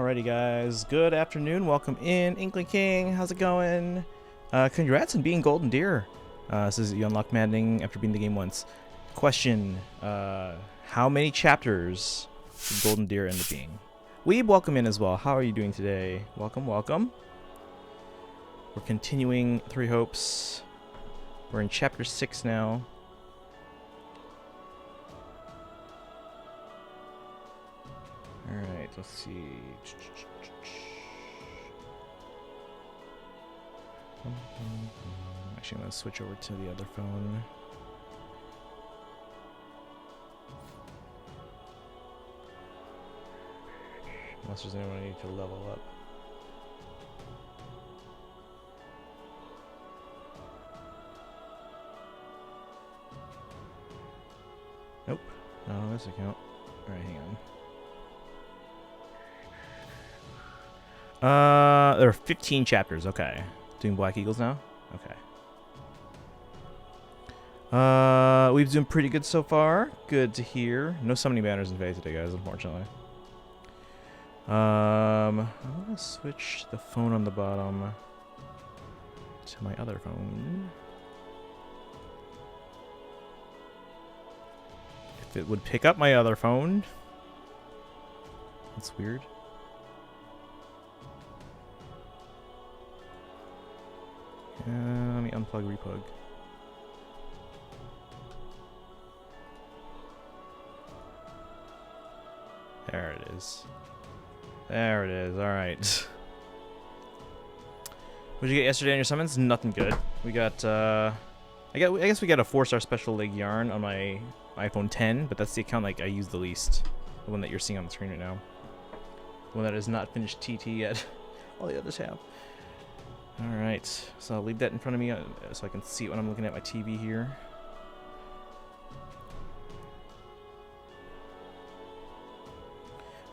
Alrighty guys, good afternoon, welcome in. Inkling King, how's it going? Congrats on being Golden Deer. This is you unlock Maddening after beating the game once. Question, how many chapters did Golden Deer end up being? Weeb, welcome in as well. How are you doing today? Welcome, welcome. We're continuing Three Hopes. We're in chapter 6 now. Alright, let's see. Actually, I'm going to switch over to the other phone. Unless there's anyone I need to level up. Nope, not on this account. Alright, hang on. There are 15 chapters. Okay, doing Black Eagles now. Okay. We've doing pretty good so far. Good to hear. No summoning banners in VOD today, guys. Unfortunately. I'm gonna switch the phone on the bottom to my other phone. If it would pick up my other phone. That's weird. Let me unplug, replug. There it is. There it is. All right. What'd you get yesterday on your summons? Nothing good. We got. I guess we got a 4-star special leg yarn on my iPhone 10, but that's the account like I use the least. The one that you're seeing on the screen right now. The one that has not finished TT yet. All the others have. Alright, so I'll leave that in front of me so I can see it when I'm looking at my TV here.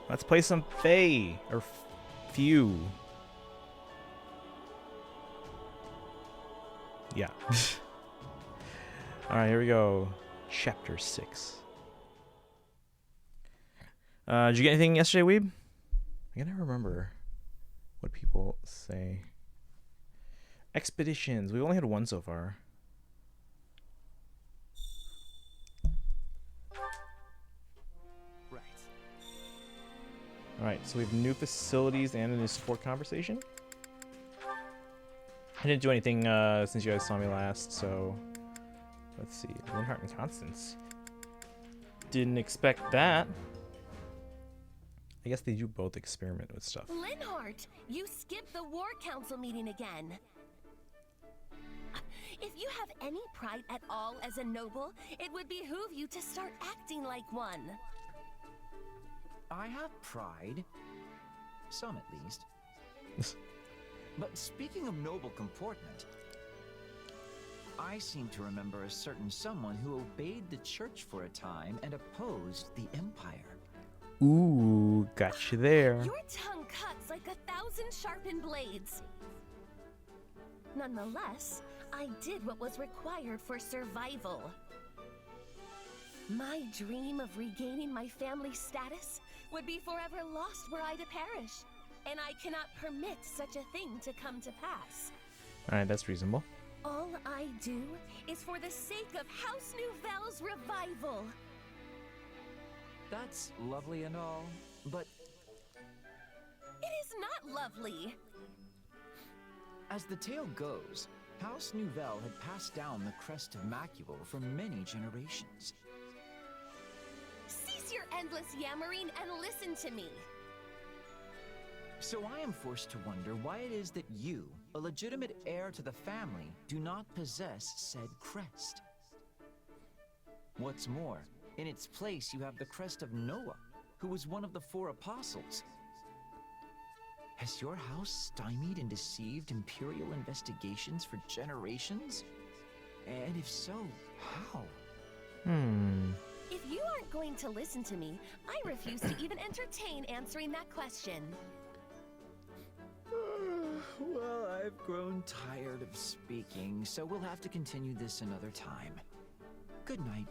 Let's play some Fae, or Few. Yeah. Alright, here we go. Chapter 6. Did you get anything yesterday, Weeb? I gotta remember what people say. Expeditions. We've only had one so far. Right. Alright, so we have new facilities and a new support conversation. I didn't do anything since you guys saw me last, so let's see. Linhart and Constance. Didn't expect that. I guess they do both experiment with stuff. Linhart, you skipped the War Council meeting again. If you have any pride at all as a noble, it would behoove you to start acting like one. I have pride. Some, at least. But speaking of noble comportment, I seem to remember a certain someone who obeyed the church for a time and opposed the Empire. Ooh, got you there. Your tongue cuts like 1,000 sharpened blades. Nonetheless, I did what was required for survival. My dream of regaining my family status would be forever lost were I to perish, and I cannot permit such a thing to come to pass. Alright, that's reasonable. All I do is for the sake of House Nouvelle's revival. That's lovely and all, but it is not lovely. As the tale goes, House Nouvelle had passed down the crest of Macular for many generations. Cease your endless yammering and listen to me. So I am forced to wonder why it is that you, a legitimate heir to the family, do not possess said crest. What's more, in its place you have the crest of Noah, who was one of the 4 apostles. Has your house stymied and deceived imperial investigations for generations? And if so, how? If you aren't going to listen to me, I refuse to even entertain answering that question. Well, I've grown tired of speaking, so we'll have to continue this another time. Good night.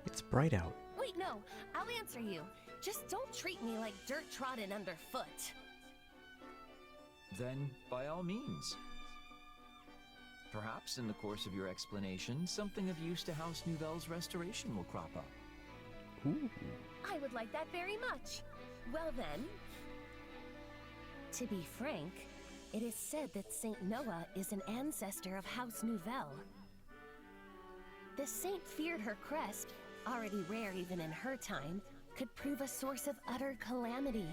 It's bright out. Wait, no, I'll answer you. Just don't treat me like dirt trodden underfoot. then by all means. Perhaps in the course of your explanation, something of use to House Nouvelle's restoration will crop up. Ooh. I would like that very much. Well then, to be frank, it is said that Saint Noah is an ancestor of House Nouvelle. The saint feared her crest, already rare even in her time, could prove a source of utter calamity.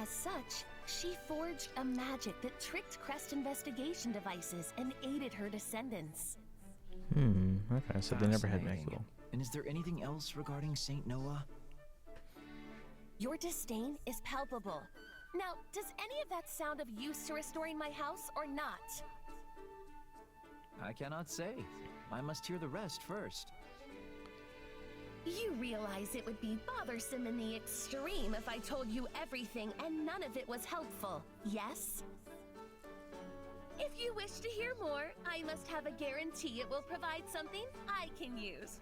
As such, she forged a magic that tricked crest investigation devices and aided her descendants. Okay, so they never had Fascinating. Macula. And is there anything else regarding Saint Noah? Your disdain is palpable. Now, does any of that sound of use to restoring my house or not? I cannot say. I must hear the rest first. You realize it would be bothersome in the extreme if I told you everything and none of it was helpful, yes? If you wish to hear more, I must have a guarantee it will provide something I can use.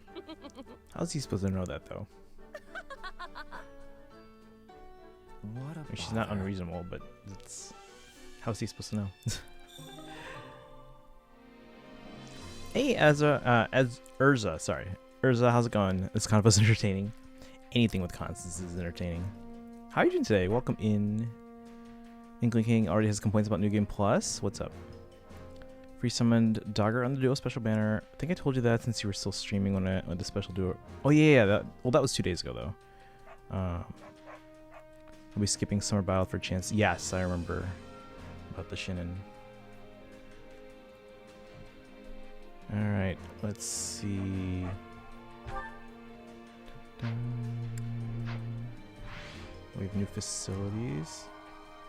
How's he supposed to know that though? What a I mean, she's not bother. unreasonable, but it's how's he supposed to know? Hey, as Urza, sorry, Urza, how's it going? This convo is entertaining. Anything with Constance is entertaining. How are you doing today? Welcome in. Inkling King already has complaints about New Game Plus. What's up? Free summoned Dogger on the Duo special banner. I think I told you that since you were still streaming when the special Duo. Oh yeah, that was 2 days ago though. I'll be skipping Summer Battle for chance. Yes, I remember about the Shinin. All right, let's see. We have new facilities.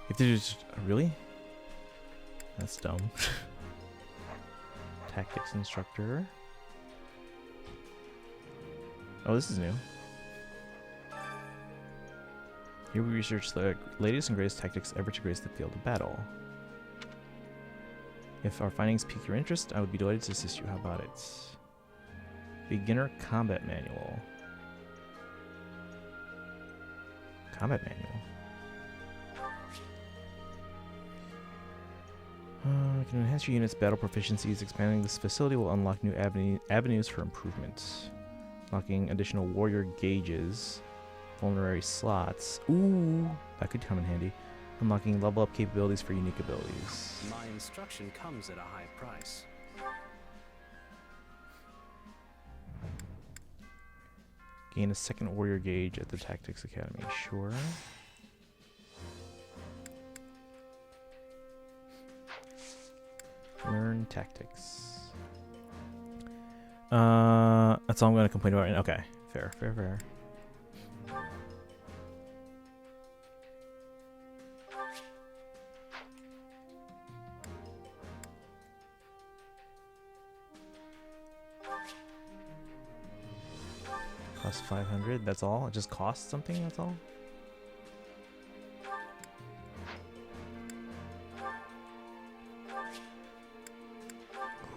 If there's really, that's dumb. Tactics instructor. Oh, this is new. Here we research the latest and greatest tactics ever to grace the field of battle. If our findings pique your interest, I would be delighted to assist you. How about it? Beginner Combat Manual. Combat Manual. You can enhance your unit's battle proficiencies. Expanding this facility will unlock new avenues for improvement. Unlocking additional warrior gauges. Vulnerary slots. Ooh, that could come in handy. Unlocking level up capabilities for unique abilities. My instruction comes at a high price. Gain a second warrior gauge at the Tactics Academy. Sure. Learn tactics. That's all I'm going to complain about. Okay, fair. Cost 500. That's all. It just costs something. That's all.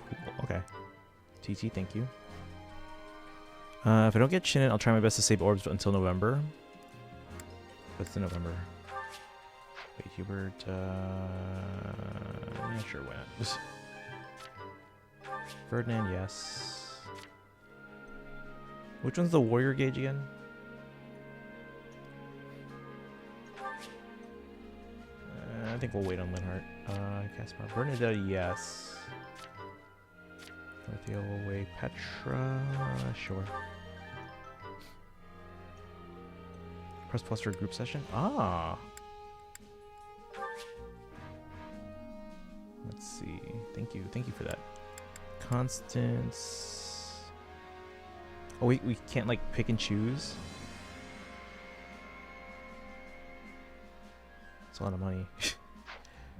Cool. Okay. TT, thank you. If I don't get Shinin, I'll try my best to save orbs until November. What's in November? Wait, Hubert. Yeah, sure, why not? Ferdinand, yes. Which one's the warrior gauge again? I think we'll wait on Linhart. Caspar. Bernadette, yes. Dorothea will wait. Petra, sure. Press plus for a group session? Ah! Let's see. Thank you for that. Constance. Oh, we can't like pick and choose. It's a lot of money.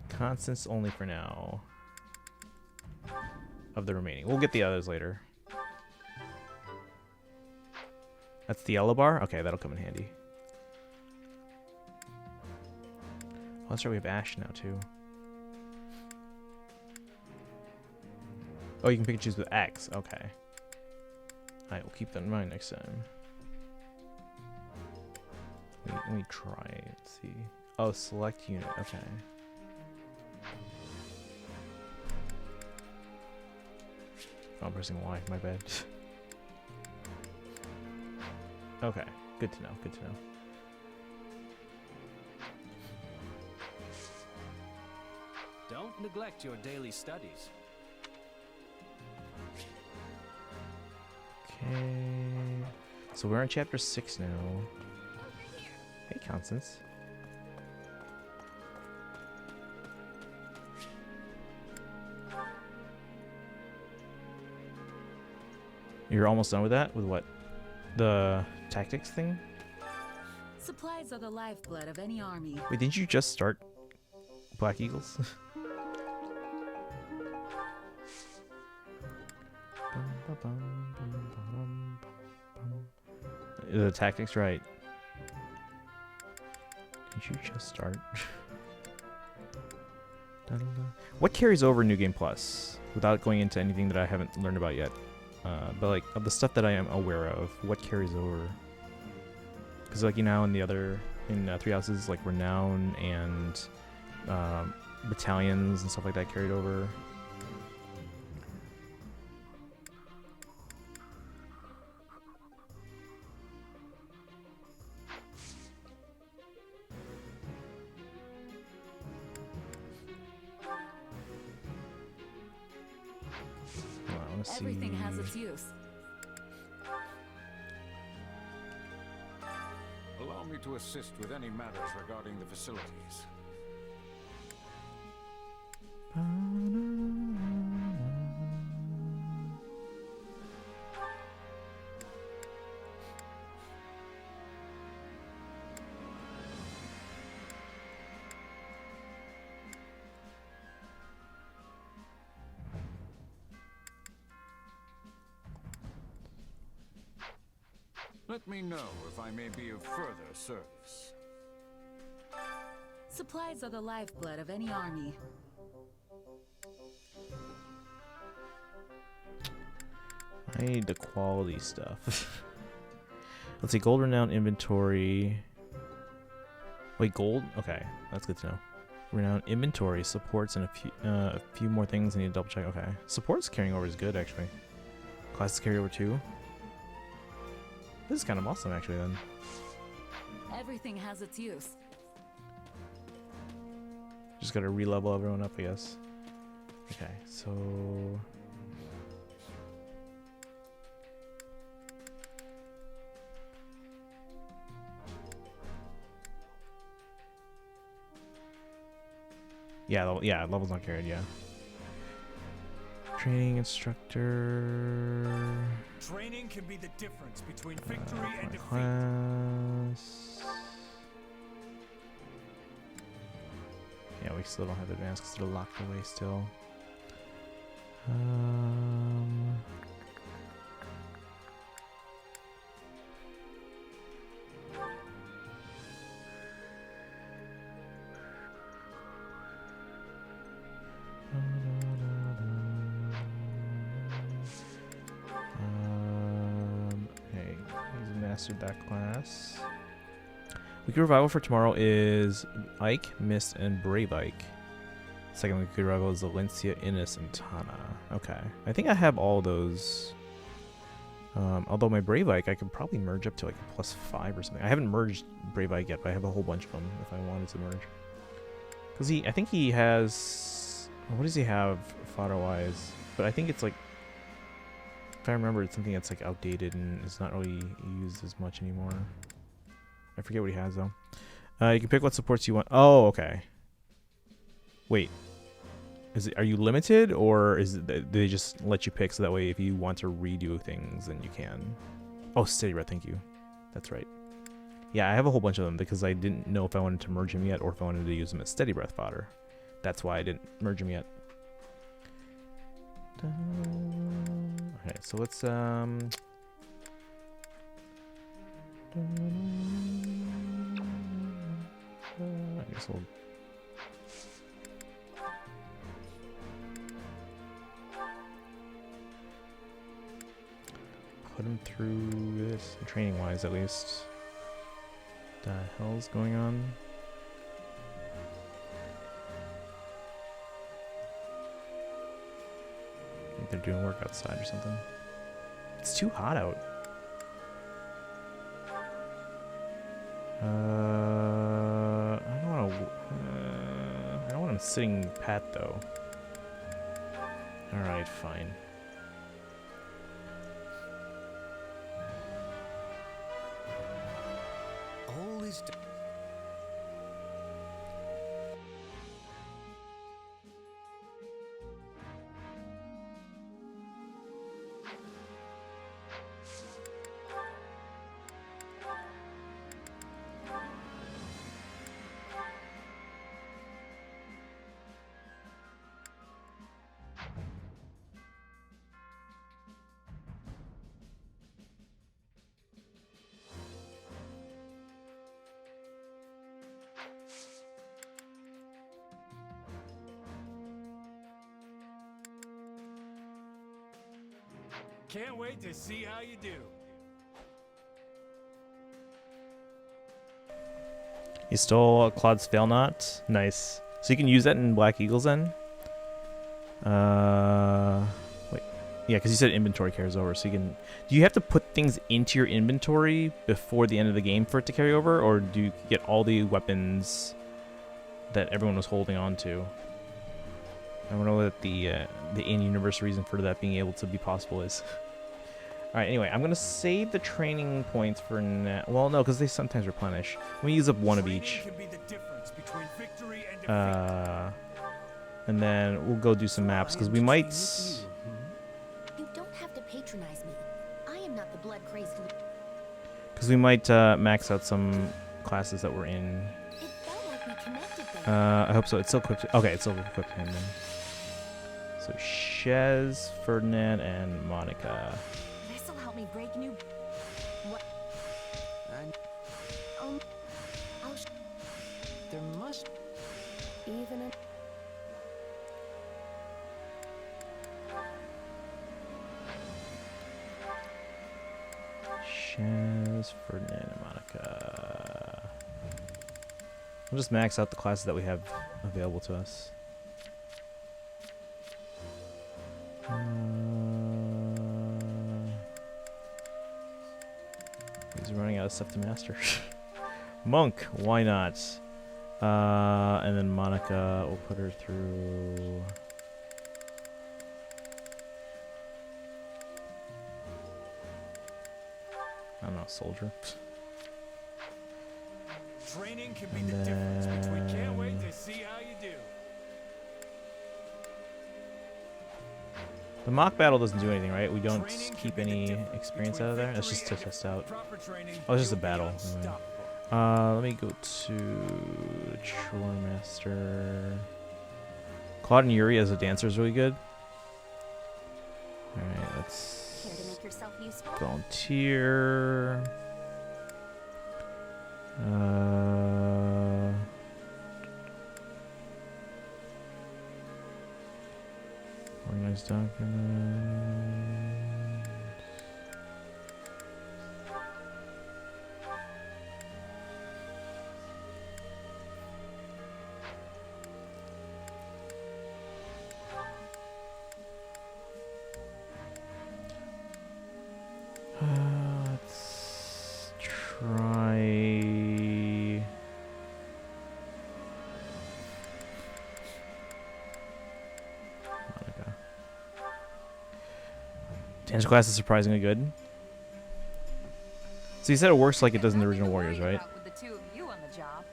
Constance only for now. Of the remaining. We'll get the others later. That's the yellow bar? Okay, that'll come in handy. Oh, that's right, we have Ash now too. Oh, you can pick and choose with X. Okay. Alright, we'll keep that in mind next time. Let me try. Let's see. Oh, select unit. Okay. Oh, I'm pressing Y. My bad. Okay. Good to know. Good to know. Don't neglect your daily studies. Okay. So we're on chapter 6 now. Hey, Constance. You're almost done with that? With what? The tactics thing? Supplies are the lifeblood of any army. Wait, didn't you just start Black Eagles? The tactics, right. Did you just start? What carries over New Game Plus? Without going into anything that I haven't learned about yet. But like, of the stuff that I am aware of, what carries over? Because like, you know, in the other, in Three Houses, like Renown and battalions and stuff like that carried over. Everything has its use. Allow me to assist with any matters regarding the facilities. Let me know if I may be of further service. Supplies are the lifeblood of any army. I need the quality stuff. Let's see, gold renown inventory. Wait, gold? Okay, that's good to know. Renown inventory, supports, and a few more things I need to double check. Okay, supports carrying over is good actually. Classes carry over too. This is kind of awesome actually then. Everything has its use. Just gotta re-level everyone up, I guess. Okay, so yeah, level's not carried, yeah. Training instructor. Training can be the difference between victory and defeat. Class. Yeah, we still don't have advanced because they're locked away still. Okay, he's mastered that class. Weekly revival for tomorrow is Ike, Mist, and Brave Ike. Second weekly revival is Valencia, Innis, and Tana. Okay, I think I have all those. Although my Brave Ike, I could probably merge up to like a +5 or something. I haven't merged Brave Ike yet, but I have a whole bunch of them if I wanted to merge. Because I think he has, what does he have fodder-wise? But I think it's like, if I remember, it's something that's like outdated and it's not really used as much anymore. I forget what he has though. You can pick what supports you want. Oh, okay. Wait, are you limited, or is it that they just let you pick so that way if you want to redo things then you can? Oh, Steady Breath, thank you. That's right. Yeah, I have a whole bunch of them because I didn't know if I wanted to merge them yet or if I wanted to use them as Steady Breath fodder. That's why I didn't merge them yet. Okay, so let's I guess we'll put him through this, training wise at least. The hell's going on? they're doing work outside or something. It's too hot out. I don't want to. I don't want him sitting pat though. All right, fine. All is Can't wait to see how you do. You stole Claude's fail knot. Nice. So you can use that in Black Eagles then? Wait. Yeah, because you said inventory carries over. So you can... Do you have to put things into your inventory before the end of the game for it to carry over? Or do you get all the weapons that everyone was holding on to? I don't know what the in-universe reason for that being able to be possible is. Alright, anyway, I'm going to save the training points for now. Well, no, because they sometimes replenish. We use up one of each. Training can be the difference between victory and defeat. And then we'll go do some maps, because we might... You don't have to patronize me. I am not the blood-crazed... Because we might max out some classes that we're in. It felt like we connected them. I hope so. It's still equipped. Okay, it's still equipped him then. So Shez, Ferdinand, and Monica. This'll help me break new... What? I'll There must... even a... Shez, Ferdinand, and Monica. We'll just max out the classes that we have available to us. He's running out of stuff to master. Monk, why not? And then Monica, we'll put her through... I don't know, soldier. Training can be the difference between can't wait to see how you do. The mock battle doesn't do anything, right? We don't Training can keep be the any difference experience between out of there. That's victory just to and test out. proper training, Oh, it's just a you'll be battle. unstoppable. Let me go to Chore Master. Claude and Yuri as a dancer is really good. Alright, let's Care to make yourself useful? volunteer. Organized document. Let's try. Monica. Dance class is surprisingly good. So you said it works like it does in the original Warriors, right? With the two of you on the job.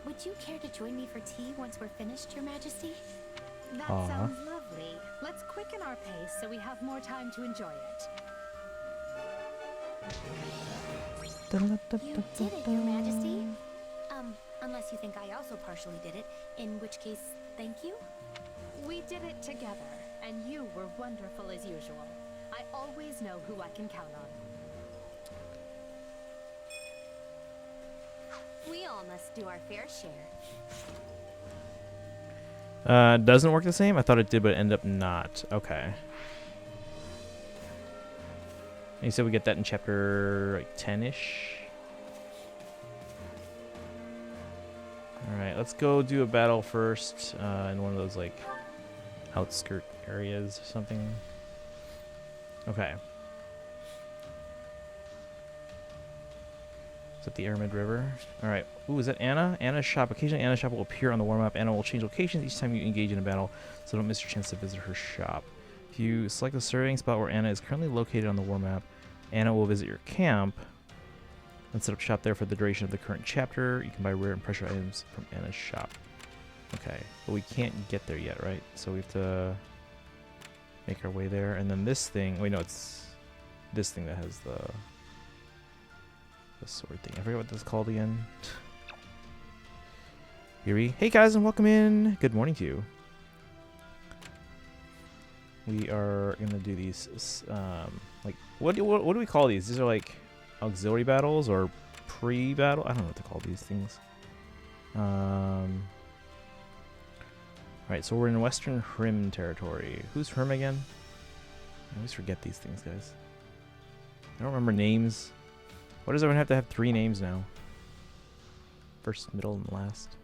Would you care to join me for tea once we're finished, Your Majesty? That Aw. sounds lovely. Let's quicken our pace so we have more time to enjoy it. You did it, Your Majesty. Unless you think I also partially did it, in which case, thank you. We did it together, and you were wonderful as usual. I always know who I can count on. We all must do our fair share. Doesn't work the same? I thought it did, but ended up not. Okay. And you said we get that in chapter like 10-ish. All right, let's go do a battle first in one of those like outskirt areas or something. Okay. Is that the Aramid River? Alright. Ooh, is that Anna? Anna's shop. Occasionally Anna's shop will appear on the war map. Anna will change locations each time you engage in a battle, so don't miss your chance to visit her shop. If you select the surveying spot where Anna is currently located on the war map, Anna will visit your camp and set up shop there for the duration of the current chapter. You can buy rare and pressure items from Anna's shop. Okay, but we can't get there yet, right? So we have to make our way there. And then this thing, wait, no, it's this thing that has the sword thing. I forget what this is called again. Yuri. Hey guys, and welcome in. Good morning to you. We are gonna do these, like, what do we call these? These are like auxiliary battles or pre-battle? I don't know what to call these things. Alright, so we're in Western Hrim territory. Who's Hrim again? I always forget these things, guys. I don't remember names. Why does everyone have to have 3 names now? First, middle, and last.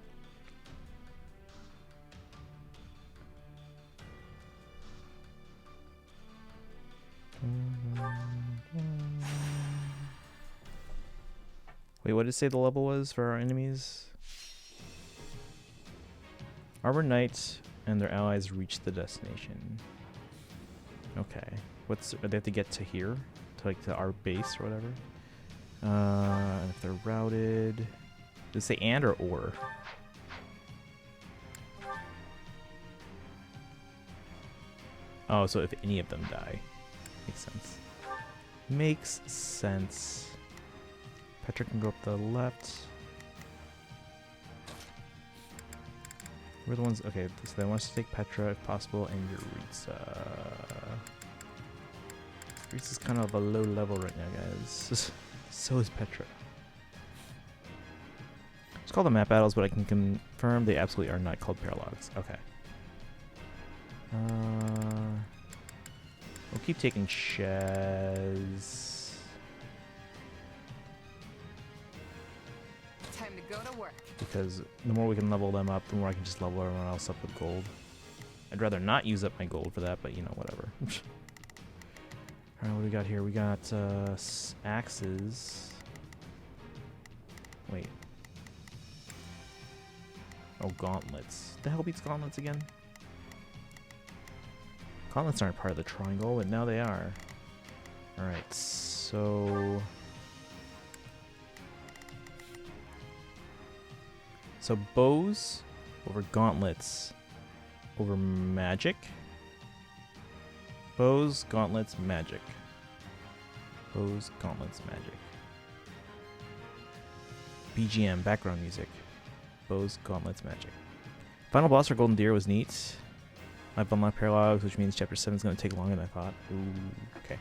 Wait, what did it say the level was for our enemies? Armored Knights and their allies reach the destination. Okay. They have to get to here? To like to our base or whatever? And if they're routed... Does it say and or? Oh, so if any of them die. Makes sense. Makes sense. Petra can go up the left. We're the ones... Okay, so they want us to take Petra if possible, and Yuritsa. Yuritsa's kind of a low level right now, guys. So is Petra. It's called the map battles, but I can confirm they absolutely are not called paralogs. Okay. We'll keep taking Shez. Time to go to work. Because the more we can level them up, the more I can just level everyone else up with gold. I'd rather not use up my gold for that, but you know, whatever. Alright, what do we got here? We got axes. Wait. Oh, gauntlets. The hell beats gauntlets again? Gauntlets aren't part of the triangle, but now they are. Alright, so... So bows over gauntlets over magic. Bows, gauntlets, magic. Bows, gauntlets, magic. BGM, background music. Bows, gauntlets, magic. Final boss for Golden Deer was neat. I've unlocked paralogs, which means chapter 7 is going to take longer than I thought. Ooh, okay.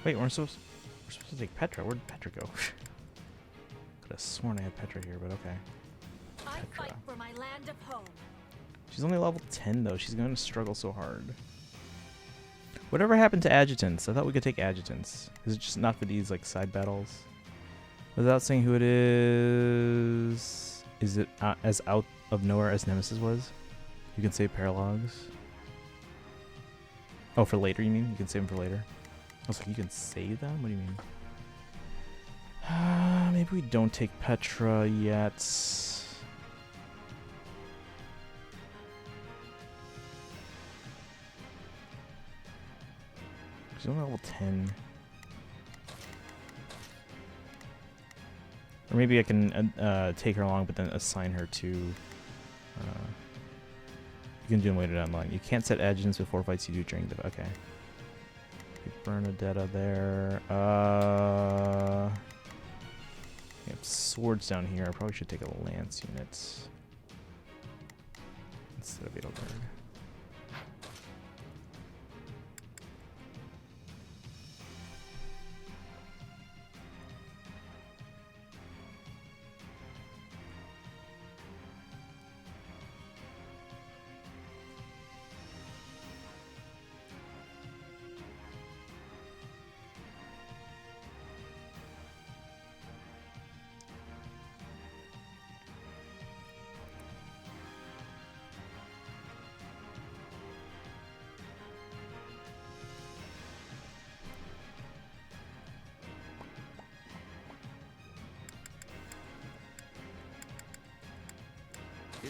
Wait, we're supposed to take Petra. Where'd Petra go? Could have sworn I had Petra here, but okay. I fight for my land of home. She's only level 10 though. She's going to struggle so hard. Whatever happened to adjutants? I thought we could take adjutants. Is it just not for these like side battles? Without saying who it is it as out of nowhere as Nemesis was? You can save paralogs. Oh, for later you mean? You can save them for later? I was like, you can save them? What do you mean? Maybe we don't take Petra yet. She's only level 10. Or maybe I can take her along, but then assign her to... you can do them later down the line. You can't set adjutants before fights you do during the... Okay. Bernadetta there. We have swords down here. I probably should take a lance unit instead of Edelgard.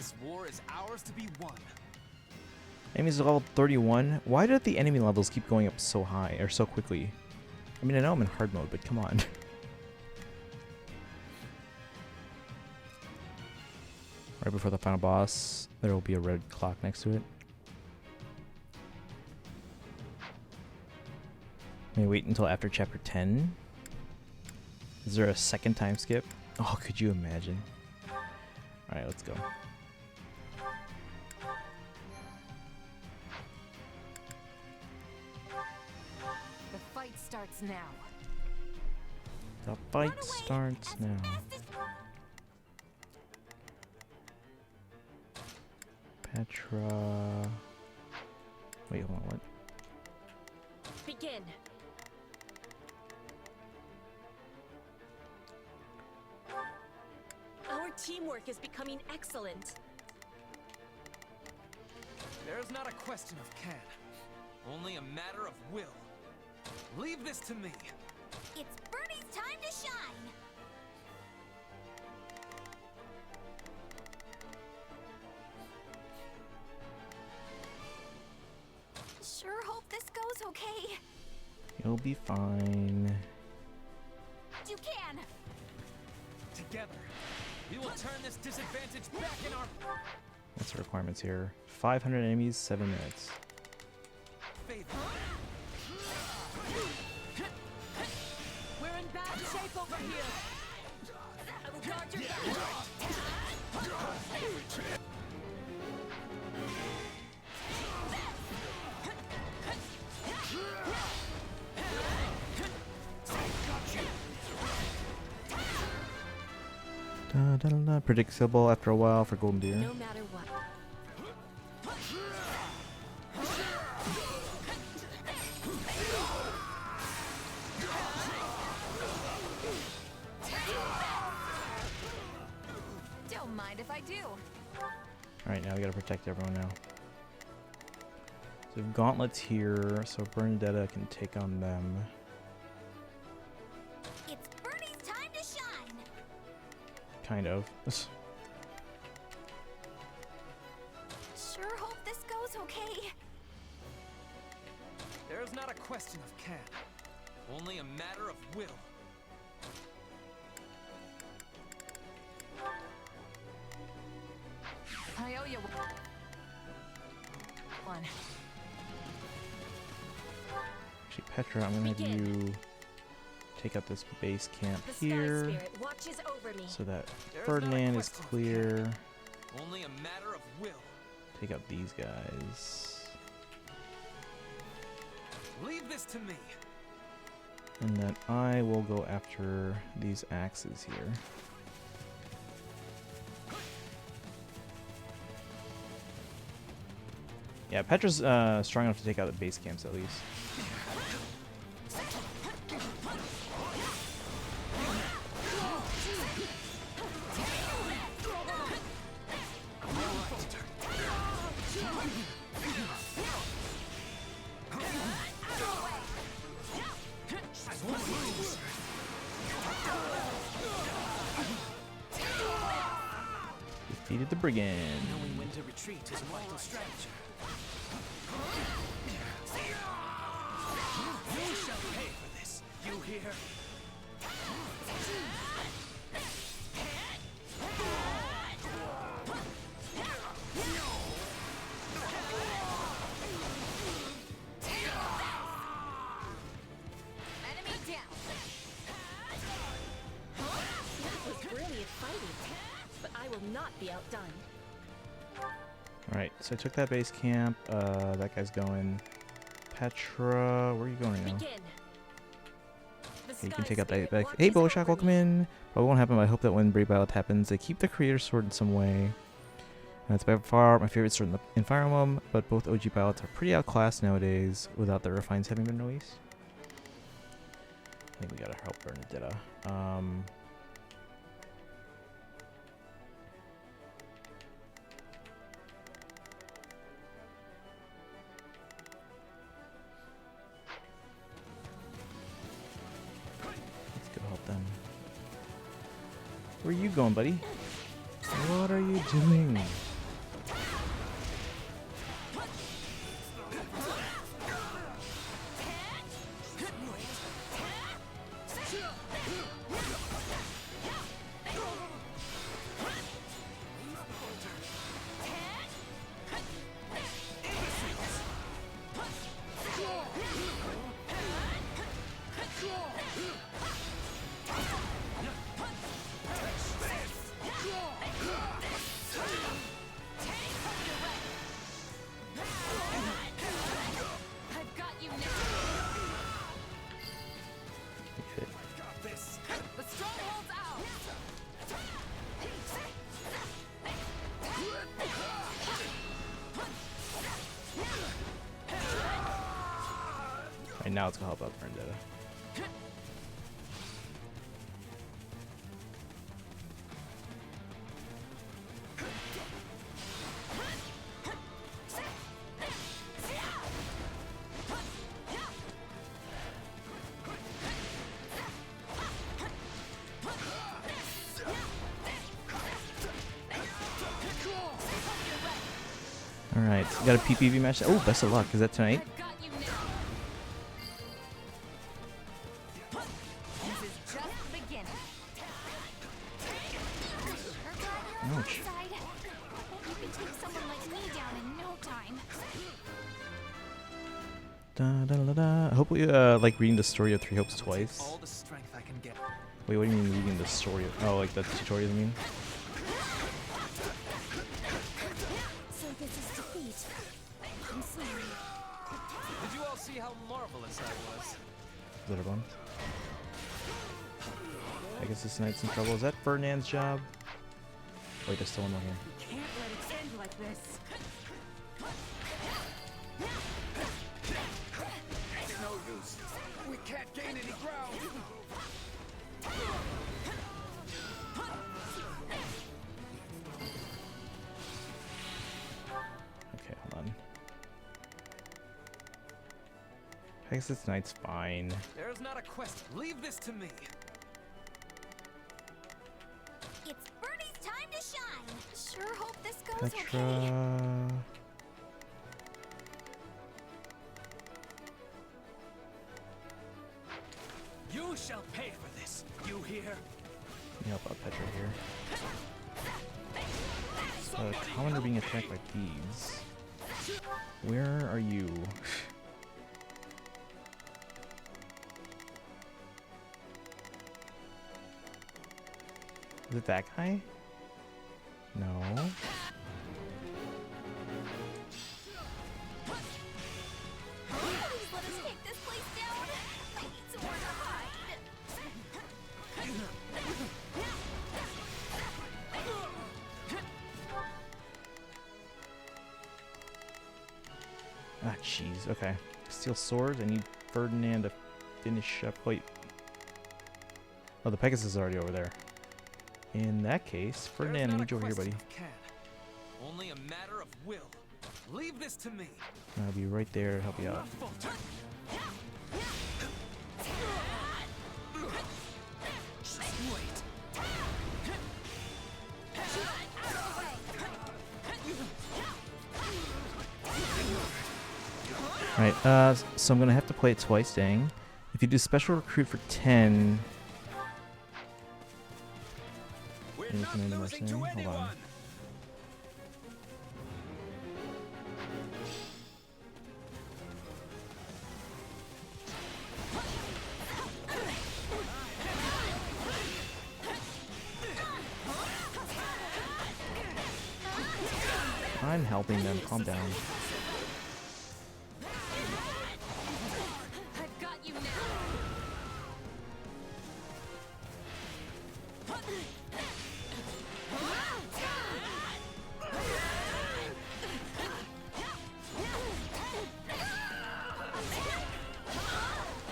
This war is ours to be won. Enemies are level 31. Why did the enemy levels keep going up so high or so quickly? I mean, I know I'm in hard mode, but come on. Right before the final boss, there will be a red clock next to it. May wait until after chapter 10. Is there a second time skip? Oh, could you imagine? Alright, let's go. The fight starts now. The fight starts now. Petra. Wait, hold on, what? Begin. Our teamwork is becoming excellent. There's not a question of can, only a matter of will. Leave this to me. It's Bernie's time to shine. Sure hope this goes okay. You'll be fine. You can. Together, we will turn this disadvantage back in our What's the requirements here? 500 enemies, 7 minutes. favor. We're in bad shape over here. I will guard your back. Da, da, da, da. Predictable after a while for Golden Deer. No matter what. Don't mind if I do. Alright, now we gotta protect everyone now. So we have gauntlets here, so Bernadetta can take on them. It's Bernie's time to shine. Kind of. Sure hope this goes okay. There's not a question of can, only a matter of will. I owe you one. Actually, Petra, I'm gonna have you take out this base camp The Sky here Spirit watches over me. so that There's Ferdinand not a is question of clear. Only a matter of will. Take out these guys. Leave this to me. And then I will go after these axes here. Yeah, Petra's strong enough to take out the base camps at least. Defeated the brigand. Knowing when to retreat is a vital strategy. You shall pay for this. You hear? Enemy down. That was brilliant fighting, but I will not be outdone. Alright, so I took that base camp. That guy's going. Petra, where are you going right now? Begin. The You can Sky take out that Spirit back. watches Hey, over Boshak, me. welcome in. Probably won't happen, but I hope that when Brave Ballad happens, they keep the Creator Sword in some way. And it's by far my favorite sword in Fire Emblem, but both OG Ballads are pretty outclassed nowadays without the refines having been released. I think we gotta help Bernadetta. Let's go help them. Where are you going, buddy? What are you doing? And now it's gonna help out Vendetta. Alright, so we got a PPV match. Oh, best of luck. Is that tonight? Ouch. Da, da, da, da. I hope we like reading the story of Three Hopes twice. All the strength I can get. Wait, what do you mean reading the story? Oh, like the tutorial, you mean? So this is defeat. I'm sorry. Did you all see how marvelous I was? Is that everyone? I guess this knight's in trouble. Is that Ferdinand's job? Wait, there's still one more here. Can't let it end like this. It's no use. We can't gain any ground. Okay, hold on. I guess this knight's fine. There's not a question. Leave this to me. It's Bernie's time to shine. Sure hope this goes okay. Petra. You shall pay for this. You hear? Let me help out Petra here. Commander being attacked by thieves. Where are you? Is it that guy? No. Please let us take this place down. I need somewhere to hide. Ah, jeez. Okay. Steal swords. I need Ferdinand to finish up. Wait. Oh, the Pegasus is already over there. In that case, Ferdinand, I need you over here, buddy. Only a matter of will. Leave this to me. I'll be right there to help you out. Alright, so I'm gonna have to play it twice, dang. If you do special recruit for 10... Hold on. I'm helping them, calm down. I've got you now.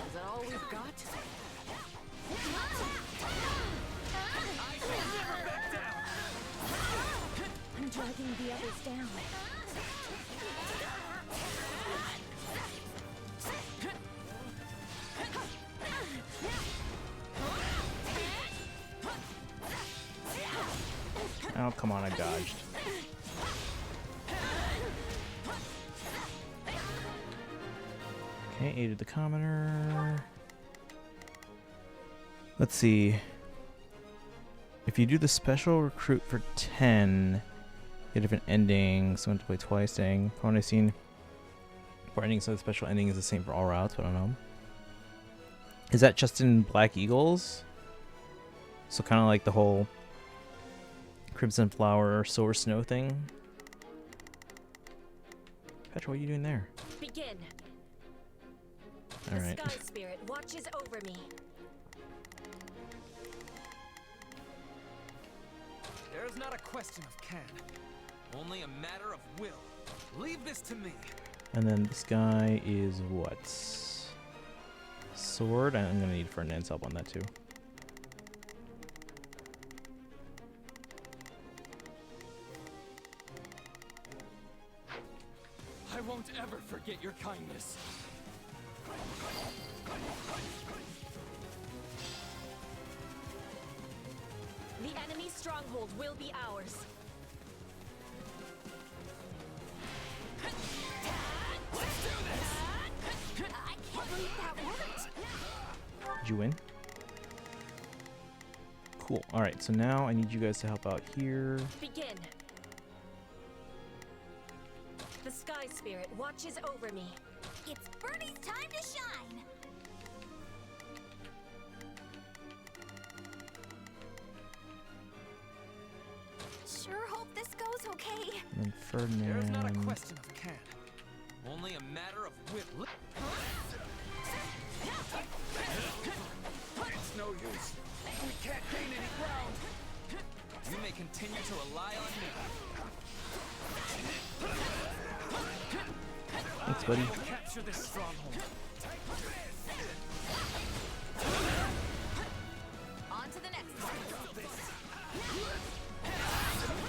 Is that all we've got? I'm dragging the others down. Oh, come on, I dodged. Okay, aided the commoner. Let's see. If you do the special recruit for 10, get a different ending. Someone to play twice, dang. From what I've seen, for ending, so the special ending is the same for all routes, but I don't know. Is that just in Black Eagles? So kind of like the whole Crimson Flower, Solar Snow thing? Petra, what are you doing there? Begin. Alright. The Sky Spirit watches over me. There's not a question of can. Only a matter of will. Leave this to me. And then this guy is what? Sword? I'm gonna need Ferdinand's help on that too. I won't ever forget your kindness. The enemy's stronghold will be ours. Let's do this! I can't believe that worked. Did you win? Cool. Alright, so now I need you guys to help out here. Begin. The Sky Spirit watches over me. It's Birdie's time to shine! Sure hope this goes okay. And then There's not a Ferdinand. question of can. Only a matter of will. It's no use. We can't gain any ground. You may continue to rely on me. Thanks, buddy. Capture this stronghold. On to the next one.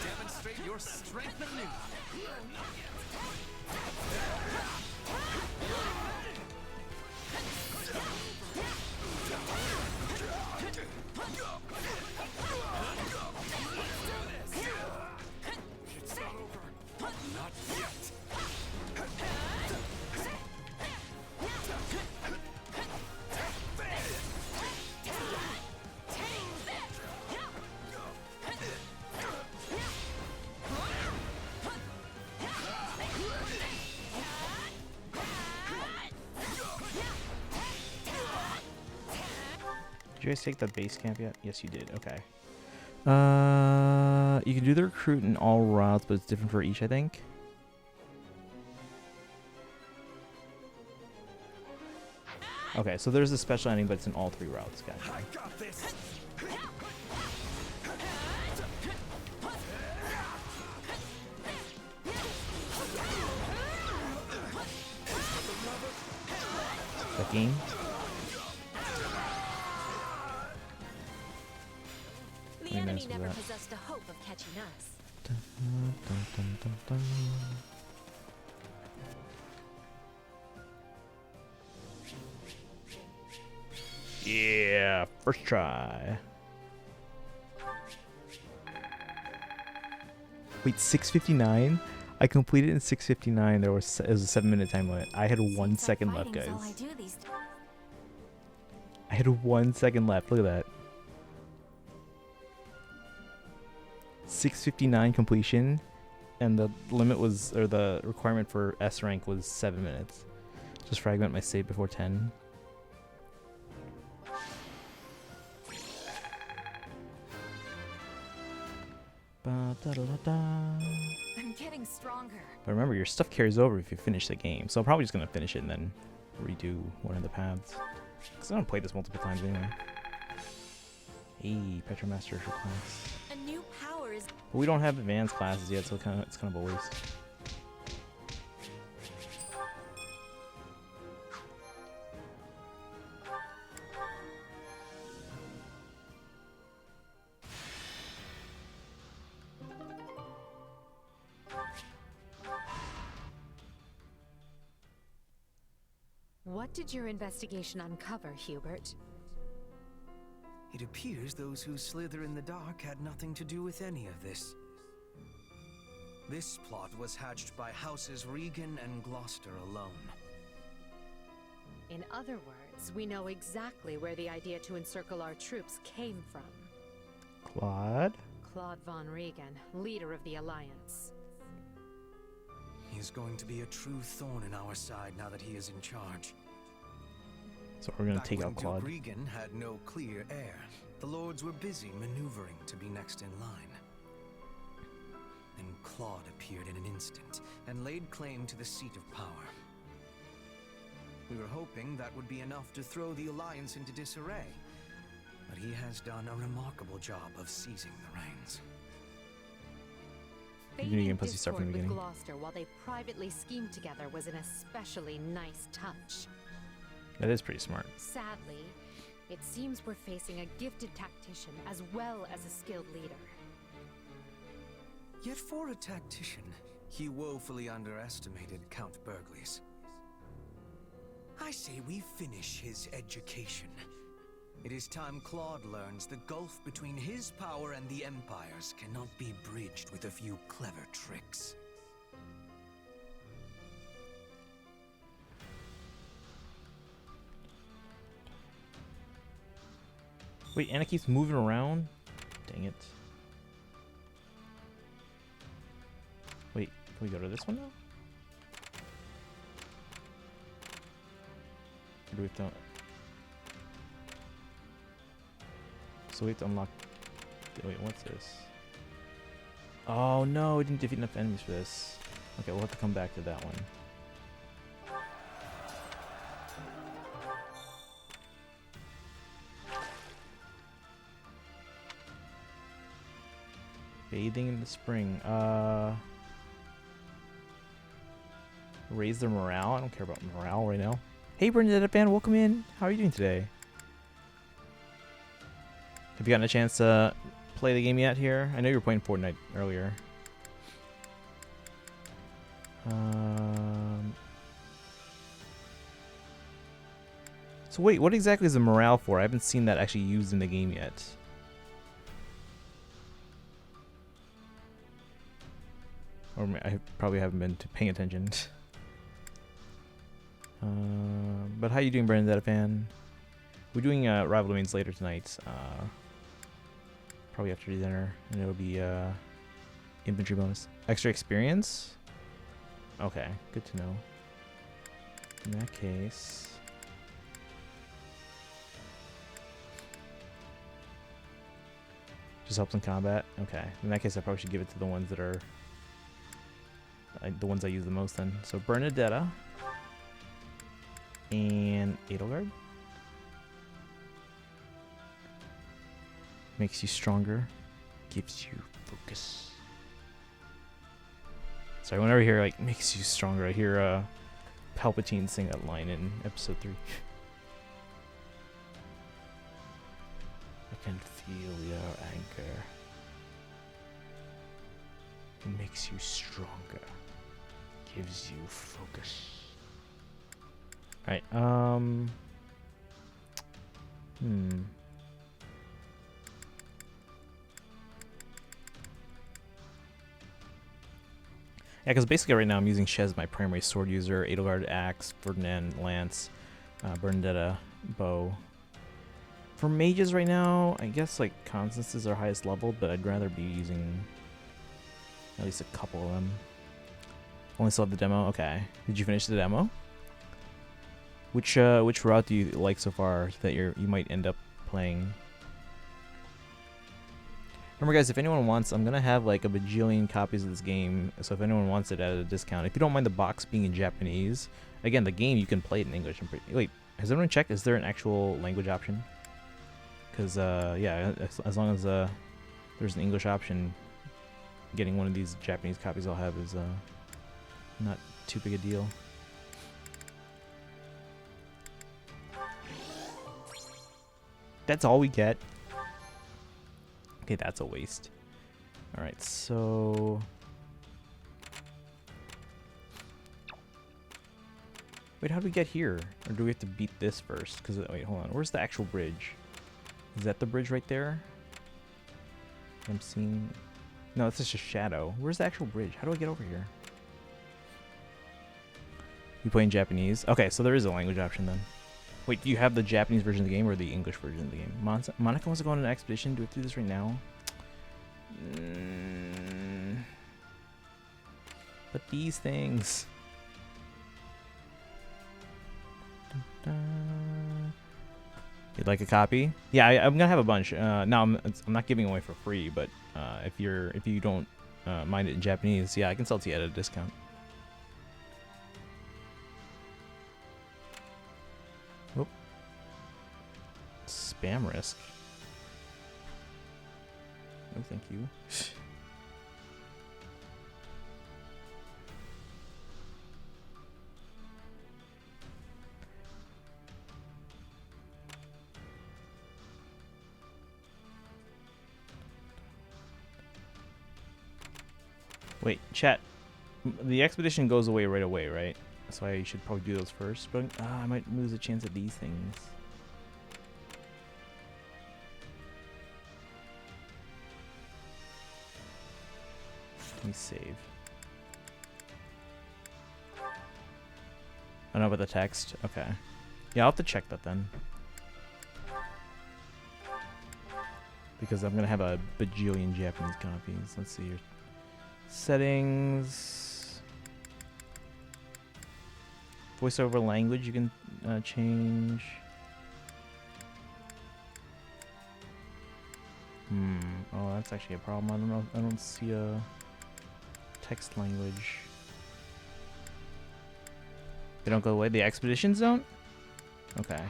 Demonstrate your strength anew. It's not over. Not yet. Did you guys take the base camp yet? Yes, you did. Okay. You can do the recruit in all routes, but it's different for each, I think. Okay, so there's a special ending, but it's in all 3 routes. Gotcha. I got this. That game. The Let me enemy mess with never that. possessed a hope of catching us. Dun, dun, dun, dun, dun. Yeah, first try. Wait, 6:59? I completed in 6:59. It was a 7-minute time limit. I had 1 second left, guys. I had 1 second left. Look at that. 6:59 completion, and the limit was, or the requirement for S rank was 7 minutes. Just fragment my save before 10. Ba-da-da-da-da. I'm getting stronger. But remember, your stuff carries over if you finish the game. So I'm probably just going to finish it and then redo one of the paths. Because I don't play this multiple times anyway. Hey, Petra Master for class. A new power is. But we don't have advanced classes yet, so it's kind of a waste. What did your investigation uncover, Hubert? It appears those who slither in the dark had nothing to do with any of this. This plot was hatched by Houses Regan and Gloucester alone. In other words, we know exactly where the idea to encircle our troops came from. Claude? Claude von Regen, leader of the Alliance. He's going to be a true thorn in our side now that he is in charge. So we're gonna Back take when out Claude. Duke Regan had no clear heir, the lords were busy maneuvering to be next in line. Then Claude appeared in an instant and laid claim to the seat of power. We were hoping that would be enough to throw the Alliance into disarray, but he has done a remarkable job of seizing the reins. You're gonna get pussy start from the With beginning. Gloucester while they privately schemed together was an especially nice touch. That is pretty smart. Sadly, it seems we're facing a gifted tactician as well as a skilled leader. Yet for a tactician, he woefully underestimated Count Burgles. I say we finish his education. It is time Claude learns the gulf between his power and the Empire's cannot be bridged with a few clever tricks. Wait, Anna keeps moving around? Dang it. Wait, can we go to this one now? Or do we have to... So we have to unlock... Wait, what's this? Oh no, we didn't defeat enough enemies for this. Okay, we'll have to come back to that one. Bathing in the spring. Raise their morale. I don't care about morale right now. Hey, Bernadette fan, welcome in. How are you doing today? Have you gotten a chance to play the game yet here? I know you were playing Fortnite earlier. So wait, what exactly is the morale for? I haven't seen that actually used in the game yet. Or I probably haven't been paying attention. But how you doing, Bernadette fan? We're doing rival domains later tonight. Probably after dinner, and it'll be infantry bonus, extra experience. Okay, good to know. In that case, just helps in combat. Okay, in that case, I probably should give it to the ones that are the ones I use the most. Then, so Bernadetta and Edelgard. Makes you stronger, gives you focus. Sorry, whenever I hear like makes you stronger, I hear Palpatine sing that line in episode 3. I can feel your anger. It makes you stronger, gives you focus. Alright, Yeah, because basically right now I'm using Shez, my primary sword user, Edelgard axe, Ferdinand lance, Bernadetta bow. For mages right now, I guess like Constance is our highest level, but I'd rather be using at least a couple of them. Only still have the demo. Okay, did you finish the demo? Which route do you like so far that you might end up playing? Remember guys, if anyone wants, I'm gonna have like a bajillion copies of this game, so if anyone wants it at a discount, if you don't mind the box being in Japanese, again, the game you can play it in English. Wait, has everyone checked? Is there an actual language option? Because yeah, as long as there's an English option, getting one of these Japanese copies I'll have is not too big a deal. That's all we get. Okay, that's a waste. Alright, so... Wait, how do we get here? Or do we have to beat this first? Because, wait, hold on. Where's the actual bridge? Is that the bridge right there? I'm seeing... No, it's just a shadow. Where's the actual bridge? How do I get over here? You play in Japanese? Okay, so there is a language option then. Wait, do you have the Japanese version of the game or the English version of the game? Monica wants to go on an expedition. Do we have to do this right now? But these things. You'd like a copy? Yeah, I'm gonna have a bunch. No, I'm not giving away for free, but if you don't mind it in Japanese, yeah, I can sell it to you at a discount. Whoop. Spam risk. No, thank you. Wait, chat. The expedition goes away right away, right? That's why you should probably do those first. But I might lose a chance at these things. Let me save. I don't know about the text. Okay. Yeah, I'll have to check that then. Because I'm going to have a bajillion Japanese copies. Let's see here. Settings. Voiceover language you can change. Oh, that's actually a problem. I don't know. I don't see a text language. They don't go away. The expeditions don't? Okay.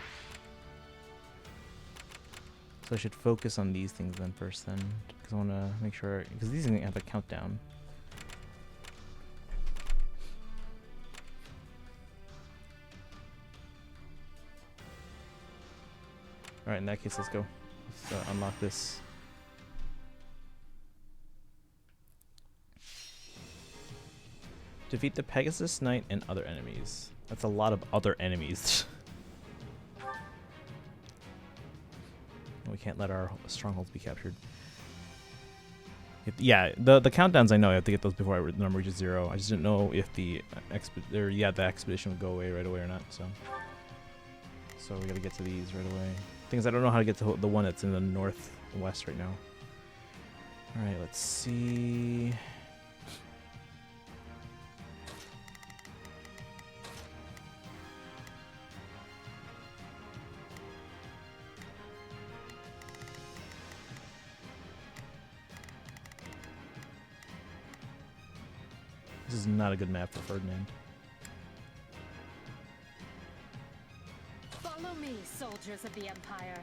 So I should focus on these things then first then. Because I want to make sure, because these things have a countdown. Alright, in that case, let's go. Let's unlock this. Defeat the Pegasus Knight and other enemies. That's a lot of other enemies. We can't let our strongholds be captured. Yeah, the countdowns I know I have to get those before the number reaches 0. I just didn't know if the expedition would go away right away or not. So we gotta get to these right away. Thing is, I don't know how to get to the one that's in the northwest right now. All right, let's see. This is not a good map for Ferdinand. Follow me, soldiers of the Empire.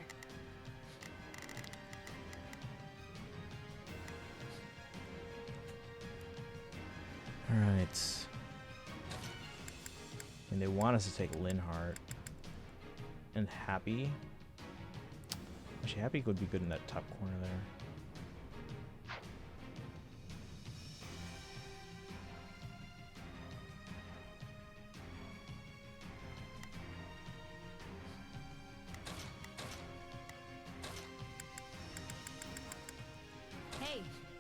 Alright. And they want us to take Linhart. And Happy. Actually, Happy would be good in that top corner there.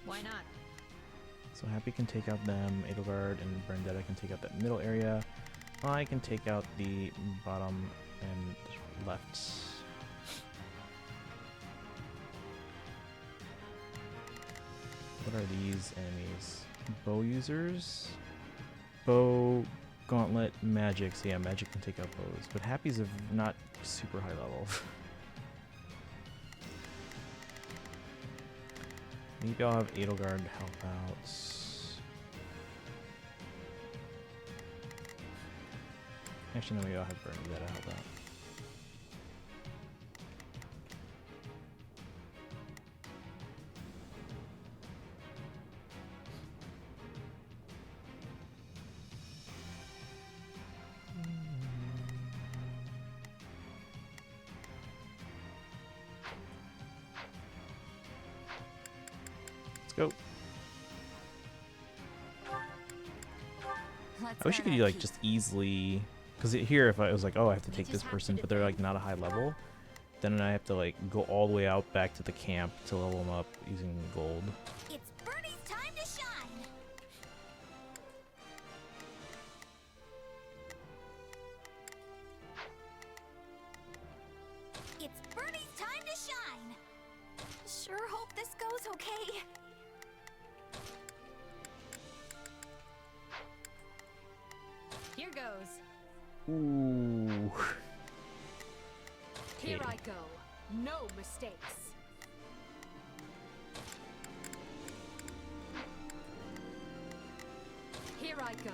Why not? So Happy can take out them, Edelgard and Brendetta can take out that middle area. I can take out the bottom and left. What are these enemies? Bow users? Bow, Gauntlet, Magic. So yeah, Magic can take out bows. But Happy's a not super high level. Maybe I'll have Edelgard help out. Actually, no, maybe I'll have Brendetta help out. Go. I wish you could like just easily, because here if I was like, oh, I have to take this person, but they're like not a high level, then I have to like go all the way out back to the camp to level them up using gold. It's Birdie's time to shine. Ooh. Here Okay. I go. No mistakes. Here I go.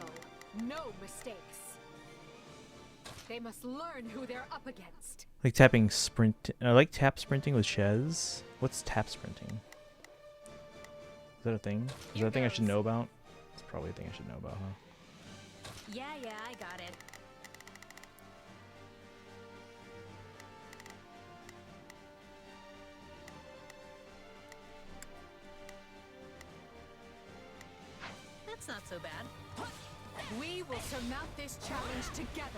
No mistakes. They must learn who they're up against. Like tapping sprint. I like tap sprinting with Shez. What's tap sprinting? Is that a thing? Is that a thing I should know about? It's probably a thing I should know about, huh? Yeah, I got it. That's not so bad. We will surmount this challenge together.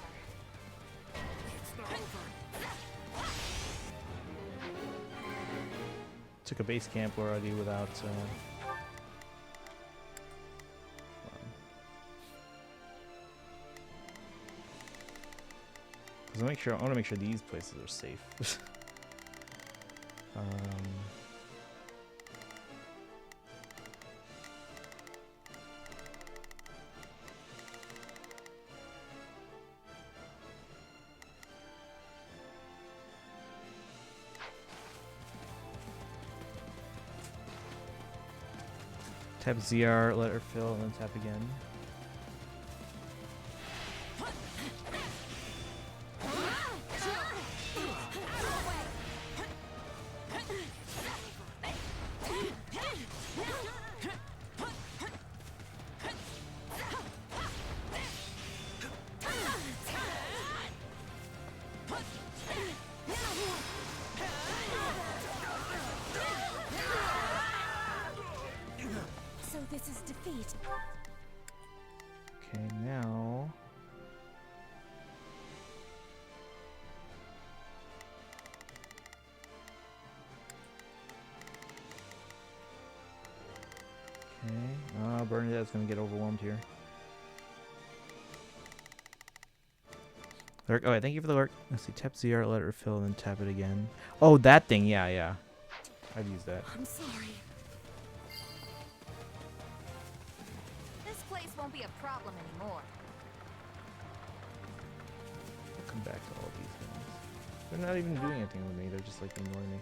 Took a base camp already without. I want to make sure these places are safe. Tap ZR, let her fill, and then tap again. So this is defeat. Okay, now. Okay, Bernadette's gonna get overwhelmed here. Lurk. Oh, thank you for the lurk. Let's see, tap ZR, let her fill, and then tap it again. Oh, that thing. Yeah. I've used that. I'm sorry. This place won't be a problem anymore. I'll come back to all these things. They're not even doing anything with me. They're just like ignoring me.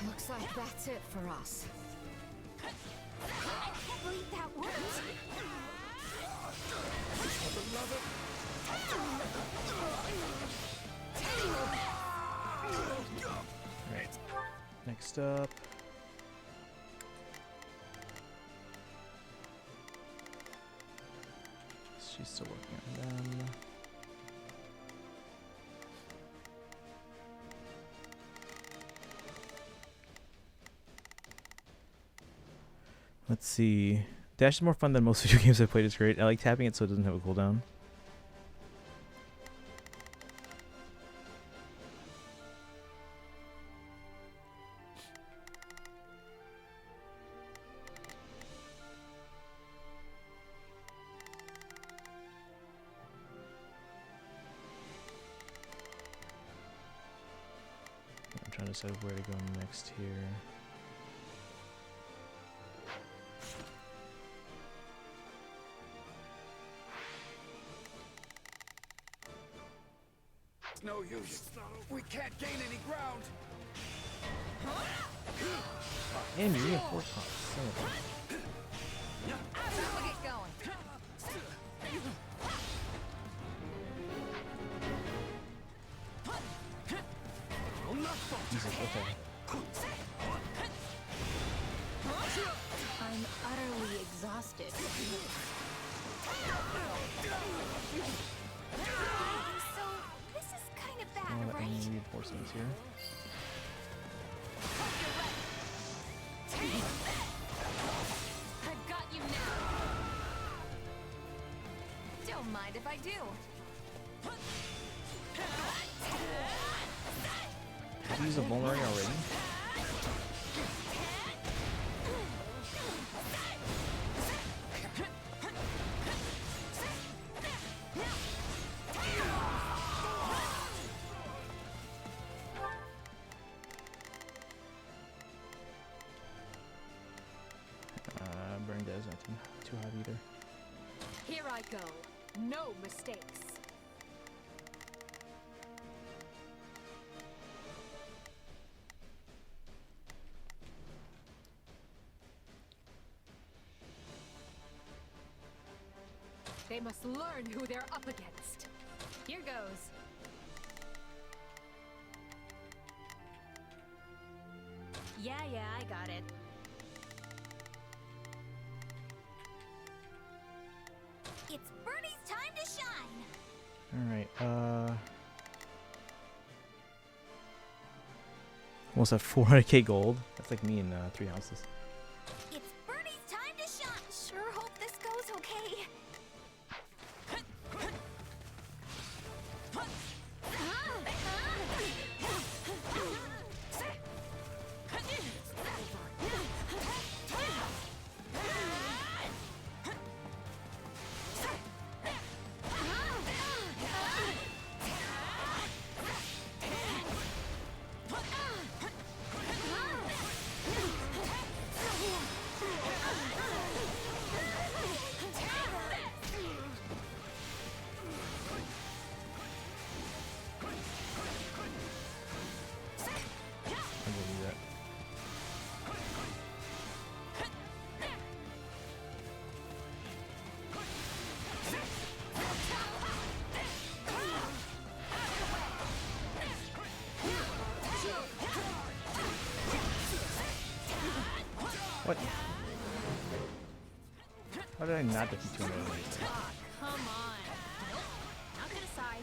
Looks like that's it for us. I can't believe that worked. Alright. Next up. She's still working on them. Let's see. Dash is more fun than most video games I've played. It's great. I like tapping it so it doesn't have a cooldown. I'm trying to decide where to go next here. It's no use. We can't gain any ground. And you reinforce son of a- Look it going. Jesus, okay. I'm utterly exhausted. So, this is kind of bad, Any right? reinforcements here? I've got you now. Don't mind if I do. Use a vulnerary already. Burn Dead is not too hot either. Here I go. No mistakes. They must learn who they're up against. Here goes. Yeah, I got it. It's Bernie's time to shine! Alright, almost at 400k gold. That's like me in 3 houses. It's Bernie's time to shine! Sure hope this goes okay. What? How did I not defeat 200 enemies? Come on. Nope. Not gonna sigh.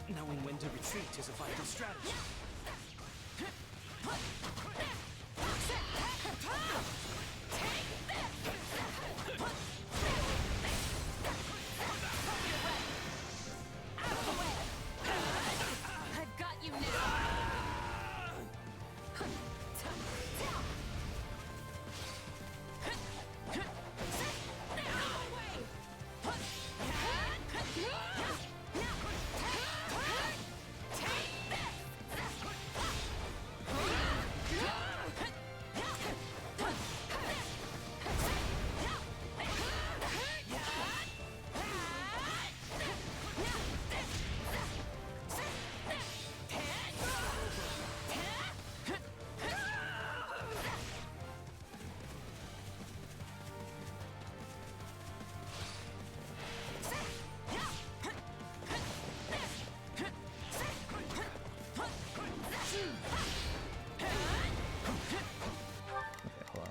Knowing when to retreat is a vital strategy. I've got you now.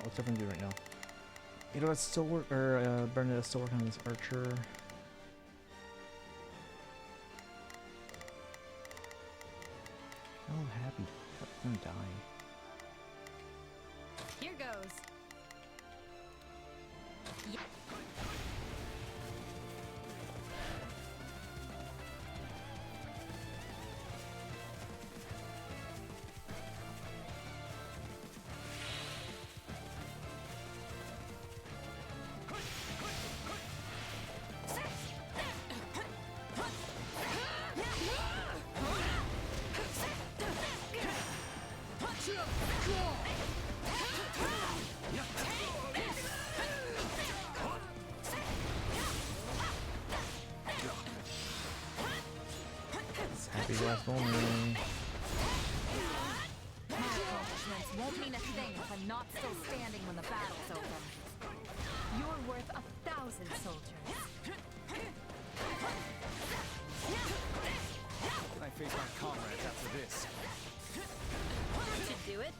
What's everyone doing right now? You know what's still work, or Bernadette's still working on this archer. I'm happy. I'm dying. Here goes. Happy last moment. My accomplishments won't mean a thing if I'm not still standing when the battle's over. You're worth 1,000 soldiers. I face my comrades after this. Should do it.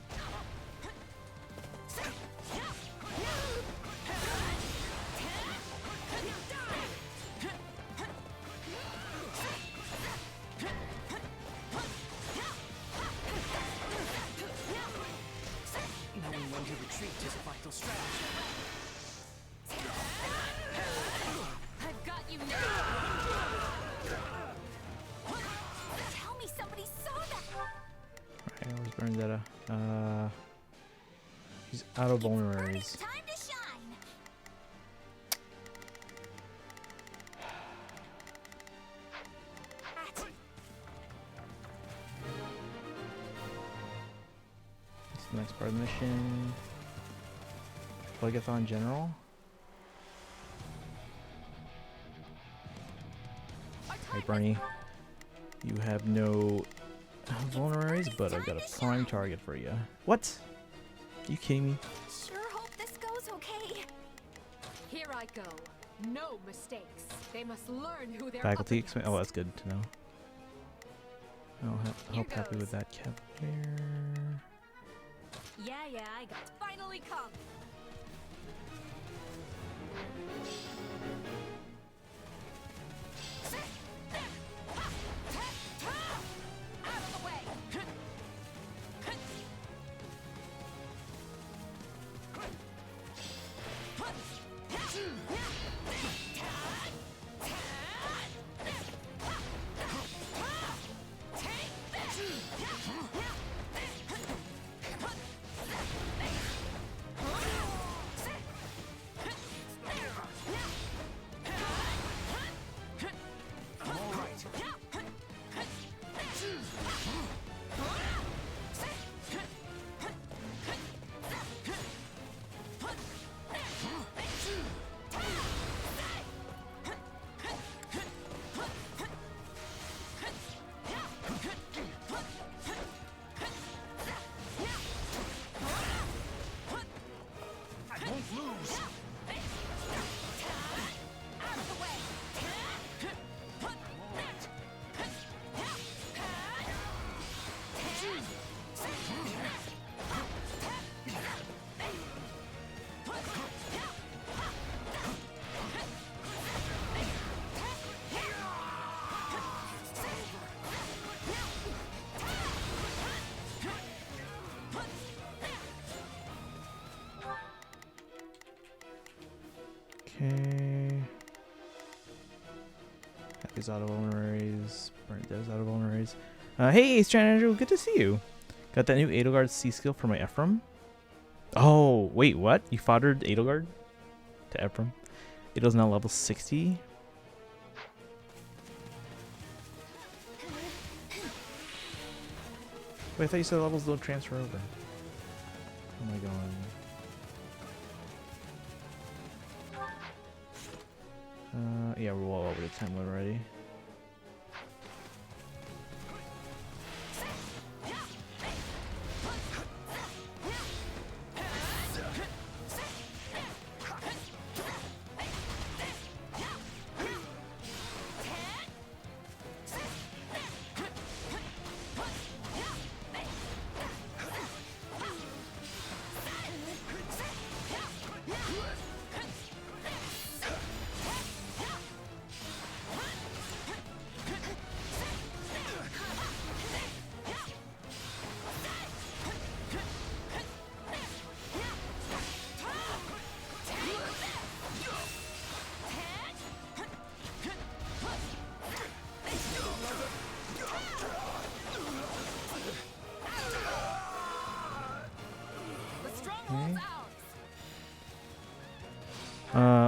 Bernadetta. She's out of vulneraries. Time to shine. What's the next part of the mission? Plagathon General? Hey Bernie, you have no vulneraries, but I've got a prime target for you. What? Are you kidding me? Sure hope this goes okay. Here I go. No mistakes. They must learn who they're Faculty up expansion. against. Oh, that's good to know. I'll help happy with that, Cavalier. Yeah, I got finally come. Out of the way. Okay. Happy's out of vulneraries. Bernadetta's out of vulneraries. Hey, Stranger, good to see you. Got that new Edelgard C skill for my Ephraim. Oh, wait, what? You foddered Edelgard to Ephraim? Edel's now level 60. Wait, I thought you said levels don't transfer over. Oh my god. Yeah, we're well over the time limit already.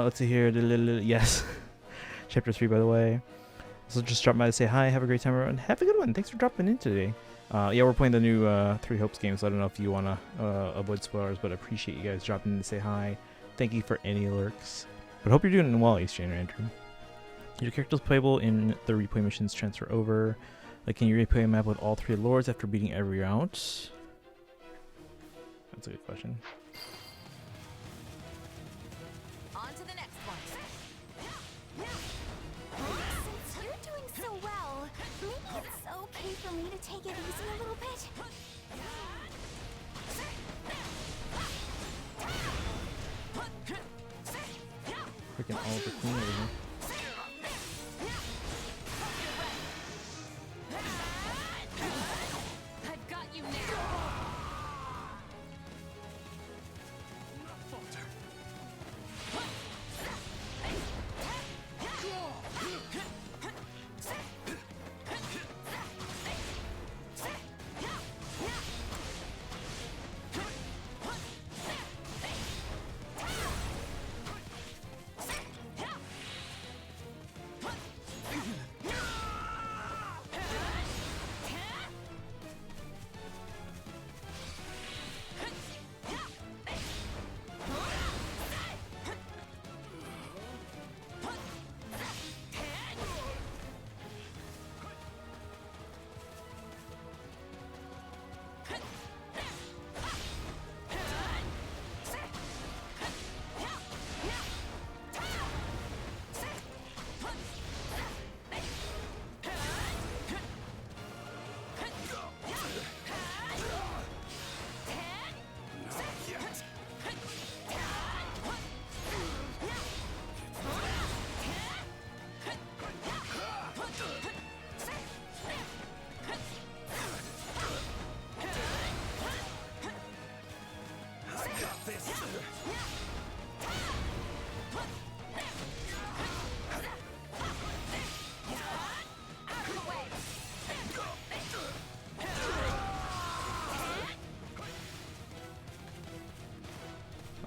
Let's see here. Yes. Chapter 3, by the way. So just drop by to say hi. Have a great time, everyone. Have a good one. Thanks for dropping in today. Yeah, we're playing the new Three Hopes game, so I don't know if you want to avoid spoilers, but I appreciate you guys dropping in to say hi. Thank you for any lurks. But hope you're doing well, Ace Jane or Andrew. Your character is playable in the replay missions transfer over. Like, can you replay a map with all 3 lords after beating every route? That's a good question. On to the next one. Since you're doing so well, maybe it's okay for me to take it easy a little bit. Freaking Oliver Queen over here. I've got you now.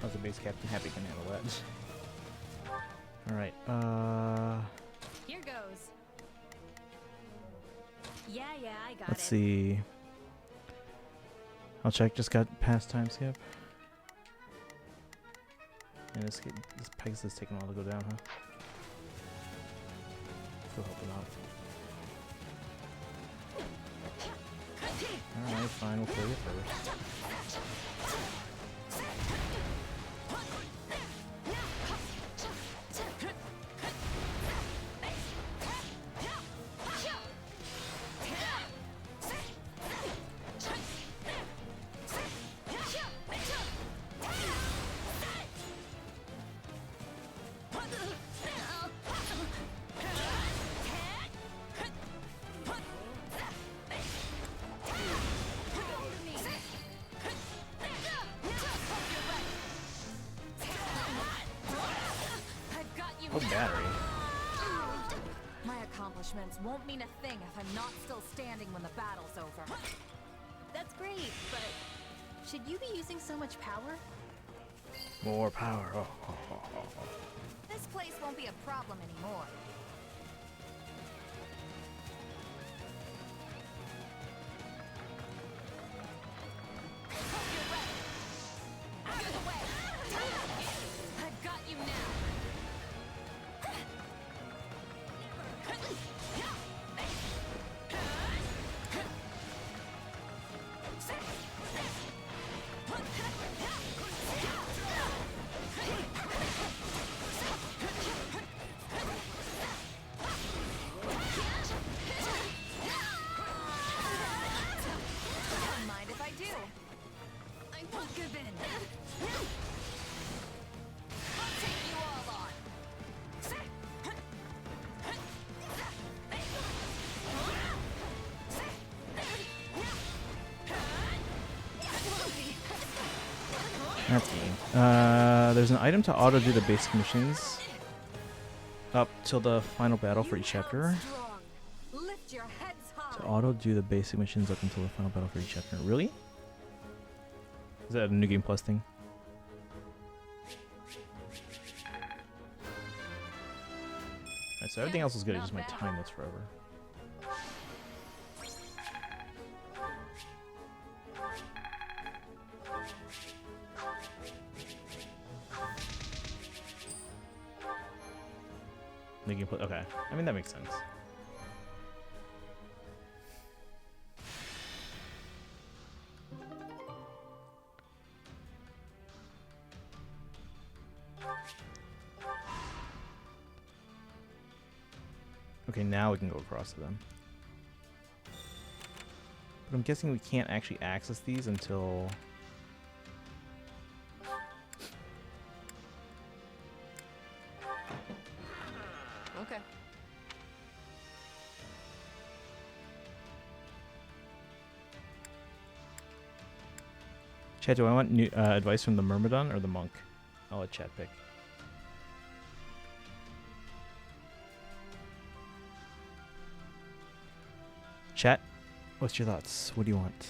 How's the base captain happy can handle that? Alright, Here goes. Yeah, I got let's it. see. I'll check, just got past time skip. And this Pegasus is taking a while to go down, huh? Still helping out. Alright, fine, we'll kill you first. Oh, battery. My accomplishments won't mean a thing if I'm not still standing when the battle's over. That's great, but should you be using so much power? More power. Oh. This place won't be a problem anymore. Out of the way! I've got you now! Don't mind if I do. I won't give in. I'll take you all on. That's game. There's an item to auto do the basic missions up till the final battle for each chapter. Lift your heads high. To auto do the basic missions up until the final battle for each chapter. Really? Is that a new game plus thing? Alright, so everything else is good, it's just my time was forever. New game plus, okay. I mean, that makes sense. Okay, now we can go across to them. But I'm guessing we can't actually access these until... Okay. Chat, do I want new advice from the Myrmidon or the monk? I'll let chat pick. Chat, what's your thoughts? What do you want?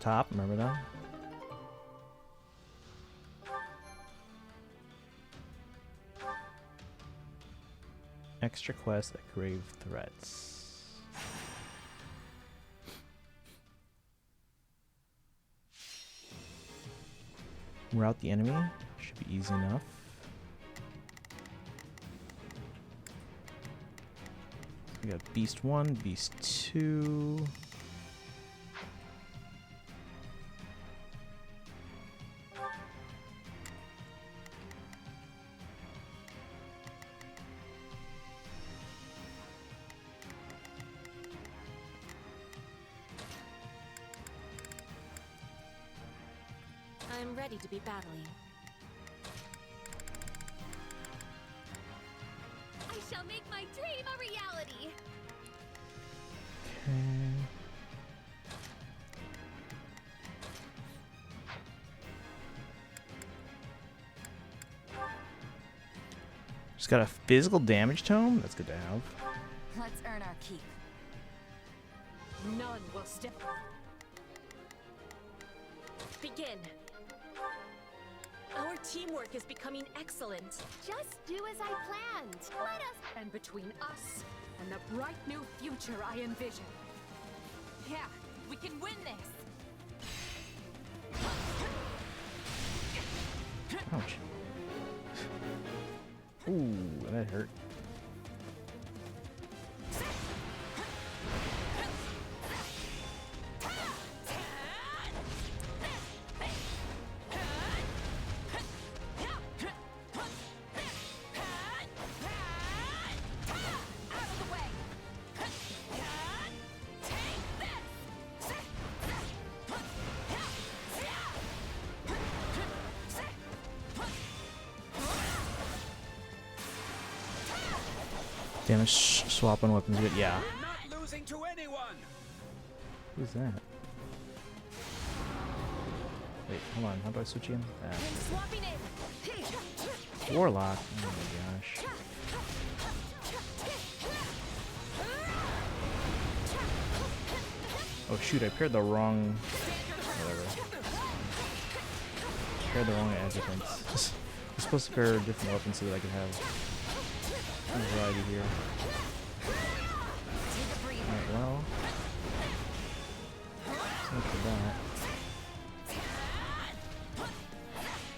Top, Myrmidon. Extra quest at grave threats. Route the enemy. Should be easy enough. We got Beast 1, Beast 2. I'm ready to be battling. I shall make my dream a reality. Okay. Just got a physical damage tome. That's good to have. Let's earn our keep. None will step. Begin. Our teamwork is becoming excellent. Just do as I planned. Let us. And between us and the bright new future I envision. Yeah, we can win this. Ouch. Ooh, that hurt. Damage swap on weapons, but yeah. Not losing to anyone. Who's that? Wait, hold on. How do I switch in? Swapping it. Warlock. Oh my gosh. Oh shoot! I paired the wrong. Whatever. Paired the wrong adjuvants. I'm supposed to pair different weapons so that I can have a variety here. Alright, well. So for that.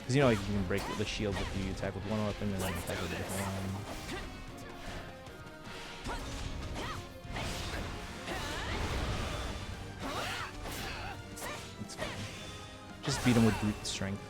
Because you know, like, you can break the shield if you attack with one weapon and then attack with a different one. It's fine. Just beat him with brute strength.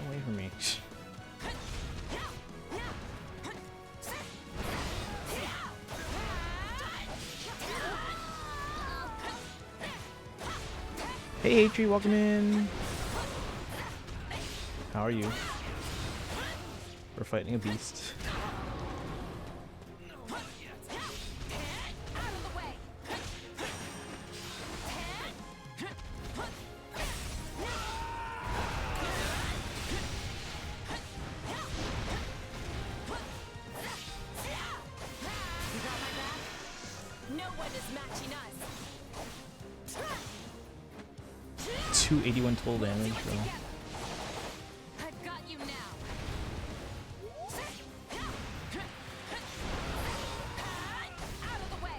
Away from me. Hey Atri, welcome in. How are you? We're fighting a beast. No one is matching us. 281 total damage, bro. I've got you now. Out of the way.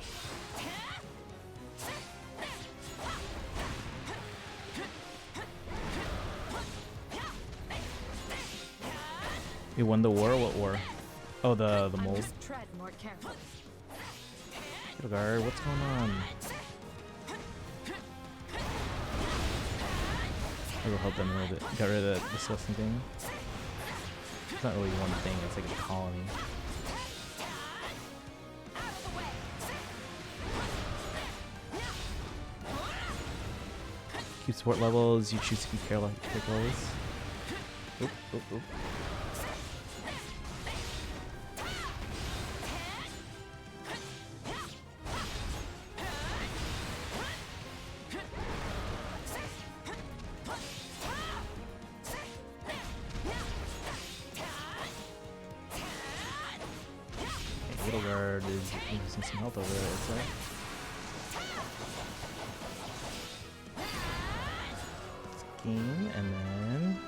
You won the war? What war? Oh, the mold. Just tread more carefully. Guard, what's going on? It'll help them a little bit. Got rid of that disgusting thing. It's not really one thing, it's like a colony. Keep support levels, you choose to keep care levels. Oop, oop, oop. Little guard is losing some health over there, I'd say. Scheme, and then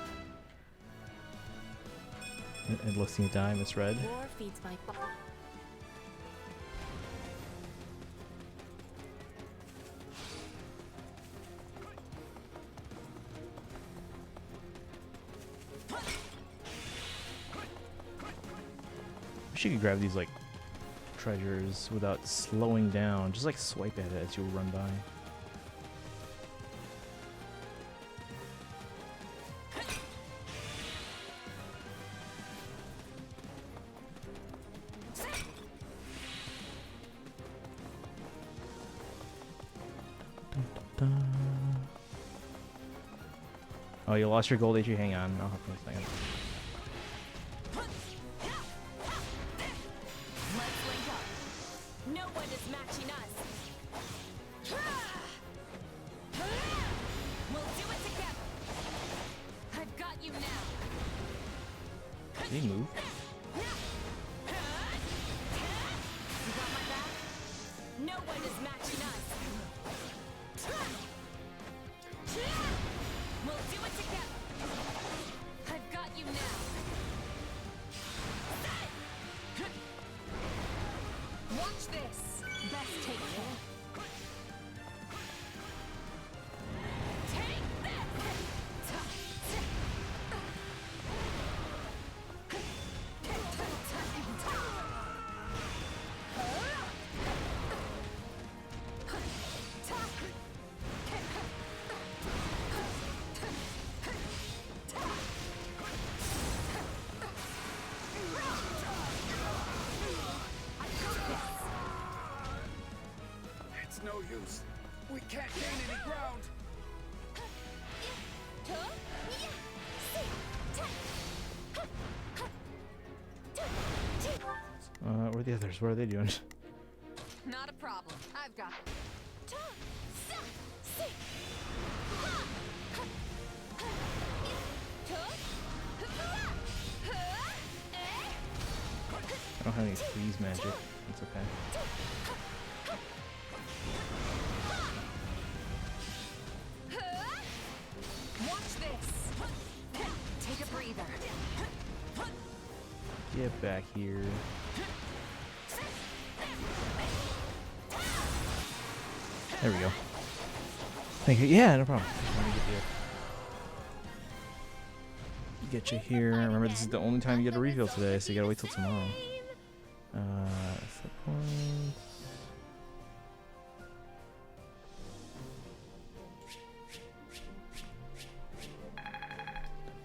it looks to die, misread. War feeds my body. Wish you could grab these like treasures without slowing down. Just like swipe at it as you run by. Oh, you lost your gold HE. Hang on. I'll help you in a second. Let's link up. No one is matching us. We'll do it together. I've got you now. Did he move? You got my back? No one is matching us. We'll do it together. I've got you now. Watch this. Best take care. Take this. It's no use. We can't gain any ground. Where are the others? What are they doing? Not a problem. I've got it. I don't have any freeze magic. It's okay. Watch this. Take a breather. Get back here. There we go. Thank you. Yeah, no problem. Let me get you here. Remember, this is the only time you get a refill today, so you gotta wait till tomorrow. Set points.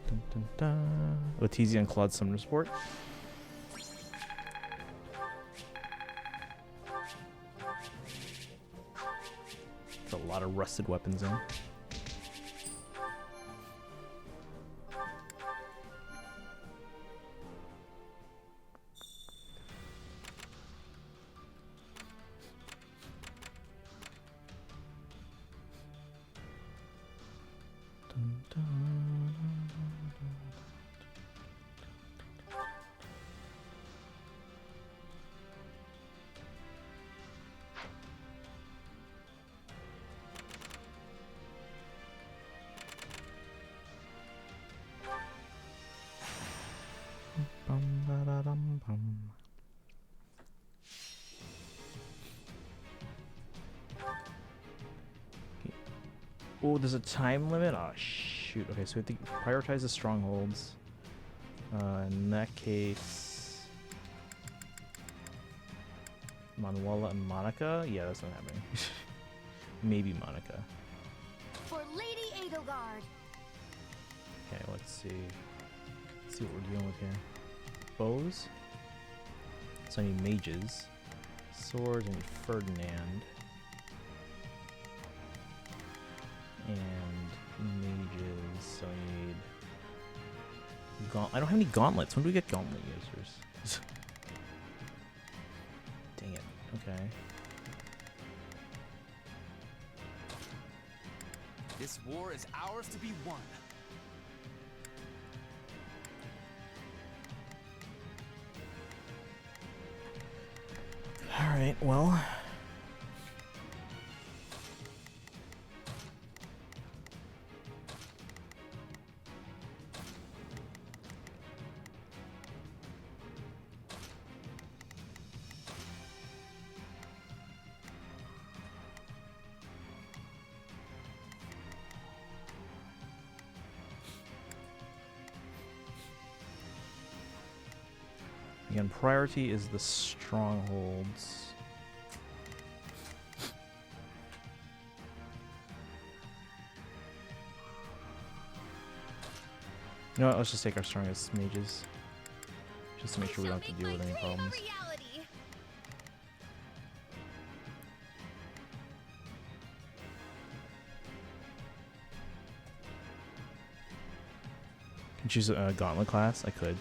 Dun, dun, dun. Letizi and Claude Summoner Support. There's a lot of rusted weapons in. Dun, dun, bum, ba-da-dum, bum. Oh, there's a time limit? Oh, shoot. Okay, so we have to prioritize the strongholds. In that case... Manuela and Monica? Yeah, that's not happening. Maybe Monica. For Lady Edelgard. Okay, let's see. Let's see what we're dealing with here. Bows. So I need mages. Swords, I need Ferdinand. And mages, so I need... I don't have any gauntlets. When do we get gauntlet users? Dang it. Okay. This war is ours to be won. Alright, well... Again, priority is the strongholds. You know what, let's just take our strongest mages. Just to make sure we don't have to deal with any problems. Can choose a gauntlet class? I could.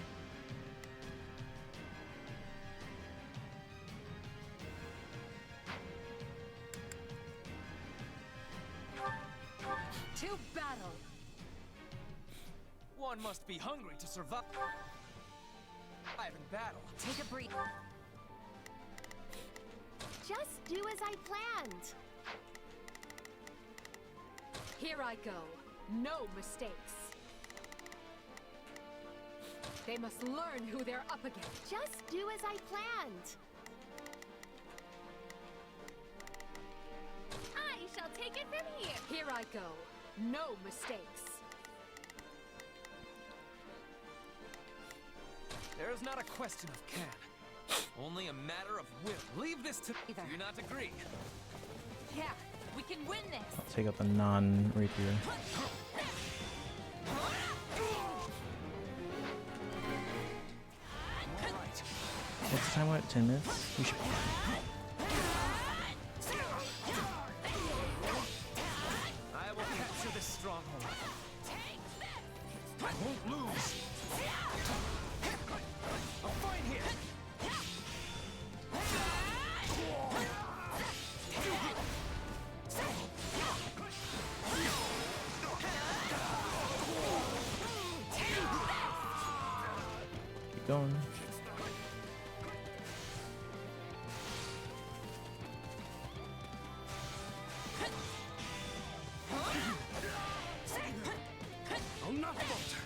To battle. One must be hungry to survive in battle. Take a breath. Just do as I planned. Here I go. No mistakes. They must learn who they're up against. Just do as I planned. I shall take it from here. Here I go. No mistakes. There is not a question of can. Only a matter of will. Leave this to... Either. Do you not agree? Yeah, we can win this. I'll take out the non-rapier. What's the time? What? 10 minutes? We should. I will capture this stronghold. I won't lose. A fight here. Keep going. I'll not falter.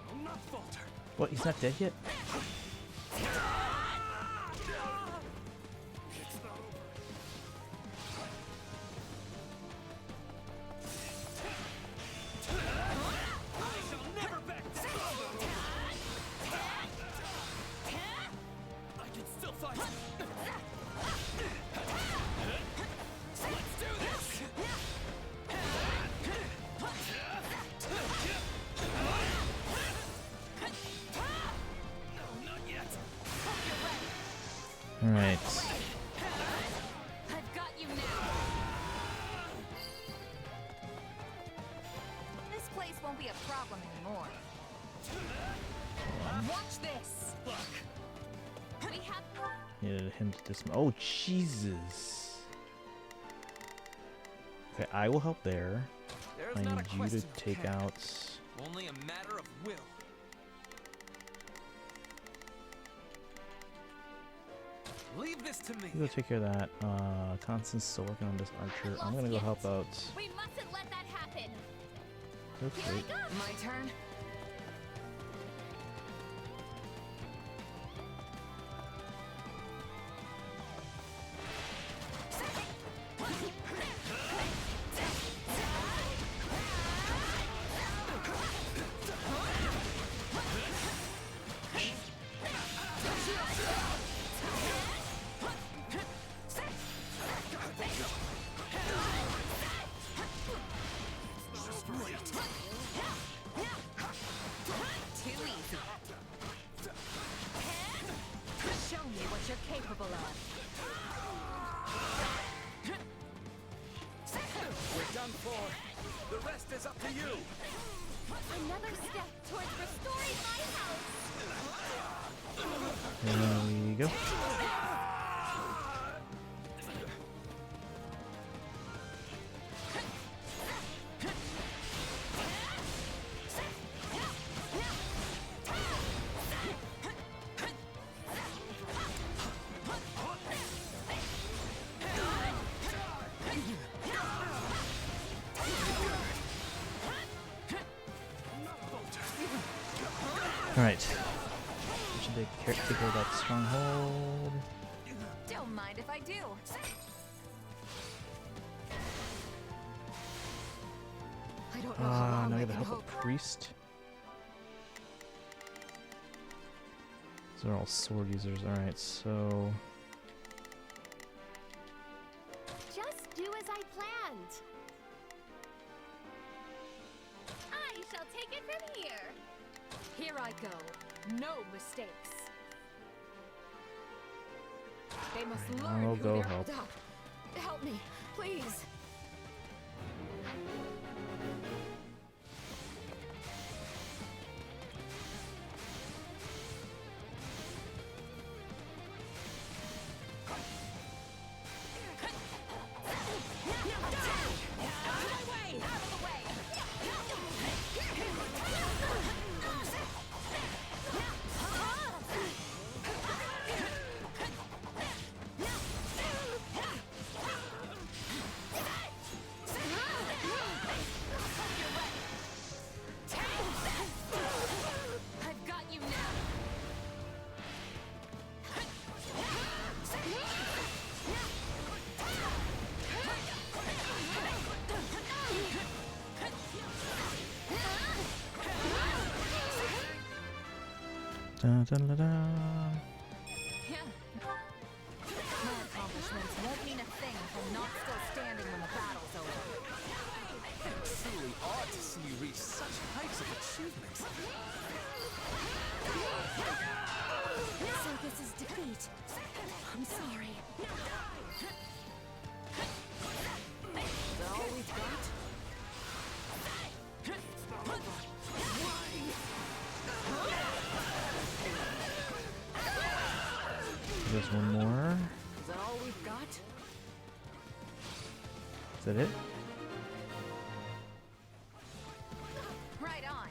I'll not falter. What? He's not dead yet? I can still fight. Let's do this. No, not yet. All right. I've got you now. This place won't be a problem anymore. Watch this. We have. Needed him to dismount. Oh, Jesus. Okay, I will help there. There I is not a need you question to of take can. out. Only a matter of will. Leave this to me. You go take care of that. Constance still working on this archer. I'm gonna go help out. We mustn't let that happen. Okay. My turn. Too easy. Show me what you're capable of. We're done for. The rest is up to you. Another step towards restoring my house. There we go. Alright. Should they take care of that stronghold? Don't mind if I do. I don't know how long Now I I gotta can help hope. a priest. These are all sword users. Alright, so. I go. No mistakes. They must learn I'll who go they're... help. Help me, please. Da, da, da, da. My accomplishments won't mean a thing if I'm not still standing when the battle's over. It's truly odd to see you reach such heights of achievement. So this is defeat. I'm sorry. Is that all we've got? There's one more. Is that all we've got? Is that it? Right on.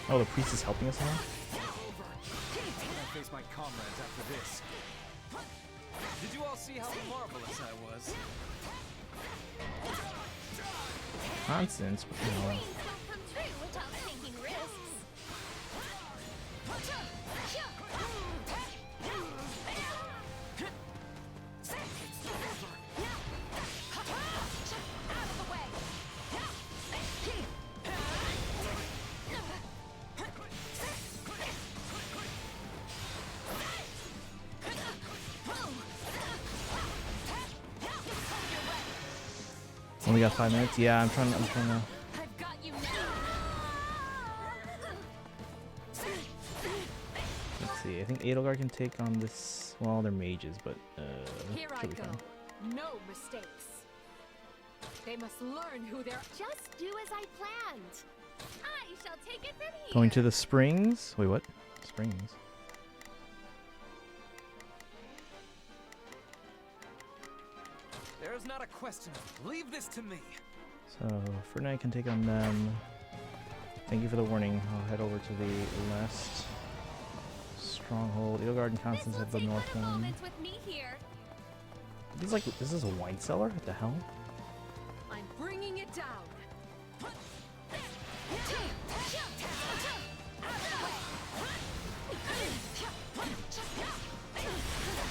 Oh, the priest is helping us now? I'll face my comrades after this. Did you all see how marvelous I was? Nonsense. You know. Dreams don't come true without taking risks. Only got 5 minutes. Yeah, I'm trying to. I've got you now. Let's see. I think Edelgard can take on this. Well, they're mages, but Here I should be go. fine. No mistakes. They must learn who they're... Just do as I planned. I shall take it from here. Going to the springs. Wait, what? Springs. There is not a question. Leave this to me. So for now, I can take on them. Thank you for the warning. I'll head over to the last stronghold. Edelgard and Constance have the north one. Moments with me here. This is a wine cellar? What the hell? I'm bringing it down.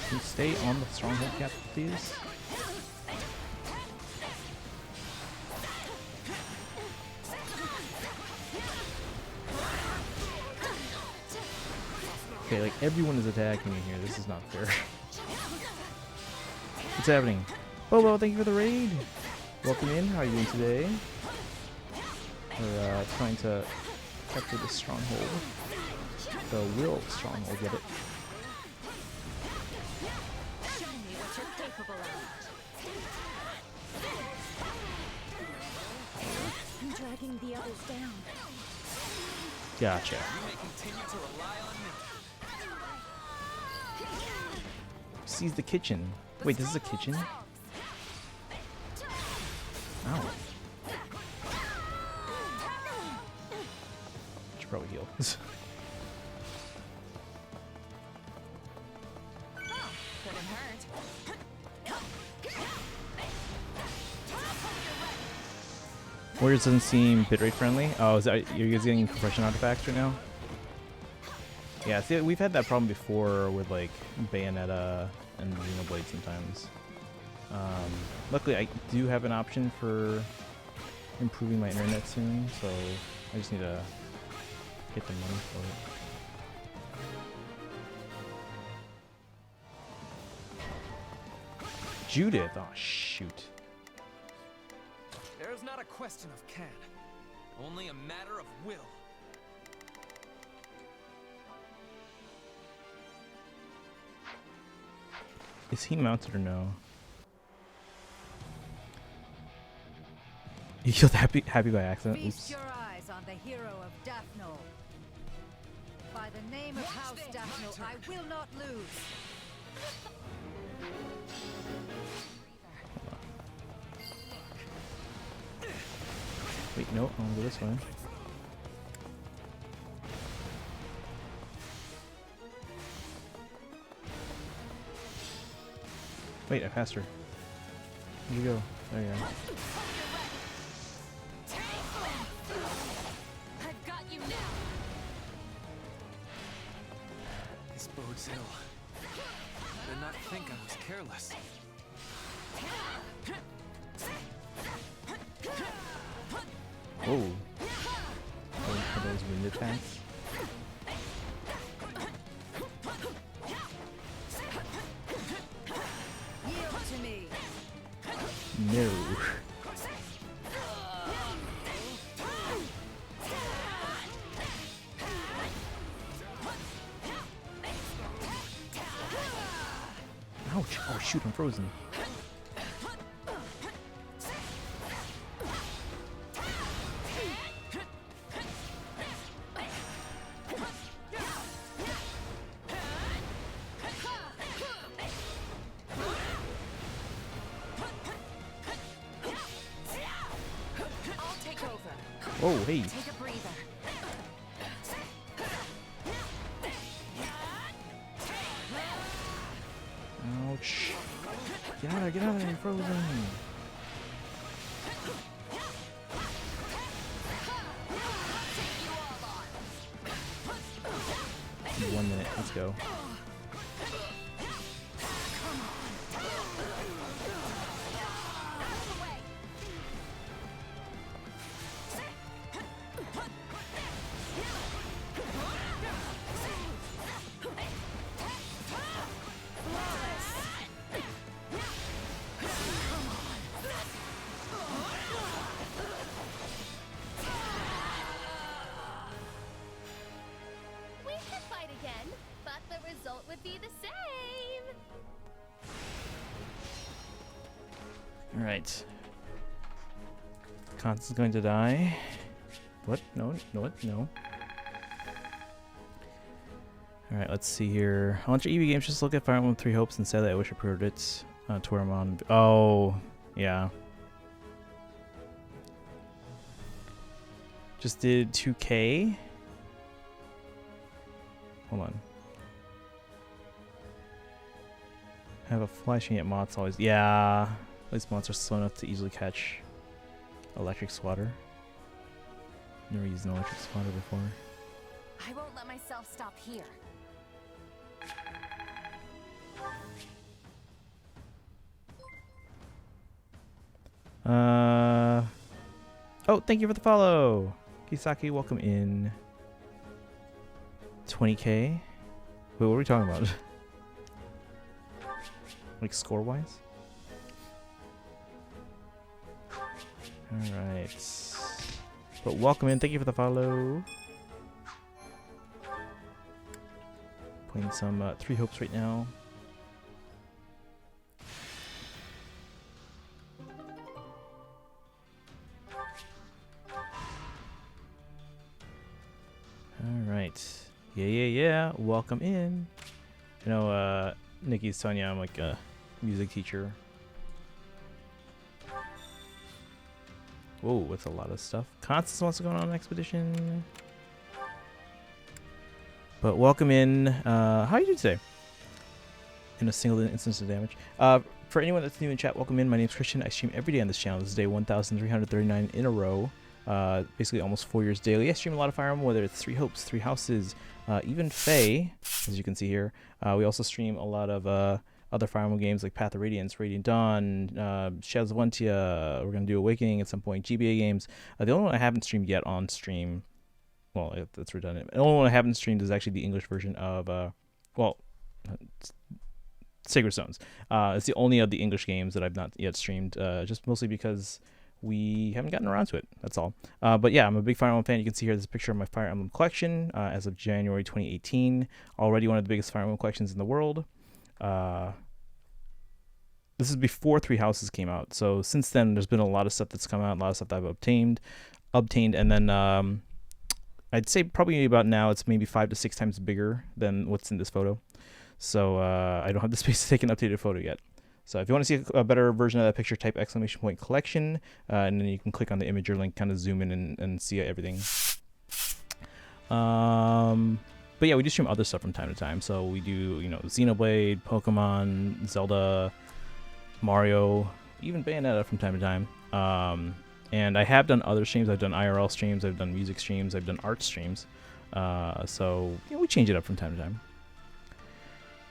Can you stay on the stronghold cap, please? Okay, like everyone is attacking me here. This is not fair. What's happening? Bobo, thank you for the raid. Welcome in. How are you doing today? We're trying to capture the stronghold. The will stronghold, get it? Show me what you're capable of. I'm dragging the others down. Gotcha. You may continue to rely on me. Seize the kitchen. Wait, this is a kitchen? Ow. Should probably heal. Couldn't hurt. Warriors doesn't seem bitrate friendly. Oh, is that you're guys getting compression artifacts right now? Yeah, see, we've had that problem before with like Bayonetta and Xenoblade sometimes. Luckily, I do have an option for improving my internet soon, so I just need to get the money for it. Judith, oh shoot. is not a question of can, only a matter of will. Is he mounted or no? You killed Happy by accident. Feast Oops. your eyes on the hero of Daphno. By the name of House Daphno, I will not lose. Wait, no, I'll go this way. Wait, I passed her. Where'd you go? There you are. I've got you now. This bodes ill. Better not think I was careless. Oh. Are those wind attacks? Yield to me. No. Ouch. Oh shoot, I'm frozen. I'll take over. Oh, hey. Take a breather. Ouch. Get out of there, you're frozen. 1 minute, let's go. We could fight again, but the result would be the same. Alright. Constance's going to die. What? No, no, what? No. Alright, let's see here. I want your EV games just look at Fire Emblem 3 Hopes and say that I wish I approved it. To where I'm on. Oh, yeah. Just did 2K. Hold on. Have a flashing at mods always. Yeah. At least mods are slow enough to easily catch electric swatter. Never used an electric swatter before. I won't let myself stop here. Oh, thank you for the follow. Kisaki, welcome in. 20k. Wait, what are we talking about? Like score-wise? Alright. But welcome in. Thank you for the follow. Playing some 3 Hopes right now. Alright. Yeah. Welcome in. You know, Nikki's telling you I'm like a music teacher. Whoa, that's a lot of stuff. Constance wants to go on an expedition. But welcome in. How are you doing today? In a single instance of damage. For anyone that's new in chat, welcome in. My name's Christian. I stream every day on this channel. This is day 1339 in a row. Basically almost 4 years daily. I stream a lot of Fire Emblem, whether it's 3 Hopes, 3 Houses, even Fae, as you can see here. We also stream a lot of other Fire Emblem games like Path of Radiance, Radiant Dawn, Shadows of Valentia. We're going to do Awakening at some point, GBA games. The only one I haven't streamed yet on stream, well, that's redundant. The only one I haven't streamed is actually the English version of, Sacred Stones. It's the only of the English games that I've not yet streamed, just mostly because we haven't gotten around to it. That's all. But yeah, I'm a big Fire Emblem fan. You can see here this picture of my Fire Emblem collection as of January 2018. Already one of the biggest Fire Emblem collections in the world. This is before Three Houses came out. So since then, there's been a lot of stuff that's come out, a lot of stuff that I've obtained, and then I'd say probably about now it's maybe 5 to 6 times bigger than what's in this photo. So I don't have the space to take an updated photo yet. So if you want to see a better version of that picture, type !collection, and then you can click on the imager link, kind of zoom in and see everything. But yeah, we do stream other stuff from time to time. So we do, Xenoblade, Pokemon, Zelda, Mario, even Bayonetta from time to time. And I have done other streams. I've done IRL streams, I've done music streams, I've done art streams. So we change it up from time to time.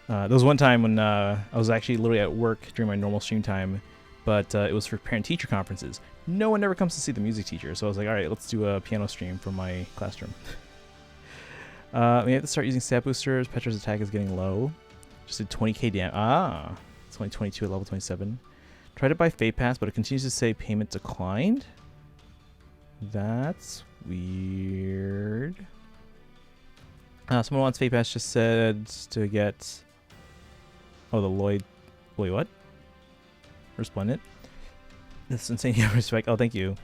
There was one time when I was actually literally at work during my normal stream time, but it was for parent-teacher conferences. No one ever comes to see the music teacher, so I was like, all right, let's do a piano stream from my classroom. We have to start using stat boosters. Petra's attack is getting low. Just did 20k damage. It's only 22 at level 27. Tried to buy Fate Pass, but it continues to say payment declined. That's weird. Someone wants Fate Pass, just said to get... Oh, the Lloyd... Wait, what? Resplendent? That's insane. Yeah, respect. Oh, thank you.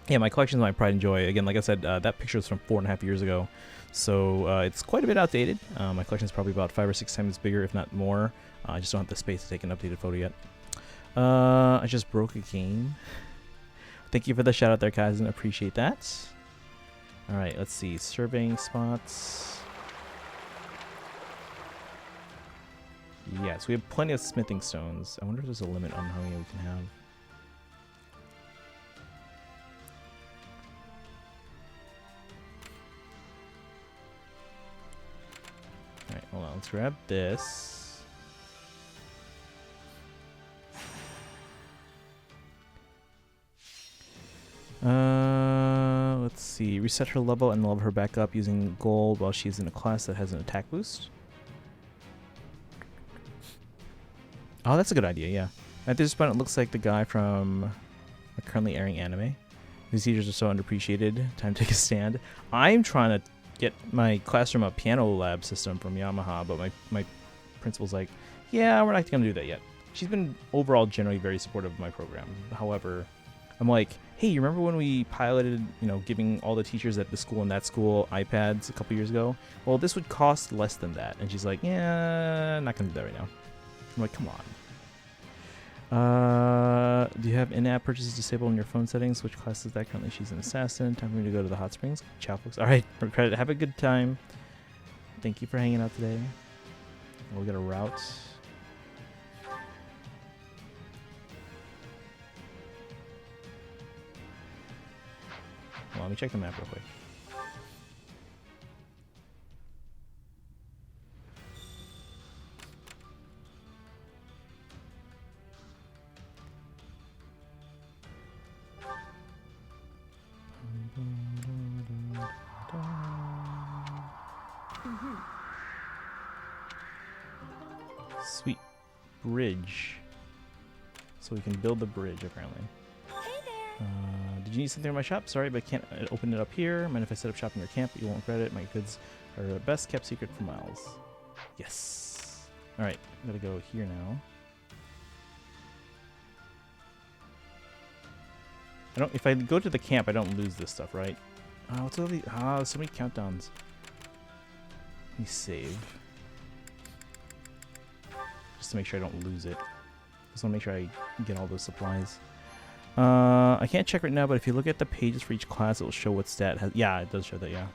Yeah, my collection is my pride and joy. Again, like I said, that picture is from 4.5 years ago. So it's quite a bit outdated. My collection is probably about 5 or 6 times bigger, if not more. I just don't have the space to take an updated photo yet. I just broke a game. Thank you for the shout out there, Kaizen. Appreciate that. Alright, let's see. Surveying spots. Yeah, so we have plenty of smithing stones. I wonder if there's a limit on how many we can have. Alright, hold on. Let's grab this. Let's see. Reset her level and level her back up using gold while she's in a class that has an attack boost. Oh, that's a good idea, yeah. At this point, it looks like the guy from a currently airing anime. These teachers are so underappreciated. Time to take a stand. I'm trying to get my classroom a piano lab system from Yamaha, but my principal's like, yeah, we're not going to do that yet. She's been overall generally very supportive of my program. However, I'm like, hey, you remember when we piloted, giving all the teachers at this school and that school iPads a couple years ago? Well, this would cost less than that. And she's like, yeah, not going to do that right now. I'm like, come on. Do you have in-app purchases disabled in your phone settings? Which class is that currently? She's an assassin. Time for me to go to the hot springs. Ciao, folks. All right, for credit. Have a good time. Thank you for hanging out today. We got a route. Well, let me check the map real quick. Sweet bridge. So we can build the bridge, apparently. Hey there. Did you need something in my shop? Sorry, but I can't open it up here. Mind if I set up shop in your camp? You won't regret it. My goods are a best kept secret for miles. Yes. All right, I'm gonna go here now. If I go to the camp, I don't lose this stuff, right? What's all these? So many countdowns. Let me save. Just to make sure I don't lose it. Just want to make sure I get all those supplies. I can't check right now, but if you look at the pages for each class, it will show what stat has. Yeah, it does show that, yeah.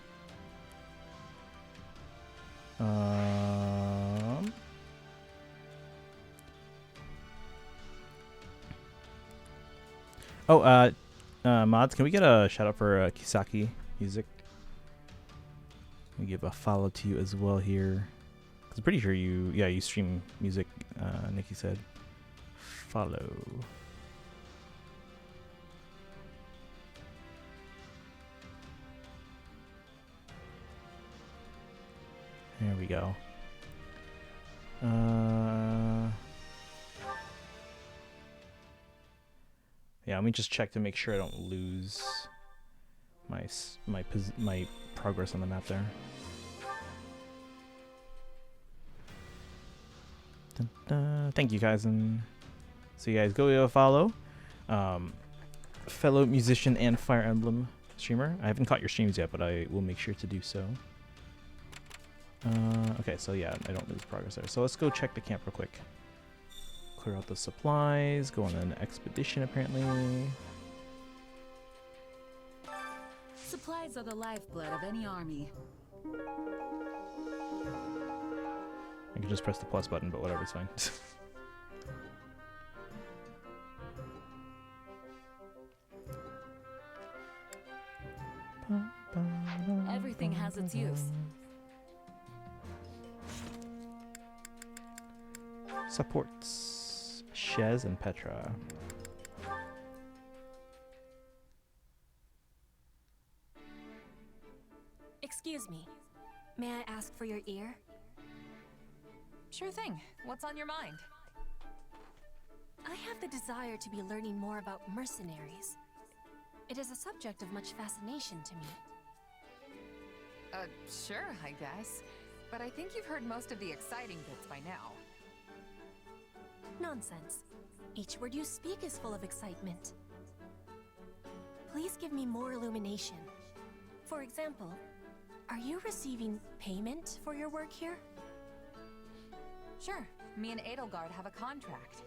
Mods, can we get a shout out for Kisaki Music? Let me give a follow to you as well here. I'm pretty sure you stream music, Nikki said. Follow. There we go. Yeah, let me just check to make sure I don't lose my progress on the map there. Dun, dun. Thank you guys, and so you guys go give a follow. Fellow musician and Fire Emblem streamer. I haven't caught your streams yet, but I will make sure to do so. Okay, so yeah, I don't lose progress there. So let's go check the camp real quick. Clear out the supplies, go on an expedition apparently. Supplies are the lifeblood of any army. I can just press the plus button, but whatever, it's fine. Everything has its use. Supports Shez and Petra. Excuse me. May I ask for your ear? Sure thing. What's on your mind? I have the desire to be learning more about mercenaries. It is a subject of much fascination to me. Sure, I guess. But I think you've heard most of the exciting bits by now. Nonsense. Each word you speak is full of excitement. Please give me more illumination. For example, are you receiving payment for your work here? Sure. Me and Edelgard have a contract.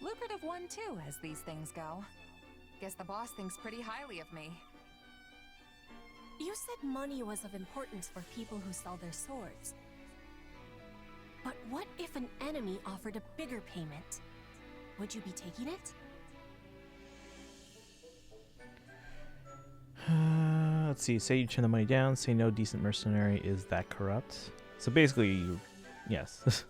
Lucrative one too, as these things go. Guess the boss thinks pretty highly of me. You said money was of importance for people who sell their swords. But what if an enemy offered a bigger payment? Would you be taking it? Let's see. Say you turn the money down. Say no decent mercenary is that corrupt. So basically, yes.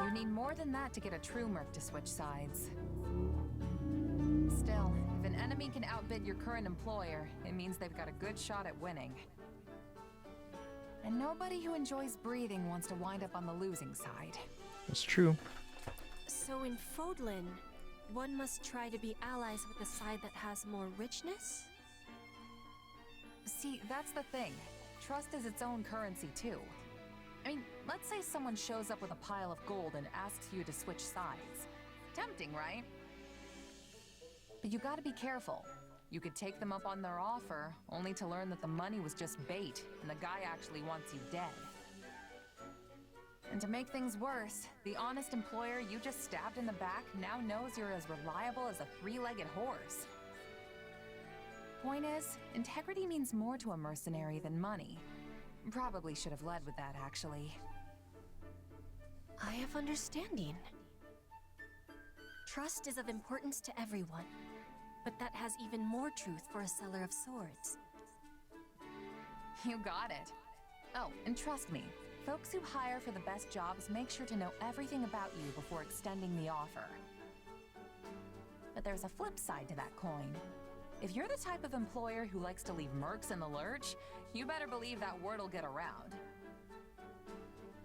You need more than that to get a true merc to switch sides. Still, if an enemy can outbid your current employer, it means they've got a good shot at winning. And nobody who enjoys breathing wants to wind up on the losing side. That's true. So in Fodlan, one must try to be allies with the side that has more richness? See, that's the thing. Trust is its own currency, too. I mean, let's say someone shows up with a pile of gold and asks you to switch sides. Tempting, right? But you gotta be careful. You could take them up on their offer, only to learn that the money was just bait, and the guy actually wants you dead. And to make things worse, the honest employer you just stabbed in the back now knows you're as reliable as a three-legged horse. Point is, integrity means more to a mercenary than money. Probably should have led with that, actually. I have understanding. Trust is of importance to everyone, but that has even more truth for a seller of swords. You got it. Oh, and trust me, folks who hire for the best jobs make sure to know everything about you before extending the offer. But there's a flip side to that coin. If you're the type of employer who likes to leave mercs in the lurch, you better believe that word'll get around.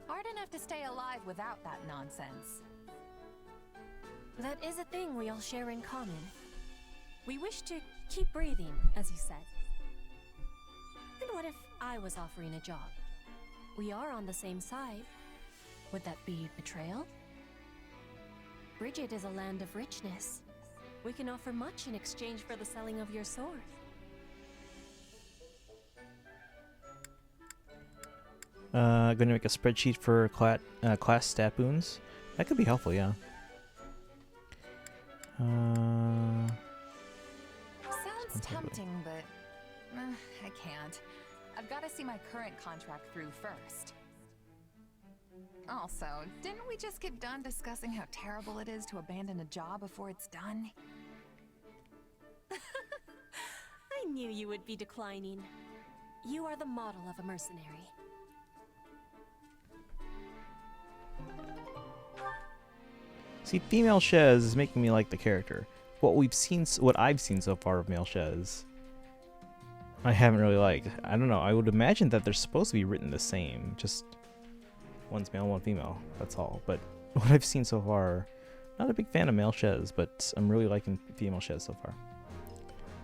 Hard enough to stay alive without that nonsense. That is a thing we all share in common. We wish to keep breathing, as you said. And what if I was offering a job? We are on the same side. Would that be betrayal? Bridget is a land of richness. We can offer much in exchange for the selling of your sword. Going to make a spreadsheet for class stat boons. That could be helpful, yeah. Sounds tempting, but I can't. I've got to see my current contract through first. Also, didn't we just get done discussing how terrible it is to abandon a job before it's done? I knew you would be declining. You are the model of a mercenary. See, female Shez is making me like the character. What I've seen so far of male Shez, I haven't really liked. I don't know. I would imagine that they're supposed to be written the same, just one's male, one female. That's all. But what I've seen so far, not a big fan of male Shez, but I'm really liking female Shez so far.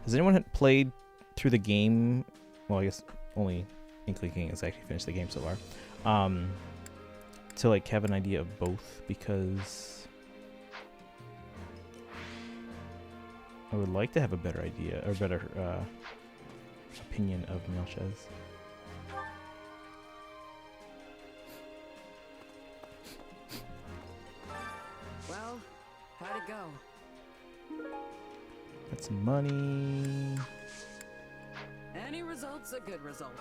Has anyone played through the game? Well, I guess only Inkling King has actually finished the game so far. To like have an idea of both, because I would like to have a better idea or better opinion of male Shez. Well, how'd it go? Got some money. Any result's a good result.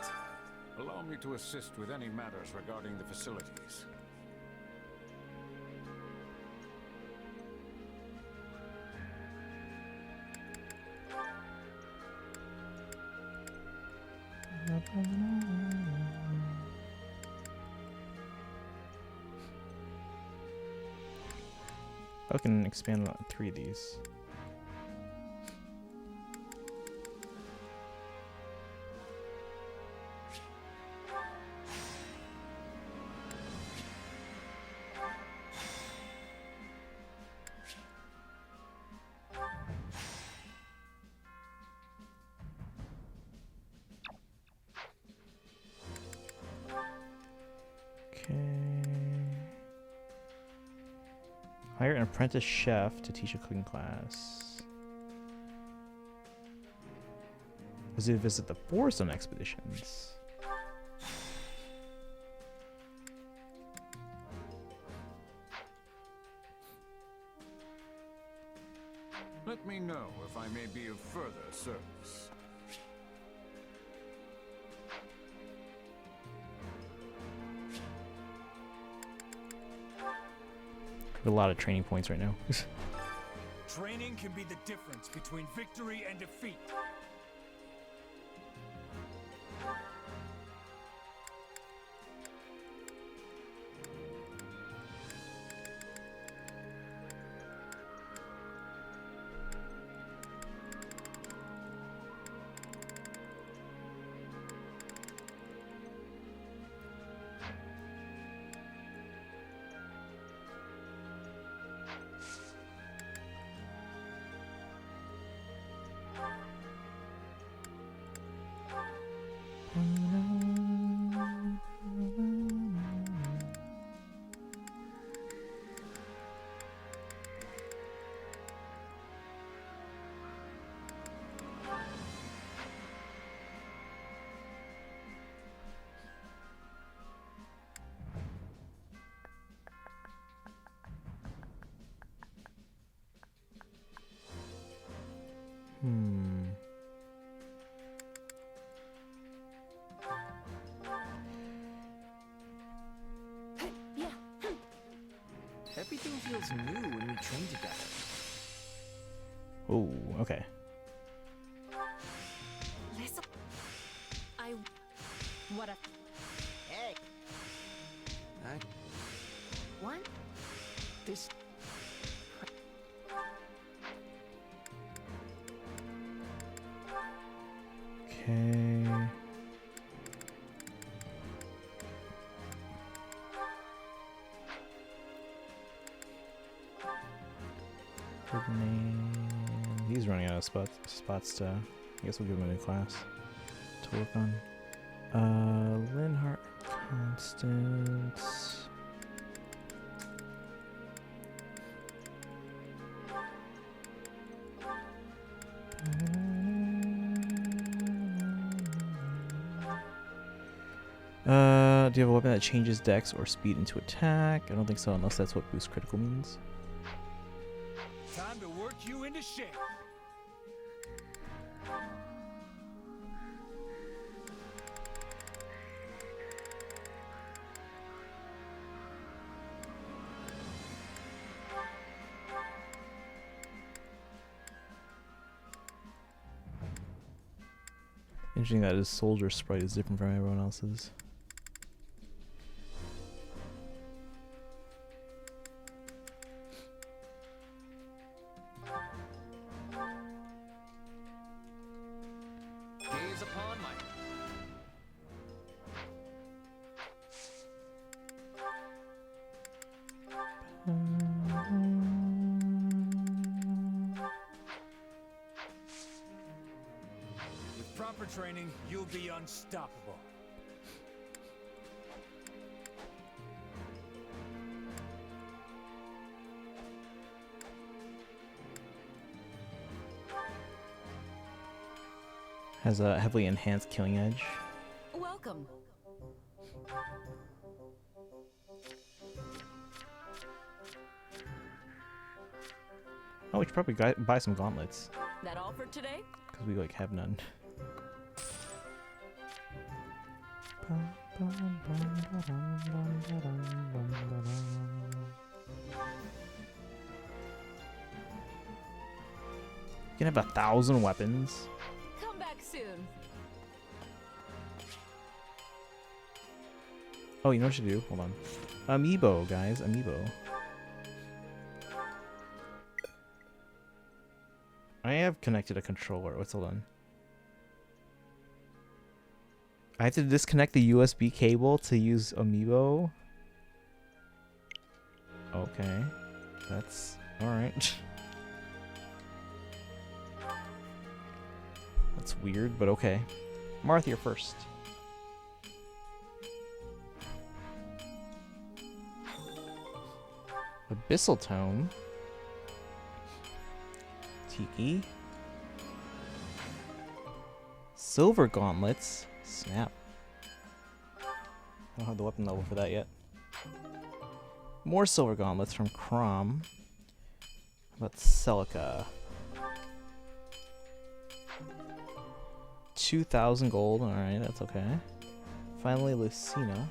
Allow me to assist with any matters regarding the facilities. I can expand on 3 of these. Hire an apprentice chef to teach a cooking class. Visit the forest on expeditions. Let me know if I may be of further service. A lot of training points right now. Training can be the difference between victory and defeat. Everything feels new when we train together. Oh, okay. Listen. What a. Hey. What? This. Okay. Good name. He's running out of spots to. I guess we'll give him a new class to work on. Linhart Constance. Do you have a weapon that changes dex or speed into attack? I don't think so, unless that's what boost critical means. Time to work you into shape. Interesting that his soldier sprite is different from everyone else's. Gaze upon my... With proper training, you'll be unstoppable. Has a heavily enhanced killing edge. Welcome. Oh, we should probably buy some gauntlets. That all for today? Because we like have none. You can have 1,000 weapons. Come back soon. Oh, you know what I should do? Hold on. Amiibo, guys. Amiibo. I have connected a controller. What's hold on? I have to disconnect the USB cable to use Amiibo. Okay. That's alright. That's weird, but okay. Marth, you're first. Abyssal Tome. Tiki. Silver Gauntlets. Snap. I don't have the weapon level for that yet. More Silver Gauntlets from Crom. How about Celica? 2,000 gold. Alright, that's okay. Finally, Lucina.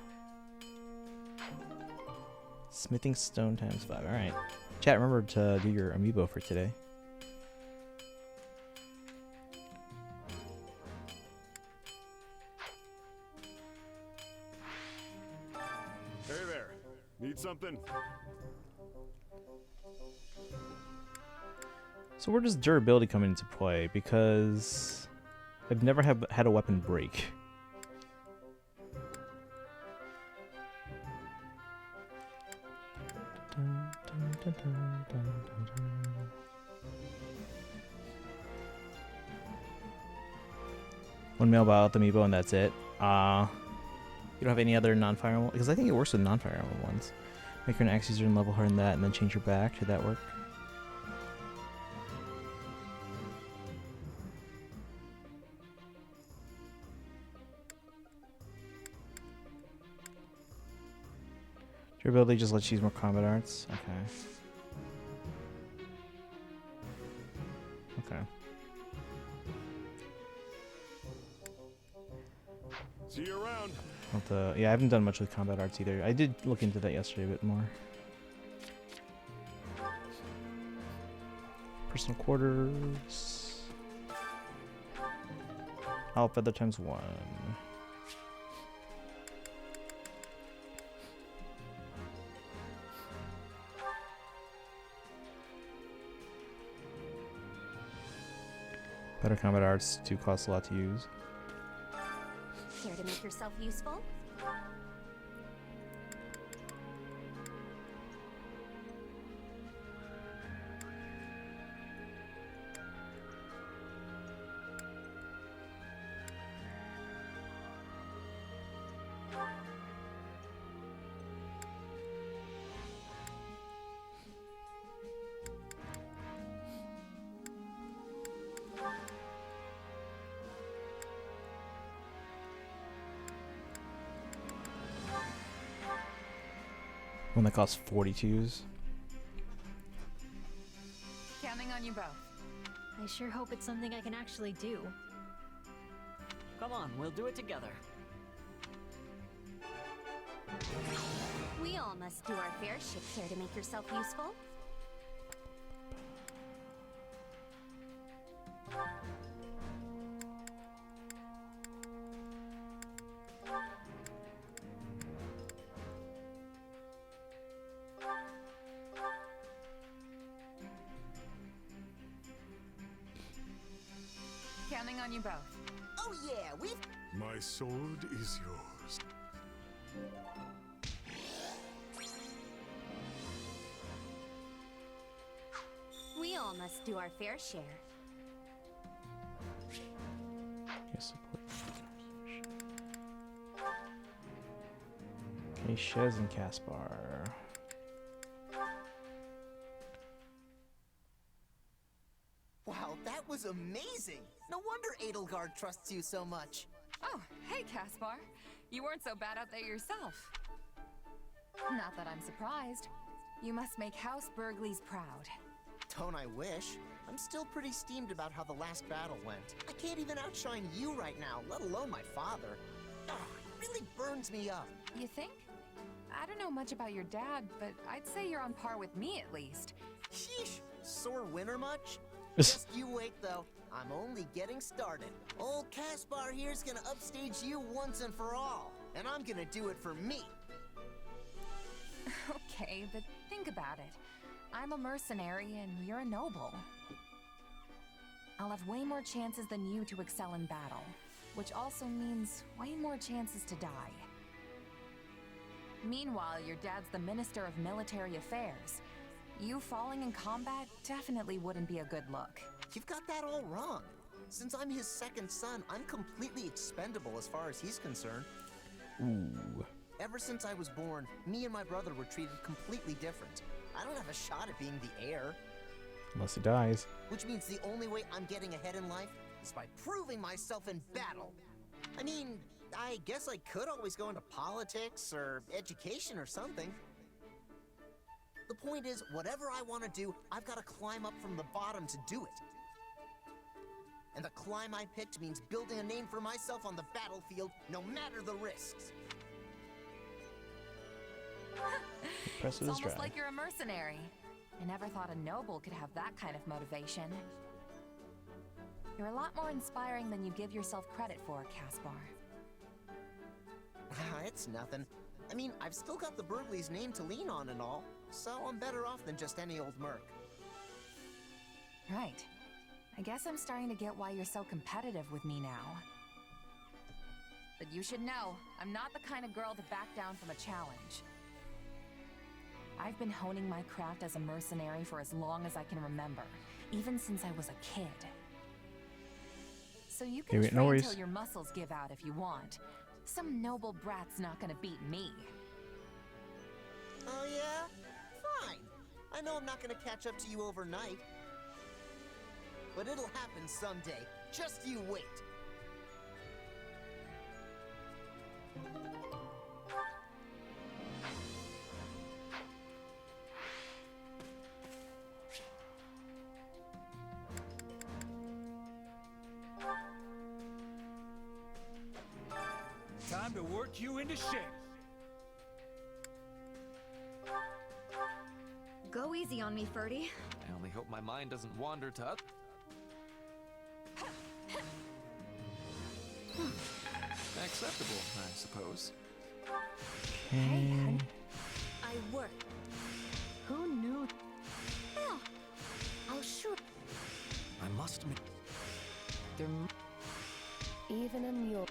Smithing Stone times 5. Alright. Chat, remember to do your amiibo for today. Hey there. Need something? So where does durability come into play? Because I've never had a weapon break. One mail about the amiibo and that's it. You don't have any other non-fire emblem? Because I think it works with non-fire emblem ones. Make your an axe user and level harden that and then change your back. Did that work? Durability just lets you use more combat arts. Okay. Okay. See you around. Yeah, I haven't done much with combat arts either. I did look into that yesterday a bit more. Personal quarters. Owl feather times 1. Better combat arts do cost a lot to use. Care to make yourself useful? One that costs 42s. Counting on you both. I sure hope it's something I can actually do. Come on, we'll do it together. We all must do our fair share to make yourself useful. counting on you both. Oh yeah, we've... My sword is yours. We all must do our fair share. Yes, okay, Shez and Caspar. Wow, that was amazing! No wonder Edelgard trusts you so much. Oh, hey, Caspar. You weren't so bad out there yourself. Not that I'm surprised. You must make House Burgleys proud. Don't I wish? I'm still pretty steamed about how the last battle went. I can't even outshine you right now, let alone my father. Ugh, it really burns me up. You think? I don't know much about your dad, but I'd say you're on par with me at least. Sheesh, sore winner much? Just you wait though, I'm only getting started. Old Caspar here's gonna upstage you once and for all, and I'm gonna do it for me. Okay, but think about it. I'm a mercenary and you're a noble. I'll have way more chances than you to excel in battle, which also means way more chances to die. Meanwhile, your dad's the Minister of Military Affairs. You falling in combat definitely wouldn't be a good look. You've got that all wrong. Since I'm his second son, I'm completely expendable as far as he's concerned. Ooh. Ever since I was born, me and my brother were treated completely different. I don't have a shot at being the heir. Unless he dies. Which means the only way I'm getting ahead in life is by proving myself in battle. I mean, I guess I could always go into politics or education or something. The point is, whatever I want to do, I've got to climb up from the bottom to do it. And the climb I picked means building a name for myself on the battlefield, no matter the risks. It's almost like you're a mercenary. I never thought a noble could have that kind of motivation. You're a lot more inspiring than you give yourself credit for, Caspar. It's nothing. I mean, I've still got the Burgley's name to lean on and all, so I'm better off than just any old merc. Right. I guess I'm starting to get why you're so competitive with me now. But you should know, I'm not the kind of girl to back down from a challenge. I've been honing my craft as a mercenary for as long as I can remember, even since I was a kid. So you can train until your muscles give out if you want. Some noble brat's not gonna beat me. Oh yeah? Fine. I know I'm not gonna catch up to you overnight. But it'll happen someday. Just you wait. Time to work you into shape. Go easy on me, Ferdy. I only hope my mind doesn't wander to... Acceptable, I suppose. Okay. I work. Who knew? Well, I'll shoot. I must make... Even a mule.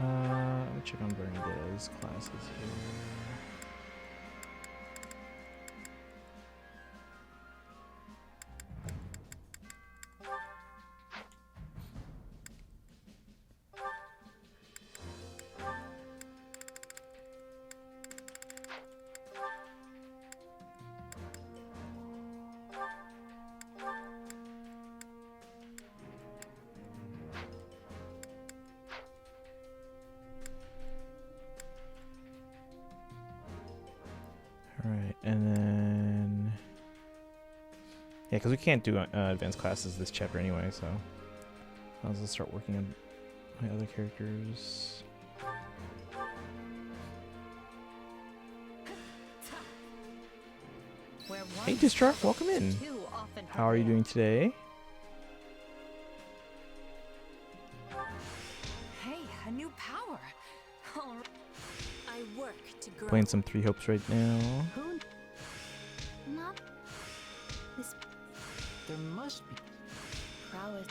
Let me check on Bernadette's classes here. Alright, and then... Yeah, because we can't do advanced classes this chapter anyway, so... I'll just start working on my other characters. Hey Distrark, welcome in! How are you doing today? Hey, a new power. I work to grow. Playing some Three Hopes right now. Not this There must be Prowess.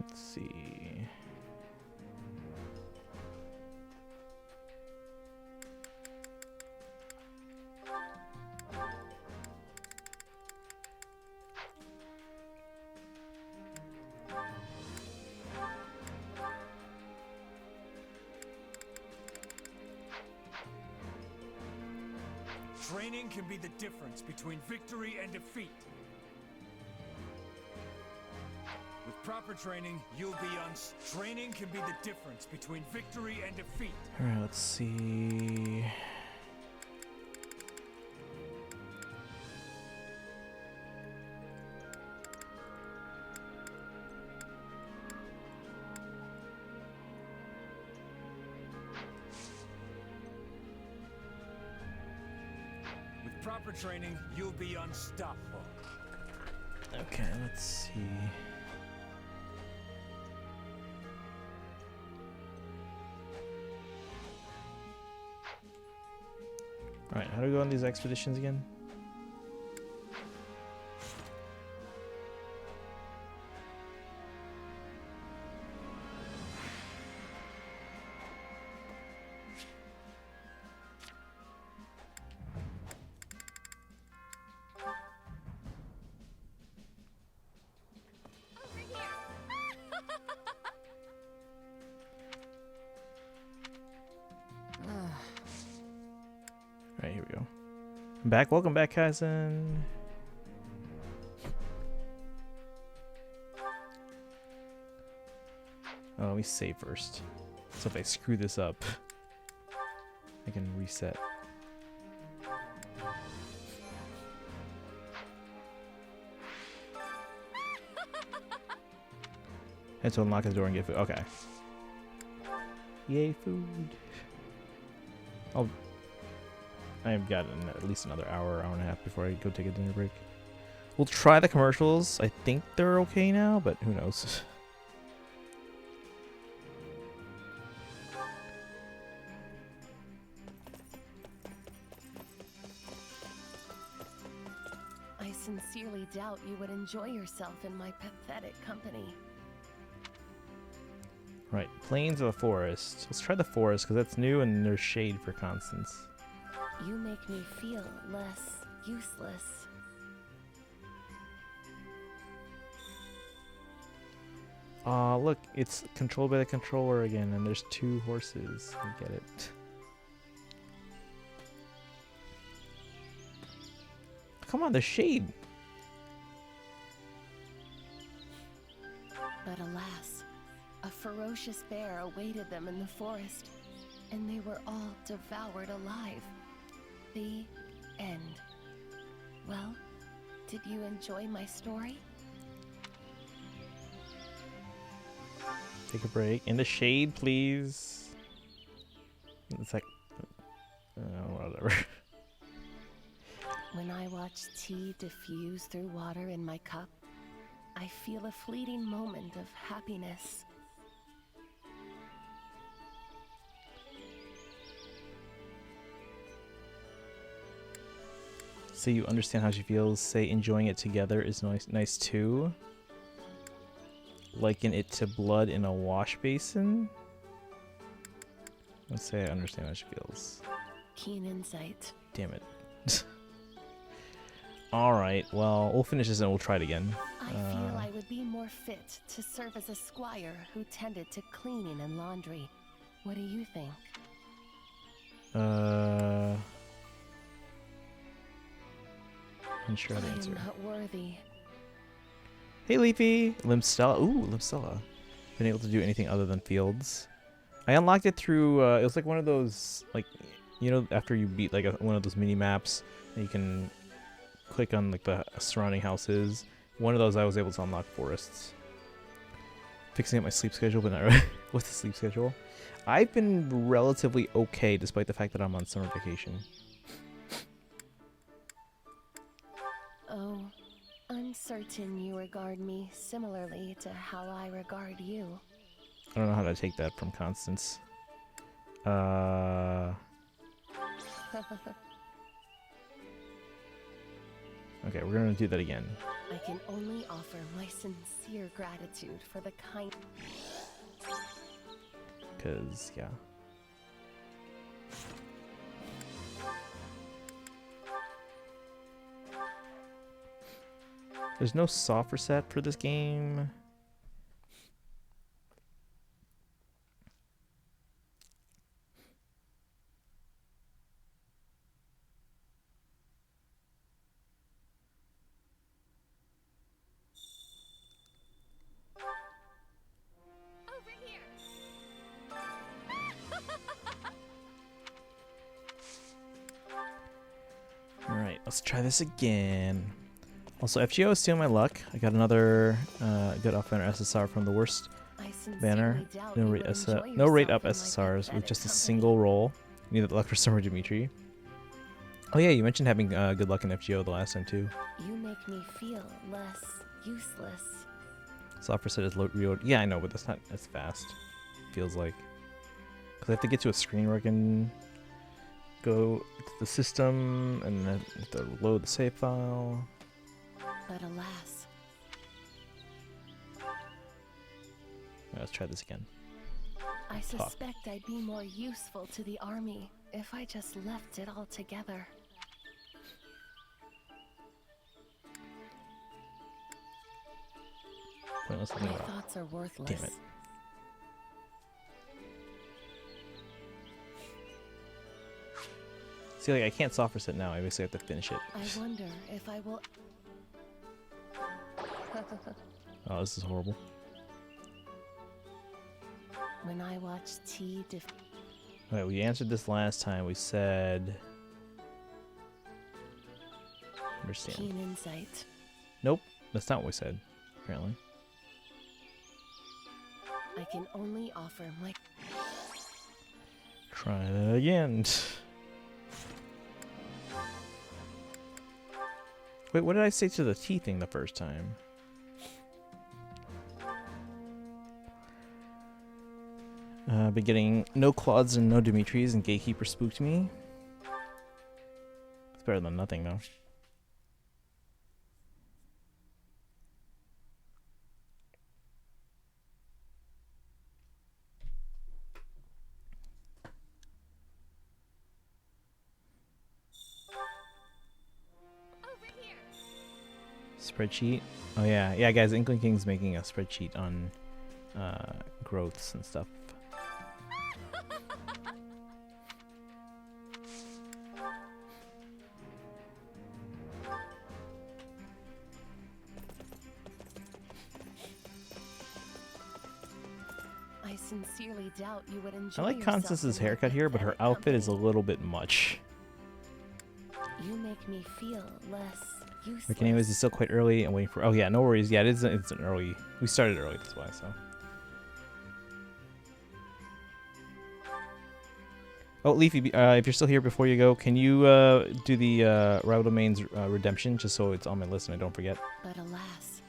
Let's see. Training can be the difference between victory and defeat. With proper training, you'll be Training can be the difference between victory and defeat. Alright, let's see. With proper training, you'll be unstoppable. Okay, let's see. Alright, how do we go on these expeditions again? Alright, here we go. I'm back. Welcome back, Kaizen. Oh, let me save first. So if I screw this up, I can reset. I had to unlock the door and get food. Okay. Yay, food. Oh. I've got at least another hour and a half before I go take a dinner break. We'll try the commercials. I think they're okay now, but who knows. I sincerely doubt you would enjoy yourself in my pathetic company. Right, Plains of the Forest. Let's try the forest because that's new and there's shade for Constance. You make me feel less useless. Aw, look, it's controlled by the controller again, and there's 2 horses. I get it. Come on, there's shade. But alas, a ferocious bear awaited them in the forest, and they were all devoured alive. The end. Well, did you enjoy my story? Take a break. In the shade, please. It's like... whatever. When I watch tea diffuse through water in my cup, I feel a fleeting moment of happiness. Say you understand how she feels. Say enjoying it together is nice too. Liken it to blood in a wash basin. Let's say I understand how she feels. Keen insight. Damn it. Alright, well, we'll finish this and we'll try it again. I feel I would be more fit to serve as a squire who tended to cleaning and laundry. What do you think? Unsure how to I answer. am not worthy. Hey Leafy! Limstella. Ooh, Limstella. Been able to do anything other than fields. I unlocked it through, it was like one of those, like, you know, after you beat like one of those mini maps, and you can click on like the surrounding houses. One of those I was able to unlock forests. Fixing up my sleep schedule, but not really. What's the sleep schedule? I've been relatively okay despite the fact that I'm on summer vacation. Oh, I'm certain you regard me similarly to how I regard you. I don't know how to take that from Constance. Okay, we're gonna do that again. I can only offer my sincere gratitude for the kind. Cause yeah. There's no soft reset for this game. Alright, let's try this again. Also, FGO is stealing my luck. I got another good off banner SSR from the worst banner. No rate up SSRs with just a single roll. You need that luck for Summer Dimitri. Oh yeah, you mentioned having good luck in FGO the last time too. You make me feel less useless. Soft reset is reload. Yeah, I know, but that's not as fast. Feels like. Because I have to get to a screen where I can go to the system and then have to load the save file. But alas. Let's try this again. I suspect I'd be more useful to the army if I just left it all together. My thoughts are worthless. Damn it. See, like, I can't soft reset now. I basically have to finish it. I wonder if I will. Oh, this is horrible. When I watch T. Okay, we answered this last time. We said. Understand. Keen insight. Nope, that's not what we said. Apparently. I can only offer my. Try that again. Wait, what did I say to the T thing the first time? Been getting no Claudes and no Dimitris, and Gatekeeper spooked me. It's better than nothing, though. Spreadsheet. Oh yeah, yeah, guys. Inkling King's making a spreadsheet on growths and stuff. I sincerely doubt you would enjoy. I like yourself Constance's in my haircut here, but her pathetic outfit is a company. little bit much. You make me feel less useless. Okay, anyways, it's still quite early. I'm waiting for. Oh yeah, no worries. Yeah, it's an early. We started early, that's why. So. Oh, Leafy, if you're still here before you go, can you do the Rival Domains redemption just so it's on my list and I don't forget? But alas.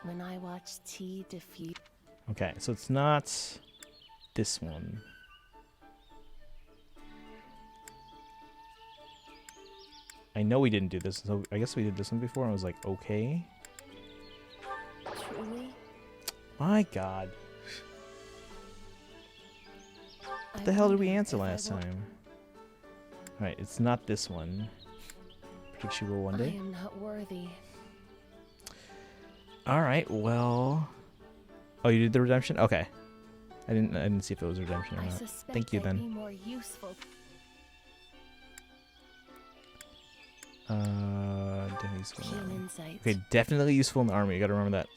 When I watch T defeat. Okay, so it's not this one. I know we didn't do this, so I guess we did this one before and I was like, okay. Truly? My god. What the hell did we answer last time? Alright, it's not this one. Predict she will one day. I am not worthy. Alright, well. Oh, you did the redemption? Okay. I didn't see if it was redemption or I not. suspect Thank you I'd then. be more useful. Definitely useful in the Keen army. insights. Okay, definitely useful in the army. You gotta remember that.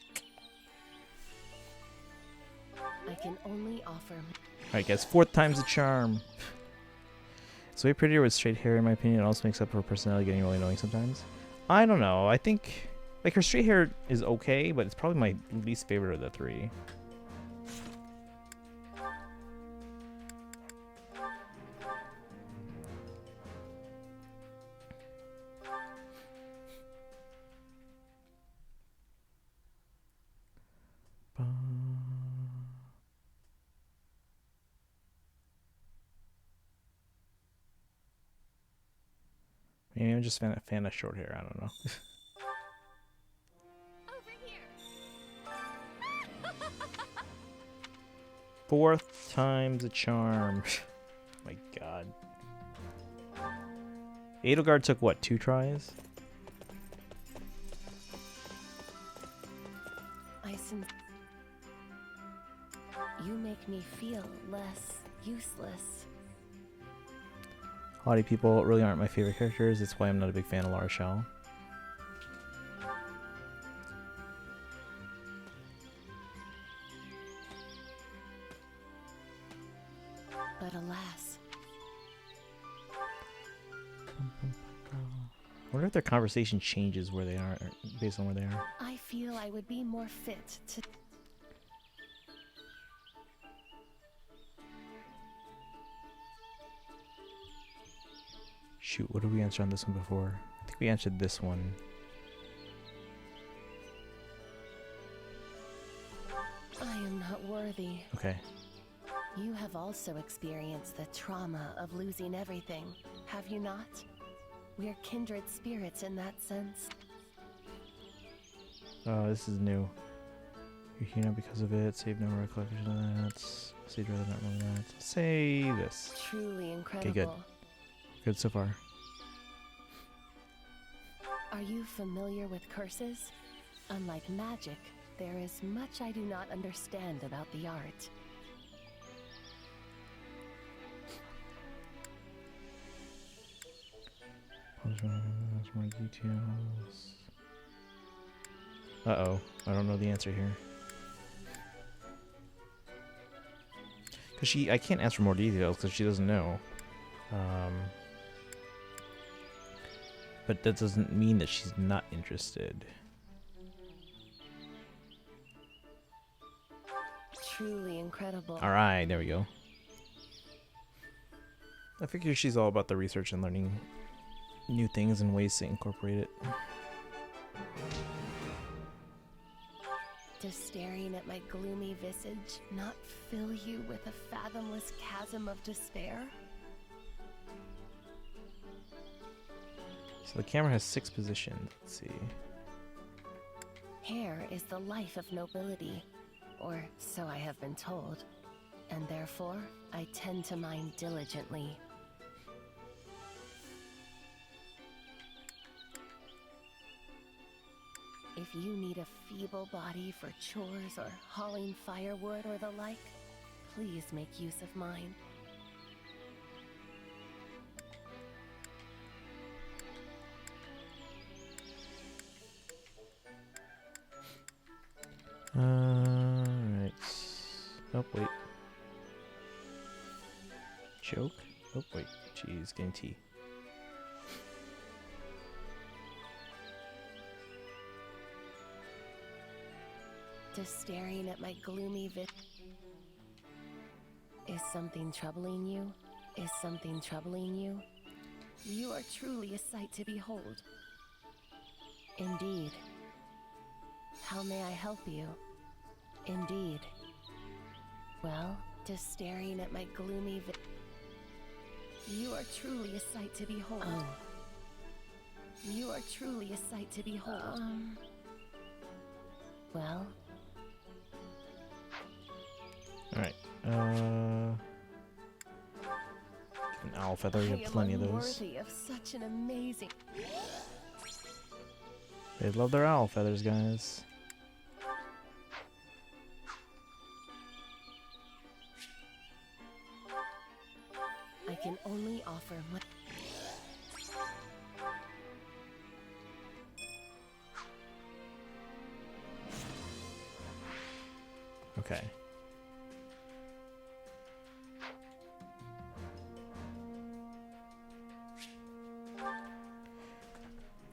I can only offer. Alright, guys, 4th time's a charm. It's way prettier with straight hair, in my opinion. It also makes up for her personality getting really annoying sometimes. I don't know. I think, like, her straight hair is okay, but it's probably my least favorite of the 3. Maybe I'm just a fan of short hair. I don't know. Fourth time's a charm. My god. Edelgard took what, 2 tries? You make me feel less useless. Haughty people really aren't my favorite characters. That's why I'm not a big fan of Lara Shell. But alas. I wonder if their conversation changes where they are, or based on where they are. I feel I would be more fit to... Shoot, what did we answer on this one before? I think we answered this one. I am not worthy. Okay. You have also experienced the trauma of losing everything, have you not? We're kindred spirits in that sense. Oh, this is new. You're here now because of it. Save no recollection of that. Say rather not remember that. Say this. Truly incredible. Okay, good. Good so far. Are you familiar with curses? Unlike magic, there is much I do not understand about the art. More details. Uh-oh. I don't know the answer here. Because I can't ask for more details because she doesn't know. But that doesn't mean that she's not interested. Truly incredible. Alright, there we go. I figure she's all about the research and learning new things and ways to incorporate it. Does staring at my gloomy visage not fill you with a fathomless chasm of despair? So the camera has 6 positions. Let's see. Hair is the life of nobility, or so I have been told, and therefore I tend to mine diligently. If you need a feeble body for chores or hauling firewood or the like, please make use of mine. Alright. Oh, wait. Joke? Oh, wait. Jeez, getting tea. Does staring at my gloomy Is something troubling you? Is something troubling you? You are truly a sight to behold. Indeed. How may I help you? Indeed. Well, just staring at my gloomy You are truly a sight to behold. Oh. You are truly a sight to behold. Well. Alright, an owl feather, you have plenty of those. Worthy of such an amazing. They love their owl feathers, guys. I can only offer my. Okay.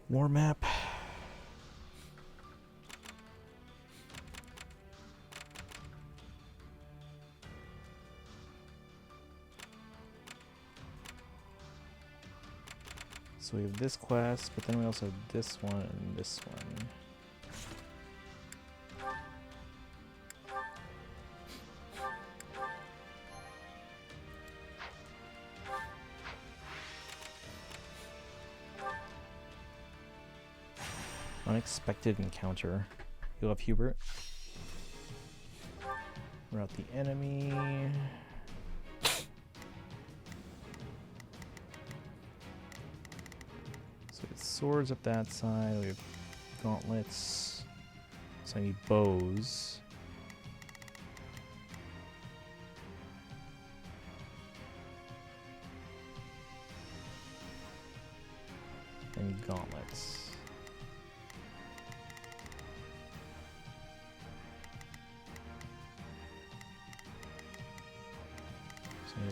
War map. So we have this quest, but then we also have this one and this one. Unexpected encounter. You'll have Hubert. Rout the enemy. So we have swords up that side. We have gauntlets. So I need bows. And gauntlets.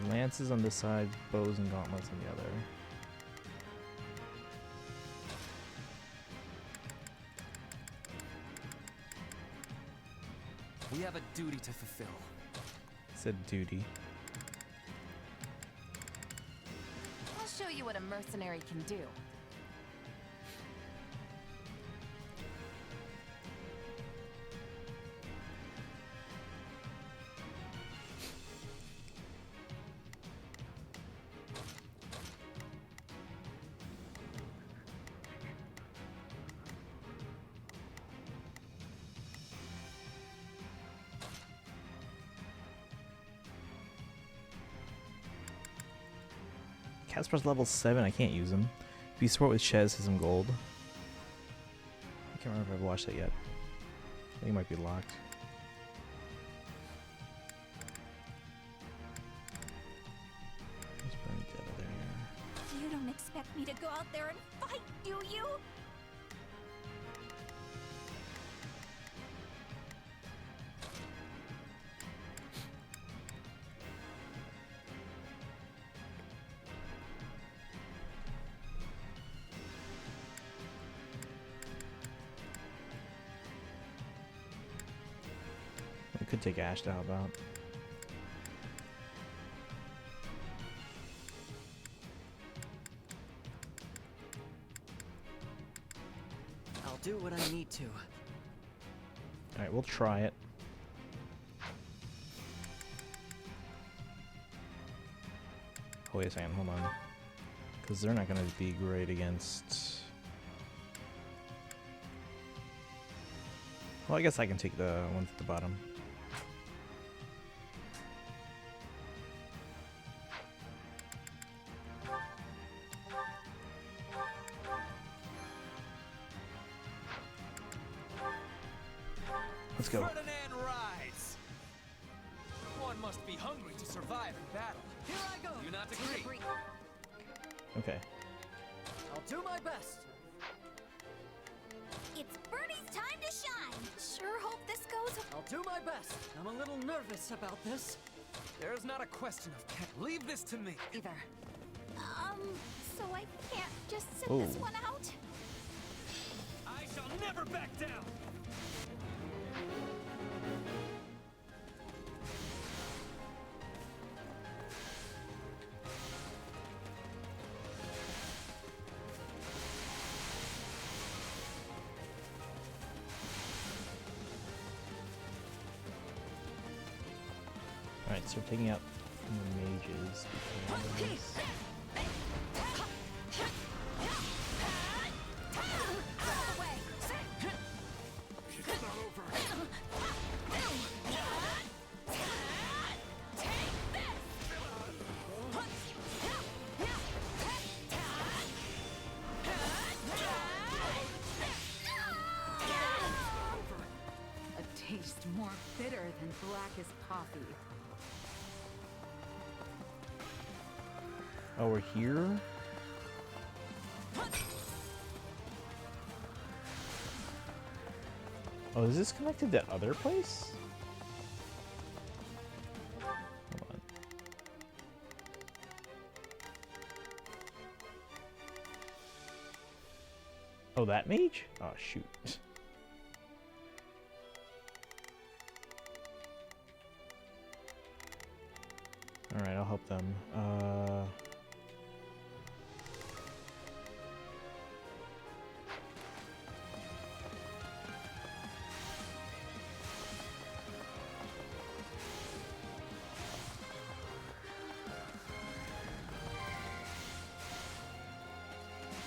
Lances on this side, bows and gauntlets on the other. We have a duty to fulfill. Said duty. I'll show you what a mercenary can do. Casper's level 7, I can't use him. Be sport with Chez has some gold. I can't remember if I've watched it yet. I think it might be locked. There's Bernadetta there. You don't expect me to go out there and fight, do you? Could take Ash to help out. I'll do what I need to. Alright, we'll try it. Oh, wait a second, hold on. Because they're not going to be great against... Well, I guess I can take the ones at the bottom. Let's go. Ferdinand rides. One must be hungry to survive in battle. Here I go. Do you not agree? Okay. I'll do my best. It's Bernie's time to shine. Sure hope this goes. I'll do my best. I'm a little nervous about this. There is not a question of can't. Leave this to me. Either. So I can't just sit Oh. this one out? I shall never back down. Alright, so we're taking out the mages because... than black as coffee. Oh, we're here? Oh, is this connected to that other place? Hold on. Oh, that mage? Oh, shoot. Alright, I'll help them.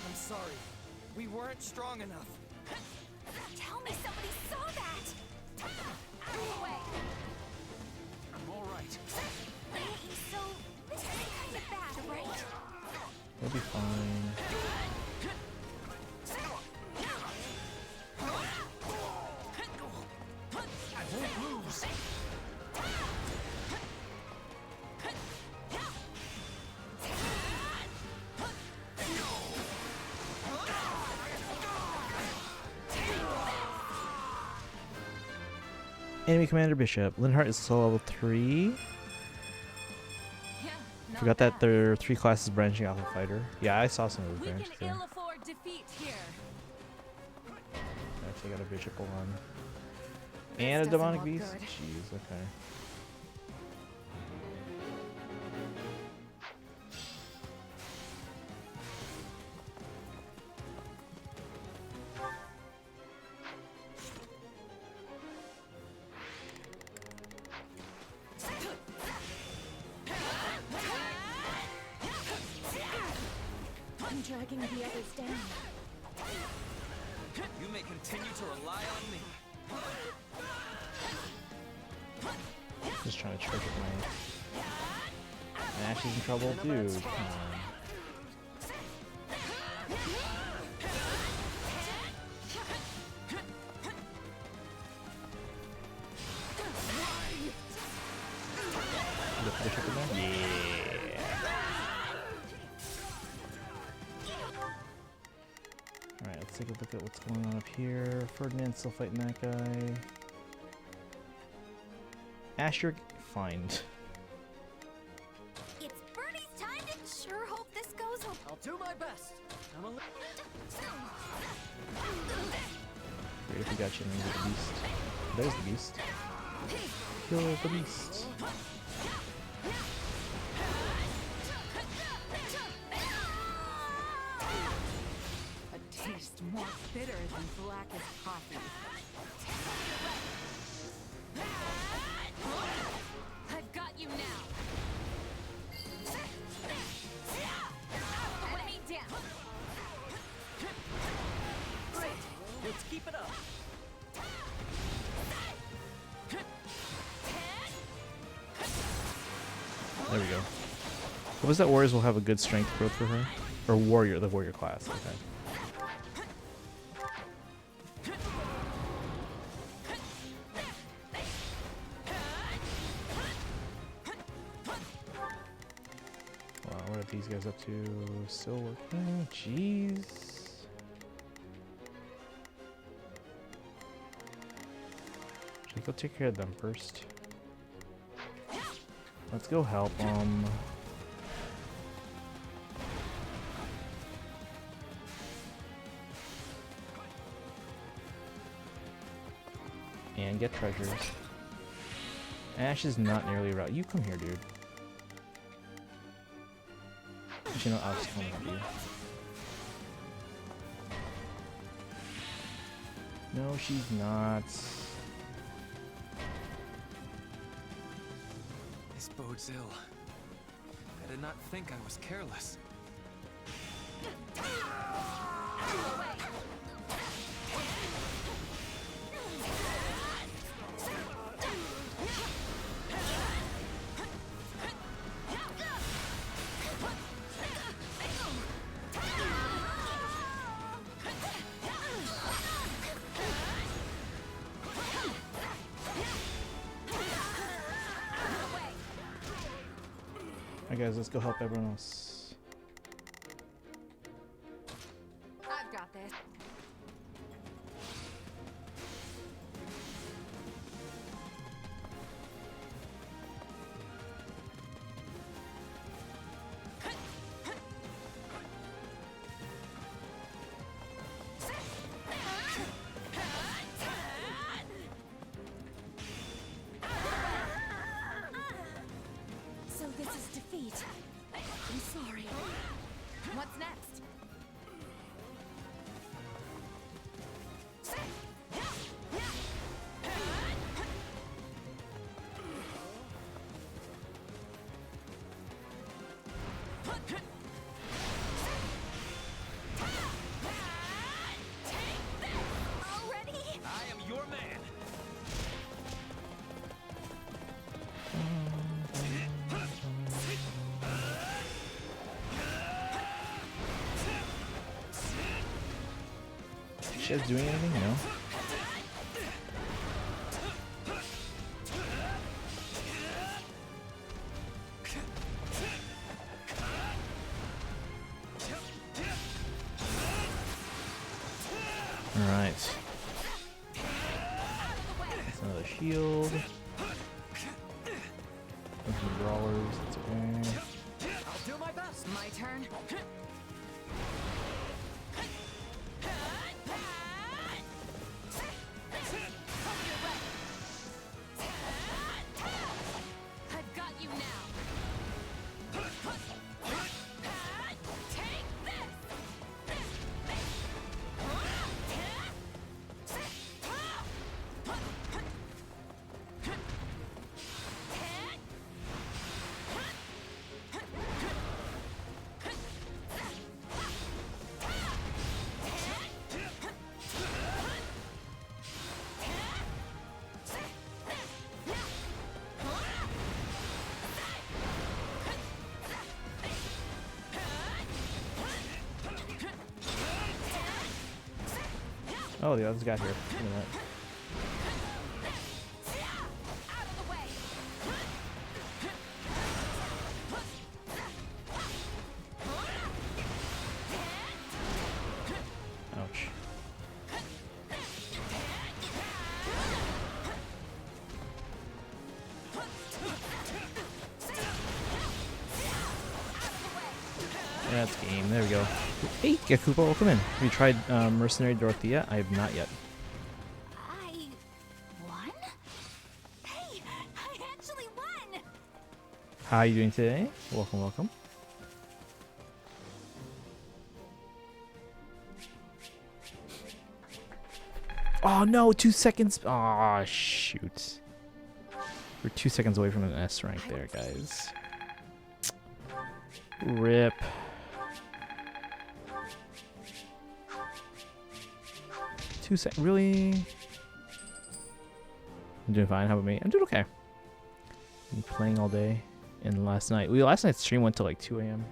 I'm sorry. We weren't strong enough. Tell me somebody saw that! Out of the way! I'm all right. So, this is kind of bad, right? We'll be fine. I won't lose. Enemy Commander Bishop. Linhardt is still level 3. Forgot that there are 3 classes branching off a fighter. Yeah, I saw some of the branches there. Defeat here. Actually got a Bishop on. And a Demonic Beast? Jeez, okay. I'm dragging the others down. You may continue to rely on me. Just trying to trick my... Ash is in trouble, dude. Come on. The Bishop in there? Yeah. Alright, let's take a look at what's going on up here. Ferdinand's still fighting that guy. Asher, fine. It's Bernie's time to sure hope this goes well. I'll do my best. I'm a Great if we got you into the beast. There's the beast. Kill the beast. A taste more bitter than black as coffee. I've got you now. Enemy down. great. Let's keep it up. There we go. What was that? Warriors will have a good strength growth for her? Or warrior, the warrior class. Okay. Wow, what are these guys up to? Still working? Jeez. Should I go take care of them first? Let's go help them. And get treasures. Ash is not nearly right. You come here, dude. You know, I'll just come with you. No, she's not. This bodes ill. I did not think I was careless. Alright guys, let's go help everyone else. I've got this. So this is defeat. I'm sorry. What's next? Already? I am your man. Is she doing anything? No. Alright. That's another shield. Some brawlers. That's okay. I'll do my best. My turn. I've got you now. Take Oh, the others got here. Look at that. Ouch. Yeah, that's game. There we go. Hey, Gakupo, welcome in. Have you tried Mercenary Dorothea? I have not yet. I won? Hey, I actually won! How are you doing today? Welcome, welcome. Oh no, 2 seconds. Oh shoot. We're 2 seconds away from an S rank there, guys. Rip. Really? I'm doing fine. How about me? I'm doing okay. Been playing all day, and last night's stream went till like 2 a.m.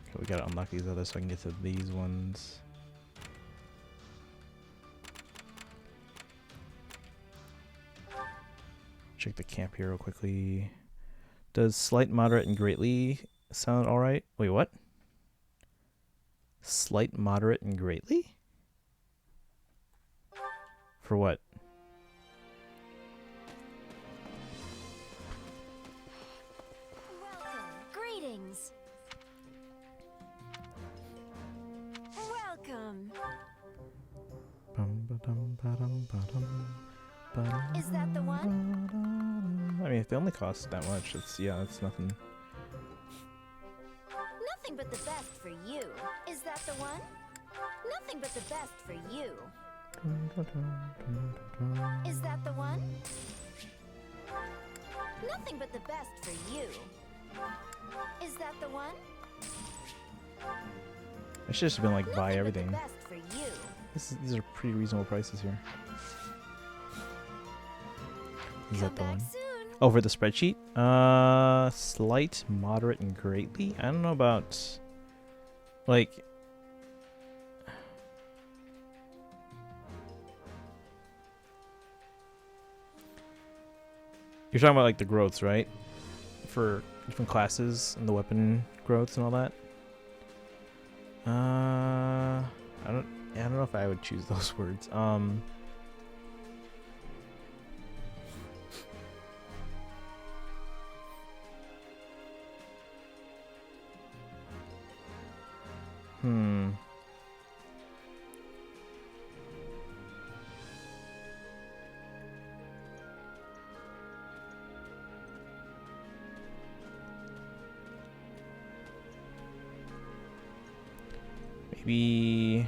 Okay, we gotta unlock these others so I can get to these ones. Check the camp here real quickly. Does slight, moderate, and greatly sound alright? Wait, what? Slight, moderate, and greatly? For what? Welcome. Greetings. Welcome. Is that the one? I mean, if they only cost that much, it's nothing. Nothing but the best for you. Is that the one? Nothing but the best for you. Is that the one? Nothing but the best for you. Is that the one? I should have been like buy Nothing but the everything. best for you. These are pretty reasonable prices here. Is that the one? Oh, for the spreadsheet? Slight, moderate, and greatly? I don't know about... Like... You're talking about like the growths, right? For different classes and the weapon growths and all that. I don't know if I would choose those words. Maybe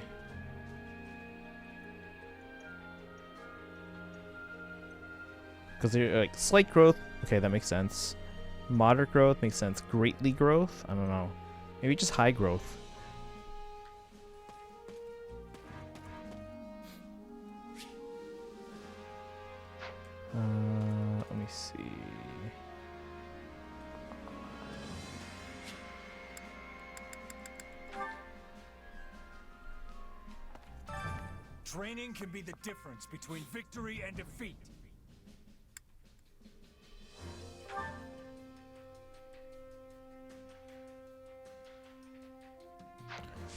because they're like slight growth. Okay, that makes sense. Moderate growth makes sense. Greatly growth? I don't know. Maybe just high growth. Let me see. Training can be the difference between victory and defeat.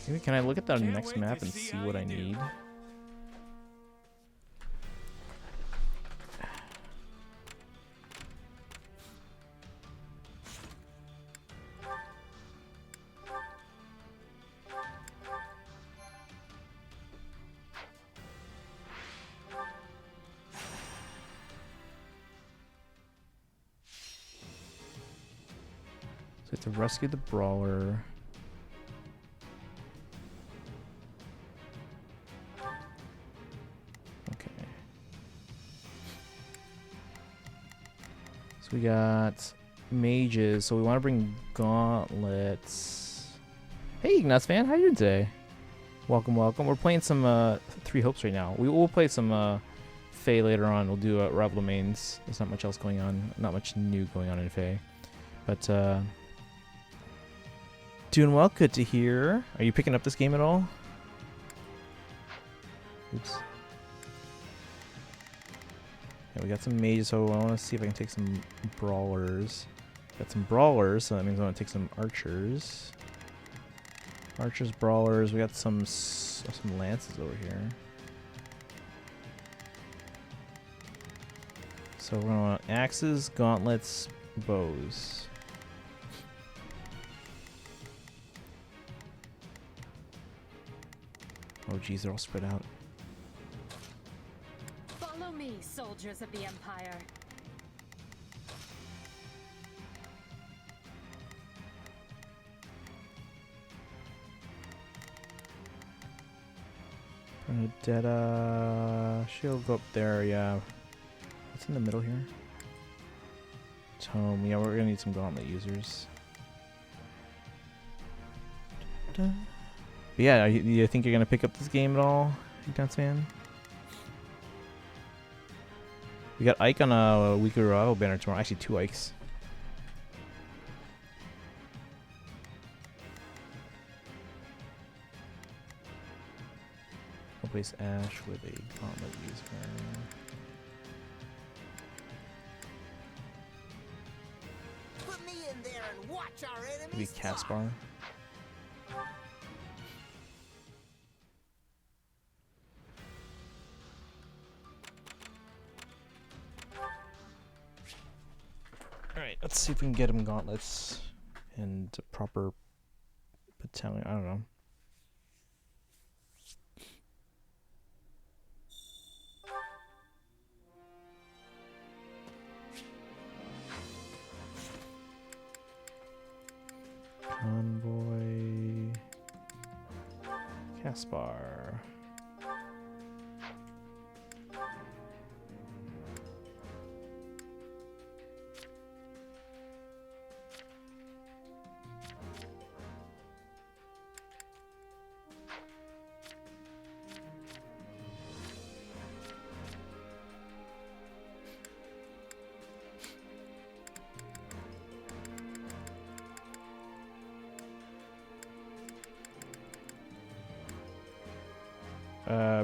Maybe can I look at the next map and see what I need? So I have to rescue the brawler. Okay. So we got mages. So we want to bring gauntlets. Hey, Ignatz fan, how you doing today? Welcome, welcome. We're playing some Three Hopes right now. We will play some Fae later on. We'll do rival domains. There's not much else going on. Not much new going on in Fae. But doing well. Good to hear. Are you picking up this game at all? Oops. Yeah, we got some mages, so I want to see if I can take some brawlers. Got some brawlers, so that means I want to take some archers. Archers, brawlers. We got some lances over here. So we're gonna want axes, gauntlets, bows. Oh geez, they're all spread out. Follow me, soldiers of the Empire. Bernadetta, she'll go up there, yeah. What's in the middle here? Tome, yeah, we're gonna need some gauntlet users. But yeah, you think you're gonna pick up this game at all, Ignatz fan? We got Ike on a weekly rival banner tomorrow. Actually, 2 Ikes. I'll place Ash with a gauntlet user. Put me in there and watch our enemies. Maybe Caspar. Alright, let's see if we can get him gauntlets and a proper battalion. I don't know. Convoy. Caspar.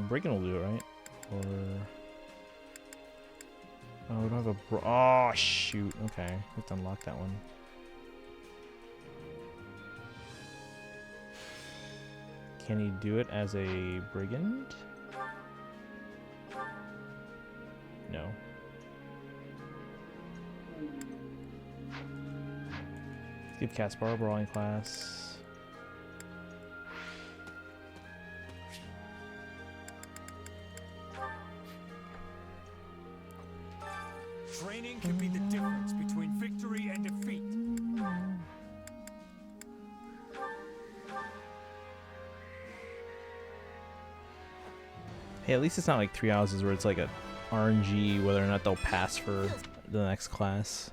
Breaking will do it, right? Or Oh, we don't have a oh, shoot. Okay. We have to unlock that one. Can he do it as a brigand? No. Give Caspar brawling class. Training can be the difference between victory and defeat. Hey, at least it's not like 3 houses where it's like a RNG whether or not they'll pass for the next class.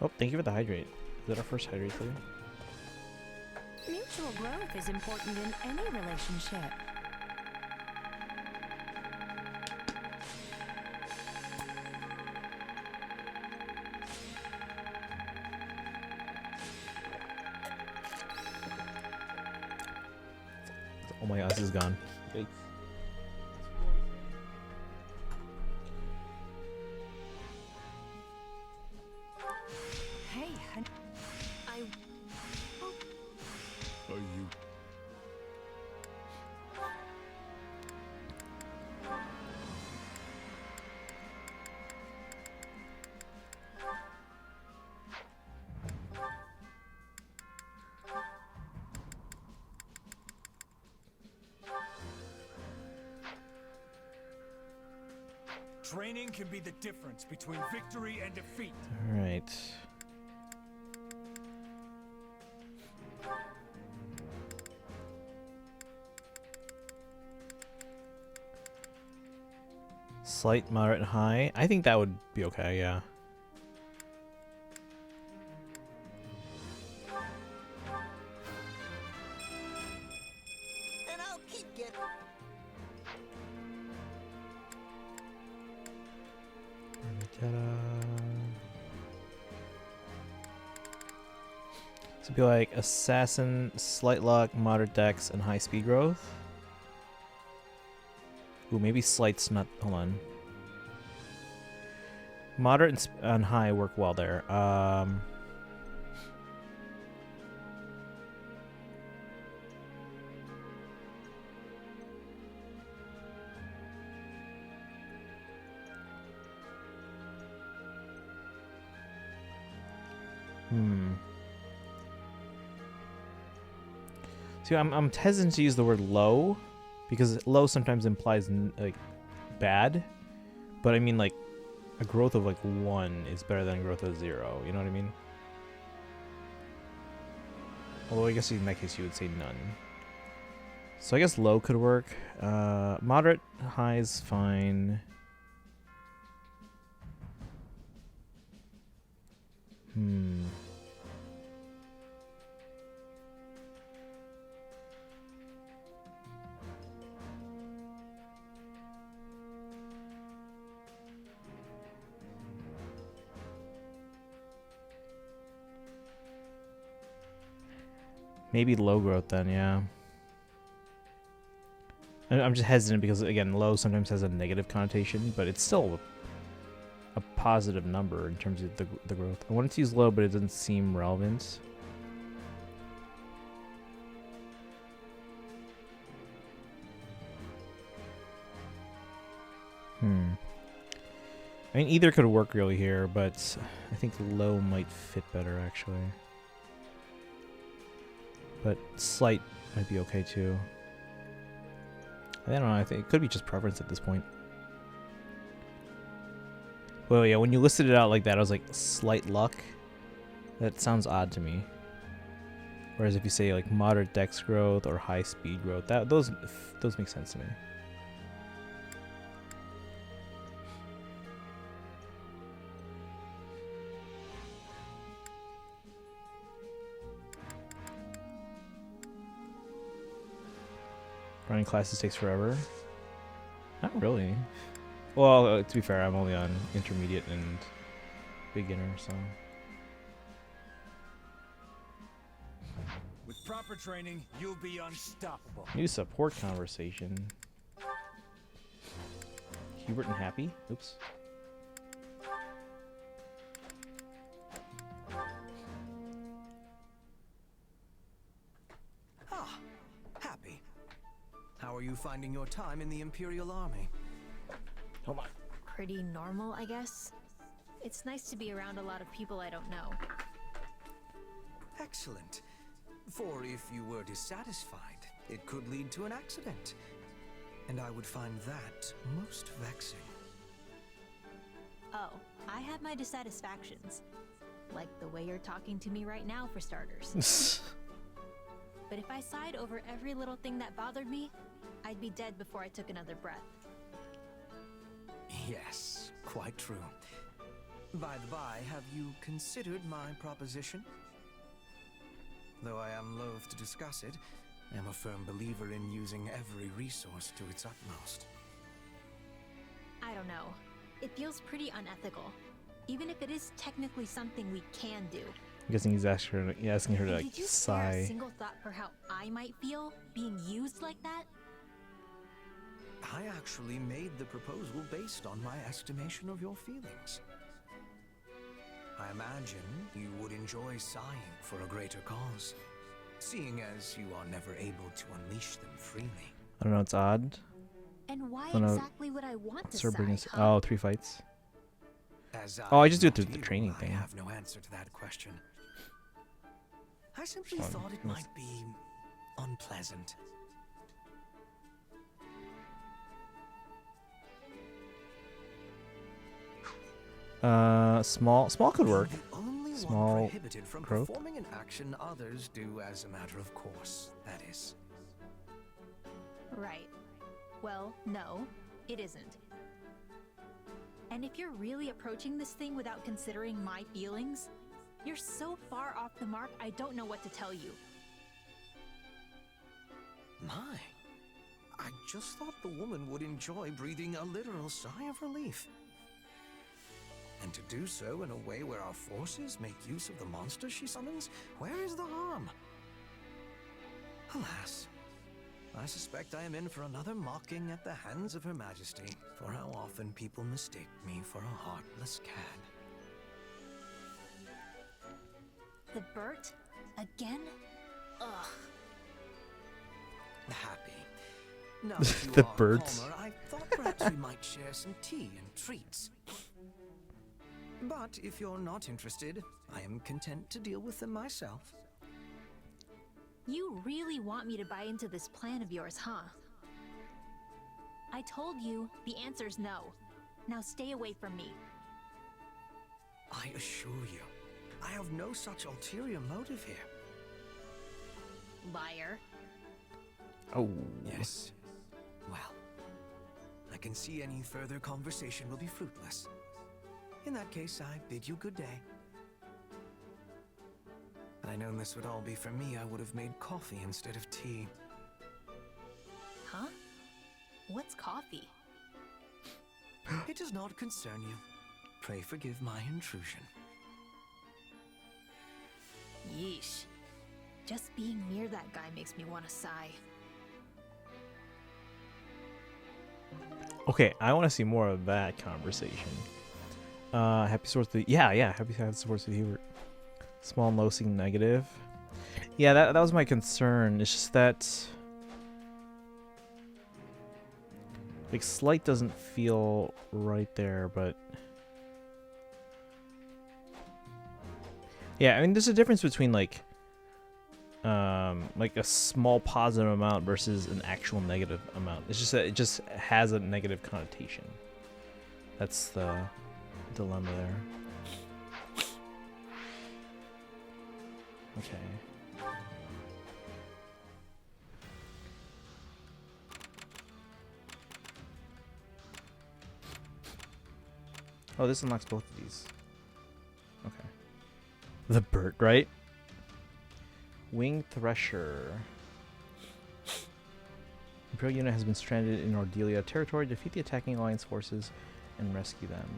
Oh, thank you for the hydrate. Is that our first hydrate today? Mutual growth is important in any relationship. Oh my god, this is gone. Yikes. Hey, I... Are you? Training can be the difference between victory and defeat. All right. Slight, moderate, and high. I think that would be okay, yeah. And I'll keep getting. So it'd be like assassin, slight luck, moderate dex, and high speed growth. Ooh, maybe slight's not. Hold on. Moderate and high work well there. See, I'm hesitant to use the word low, because low sometimes implies like bad, but I mean like a growth of like 1 is better than a growth of 0. You know what I mean? Although I guess in that case you would say none. So I guess low could work. Moderate, high is fine. Maybe low growth then, yeah. I'm just hesitant because, again, low sometimes has a negative connotation, but it's still a positive number in terms of the growth. I wanted to use low, but it doesn't seem relevant. I mean, either could work really here, but I think low might fit better, actually. but slight might be okay too. I don't know. I think it could be just preference at this point. Well, yeah, when you listed it out like that, I was like, slight luck. That sounds odd to me. Whereas if you say like moderate dex growth or high speed growth, those make sense to me. Running classes takes forever. Not really. Well, to be fair, I'm only on intermediate and beginner, so. With proper training, you'll be unstoppable. New support conversation. Hubert and Happy? Oops. Ah, Happy. How are you finding your time in the Imperial Army? Hold on. Pretty normal, I guess. It's nice to be around a lot of people I don't know. Excellent. For if you were dissatisfied, it could lead to an accident. And I would find that most vexing. Oh, I have my dissatisfactions. Like the way you're talking to me right now, for starters. But if I sighed over every little thing that bothered me, I'd be dead before I took another breath. Yes, quite true. By the by, have you considered my proposition? Though I am loath to discuss it, I am a firm believer in using every resource to its utmost. I don't know. It feels pretty unethical. Even if it is technically something we can do. I'm guessing he's asking her to like did you sigh. spare a single thought for how I might feel being used like that? I actually made the proposal based on my estimation of your feelings. I imagine you would enjoy sighing for a greater cause, seeing as you are never able to unleash them freely. I don't know, it's odd. And why I exactly would I want to sigh, Oh, 3 fights. As I just do it through the you, training I thing. have no answer to that question. I simply thought it might be unpleasant. Small could work. The only Small one prohibited from growth. performing an action others do as a matter of course, that is. Right. Well, no, it isn't. And if you're really approaching this thing without considering my feelings, you're so far off the mark, I don't know what to tell you. My, I just thought the woman would enjoy breathing a literal sigh of relief. And to do so in a way where our forces make use of the monster she summons, where is the harm? Alas, I suspect I am in for another mocking at the hands of Her Majesty for how often people mistake me for a heartless cad. The Bert? Again? Ugh. Happy. Now that you The are birds. calmer, I thought perhaps we might share some tea and treats. But if you're not interested, I am content to deal with them myself. You really want me to buy into this plan of yours, huh? I told you the answer's no. Now stay away from me. I assure you, I have no such ulterior motive here. Liar. Oh. Yes. Well, I can see any further conversation will be fruitless. In that case, I bid you good day. Had I known this would all be for me, I would have made coffee instead of tea. Huh? What's coffee? It does not concern you. Pray forgive my intrusion. Yeesh. Just being near that guy makes me want to sigh. Okay, I want to see more of that conversation. Happy source to happy source to Hubert. Small and low seem negative. Yeah, that was my concern. It's just that like slight doesn't feel right there, but yeah, I mean there's a difference between like like a small positive amount versus an actual negative amount. It's just that it just has a negative connotation. That's the dilemma there. Okay. Oh, this unlocks both of these. Okay. The bird, right? Wing Thresher. Imperial unit has been stranded in Ordelia territory. Defeat the attacking alliance forces and rescue them.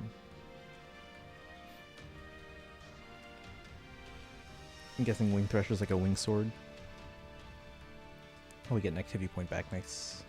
I'm guessing Wing Thresher is like a wing sword. Oh, we get an activity point back. Nice.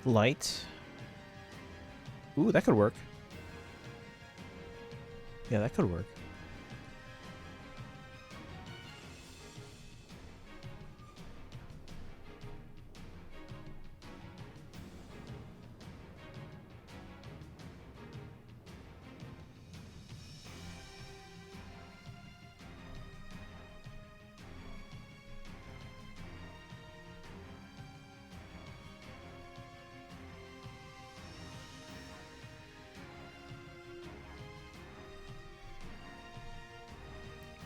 Light. Ooh, that could work. Yeah, that could work.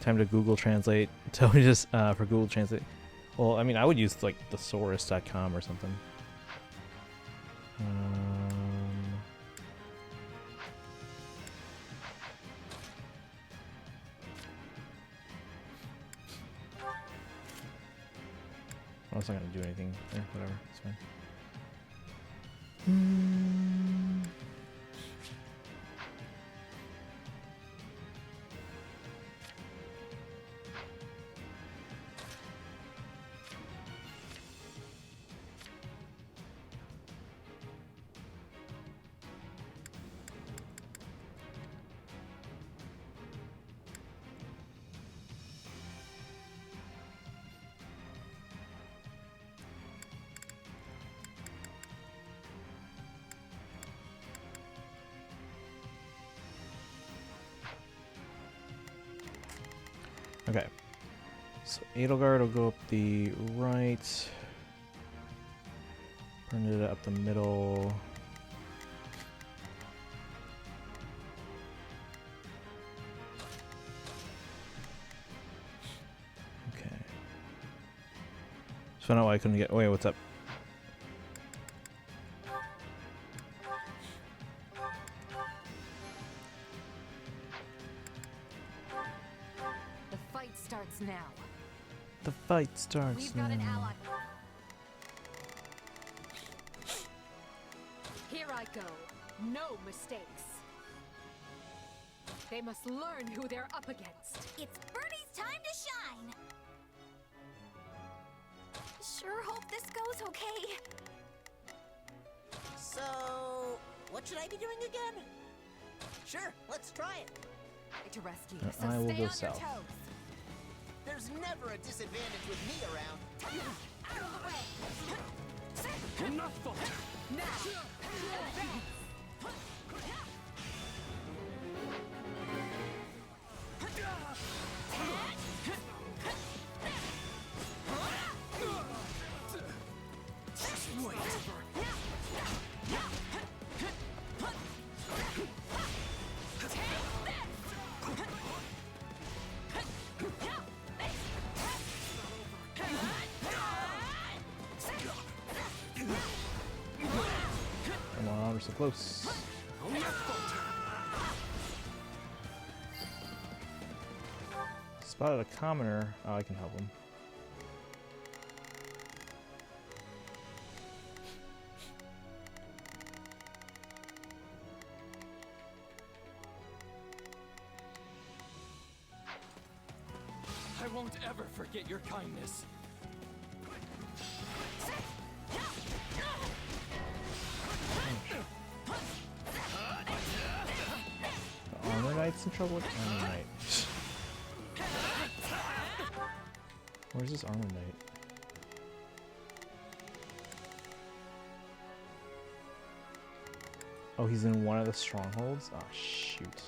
Time to Google Translate. Tell me just for Google Translate. Well, I mean, I would use like thesaurus.com or something. Well, it's not gonna do anything. Whatever, it's fine. Okay, so Edelgard will go up the right, Bernadette up the middle. Okay. So I don't know why I couldn't get. Oh, wait, what's up? Now. The fight starts. We've got an ally. Here I go. No mistakes. They must learn who they're up against. It's Birdie's time to shine. Sure hope this goes okay. So, what should I be doing again? Sure, let's try it. To rescue. So I will go south. There's never a disadvantage with me around. Out of the way. Enough fun. Now. so close. Spotted a commoner. Oh, I can help him. I won't ever forget your kindness. The Armor Knight's in trouble with Armor Knight. Where's this Armor Knight? Oh, he's in one of the strongholds? Oh, shoot.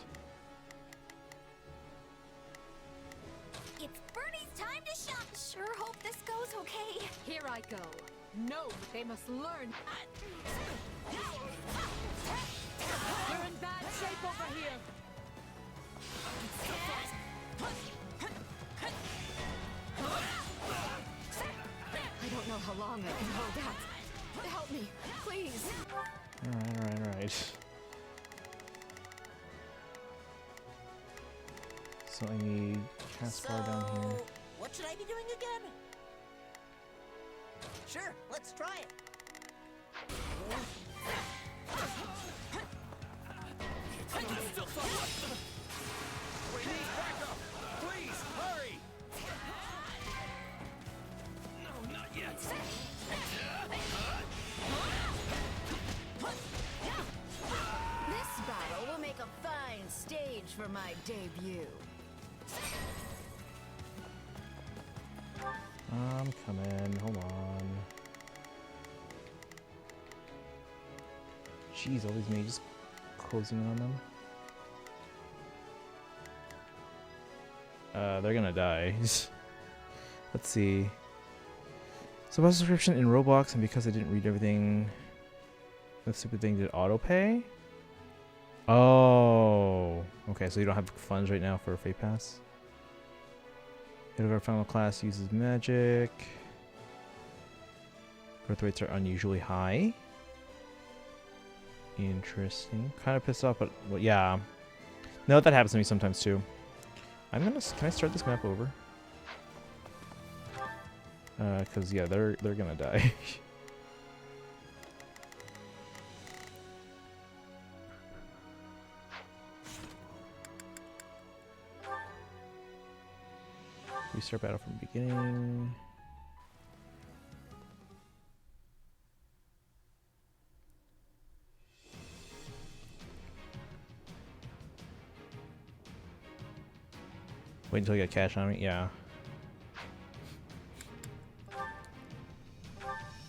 It's Bernie's time to shine. Sure hope this goes okay. Here I go. No, they must learn. You're in bad shape over here. I don't know how long I can hold out. Help me, please. Alright. So I need Caspar down here. What should I be doing again? Sure, let's try it. We need backup! Please, hurry! No, not yet! This battle will make a fine stage for my debut. I'm coming. Hold on. Jeez, all these mages closing in on them. They're gonna die. Let's see. So about subscription in Roblox, and because I didn't read everything, that stupid thing did auto pay. Oh, okay. So you don't have funds right now for a FEH pass. Head of our final class uses magic. Birth rates are unusually high. Interesting. Kind of pissed off, but well, yeah. No, that happens to me sometimes too. Can I start this map over? Cause yeah, they're gonna die. Restart battle from the beginning. Wait until I get cash on me? Yeah.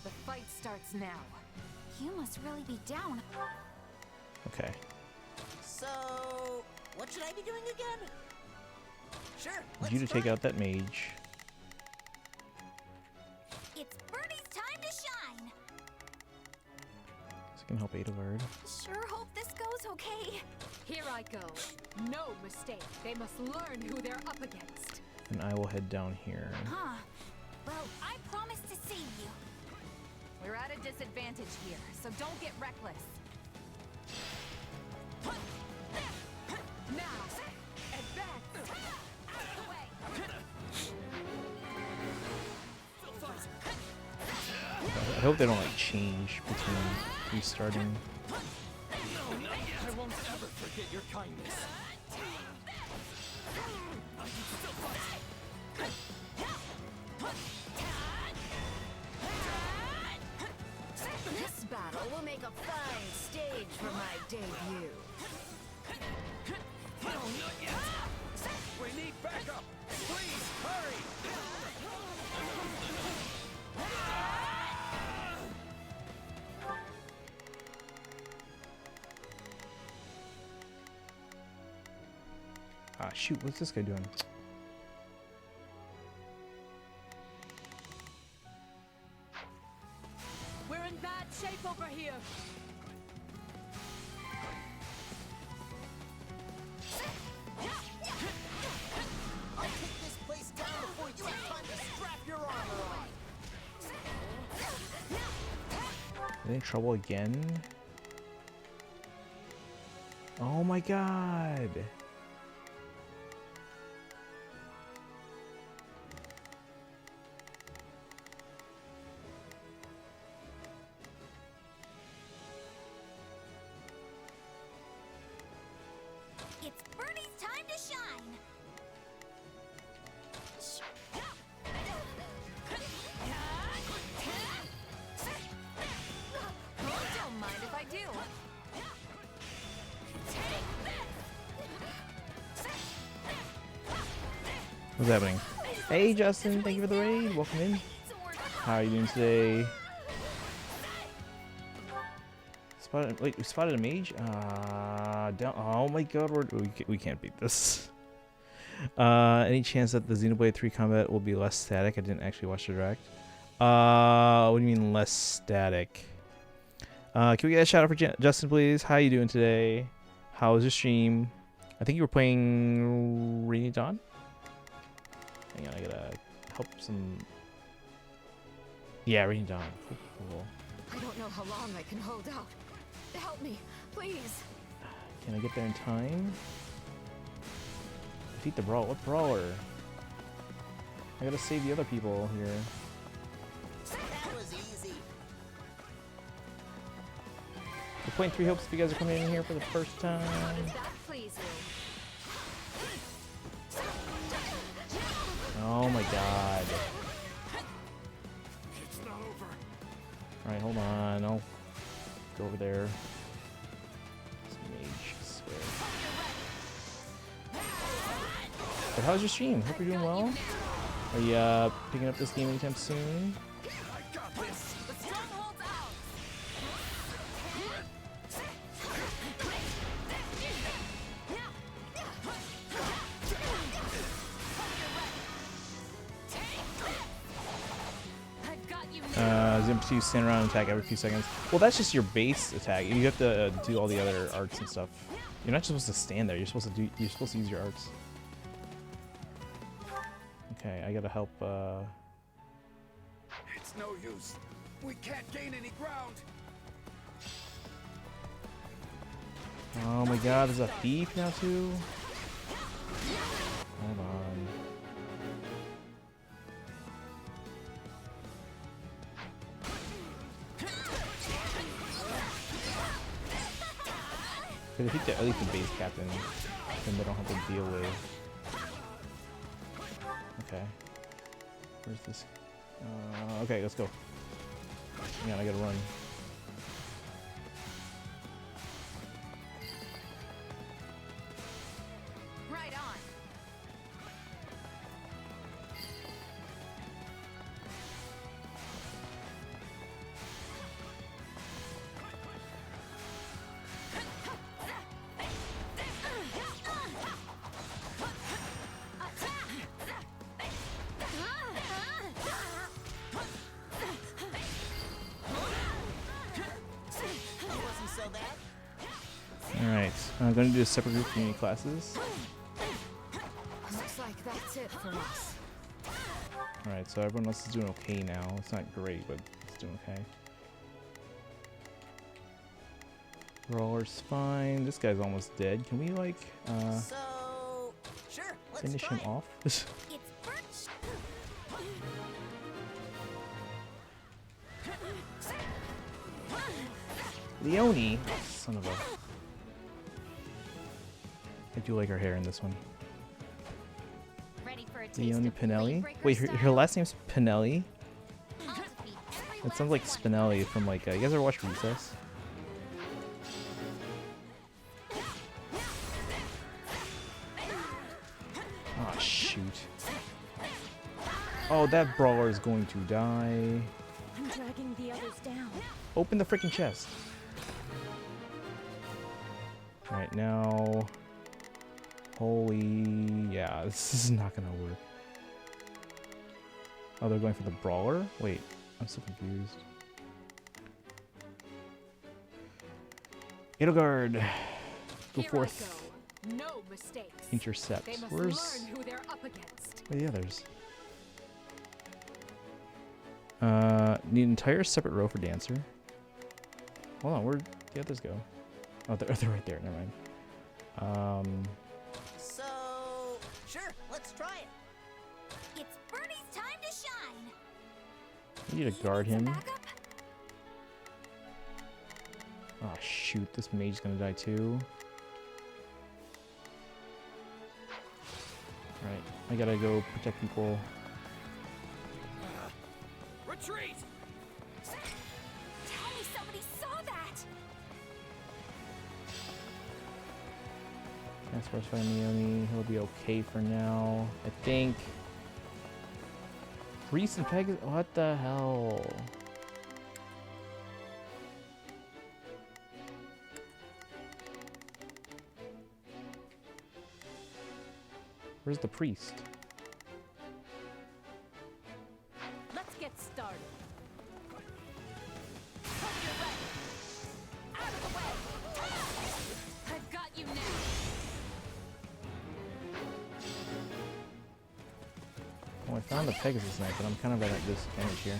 The fight starts now. You must really be down. Okay. So, what should I be doing again? Sure, Need you to take out that mage. It's Bernie's time to shine. This can help Adalard. Sure hope this goes okay. Here I go. No mistake. They must learn who they're up against. And I will head down here. Huh. Well, I promise to save you. We're at a disadvantage here, so don't get reckless. Now, advance. I hope they don't like change between restarting. I won't ever forget your kindness. This battle will make a fine stage for my debut. No, not yet. We need backup. Please, hurry. Ah, shoot, what's this guy doing? We're in bad shape over here. I'll take this place down before you have time to strap your armor on. Are they in trouble again? Oh my god. It's Bernie's time to shine. Don't mind if I do. What's happening? Hey Justin, thank you for the raid. Welcome in. How are you doing today? Wait, we spotted a mage? Down. Oh my god, we can't beat this. Any chance that the Xenoblade 3 combat will be less static? I didn't actually watch the direct. What do you mean less static? Can we get a shout out for Justin, please? How you doing today? How was your stream? I think you were playing Rainy Dawn? Hang on, I gotta help some... Yeah, Rainy Dawn. Cool. I don't know how long I can hold out. Help me, please. Can I get there in time? Defeat the brawl. What brawler? I gotta save the other people here. That was easy. We're playing 3 Hopes if you guys are coming in here for the first time. Does that please you? Oh my god. It's not over. Alright, hold on. I'll go over there. This mage, I swear. But how's your stream? Hope you're doing well. Are you picking up this game anytime soon? I got this. The stronghold's out. Zimp2 stand around and attack every few seconds. Well, that's just your base attack. You have to do all the other arts and stuff. You're not supposed to stand there. You're supposed to use your arts. Okay, I gotta help. It's no use. We can't gain any ground. Oh my god, there's a thief now too? Hold on. Because I think at least the base captain, then they don't have to deal with. Okay. Where's this? Okay, let's go. Man, I gotta run. Right on. Alright, I'm going to do a separate group community classes. Looks like that's it for us. Alright, so everyone else is doing okay now. It's not great, but it's doing okay. Roller's fine. This guy's almost dead. Can we, like, So, sure, let's finish try him it. off? It's Birch. Leonie! Son of a... I do like her hair in this one. Ready for a taste Leonie of Pinelli? Blade Wait, Breaker her last name's Pinelli? style? I'll defeat every It sounds like last one of Spinelli from, like, you guys ever watch Recess? Oh, shoot. Oh, that brawler is going to die. I'm dragging the others down. Open the freaking chest. Alright, now... Holy... Yeah, this is not gonna work. Oh, they're going for the brawler? Wait, I'm so confused. Edelgard! Go Here forth. I go. No mistakes. Intercept. They must Where's... learn who they're up against. Where are the others? Need an entire separate row for Dancer. Hold on, where'd the others go? Oh, they're right there, never mind. So, sure, let's try it. It's Bernie's time to shine. I need to guard him. Oh shoot, this mage's gonna die too. Alright, I gotta go protect people. Retreat! Tell me somebody saw that. As far as fighting Leone, he'll be okay for now. I think. Priest and Pegasus. What the hell? Where's the priest? Let's get started. Out of the way! I've got you now! Well, I found the Pegasus knife, but I'm kind of at a disadvantage here.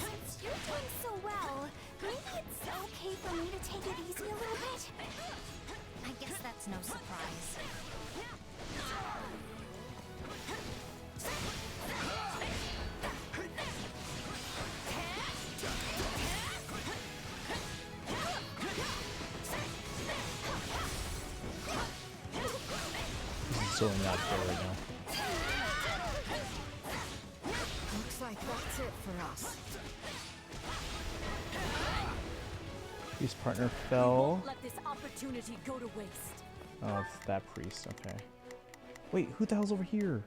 Since you're doing so well, maybe it's okay for me to take it easy a little bit. I guess that's no surprise. This is so not fair right now. Looks like that's it for us. His partner fell. Let this opportunity go to waste. Oh, it's that priest. Okay. Wait, who the hell's over here?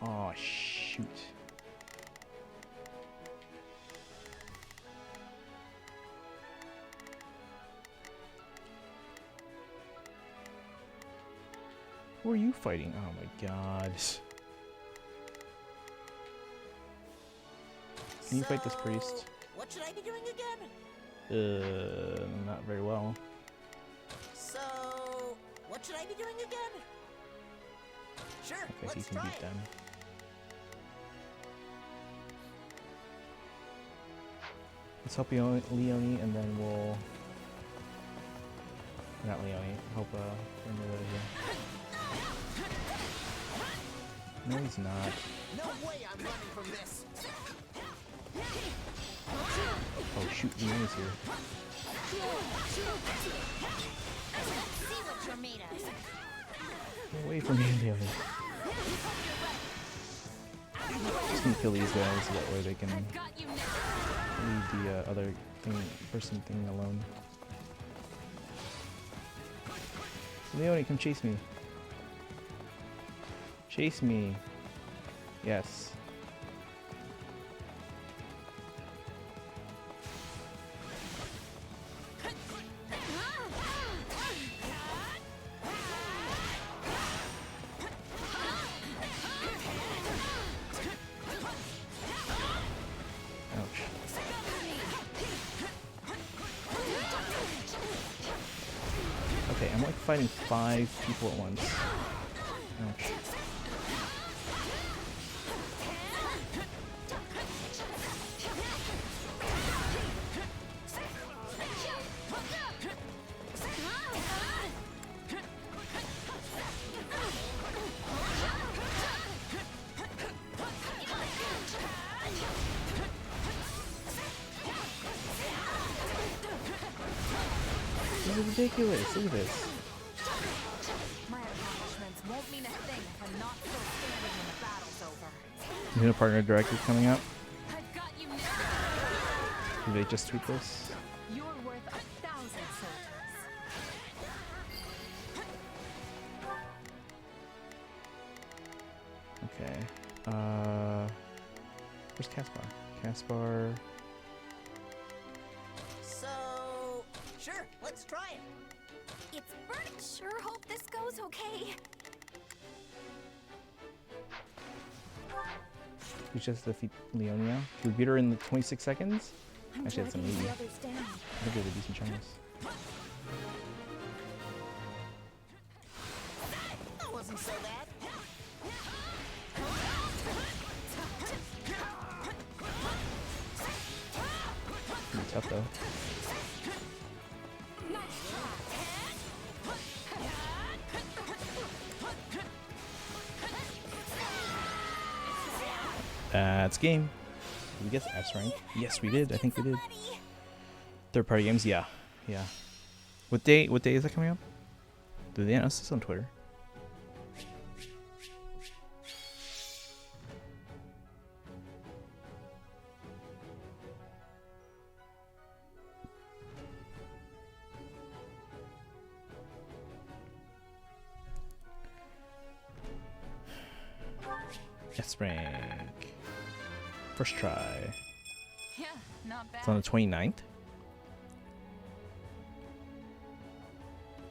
Oh, shoot. Who are you fighting? Oh my god. Can you fight this priest? What should I be doing again? Not very well. So, what should I be doing again? Sure, Okay, let's he can try beat it. them. Let's help Leone, and then we'll... Not Leone. Help Renata here. No, he's not. No way I'm running from this. Oh shoot, Leone's here. See what you're made of. Get away from me, Leone. Just gonna kill these guys so that way they can leave the other person thing alone. Leone, come chase me. Chase me. Yes. Okay, I'm like fighting 5 people at once. Ouch. This is ridiculous. Look at this. My accomplishments won't mean a thing if I'm not still standing when the battle's over. New partner directive coming up. I've got you now. Did they just tweet this? You're worth 1,000 soldiers. Okay. Where's Caspar? Caspar. So, sure, let's try it. It's Bernie. Sure hope this goes okay. We just defeat Leone now. Can we beat her in the 26 seconds? I'm Actually, that's a dragging maybe. the others down. I think we have a decent chance. That wasn't so bad. Pretty tough though. That's game. Did we guess S rank? Yes, we did. I think we did. Third party games, yeah. Yeah. What day is that coming up? Did they announce this on Twitter? S rank. First try. Yeah, not bad. It's on the 29th.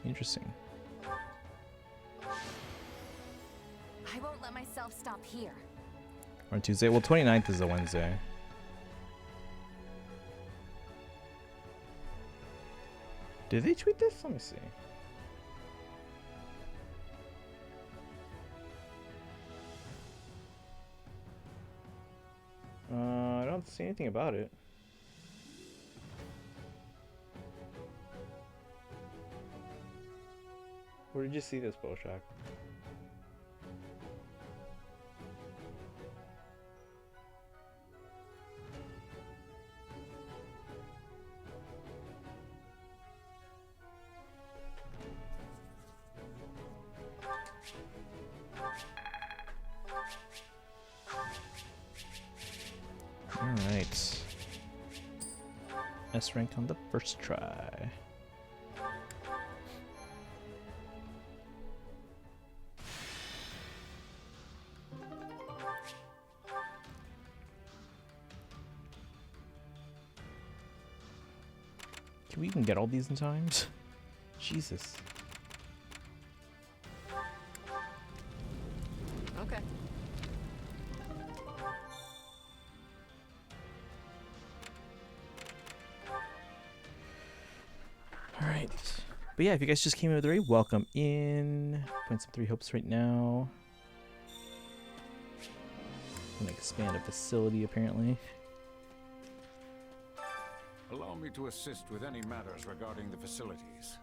Interesting. I won't let myself stop here. On Tuesday. Well, 29th is a Wednesday. Did they tweet this? Let me see. I don't see anything about it. Where did you see this, Boshak? Alright. S rank on the first try. Can we even get all these in time? Jesus. Okay. Alright. But yeah, if you guys just came in with the raid, welcome in. Playing some Three Hopes right now. I'm gonna expand a facility apparently. Allow me to assist with any matters regarding the facilities.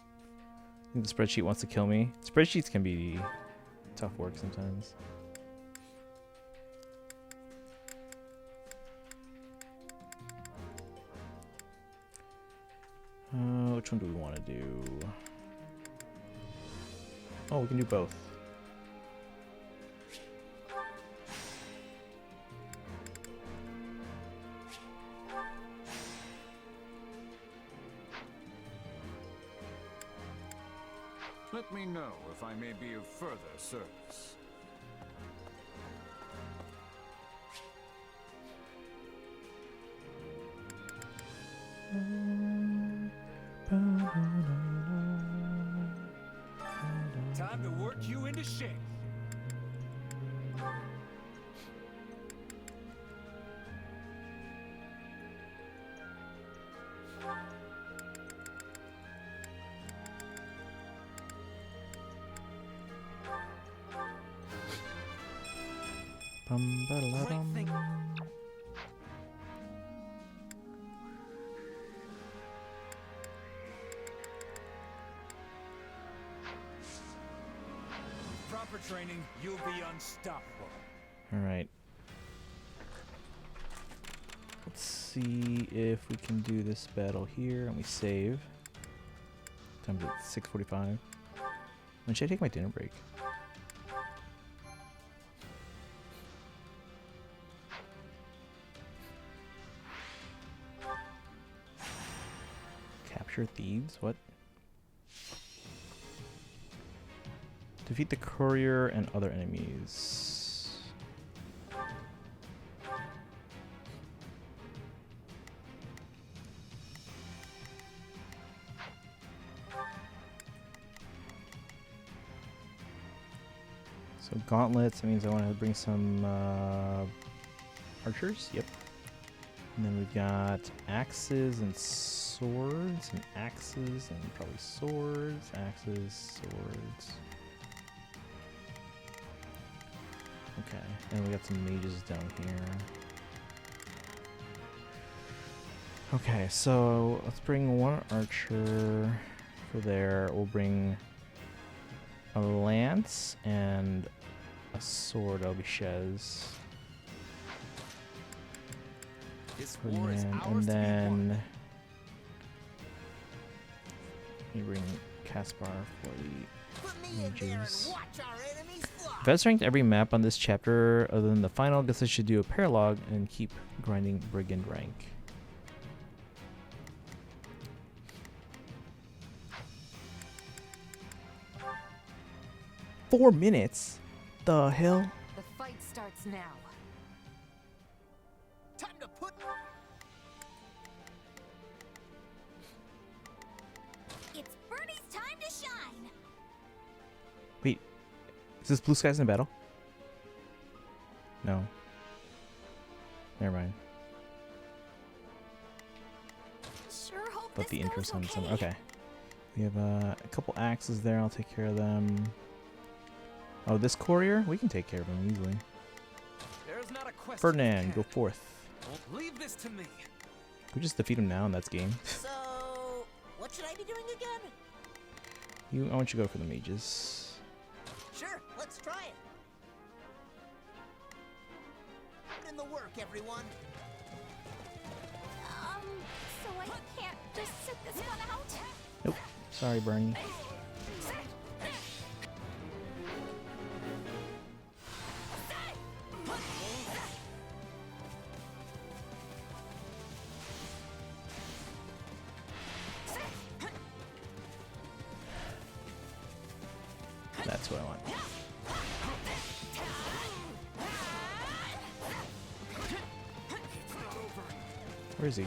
I think the spreadsheet wants to kill me. Spreadsheets can be tough work sometimes. Which one do we want to do? Oh, we can do both. Let me know if I may be of further service. Time to work you into shape. Proper training, you'll be unstoppable. All right. Let's see if we can do this battle here, and we save. Time's at 6:45. When should I take my dinner break? Capture thieves? What? Defeat the courier and other enemies. So gauntlets, that means I want to bring some archers. Yep. And then we've got axes and swords, and axes and probably swords, axes, swords. Okay, and we got some mages down here. Okay, so let's bring one archer for there. We'll bring a lance and a sword. That'll be Shez. This war is And ours to be won. then you bring Caspar for the mages. If I strength every map on this chapter other than the final, guess I should do a paralog and keep grinding brigand rank. Four minutes? The hell? The fight starts now. Time to put. It's Bernie's time to shine. Wait, is this Blue Skies in battle? No. Never mind. Sure hope But this the goes interest on some. okay. Okay. We have a couple axes there. I'll take care of them. Oh, this courier? We can take care of him easily. There's not a question. Ferdinand, go forth. Leave this to me. We just defeat him now and that's game. So, what should I be doing again? I want you to go for the mages. Sure, let's try it. Put in the work, everyone. So I can't just sit this one out? Nope. Sorry, Bernie. That's what I want. Where is he?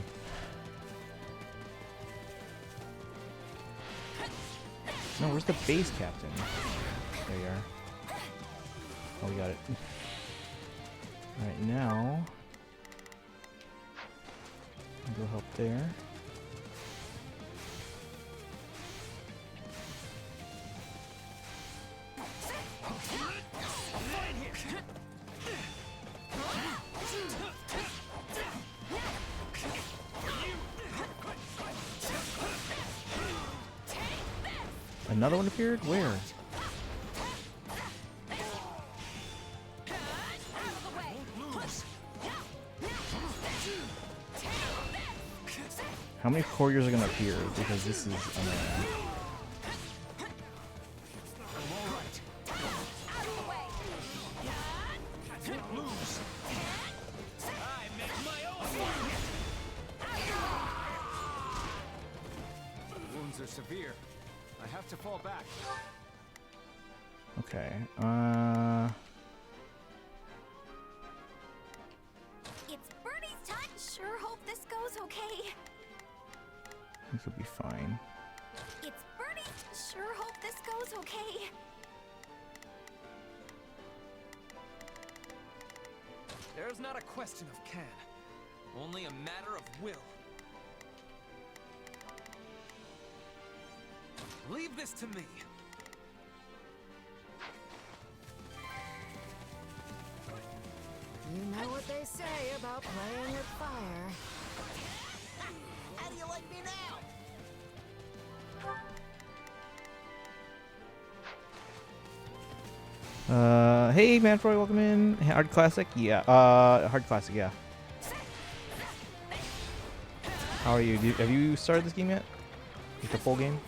No, where's the base captain? There you are. Oh, we got it. Alright, now I'll go help there. Another one appeared? Where? How many couriers are gonna appear? Because this is annoying. Wounds are severe. I have to fall back. Okay. It's Bernie's time. Sure hope this goes okay. This will be fine. It's Bernie's. Sure hope this goes okay. There's not a question of can, only a matter of will. Leave this to me. You know what they say about playing with fire. How do you like me now? Hey, Manfroy, welcome in. Hard Classic? Yeah. Hard Classic, yeah. How are you? Have you started this game yet? Like the full game?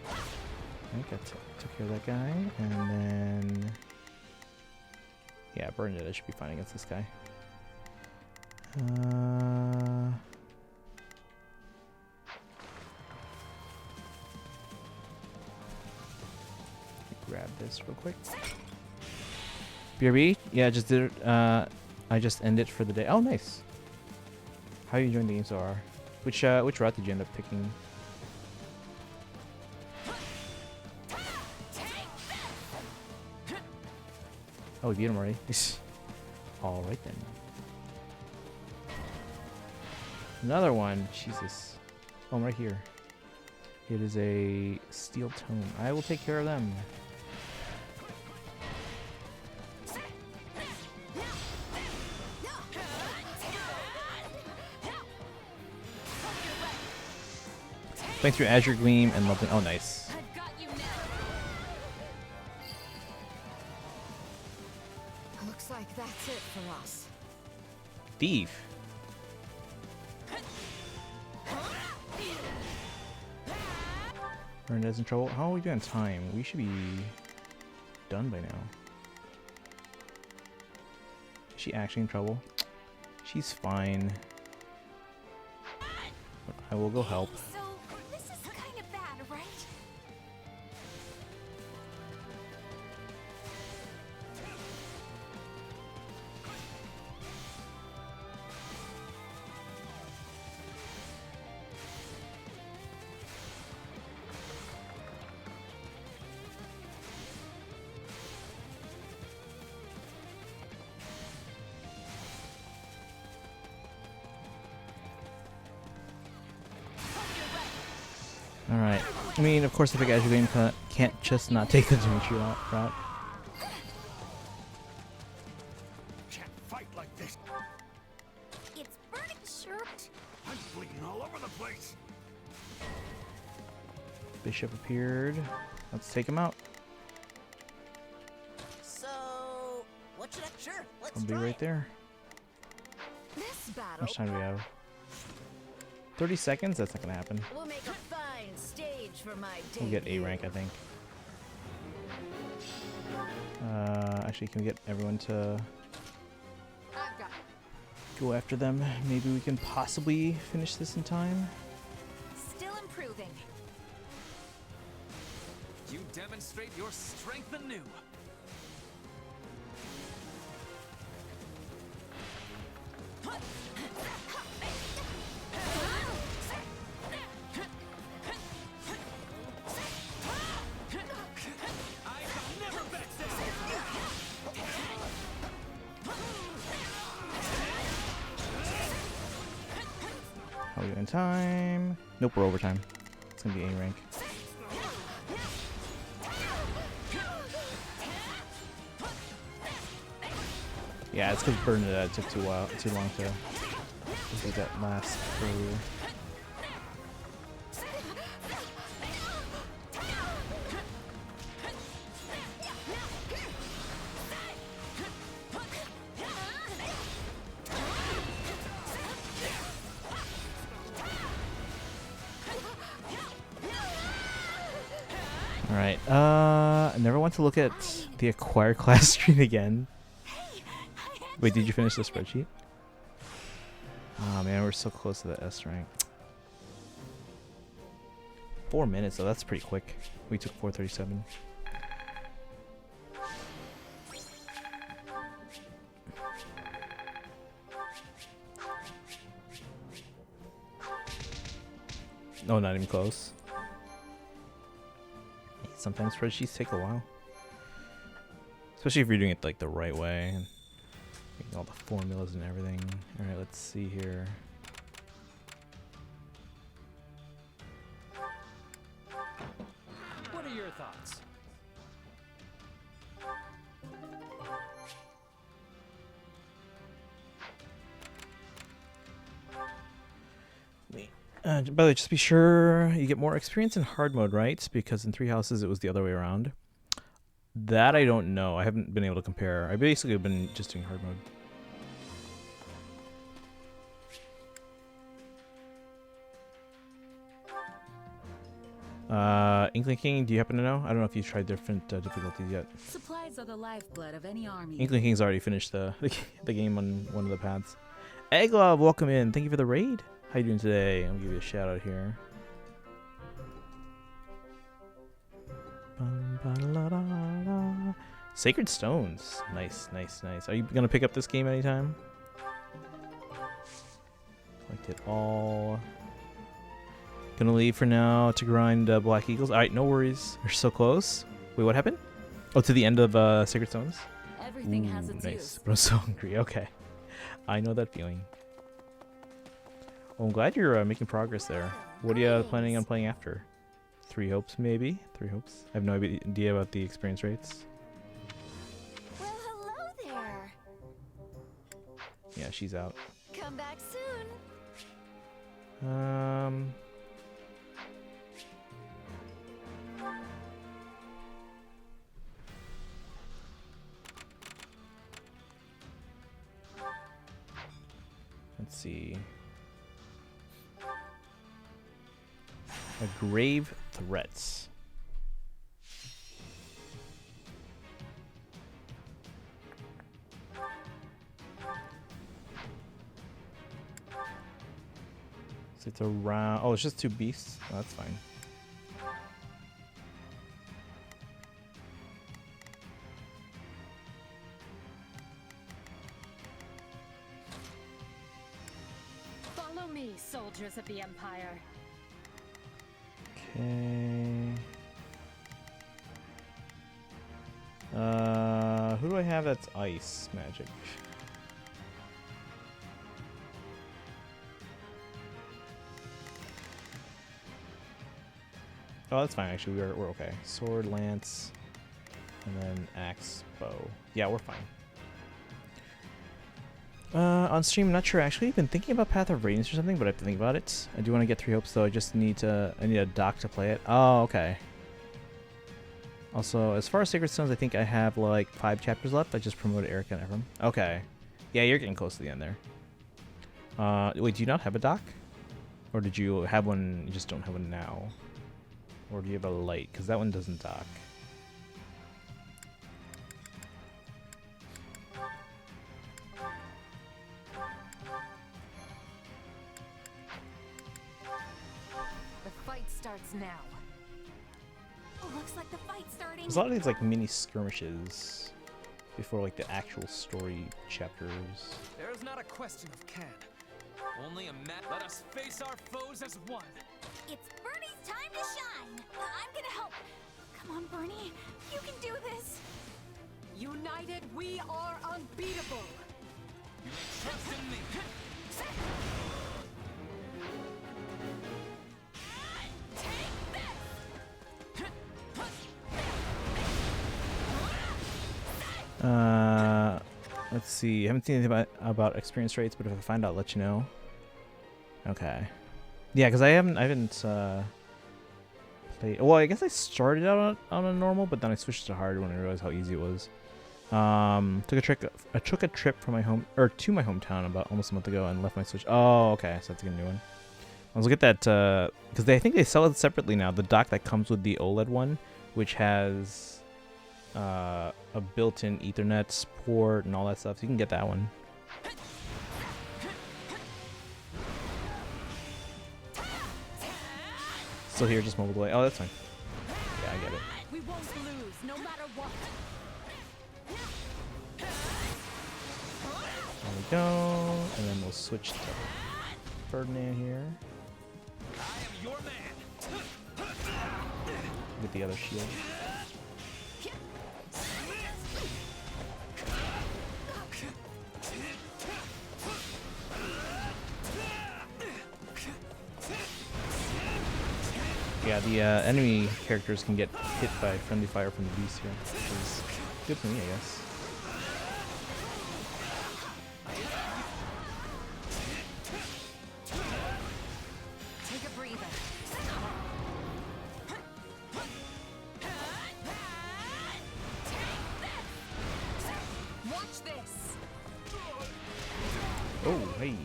I think I took care of that guy, and then... Yeah, Bernadette should be fine against this guy. Grab this real quick. BRB? Yeah, just did it. I just ended for the day. Oh, nice. How are you enjoying the game so far? Which route did you end up picking? Oh, we beat him already. All right then. Another one. Jesus. Oh, I'm right here. It is a steel tome. I will take care of them. Playing through Azure Gleam and loving. Oh, nice. Looks like that's it for us. Thief. Miranda's in trouble. How are we doing on time? We should be done by now. Is she actually in trouble? She's fine. But I will go help. So, this is kind of bad, right? Alright. I mean, of course, the big Azure game can't just not take the Dimitri route. Can't fight like this. It's burning shirt. I'm bleeding all over the place. Bishop appeared. Let's take him out. So, what should I? Sure, let's I'll be try right it. there. This How battle much time do we have? 30 seconds? That's not gonna happen. will make a fine stage for my We'll get A debut. rank, I think. Actually, can we get everyone to I've got go after them? Maybe we can possibly finish this in time. still improving. You demonstrate your strength anew. Are we in time? Nope, we're overtime. It's gonna be A rank. Yeah, it's because Bernadette took too long to complete that last earlier. Alright, I never want to look at the acquire class screen again. Wait, did you finish the spreadsheet? Oh man, we're so close to the S rank. 4 minutes though, that's pretty quick. We took 437. No, not even close. Sometimes spreadsheets take a while. Especially if you're doing it like the right way. And making all the formulas and everything. Alright, let's see here. What are your thoughts? By the way, just be sure you get more experience in hard mode, right? Because in 3 Houses it was the other way around. That I don't know. I haven't been able to compare. I basically have been just doing hard mode. Inkling King, do you happen to know? I don't know if you've tried different difficulties yet. Supplies are the lifeblood of any army. Inkling King's already finished the game on one of the paths. Egglove, welcome in. Thank you for the raid. How you doing today? I'll give you a shout out here. Sacred Stones. Nice, nice, nice. Are you gonna pick up this game anytime? Collect it all. Gonna leave for now to grind Black Eagles. Alright, no worries. We're so close. Wait, what happened? Oh, to the end of Sacred Stones? Everything has its nice. use. But I'm so hungry. Okay. I know that feeling. Well, I'm glad you're making progress there. What are you planning on playing after? 3 Hopes, maybe? 3 Hopes? I have no idea about the experience rates. Well, hello there. Yeah, she's out. Come back soon. Let's see. A Grave threats. So it's around. Oh, it's just 2 beasts. Oh, that's fine. Follow me, soldiers of the Empire. Okay. Who do I have that's ice magic? Oh, that's fine. Actually, we're okay. Sword, lance, and then axe, bow. Yeah, we're fine. On stream, not sure. Actually, I've been thinking about Path of Radiance or something, but I have to think about it. I do want to get 3 hopes though. I just need I need a dock to play it. Oh, okay. Also, as far as Sacred Stones, I think I have like 5 chapters left. I just promoted Erica and Ephraim. Okay. Yeah, you're getting close to the end there. Wait, do you not have a dock? Or did you have one, you just don't have one now? Or do you have a light? Because that one doesn't dock. The fight starts now. Looks like the fight's starting. There's a lot of these like mini skirmishes before like the actual story chapters. There is not a question of can. Only a man. Let us face our foes as one. It's Bernie's time to shine. I'm gonna help. Come on, Bernie. You can do this. United, we are unbeatable. You may trust in me. Let's see. I haven't seen anything about experience rates, but if I find out, I'll let you know. Okay. Yeah, because I haven't played. Well, I guess I started out on a normal, but then I switched to hard when I realized how easy it was. Took a trip from my home to my hometown about almost a month ago and left my Switch. Oh, okay. So I have to get a new one. Let's look at that because I think they sell it separately now. The dock that comes with the OLED one, which has a built-in Ethernet port and all that stuff. So you can get that one. Still here, just mobile delay. Oh, that's fine. Yeah, I get it. We won't lose, no matter what. There we go. And then we'll switch to Ferdinand here. I am your man. With the other shield. Yeah, the enemy characters can get hit by friendly fire from the beast here, which is good for me, I guess. Take a breather. Watch this. Oh, hey.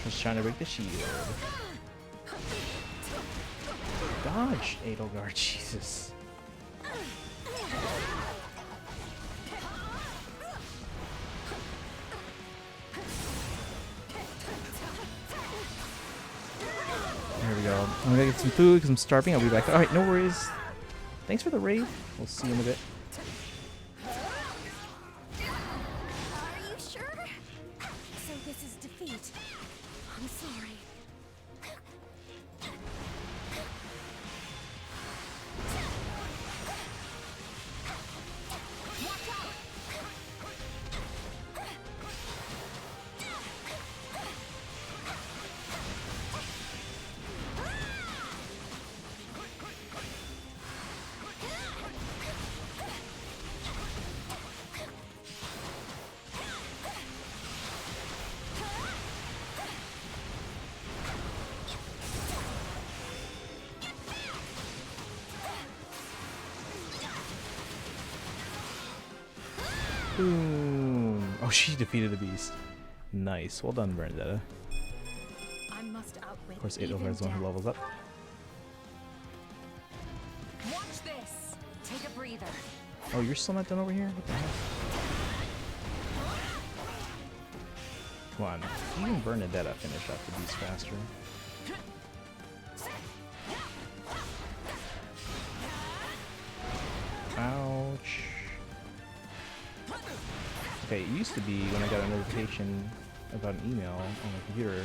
Just trying to break the shield. Dodge, Edelgard, Jesus. There we go. I'm gonna get some food because I'm starving. I'll be back. Alright, no worries. Thanks for the raid. We'll see you in a bit. Are you sure? So this is defeat. I'm sorry. Boom. Oh, she defeated the beast. Nice. Well done, Bernadetta. I must outwit Of course, even Adolf is the one who death. levels up. Watch this. Take a breather. Oh, you're still not done over here? What the heck? Come on. Even Bernadetta finished off the beast faster. Ouch. Okay, it used to be when I got a notification about an email on my computer.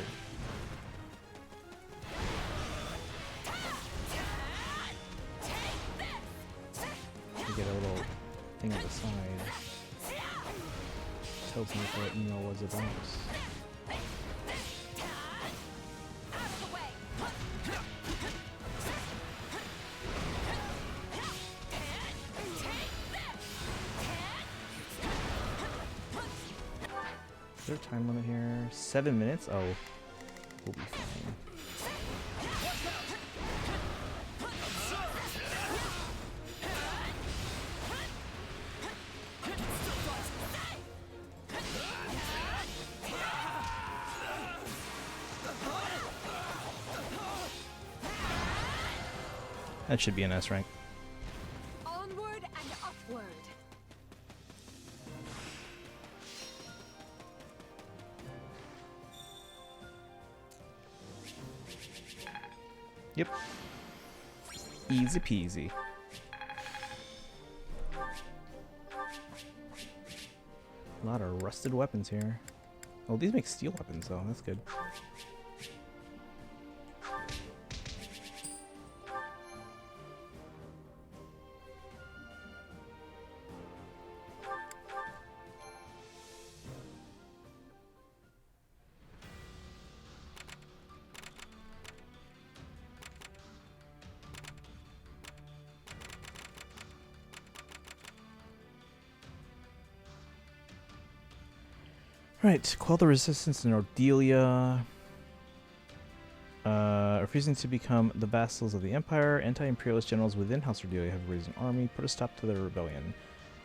You get a little thing on the side. Tells me what the email was about. Is there a time limit here? 7 minutes? Oh, we'll be fine. That should be an S rank. Onward and upward. Yep. Easy peasy. A lot of rusted weapons here. Oh, these make steel weapons though. That's good. Right, quell the resistance in Ordelia. Refusing to become the vassals of the Empire, anti-imperialist generals within House Ordelia have raised an army. Put a stop to the rebellion.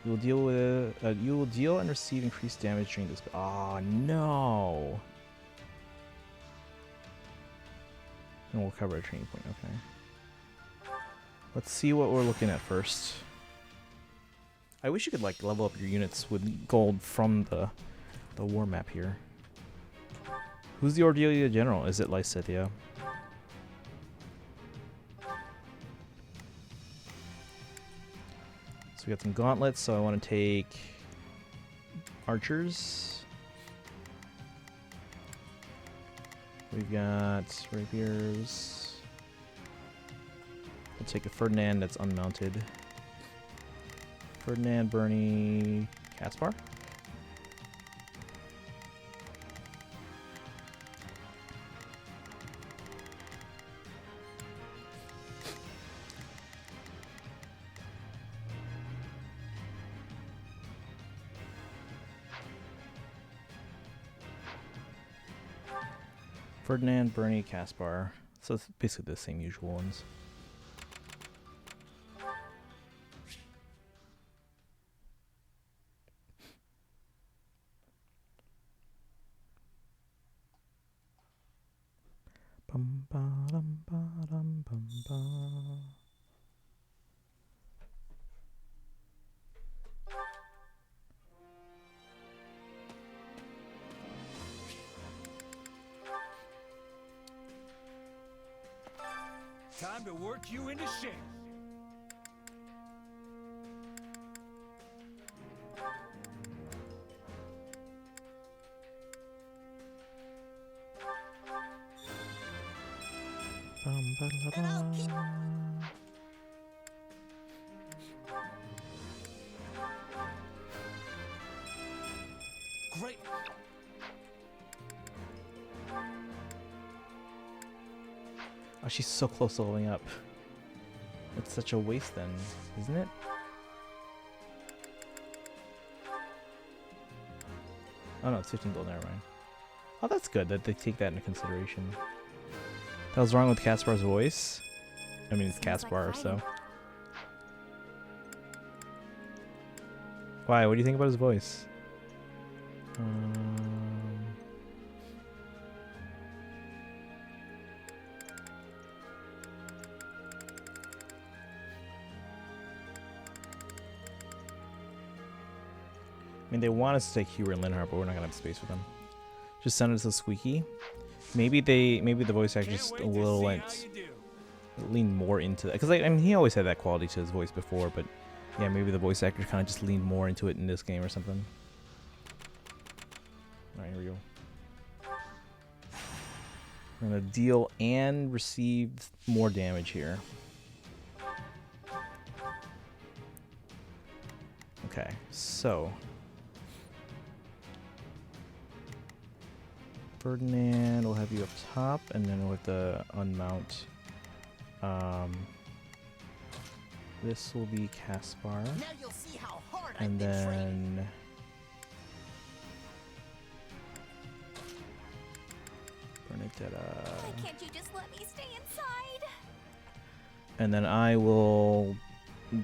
You will deal and receive increased damage during this. Ah, no. And we'll cover a training point. Okay. Let's see what we're looking at first. I wish you could like level up your units with gold from the war map here. Who's the Ordelia general? Is it Lysithea? So we got some gauntlets, so I want to take archers. We've got rapiers. I'll take a Ferdinand that's unmounted. Ferdinand, Bernie, Caspar. Ferdinand, Bernie, Caspar. So it's basically the same usual ones. Bum, ba, dum, ba, dum, bum, ba. Time to work you into shape. Bum, ba, da, da. Great. Oh, she's so close to leveling up. It's such a waste then, isn't it? Oh no, it's 15 gold, never mind. Oh, that's good that they take that into consideration. That was wrong with Caspar's voice. I mean, it's Caspar, so. Wow, Why? What do you think about his voice? I mean, they want us to take Hubert and Linhardt, but we're not gonna have space for them. Just sounded so squeaky. Maybe the voice actor just a little leaned more into that, because I mean he always had that quality to his voice before, but yeah, maybe the voice actor kind of just leaned more into it in this game or something. All right, here we go. We're gonna deal and receive more damage here. Okay, so Ferdinand, we'll have you up top, and then we'll have to unmount. This will be Caspar, and then Bernadetta. Why can't you just let me stay inside? And then I will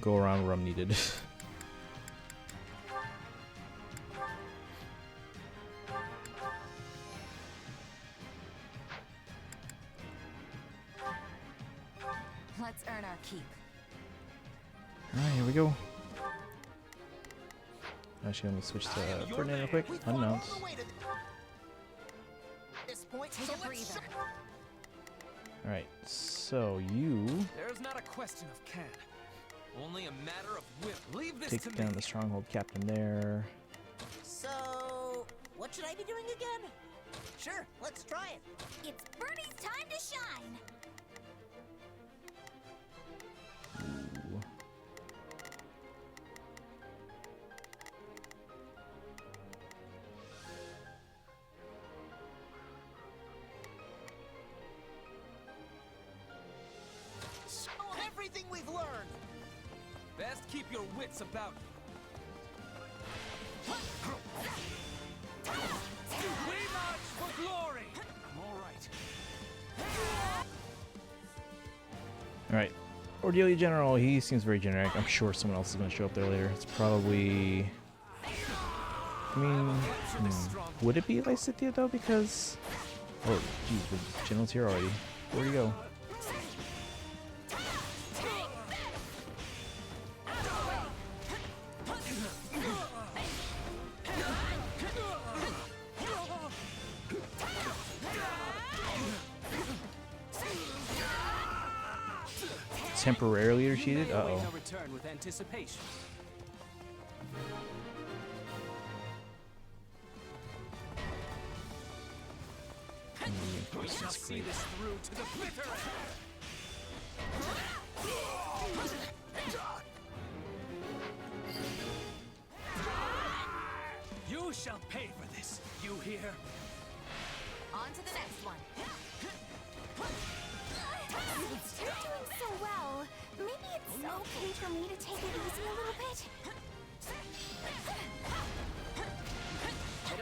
go around where I'm needed. Let's earn our keep. Alright, here we go. Actually, let me switch to Ferdinand real quick. Unmount. Take a breather. Alright, so you There's not a question of can. Only a matter of will. Leave this to take down me. the stronghold captain there. So, what should I be doing again? Sure, let's try it. It's Bernie's time to shine. Ooh. Show everything we've learned. Best keep your wits about you. We march for glory. I'm all right. Alright. Ordelia General, he seems very generic. I'm sure someone else is going to show up there later. It's probably... I mean... would it be Lysithea though? Because... oh, geez, the general's here already. Where'd he go? Temporarily retreated? Uh-oh. No return with anticipation. We shall see this through to the bitter end. You shall pay for this. You hear? On to the next one. Since you're doing so well, maybe it's okay for me to take it easy a little bit.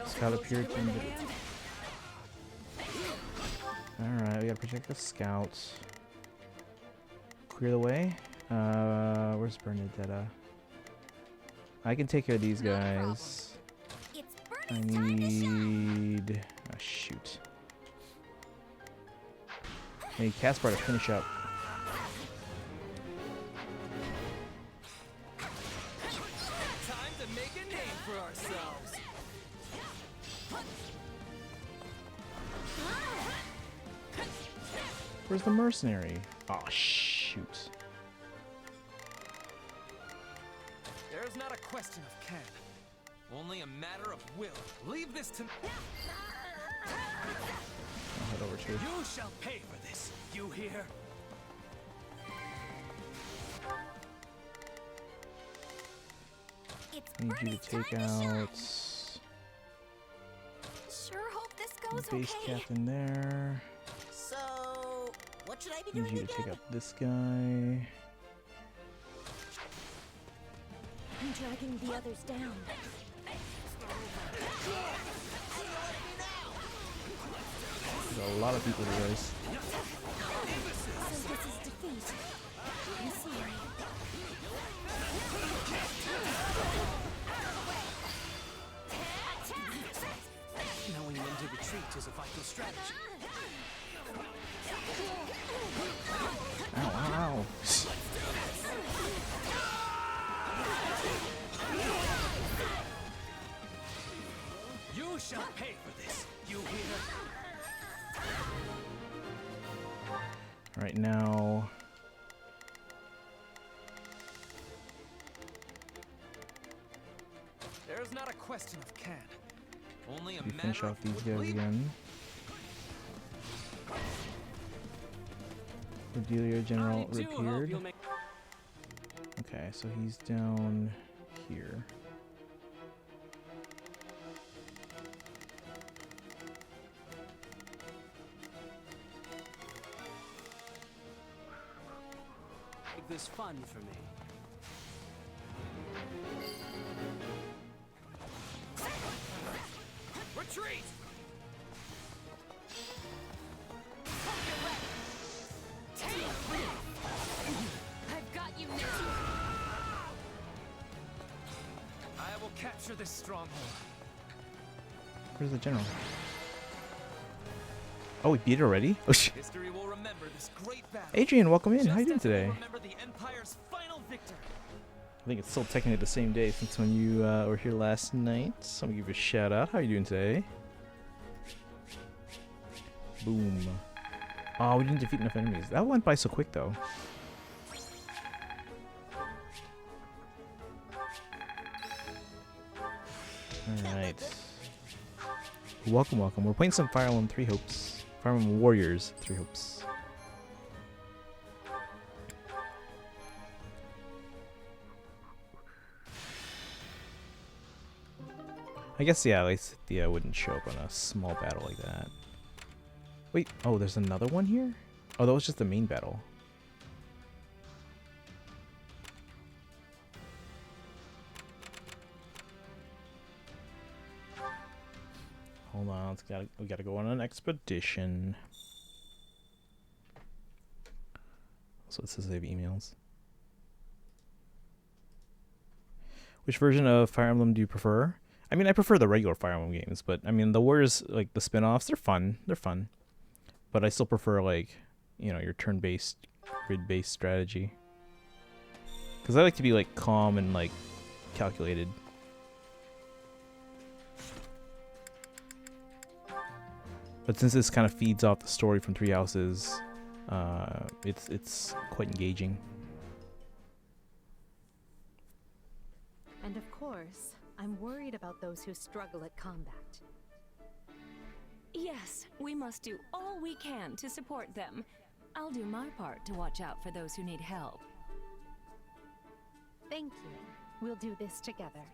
Scout appeared from the... Alright, we gotta protect the scouts. Clear the way. Where's Bernadetta? I can take care of these guys. I need... oh, shoot. I need Caspar to finish up. Time to make a name for ourselves. Where's the mercenary? Oh, shoot. There's not a question of can. Only a matter of will. Leave this to me. I'll head over to... You shall pay for this. You hear? I need you to take out... Sure hope this goes base okay. captain there. So, what should I be I need doing you to again? take out this guy. I'm dragging the others down. There's a lot of people to race. So this is defeat. I'm sorry. is a vital strategy. Ow, ow. You shall pay for this, you hear? Right now. There's not a question of can. Only a We matter finish of off these would guys we? again. Cordelia General I do hope repaired. you'll make- Okay, so he's down here. Make this fun for me. Retreat! I've got you now. I will capture this stronghold. Where's the general? Oh, we beat it already? Oh, shit. History will remember this great battle. Adrian, welcome in. Just How you doing as it will today? remember the Empire's final victor. I think it's still technically the same day since when you were here last night. So I'm gonna give you a shout out. How are you doing today? Boom. Oh, we didn't defeat enough enemies. That went by so quick though. Alright. Welcome, welcome. We're playing some Fire Emblem 3 Hopes. Fire Emblem Warriors 3 Hopes. I guess, yeah, at least Thea wouldn't show up on a small battle like that. Wait, oh, there's another one here? Oh, that was just the main battle. Hold on, we gotta go on an expedition. So it says they have emails. Which version of Fire Emblem do you prefer? I mean, I prefer the regular Fire Emblem games, but I mean, the Warriors, like the spin-offs, they're fun. They're fun. But I still prefer, like, you know, your turn-based, grid-based strategy. Because I like to be, like, calm and, like, calculated. But since this kind of feeds off the story from Three Houses, it's quite engaging. And of course, I'm worried about those who struggle at combat. Yes, we must do all we can to support them. I'll do my part to watch out for those who need help. Thank you. We'll do this together.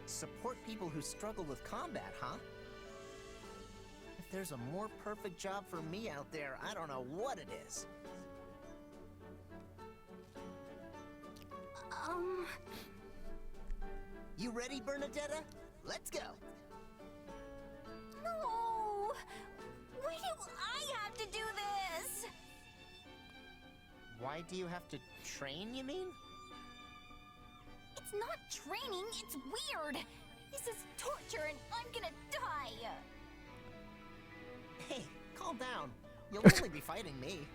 Support people who struggle with combat, huh? If there's a more perfect job for me out there, I don't know what it is. You ready, Bernadetta? Let's go. No! Why do I have to do this? Why do you have to train, you mean? It's not training, it's weird. This is torture and I'm gonna die. Hey, calm down. You'll only be fighting me.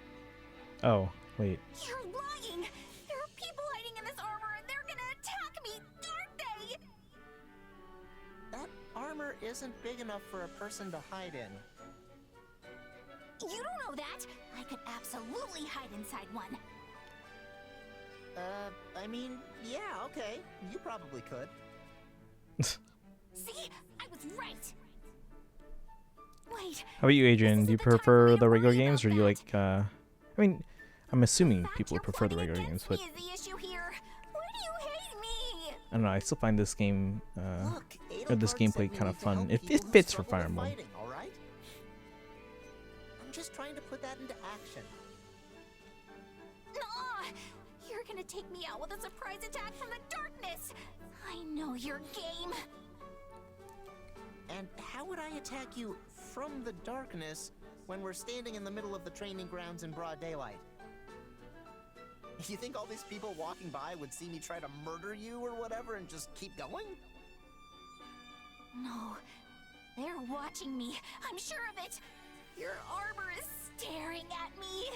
Oh, wait. You're lying! There are people hiding in this armor and they're gonna attack me, aren't they? That armor isn't big enough for a person to hide in. You don't know that! I could absolutely hide inside one. I mean, yeah, okay. You probably could. See? I was right! Wait. How about you, Adrian? Do you prefer the regular games, or do you like, I mean, I'm assuming people would prefer the regular games, but Is the issue here? Why do you hate me? I don't know, I still find this game, Look, or this Edelgard gameplay said we kind of need to help fun. It people who fits for struggle Fire with Emblem. fighting, all right? I'm just trying to put that into action. Nah! You're gonna take me out with a surprise attack from the darkness! I know your game! And how would I attack you from the darkness when we're standing in the middle of the training grounds in broad daylight? You think all these people walking by would see me try to murder you or whatever and just keep going? No, there watching me. I'm sure of it. Your armor is staring at me.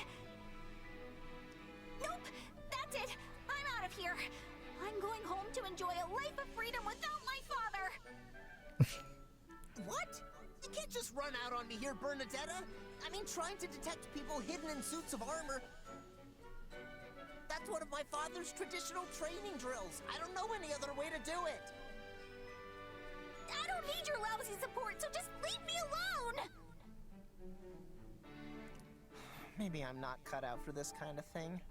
Nope, that's it. I'm out of here. I'm going home to enjoy a life of freedom without my father. What? You can't just run out on me here, Bernadetta. I mean, trying to detect people hidden in suits of armor. That's one of my father's traditional training drills. I don't know any other way to do it. I don't need your lousy support, so just leave me alone! Maybe I'm not cut out for this kind of thing.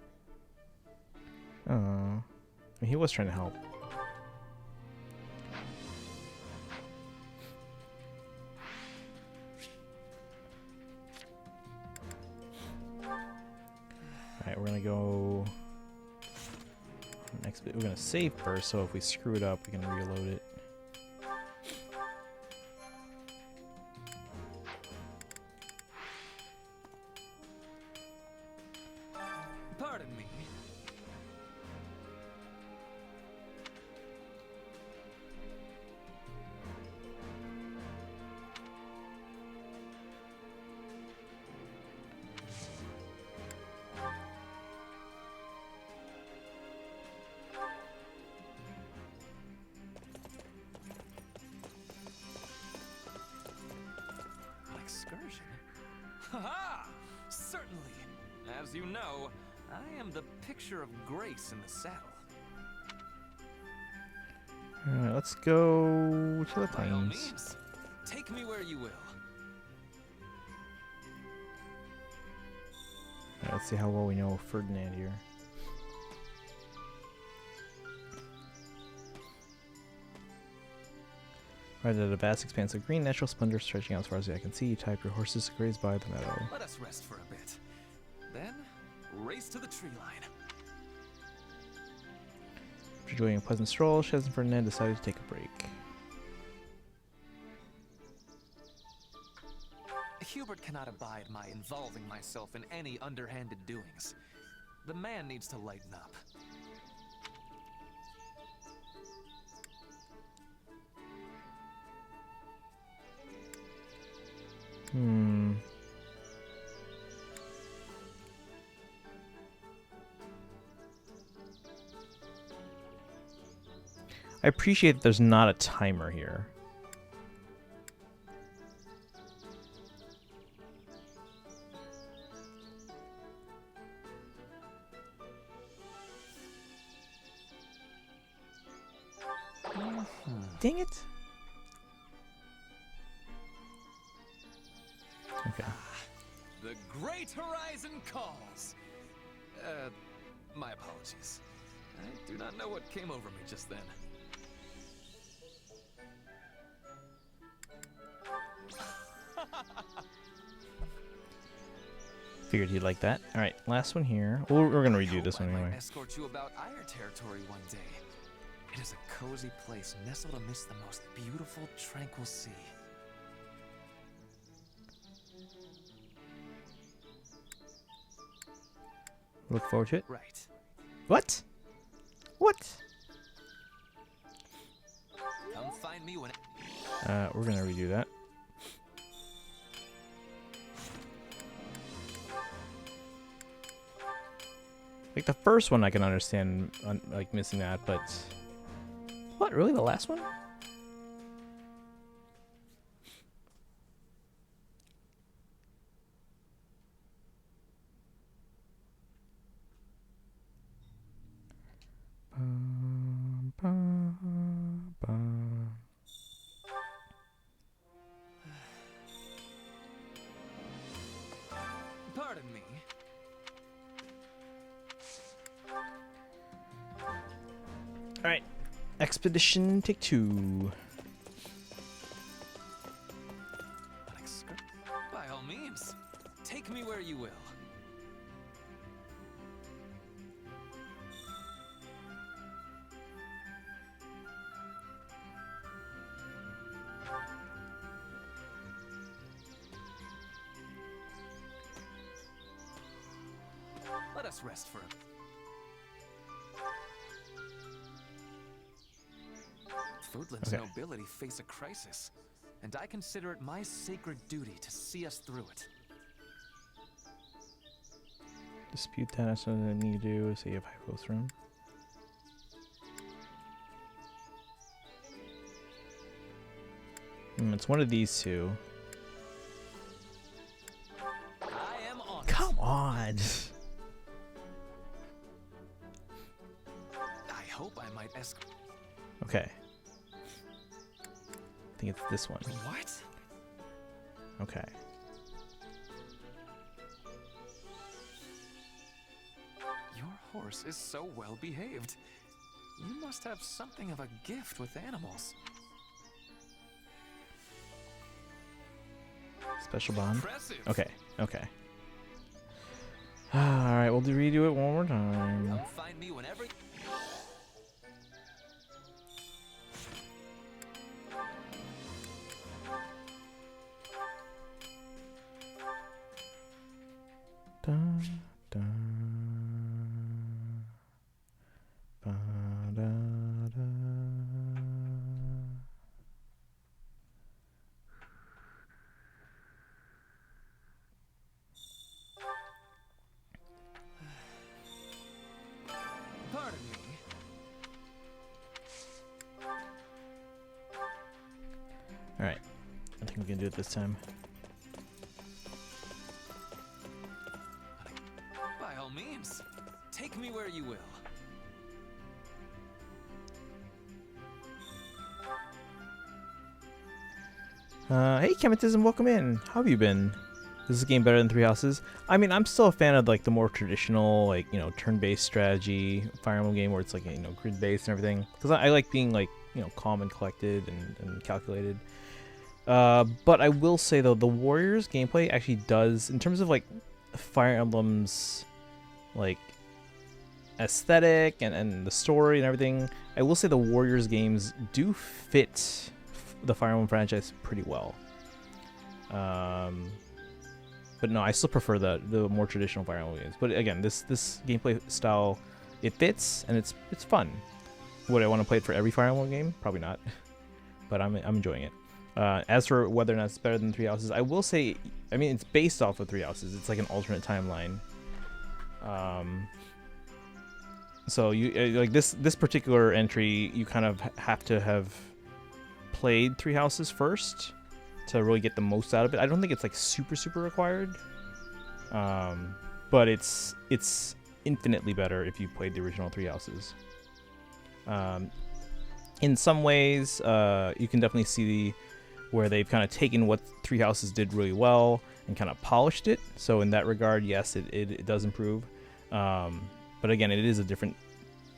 Oh, he was trying to help. Alright, we're gonna go next bit. We're gonna save first, so if we screw it up, we can reload it. Pardon me. An excursion? Ha-ha! Certainly. As you know, I am the picture of grace in the saddle. Alright, let's go to the By all plains. means, take me where you will. Alright, let's see how well we know Ferdinand here. Right at a vast expanse of green natural splendor stretching out as far as the eye can see, you type your horses to graze by the meadow. Let us rest for a bit. Then, race to the tree line. After enjoying a pleasant stroll, Chez and Ferdinand decided to take a break. Hubert cannot abide my involving myself in any underhanded doings. The man needs to lighten up. I appreciate that there's not a timer here. Dang it. Okay. The Great Horizon calls. My apologies. I do not know what came over me just then. Figured he'd like that. All right, last one here. We're gonna redo this one I might anyway. escort you about Ire territory one day. It is a cozy place nestled amidst the most beautiful, tranquil sea. Look forward to it. Right. What? What? Come find me when. We're gonna redo that. Like the first one, I can understand like missing that, but what? Really, the last one? Pardon me. All right, expedition take 2. By all means, take me where you will. Let us rest for a bit. Foodland's Okay. nobility face a crisis. and I consider it my sacred duty to see us through it. Dispute that. That's what I need to do. So you have Hypos room. It's one of these two. I am on. Come on. I hope I might ask. Okay. I think it's this one. What? Okay. Your horse is so well behaved. You must have something of a gift with animals. Special bond. Impressive. Okay. Okay. All right, we'll redo it one more time. Come find me whenever. Dun, dun, ba, da, da. Pardon me. All right, I think we can do it this time. By all means, take me where you will. Hey, Chematism, welcome in. How have you been? Is this game better than Three Houses? I mean, I'm still a fan of like the more traditional, like, you know, turn-based strategy Fire Emblem game where it's like, you know, grid-based and everything. Because I like being like, you know, calm and collected and calculated. But I will say though, the Warriors gameplay actually does, in terms of like Fire Emblem's like aesthetic and the story and everything, I will say the Warriors games do fit the Fire Emblem franchise pretty well. But no, I still prefer the more traditional Fire Emblem games. But again, this gameplay style, it fits and it's fun. Would I want to play it for every Fire Emblem game? Probably not. But I'm enjoying it. As for whether or not it's better than Three Houses, I will say, I mean, it's based off of Three Houses. It's like an alternate timeline. So you like this particular entry, you kind of have to have played Three Houses first to really get the most out of it. I don't think it's like super required, but it's infinitely better if you played the original Three Houses. In some ways, you can definitely see where they've kind of taken what Three Houses did really well and kind of polished it. So in that regard, yes, it does improve. But again, it is a different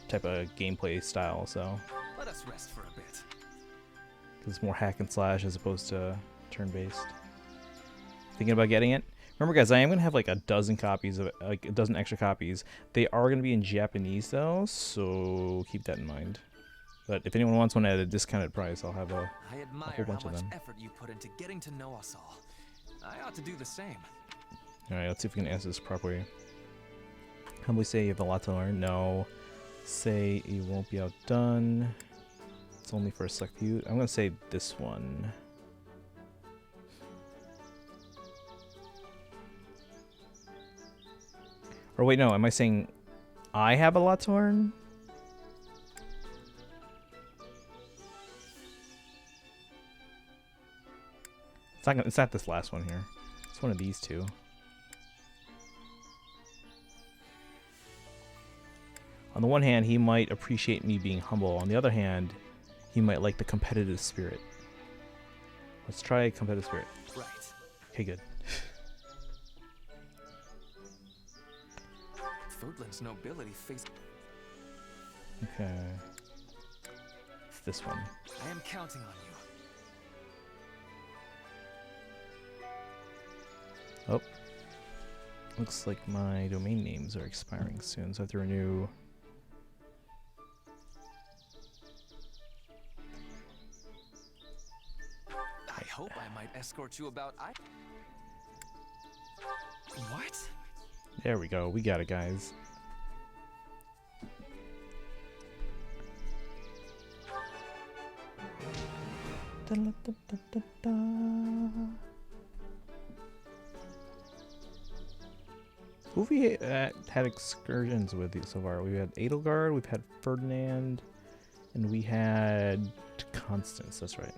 type of gameplay style. So Let us rest for a bit. it's more hack and slash as opposed to turn-based. Thinking about getting it? Remember, guys, I am gonna have like a dozen copies of like a dozen extra copies. They are gonna be in Japanese though, so keep that in mind. But if anyone wants one at a discounted price, I'll have a whole bunch of them. How much effort you put into getting to know us all. I ought to do the same. All right, let's see if we can answer this properly. Humbly say you have a lot to learn. No. Say you won't be outdone. It's only for a select few. I'm gonna say this one. Or wait, no. Am I saying I have a lot to learn? It's not this last one here. It's one of these two. On the one hand, he might appreciate me being humble. On the other hand, he might like the competitive spirit. Let's try competitive spirit. Right. Okay, good. Fodlan's nobility face. Okay. It's this one. I am counting on you. Oh. Looks like my domain names are expiring soon, so I have to renew. I hope I might escort you about. What? There we go. We got it, guys. Who have we had excursions with so far? We've had Edelgard, we've had Ferdinand, and we had Constance. That's right.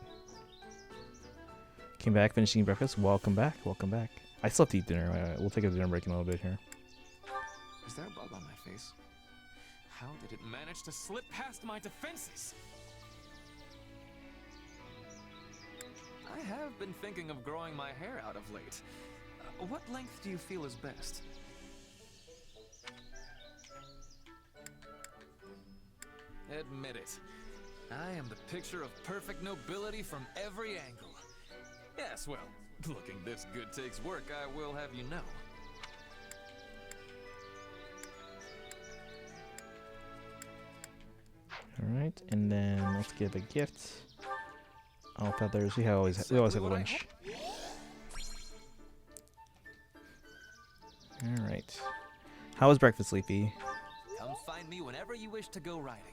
Came back, finishing breakfast. Welcome back. Welcome back. I still have to eat dinner. We'll take a dinner break in a little bit here. Is there a bug on my face? How did it manage to slip past my defenses? I have been thinking of growing my hair out of late. What length do you feel is best? Admit it. I am the picture of perfect nobility from every angle. Yes, well, looking this good takes work, I will have you know. Alright, and then let's give a gift. Oh, feathers. We always have a bunch. Alright. How was breakfast, Leafy? Come find me whenever you wish to go riding.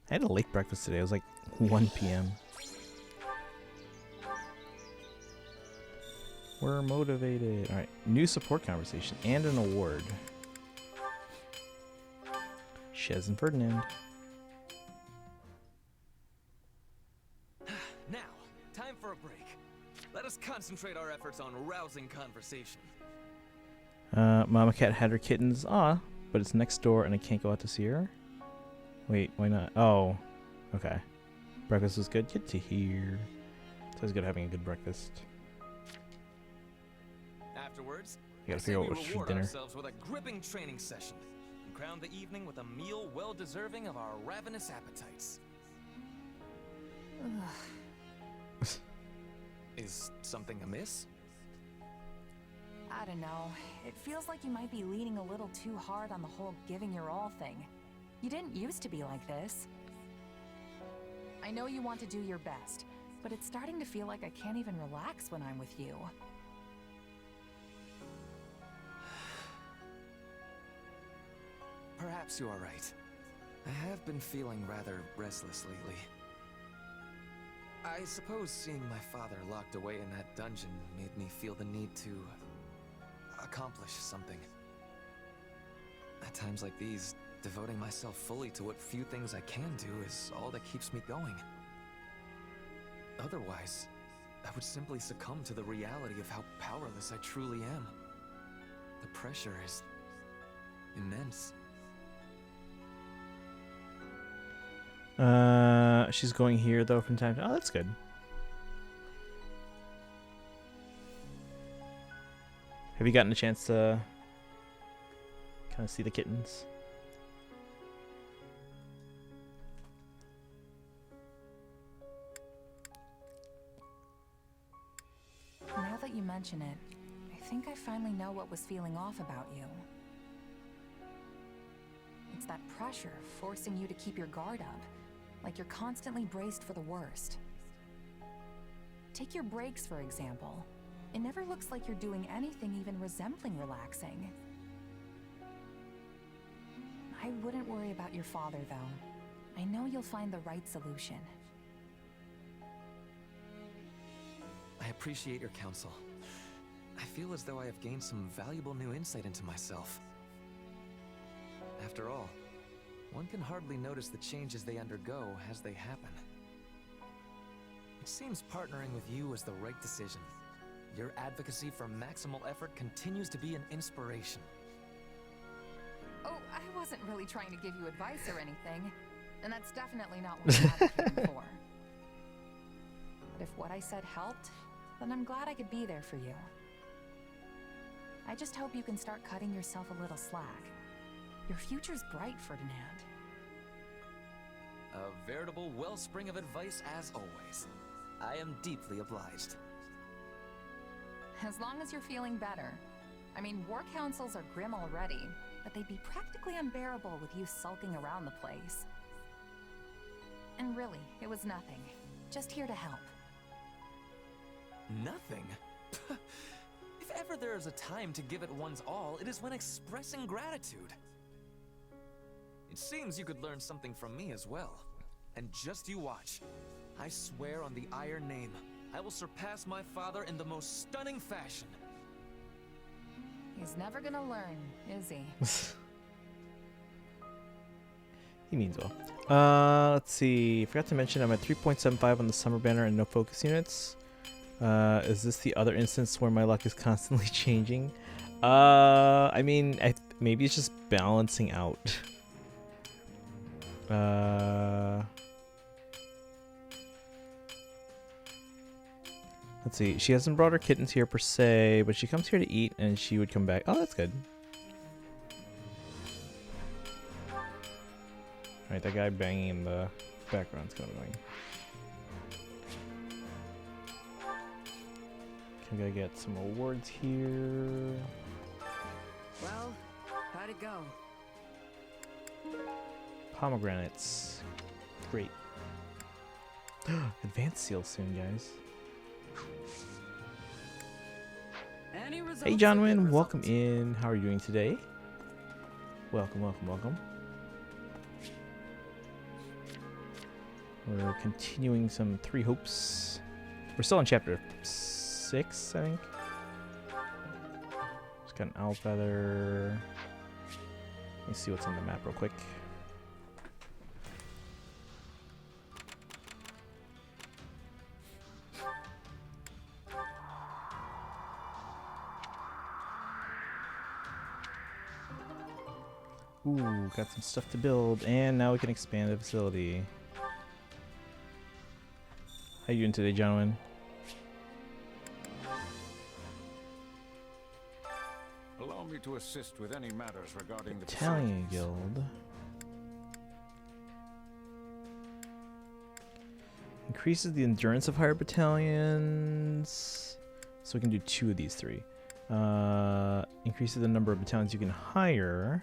I had a late breakfast today. It was like 1 p.m. We're motivated. Alright, new support conversation and an award. Shez and Ferdinand. Now, time for a break. Let us concentrate our efforts on rousing conversation. Mama Cat had her kittens. But it's next door and I can't go out to see her. Wait, why not? Oh, okay. Breakfast was good. Good to hear. It's always good having a good breakfast. Afterwards, you gotta figure out what to feed dinner. Ourselves with a gripping training session and crown the evening with a meal well deserving of our ravenous appetites. Is something amiss? I don't know. It feels like you might be leaning a little too hard on the whole giving your all thing. You didn't used to be like this. I know you want to do your best, but it's starting to feel like I can't even relax when I'm with you. Perhaps you are right. I have been feeling rather restless lately. I suppose seeing my father locked away in that dungeon made me feel the need to accomplish something. At times like these, devoting myself fully to what few things I can do is all that keeps me going. Otherwise, I would simply succumb to the reality of how powerless I truly am. The pressure is immense. She's going here though from time to time. Oh, that's good. Have you gotten a chance to kind of see the kittens? Now that you mention it, I think I finally know what was feeling off about you. It's that pressure forcing you to keep your guard up, like you're constantly braced for the worst. Take your breaks, for example. It never looks like you're doing anything even resembling relaxing. I wouldn't worry about your father, though. I know you'll find the right solution. I appreciate your counsel. I feel as though I have gained some valuable new insight into myself. After all, one can hardly notice the changes they undergo as they happen. It seems partnering with you was the right decision. Your advocacy for maximal effort continues to be an inspiration. Oh, I wasn't really trying to give you advice or anything, and that's definitely not what I'm advocating for. But if what I said helped, then I'm glad I could be there for you. I just hope you can start cutting yourself a little slack. Your future's bright, Ferdinand. A veritable wellspring of advice as always. I am deeply obliged. As long as you're feeling better. I mean, war councils are grim already, but they'd be practically unbearable with you sulking around the place. And really, it was nothing. Just here to help. Nothing? If ever there is a time to give it one's all, it is when expressing gratitude. It seems you could learn something from me as well. And just you watch. I swear on the Iron Name, I will surpass my father in the most stunning fashion. He's never gonna learn, is he? He means well. Let's see. Forgot to mention I'm at 3.75 on the summer banner and no focus units. Is this the other instance where my luck is constantly changing? I mean, maybe it's just balancing out. Let's see. She hasn't brought her kittens here per se, but she comes here to eat and she would come back. Oh, that's good. Alright, that guy banging in the background's kind of annoying. Can I get some rewards here? Well, how'd it go? Pomegranates. Great. Advanced seal soon, guys. Hey, Johnwin, welcome in. How are you doing today? Welcome, welcome, welcome. We're continuing some Three Hopes. We're still on chapter 6, I think. Just got an owl feather. Let me see what's on the map real quick. Ooh, got some stuff to build, and now we can expand the facility. How you doing today, gentlemen? Allow me to assist with any matters regarding the Battalion Guild. Increases the endurance of higher battalions. So we can do 2 of these 3. Increases the number of battalions you can hire.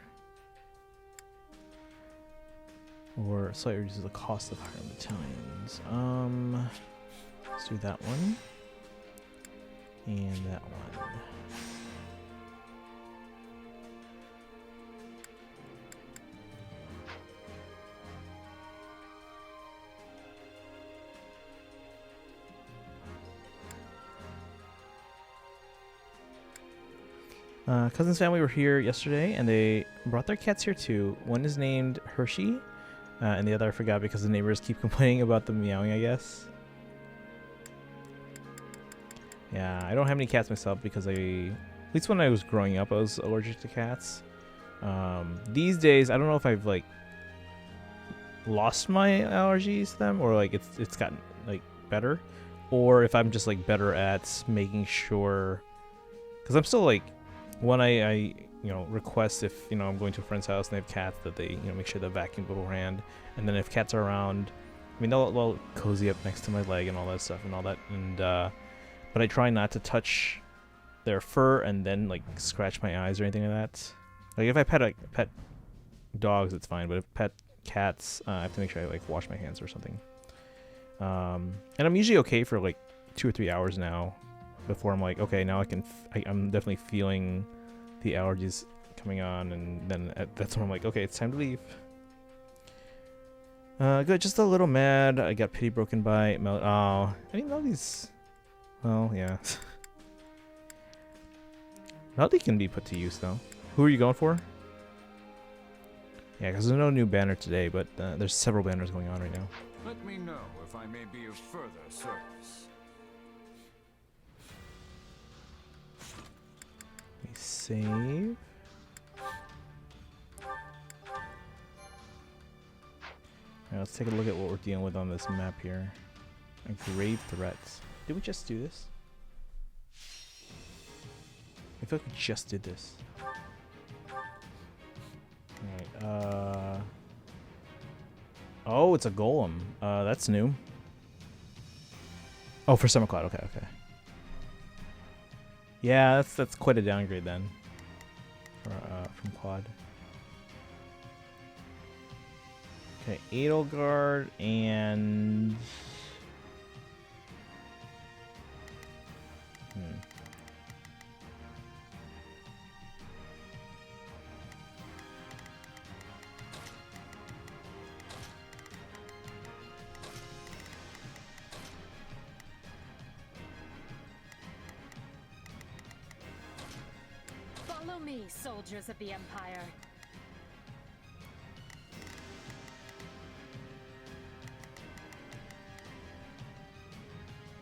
Or slightly reduces the cost of hiring battalions. Let's do that one. And that one. Cousin's family were here yesterday, and they brought their cats here too. One is named Hershey, and the other I forgot because the neighbors keep complaining about them meowing, I guess. Yeah, I don't have any cats myself because at least when I was growing up, I was allergic to cats. These days, I don't know if I've like lost my allergies to them, or like it's gotten like better, or if I'm just like better at making sure, because I'm still like, when I request if I'm going to a friend's house and they have cats, that they make sure they vacuum beforehand, and then if cats are around, I mean they'll cozy up next to my leg and all that stuff and all that, and but I try not to touch their fur and then like scratch my eyes or anything like that. Like if I pet dogs, it's fine, but if pet cats, I have to make sure I like wash my hands or something. And I'm usually okay for like 2 or 3 hours now before I'm like, okay, now I'm definitely feeling the allergies coming on, and then that's when I'm like, okay, it's time to leave. Good, just a little mad. I got pity broken by Melody. Oh, I mean Melody's, well, yeah. Melody can be put to use though. Who are you going for? Yeah, because there's no new banner today, but there's several banners going on right now. Let me know if I may be of further service. Let me save. Alright, let's take a look at what we're dealing with on this map here. Grave threats. Did we just do this? I feel like we just did this. Alright, oh, it's a golem. That's new. Oh, for Summer Cloud. Okay, okay. Yeah, that's quite a downgrade then. From Quad. Okay, Edelgard and... Follow me, soldiers of the Empire.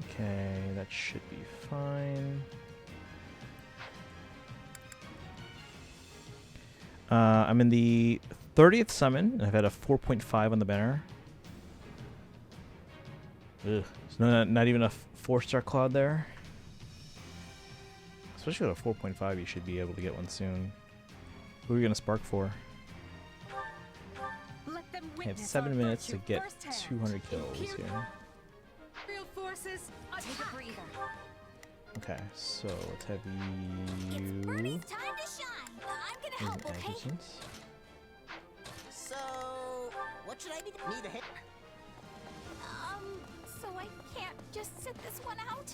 Okay, that should be fine. I'm in the 30th summon, and I've had a 4.5 on the banner. Ugh, there's not even a 4-star cloud there. Especially with a 4.5, you should be able to get one soon. Who are we gonna spark for? I have 7 minutes to get 200 kills here. Real forces, take a breather. Okay, so let's have you. It's Bernie's time to shine. I'm gonna help, okay? So, what should I be doing? Need a hit? So I can't just sit this one out?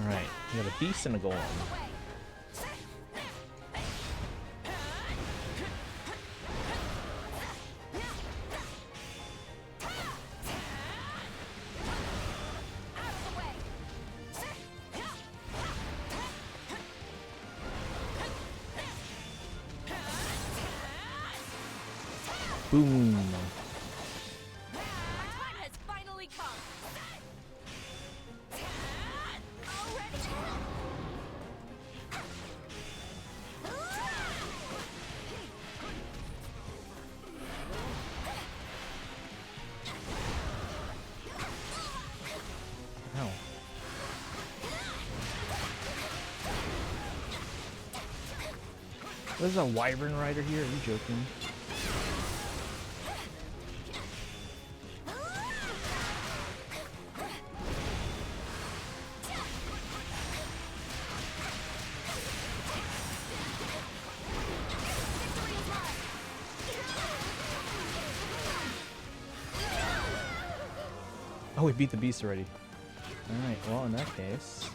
Alright, we got a beast and a golem. Boom. Ow. There's a wyvern rider here? Are you joking? Oh, we beat the beast already. Alright, well, in that case...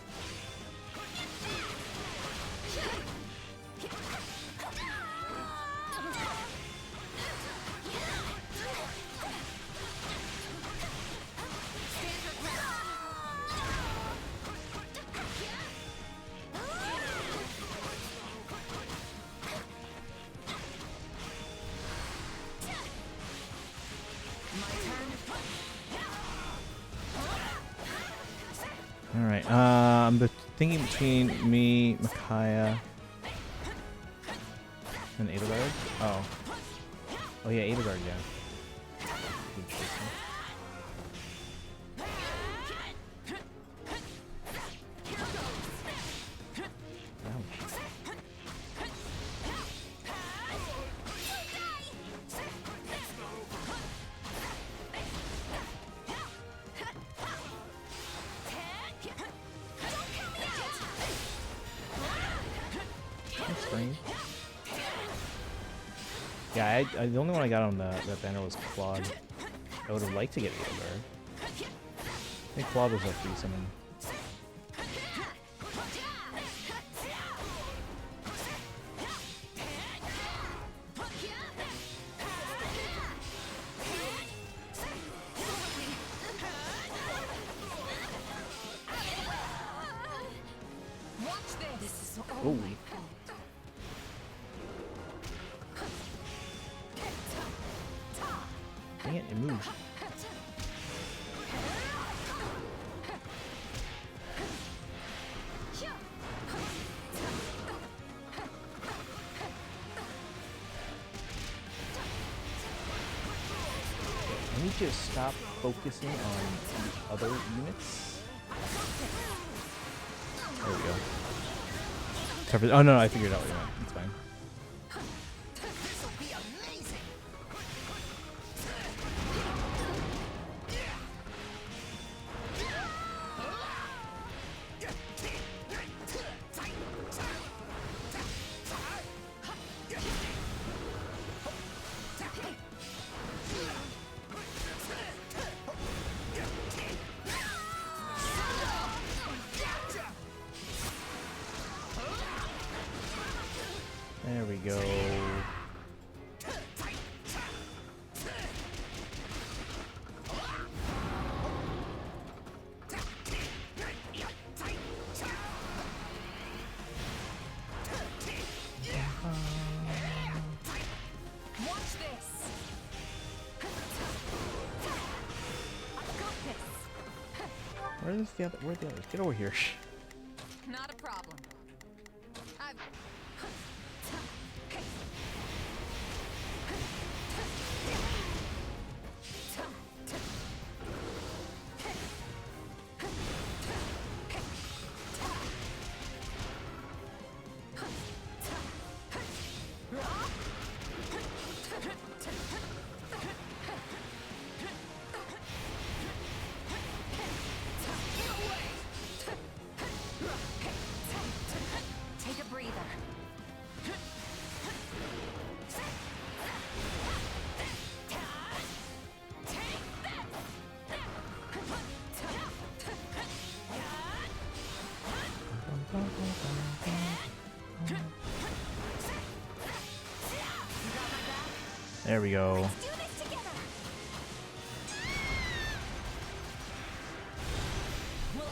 Alright, I'm thinking between me, Micaiah, and Edelgard. Oh. Oh yeah, Edelgard, yeah. Good choice, huh? Yeah, the only one I got on that banner was Claude. I would have liked to get Edelgard. I think Claude was a free summon. Oh. Dang it, it moved. Let me just stop focusing on the other units. There we go. Covered. Oh no, I figured out what you meant. It's fine. There we go. Where are the others? Get over here. Not a problem. I've... Take a breather. There we go. We'll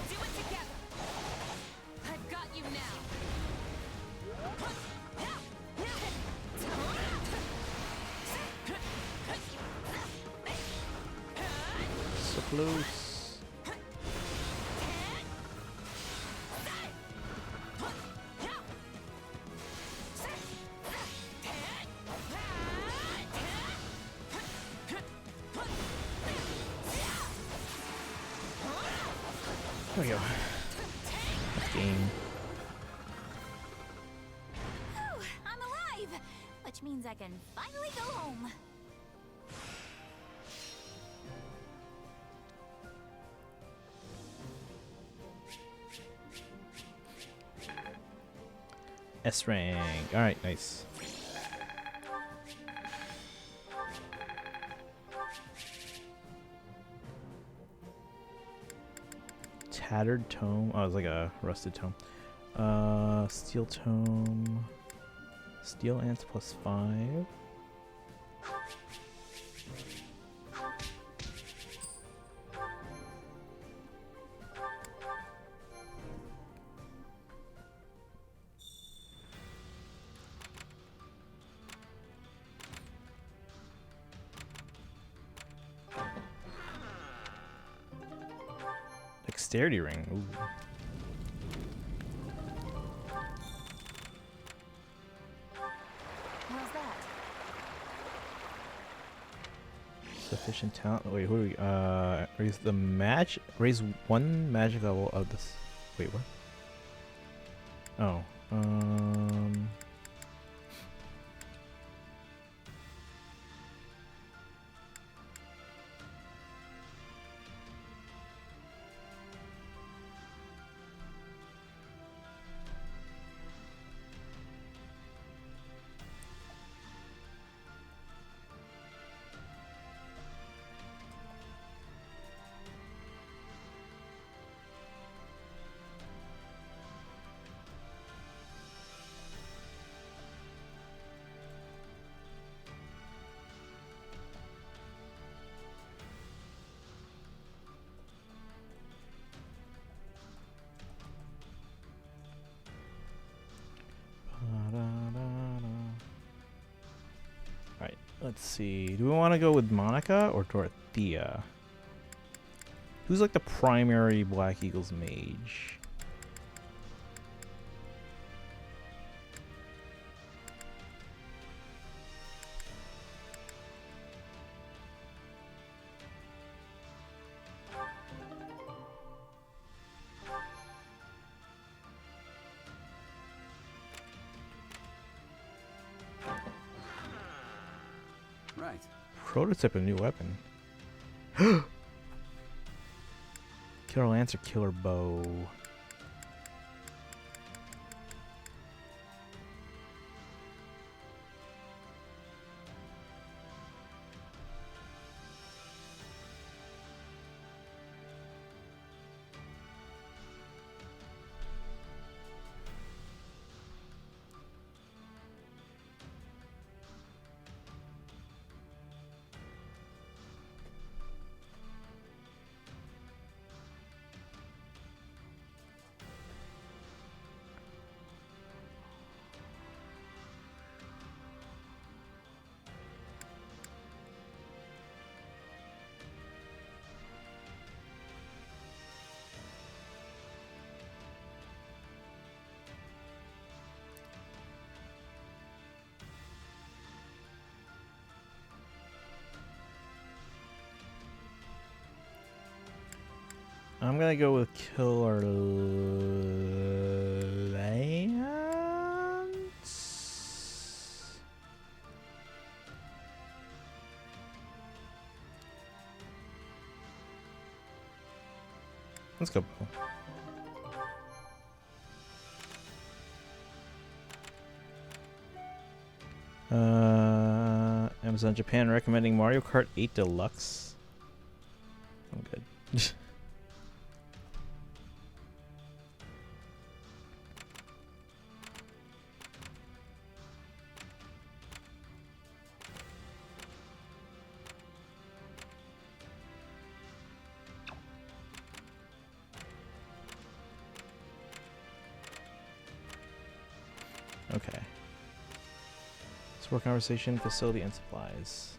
do it together. I've got you now. So close. There we go. That's game. Whew, I'm alive! Which means I can finally go home. S rank. Alright, nice. Tattered tome. Oh, it's like a rusted tome. Steel tome. Steel ants +5. Dexterity ring. Ooh. How's that? Sufficient talent. Wait, who do we? Raise the raise 1 magic level of this. Wait, what? Oh. Alright, let's see. Do we want to go with Monica or Dorothea? Who's like the primary Black Eagles mage? Right. Prototype a new weapon. Killer lance or killer bow? I'm gonna go with Killer Lance. Let's go, Bo. Amazon Japan recommending Mario Kart 8 Deluxe. I'm good. Okay. Support conversation, facility, and supplies.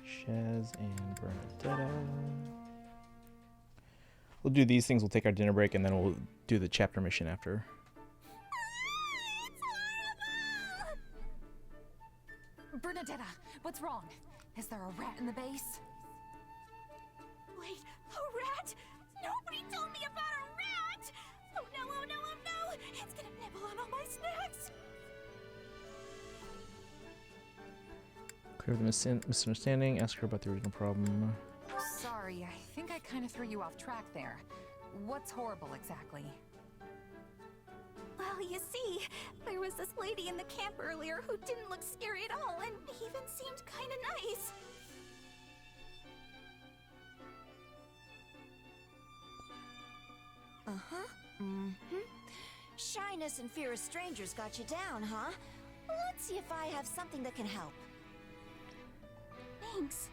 Shez and Bernadetta. We'll do these things, we'll take our dinner break, and then we'll do the chapter mission after. Bernadetta, what's wrong? Is there a rat in the base? Wait, a rat? Nobody told me about a rat! Oh no, oh no, oh no! It's gonna nibble on all my snacks! Clear the misunderstanding, ask her about the original problem. Sorry, I think I kind of threw you off track there. What's horrible exactly? Well, you see, there was this lady in the camp earlier who didn't look scary at all and even seemed kinda nice. Uh-huh. Mm-hmm. Shyness and fear of strangers got you down, huh? Let's see if I have something that can help. Thanks.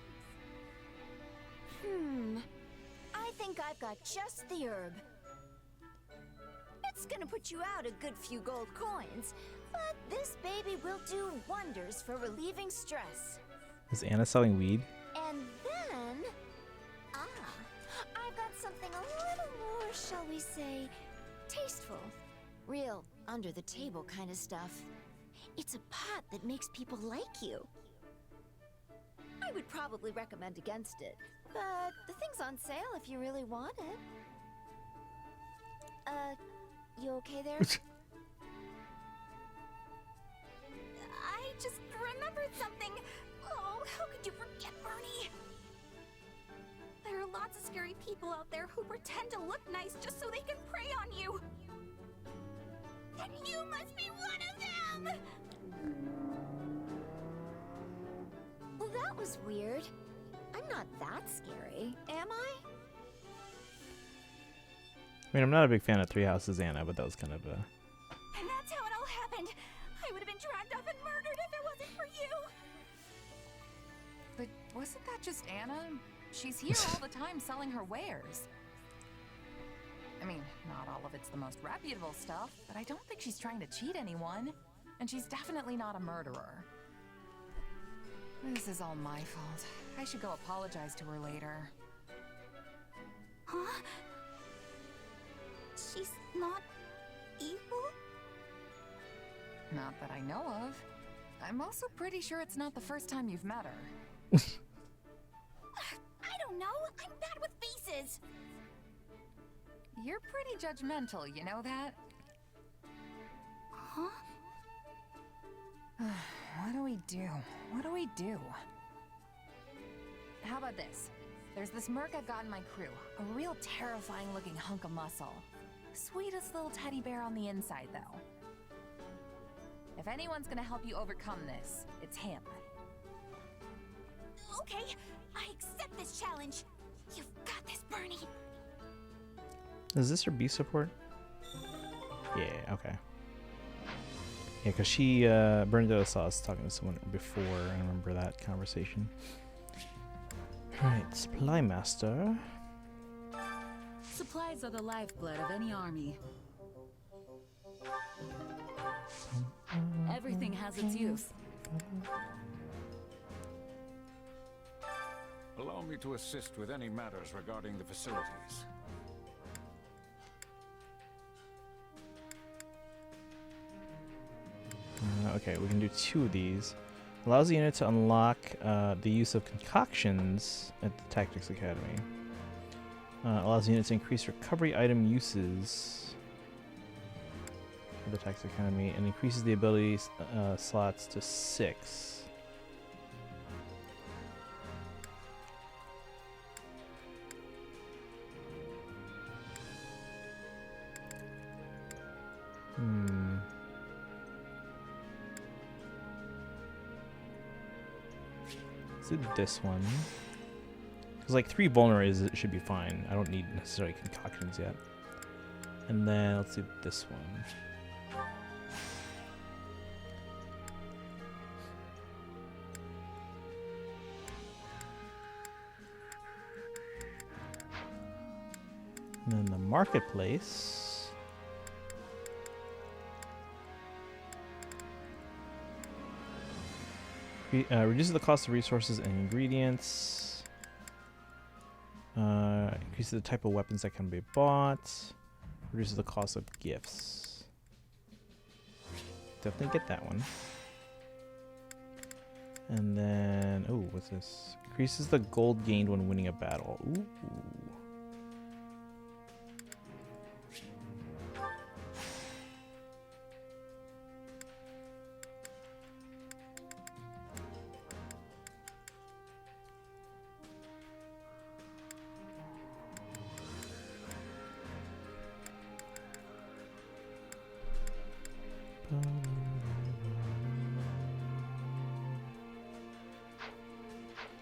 I think I've got just the herb. It's gonna put you out a good few gold coins, but this baby will do wonders for relieving stress. Is Anna selling weed? And then... I've got something a little more, shall we say, tasteful. Real under-the-table kind of stuff. It's a pot that makes people like you. I would probably recommend against it, but the thing's on sale if you really want it. You okay there? I just remembered something. Oh, how could you forget, Bernie? There are lots of scary people out there who pretend to look nice just so they can prey on you. And you must be one of them! Well, that was weird. I'm not that scary, am I? I mean, I'm not a big fan of Three Houses Anna, but that was kind of a... And that's how it all happened. I would have been dragged up and murdered if it wasn't for you. But wasn't that just Anna? She's here all the time selling her wares. I mean, not all of it's the most reputable stuff, but I don't think she's trying to cheat anyone. And she's definitely not a murderer. This is all my fault. I should go apologize to her later. Huh? She's not evil? Not that I know of. I'm also pretty sure it's not the first time you've met her. I don't know. I'm bad with faces. You're pretty judgmental, you know that? Huh? What do we do? What do we do? How about this? There's this merc I've got in my crew. A real terrifying looking hunk of muscle. Sweetest little teddy bear on the inside, though. If anyone's gonna help you overcome this, it's him. Okay, I accept this challenge. You've got this, Bernie. Is this her B support? Yeah, okay. Yeah, because she, Bernadetta saw us talking to someone before. I remember that conversation. Alright, Supply Master. Supplies are the lifeblood of any army. Everything has its use. Allow me to assist with any matters regarding the facilities. Okay, we can do 2 of these. Allows the unit to unlock the use of concoctions at the Tactics Academy. Allows the unit to increase recovery item uses for the Tactics Academy and increases the ability slots to 6. Let's do this one. Because like 3 vulneraries should be fine. I don't need necessarily concoctions yet. And then let's do this one. And then the marketplace. Reduces the cost of resources and ingredients. Increases the type of weapons that can be bought. Reduces the cost of gifts. Definitely get that one. And then, oh, what's this? Increases the gold gained when winning a battle. Ooh.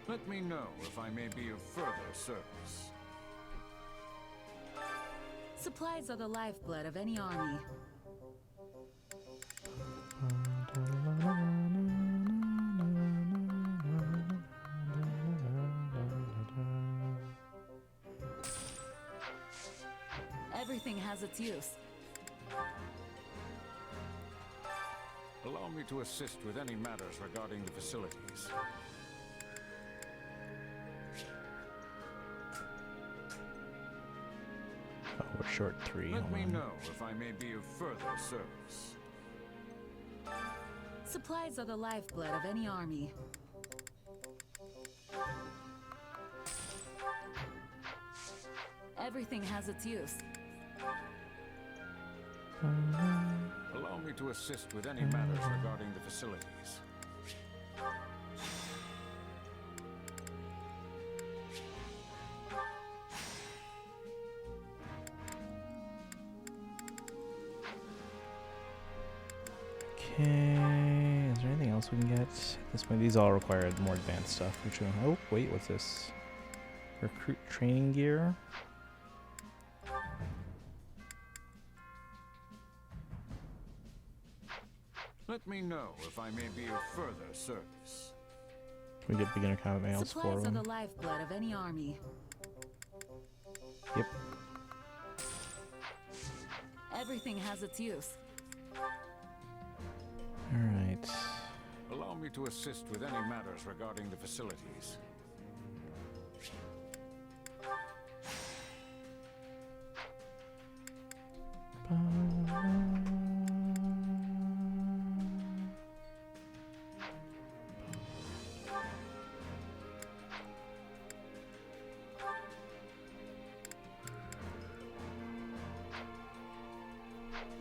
Let me know if I may be of further service. Supplies are the lifeblood of any army. Everything has its use. Allow me to assist with any matters regarding the facilities. Oh, we're short 3. Let me know if I may be of further service. Supplies are the lifeblood of any army. Everything has its use. Allow me to assist with any matters regarding the facilities. Okay, is there anything else we can get? At this point, these all require more advanced stuff. Which one? Oh, wait, what's this? Recruit training gear. Let me know if I may be of further service. We get beginner combat mails for Supplies are them. the lifeblood of any army. Yep. Everything has its use. Alright. Allow me to assist with any matters regarding the facilities.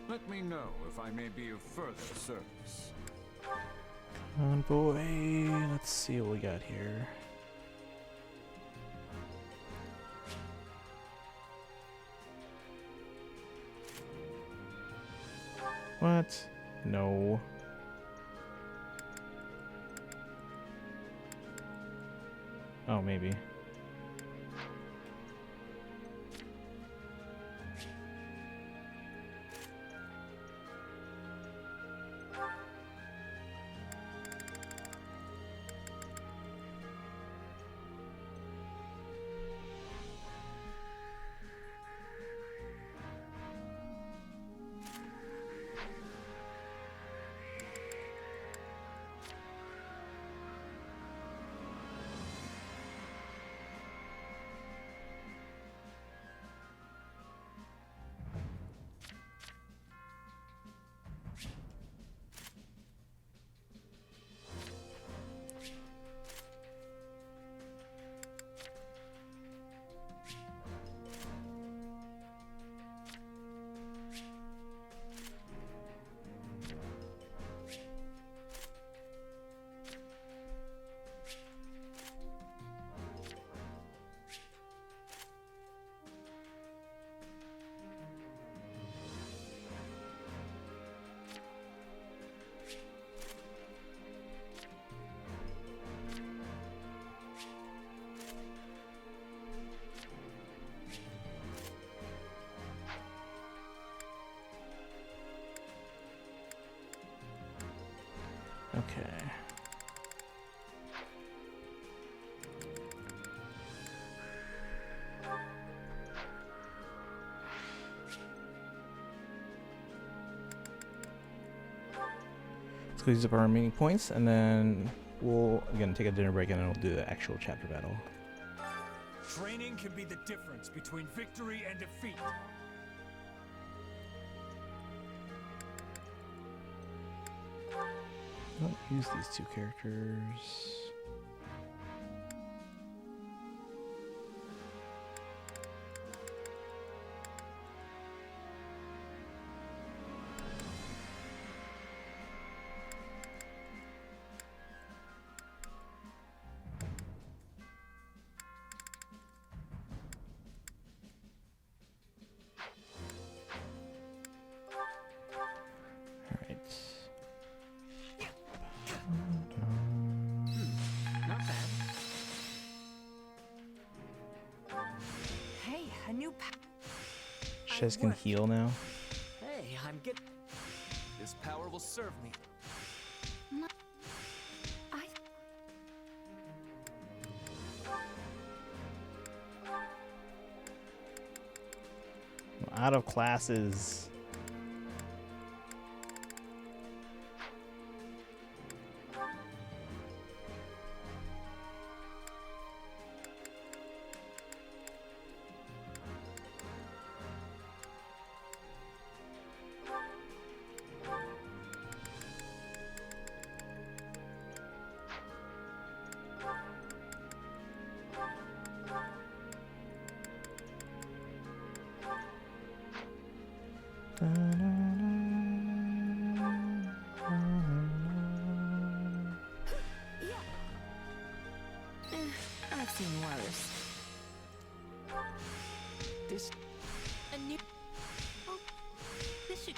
Let me know if I may be of further service. Come on, boy. Let's see what we got here. What? No. Oh, maybe. Okay. Let's go use up our remaining points, and then we'll again take a dinner break, and then we'll do the actual chapter battle. Training can be the difference between victory and defeat. Don't use these two characters. Not bad. Hey, a new Shez can heal now. Hey, I'm good. This power will serve me. Out of classes. I've seen worse. This A new. Oh, this should.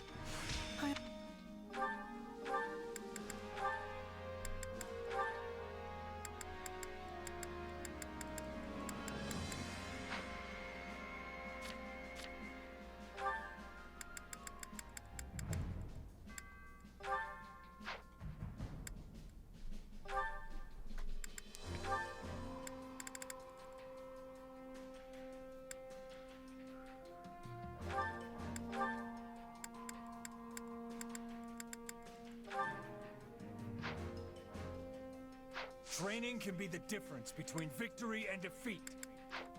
Training can be the difference between victory and defeat.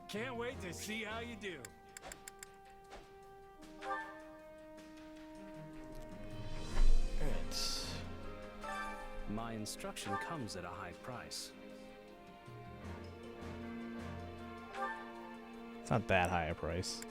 Can't wait to see how you do. My instruction comes at a high price. It's not that high a price.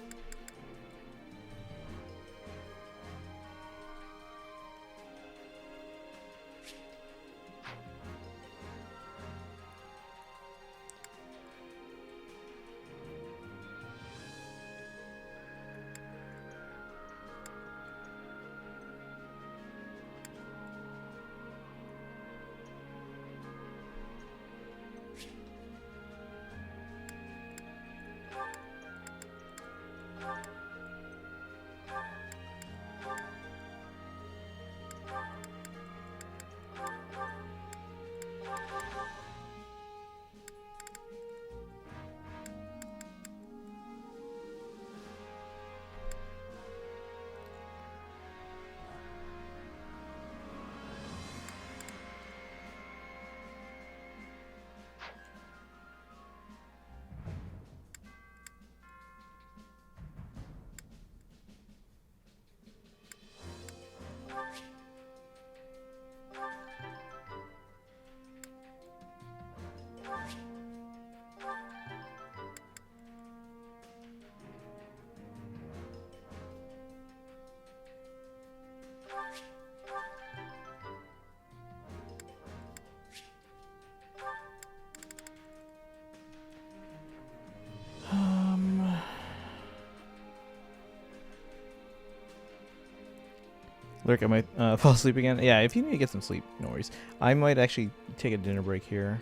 Lurk, I might fall asleep again. Yeah, if you need to get some sleep, no worries. I might actually take a dinner break here.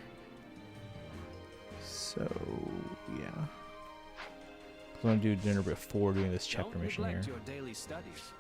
So, yeah. I'm going to do dinner before doing this chapter mission here. Don't neglect your daily studies.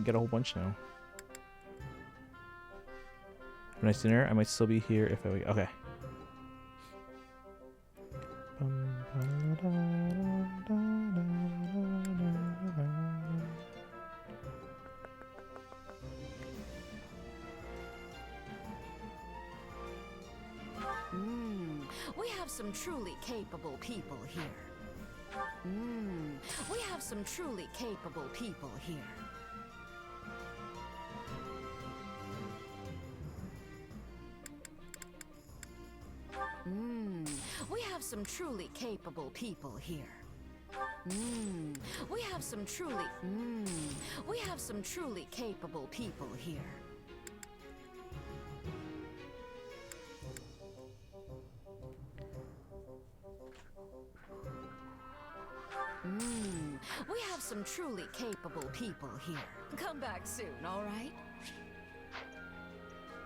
get a whole bunch now. Have a nice dinner. I might still be here if I... Okay. We have some truly capable people here. We have some truly capable people here. We have some truly capable people here. We have some truly... We have some truly capable people here. We have some truly capable people here. Come back soon, all right?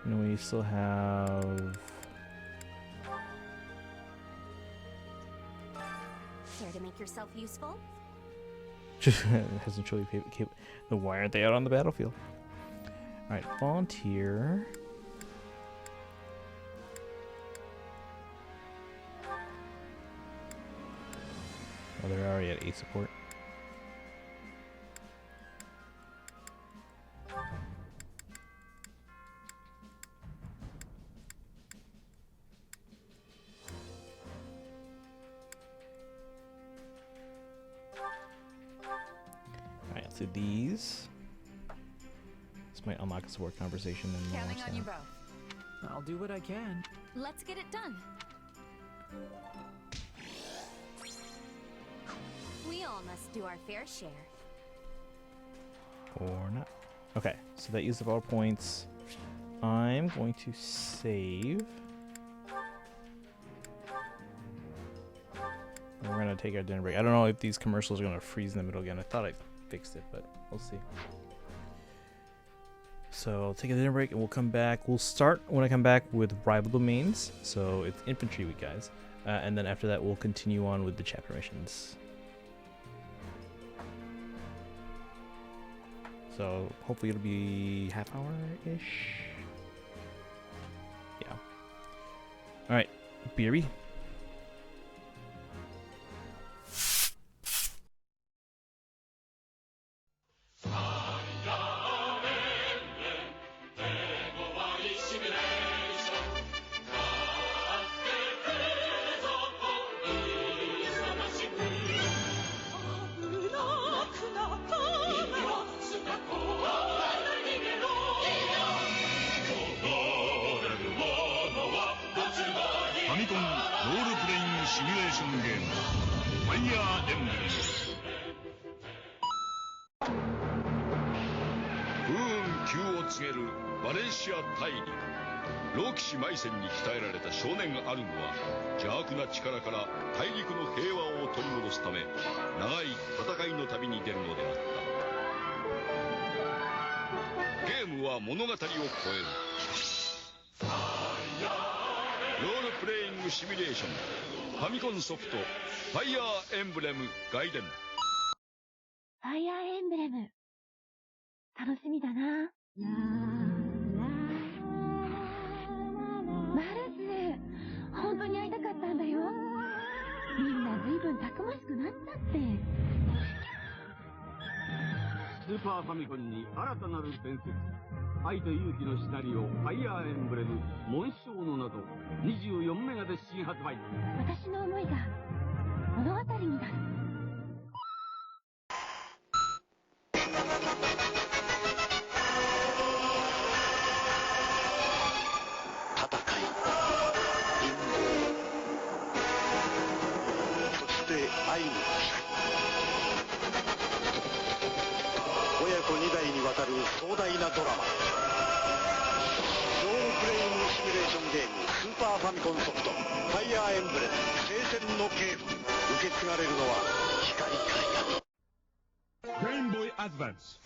And we still have... Care to make yourself useful? Hasn't truly then why aren't they out on the battlefield? Alright, volunteer. Oh, they're already at 8 support. Alright, let's do these. This might unlock a support conversation and Counting on you both. I'll do what I can. Let's get it done. We all must do our fair share. Or not. Okay, so that used up all points. I'm going to save. And we're going to take our dinner break. I don't know if these commercials are going to freeze in the middle again. I thought I fixed it, but we'll see. So I'll take a dinner break and we'll come back. We'll start when I come back with rival domains. So it's infantry week, guys. And then after that, we'll continue on with the chapter missions. So hopefully it'll be half hour-ish. Yeah. All right, BRB. Emblem 外伝 Fire Emblem 楽しみだな。マルス、本当に会いたかったんだよ。みんな随分たくましくなったって。スーパーファミコンに新たなる伝説、愛と勇気のシナリオ、ファイアーエンブレム、紋章のなど24メガで新発売。私の思いが物語になる。愛の親子2代にわたる壮大なドラマ、ロールプレイングシミュレーションゲーム、スーパーファミコンソフトファイアーエンブレム聖戦の警部。受け継がれるのは光か闇。ゲームボーイアドバンス。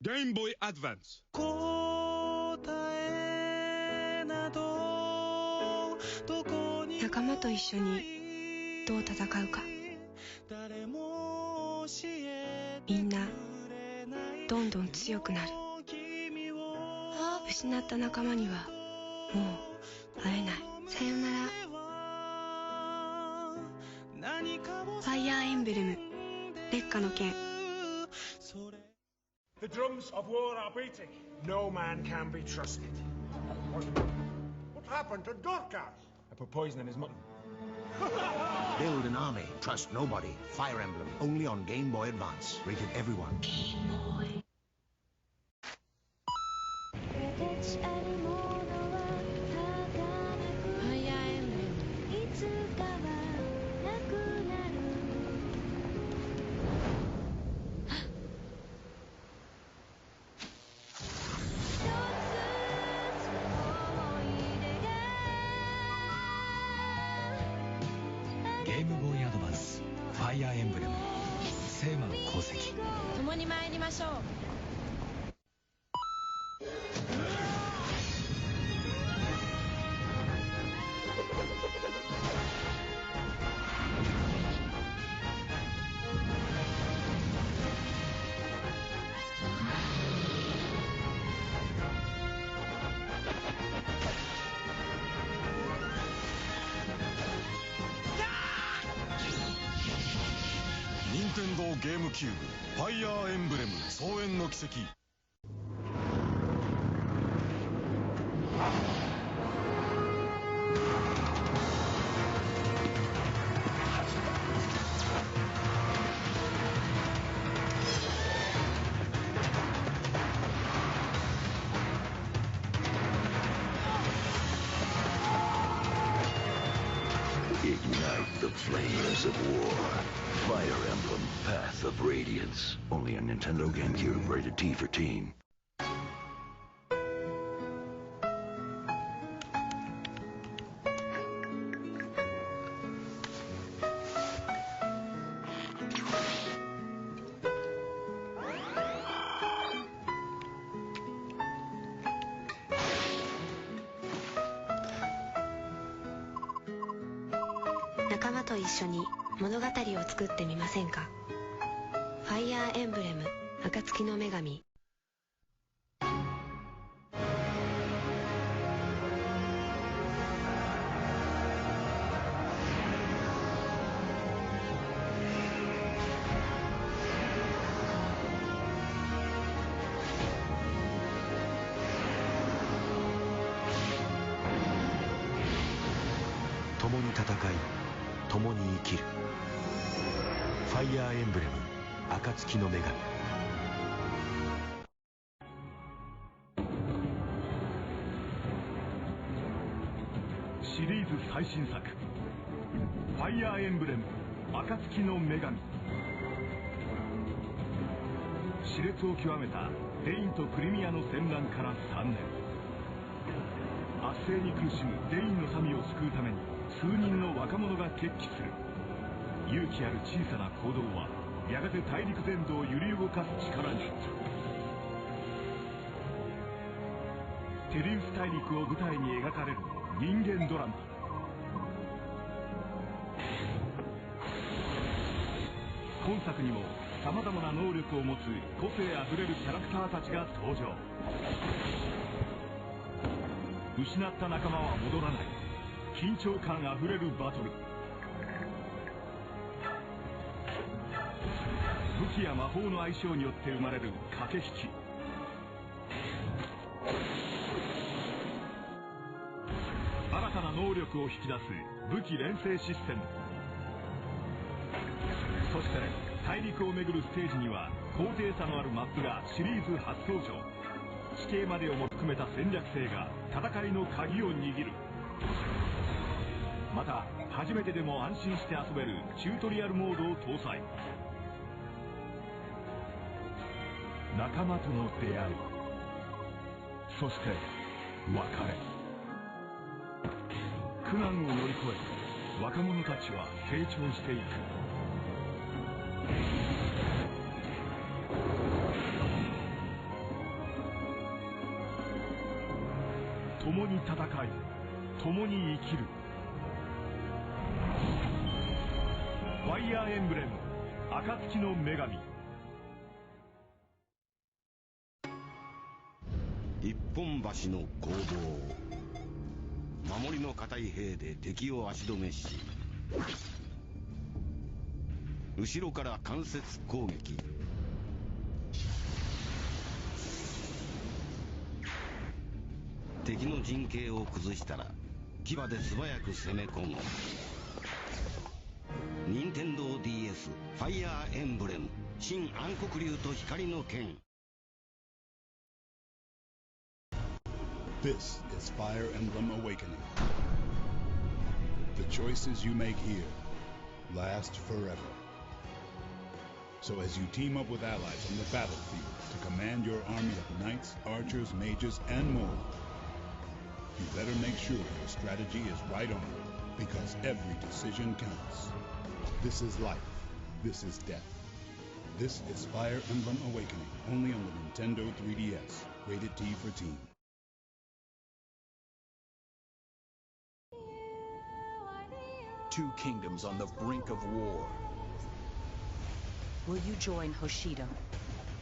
Game Boy Advance. 仲間と一緒にどう戦うか。みんなどんどん強くなる。失った仲間にはもう会えない。さよなら。ファイヤーエンブレム烈火の剣。 The drums of war are beating. No man can be trusted. What happened to Dorcas? I put poison in his mutton. Build an army. Trust nobody. Fire Emblem. Only on Game Boy Advance. Rated everyone. Game Boy. Game Boy Advance Fire Emblem 聖魔の功績。共に参りましょう。任天堂ゲームキューブファイヤーエンブレム創縁の奇跡。Ignite the flames of war. Fire Emblem Path of Radiance. Only on Nintendo GameCube, rated T for teen. 仲間と一緒に物語を作ってみませんか。ファイヤーエンブレム暁の女神。共に戦い共に生きる。ファイヤーエンブレム暁の女神。シリーズ最新作ファイヤーエンブレム暁の女神。熾烈を極めたデインとクリミアの戦乱から3年。圧政に苦しむデインの民を救うために数人の若者が決起する。勇気ある小さな行動はやがて大陸全土を揺り動かす力に。テリウス大陸を舞台に描かれる人間ドラマ。今作にもさまざまな能力を持つ個性あふれるキャラクターたちが登場。失った仲間は戻らない。緊張感あふれるバトル。武器や魔法の相性によって生まれる駆け引き。新たな能力を引き出す武器連成システム。そして大陸を巡るステージには高低差のあるマップがシリーズ初登場。地形までをも含めた戦略性が戦いの鍵を握る。また初めてでも安心して遊べるチュートリアルモードを搭載。仲間との出会い、そして別れ。苦難を乗り越え若者たちは成長していく。戦い、共に生きる。ファイヤーエンブレム、暁の女神。一本橋の攻防。守りの堅い兵で敵を足止めし、後ろから間接攻撃。敵の陣形を崩したら牙で素早く攻め込む。任天堂 DS ファイヤーエンブレム新暗黒竜と光の剣。 This is Fire Emblem Awakening. The choices you make here last forever. So as you team up with allies on the battlefield to command your army of knights, archers, mages, and more, you better make sure your strategy is right on, because every decision counts. This is life. This is death. This is Fire Emblem Awakening, only on the Nintendo 3DS. Rated T for Teen. Two kingdoms on the brink of war. Will you join Hoshido,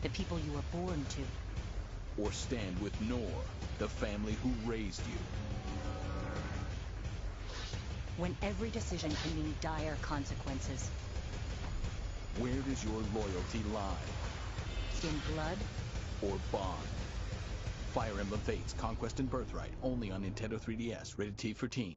the people you were born to? Or stand with Nor, the family who raised you? When every decision can mean dire consequences. Where does your loyalty lie? In blood? Or bond? Fire Emblem Fates, Conquest and Birthright, only on Nintendo 3DS, rated T for Teen.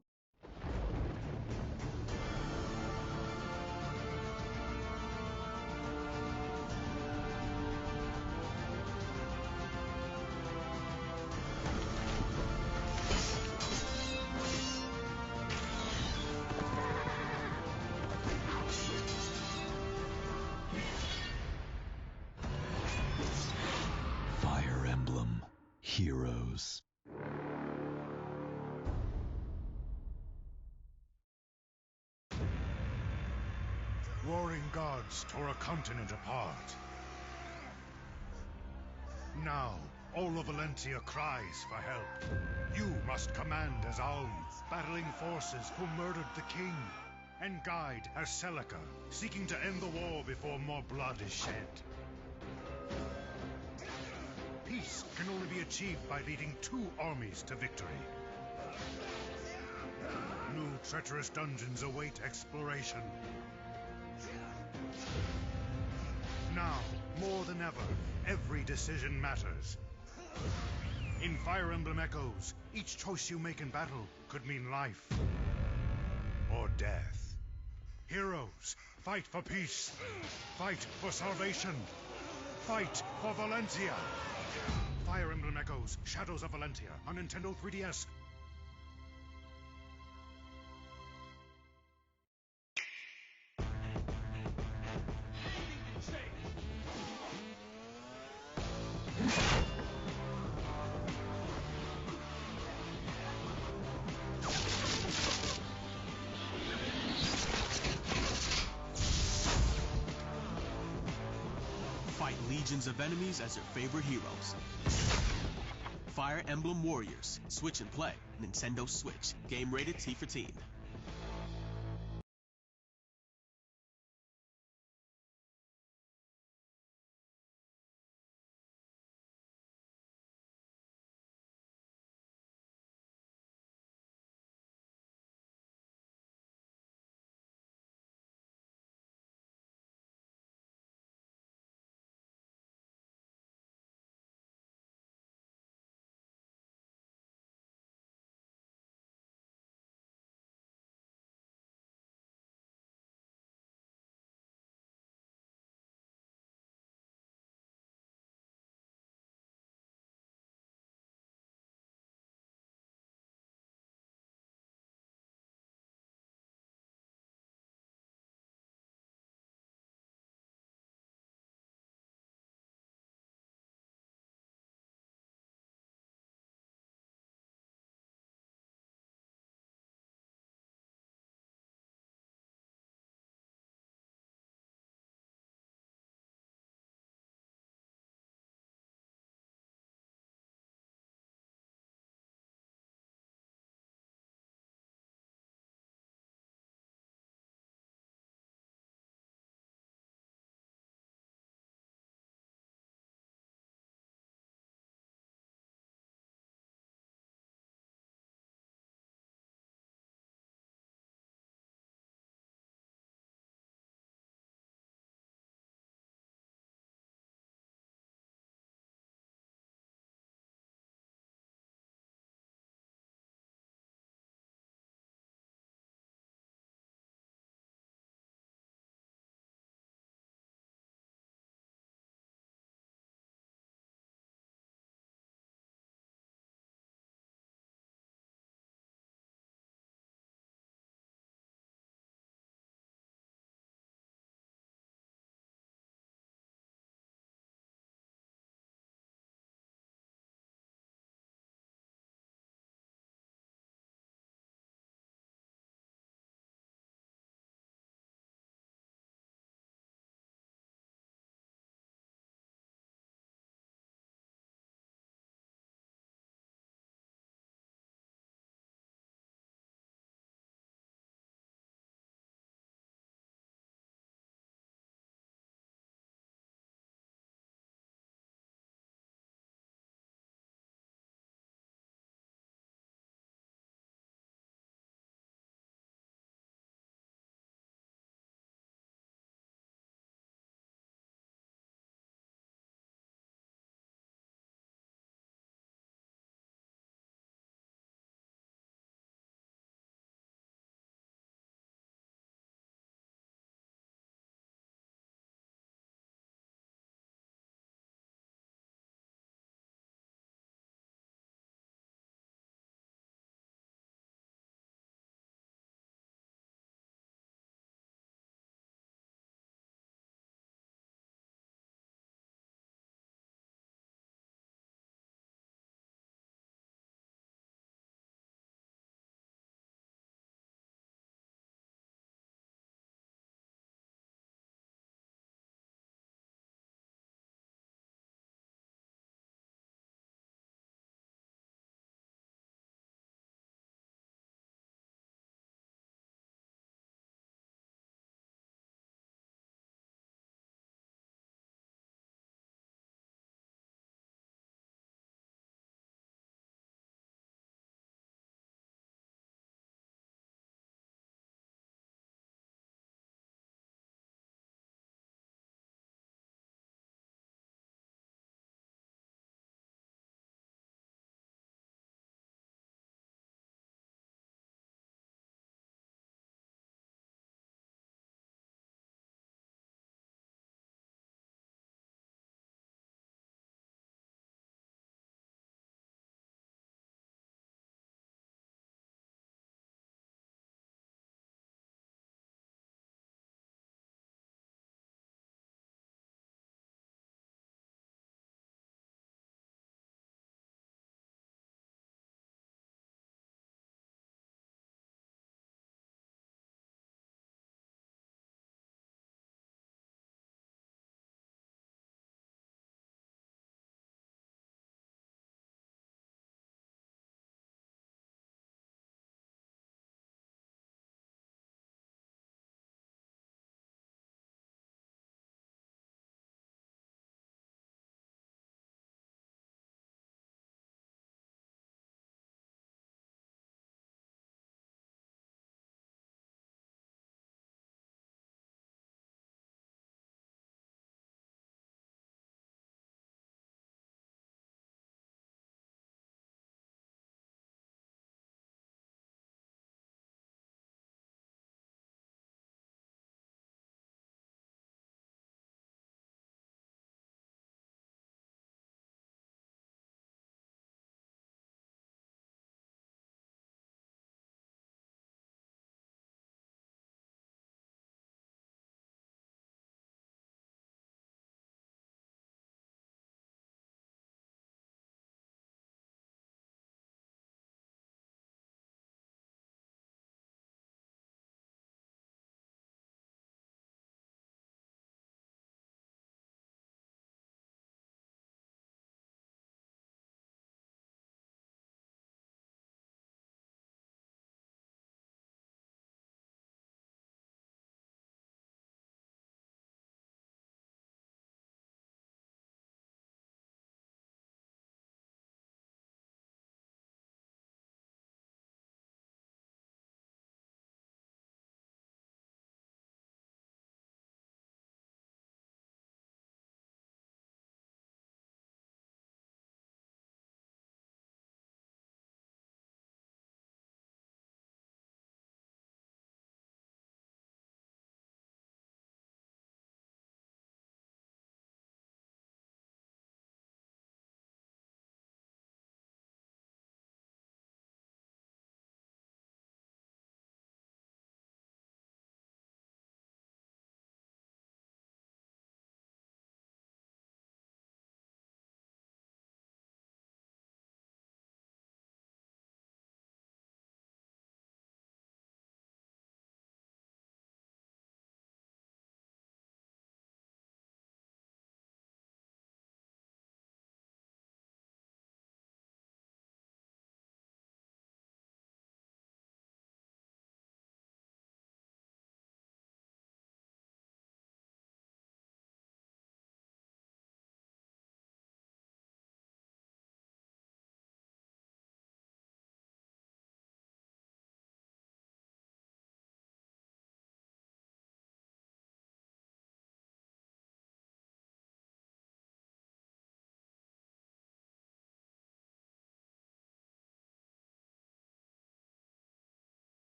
Fire Emblem Heroes. Warring gods tore a continent apart. Now, all of Valencia cries for help. You must command as Alm, battling forces who murdered the king, and guide as Celica, seeking to end the war before more blood is shed. Peace can only be achieved by leading two armies to victory. New treacherous dungeons await exploration. Now, more than ever, every decision matters. In Fire Emblem Echoes, each choice you make in battle could mean life or death. Heroes, fight for peace. Fight for salvation. Fight for Valencia. Fire Emblem Echoes, Shadows of Valentia on Nintendo 3DS. Fight legions of enemies as your favorite heroes. Fire Emblem Warriors. Switch and play. Nintendo Switch. Game rated T for Teen.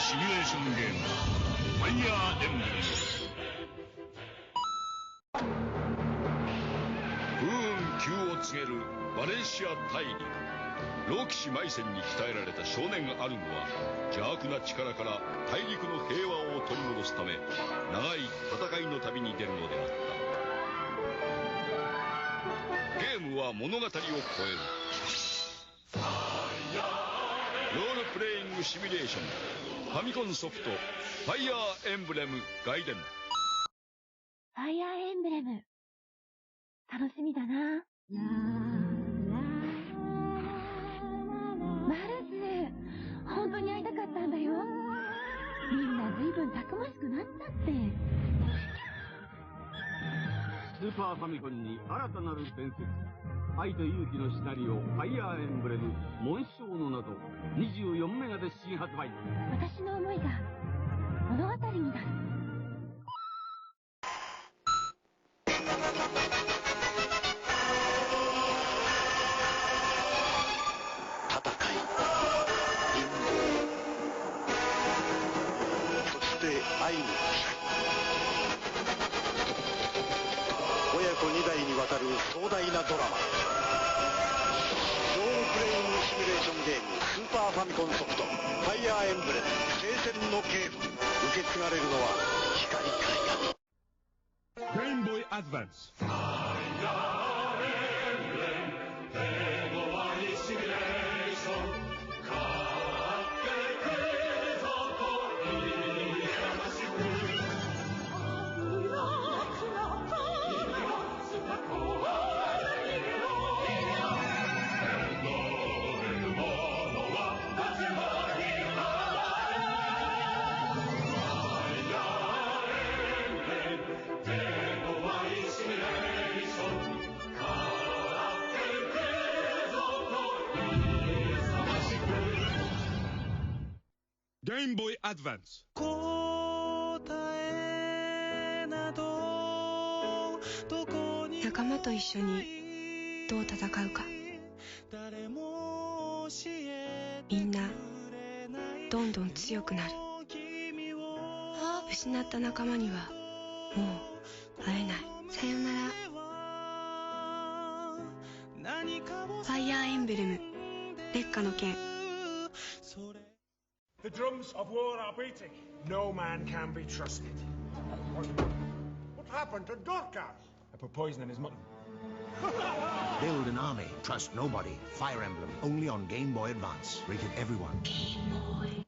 シミュレーションゲームファイヤーエンブレム。不運急を告げるバレンシア大陸。老騎士マイセンに鍛えられた少年アルムは邪悪な力から大陸の平和を取り戻すため長い戦いの旅に出るのであった。ゲームは物語を超えるロールプレイングシミュレーションファミコンソフトファイヤーエンブレム外伝。ファイヤーエンブレム楽しみだな。マルス、本当に会いたかったんだよ。みんな随分たくましくなっちゃって。スーパーファミコンに新たなる伝説、愛と勇気のシナリオファイヤーエンブレム紋章のなど24メガで新発売。私の思いが物語になる。愛の親子2代にわたる壮大なドラマ、ロールプレイングシミュレーションゲームスーパーファミコンソフトファイヤーエンブレム聖戦のゲーム。受け継がれるのは光か闇。ゲームボーイアドバンス。ゲームボーイアドバンス。仲間と一緒にどう戦うか。みんなどんどん強くなる。失った仲間にはもう会えない。さよなら。ファイヤーエンブレム烈火の剣。The drums of war are beating. No man can be trusted. What happened to Dorcas? I put poison in his mutton. Build an army. Trust nobody. Fire Emblem. Only on Game Boy Advance. Rated everyone. Game Boy.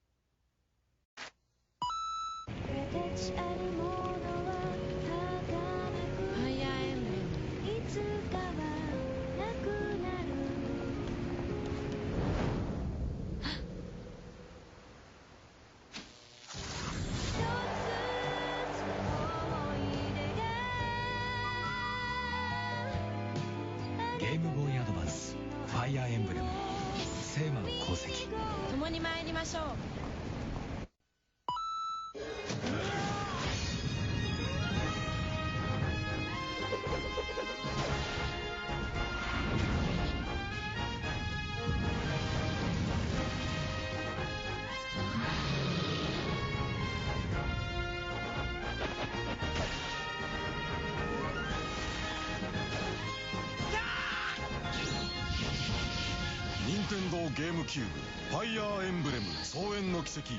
ゲームボーイアドバンスファイアーエンブレム聖魔の鉱石。共に参りましょう。任天堂ゲームキューブファイヤーエンブレム双円の奇跡。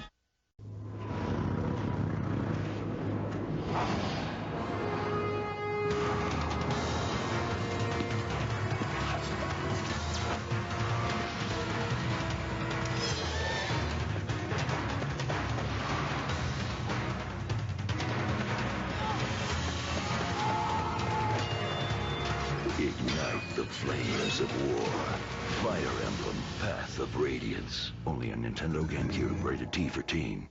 Ignite the flames of war. Fire Emblem Path of Radiance. Only on Nintendo GameCube. Rated T for Teen.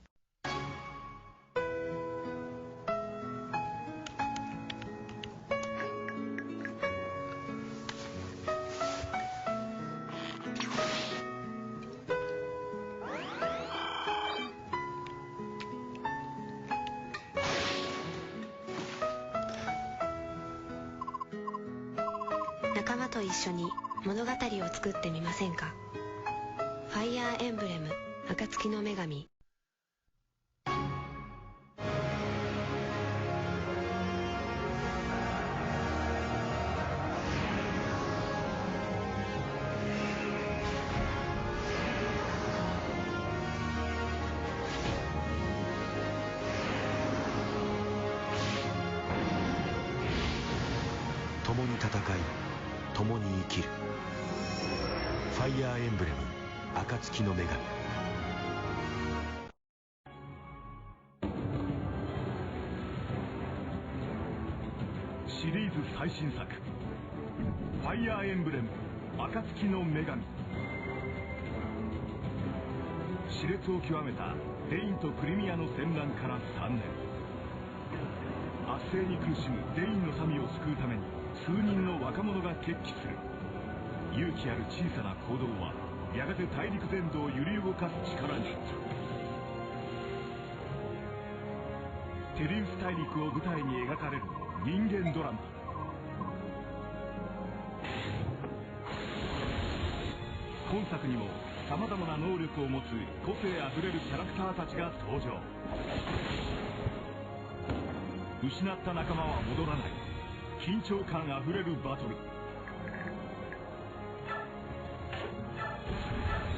仲間と一緒に物語を作ってみませんか。ファイヤーエンブレム暁の女神。に戦い共に生きる。ファイヤーエンブレム暁の女神。シリーズ最新作ファイヤーエンブレム暁の女神。熾烈を極めたデインとプリミアの戦乱から3年。圧政に苦しむデインの民を救うために数人の若者が決起する。勇気ある小さな行動はやがて大陸全土を揺り動かす力に。テリウス大陸を舞台に描かれる人間ドラマ。今作にもさまざまな能力を持つ個性あふれるキャラクターたちが登場。失った仲間は戻らない緊張感あふれるバトル。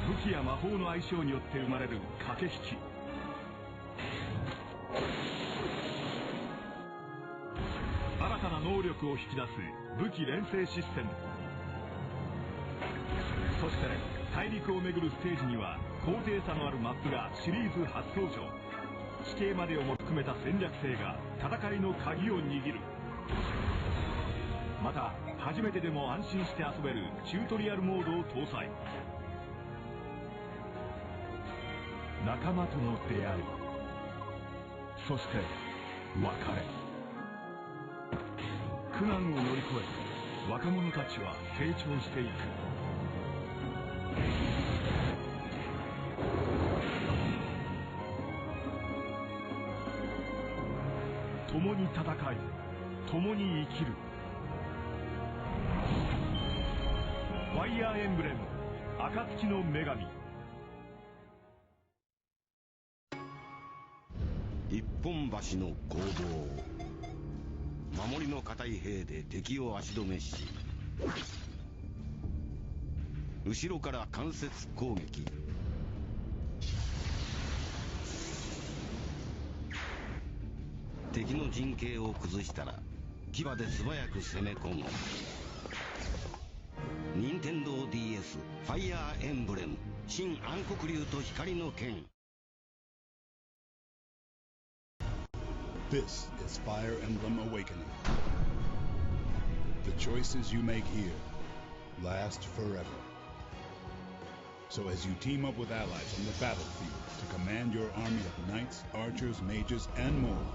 武器や魔法の相性によって生まれる駆け引き。新たな能力を引き出す武器連成システム。そして大陸を巡るステージには高低差のあるマップがシリーズ初登場。地形までをも含めた戦略性が戦いの鍵を握る。また初めてでも安心して遊べるチュートリアルモードを搭載。仲間との出会い、そして別れ。苦難を乗り越え若者たちは成長していく。共に戦い共に生きる。ファイヤーエンブレム暁の女神。一本橋の攻防。守りの堅い兵で敵を足止めし、後ろから間接攻撃。敵の陣形を崩したら牙で素早く攻め込む。任天堂 DS ファイヤーエンブレム新暗黒竜と光の剣。 This is Fire Emblem Awakening. The choices you make here last forever. So as you team up with allies on the battlefield to command your army of knights, archers, mages, and more,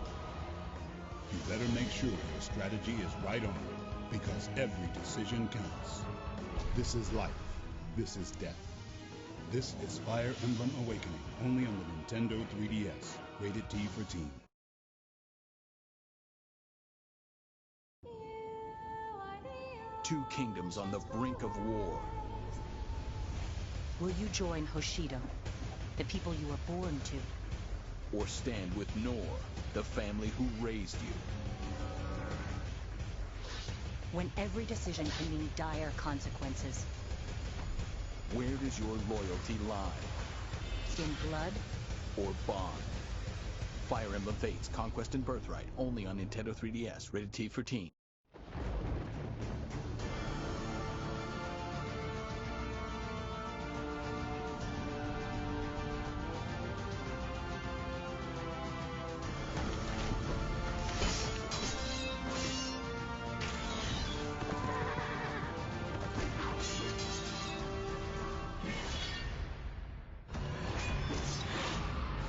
you better make sure your strategy is right on, because every decision counts. This is life. This is death. This is Fire Emblem Awakening, only on the Nintendo 3DS. Rated T for Teen. Two kingdoms on the brink of war. Will you join Hoshido, the people you were born to? Or stand with Nor, the family who raised you? When every decision can mean dire consequences. Where does your loyalty lie? In blood? Or bond? Fire Emblem Fates, Conquest and Birthright, only on Nintendo 3DS, rated T for Teen.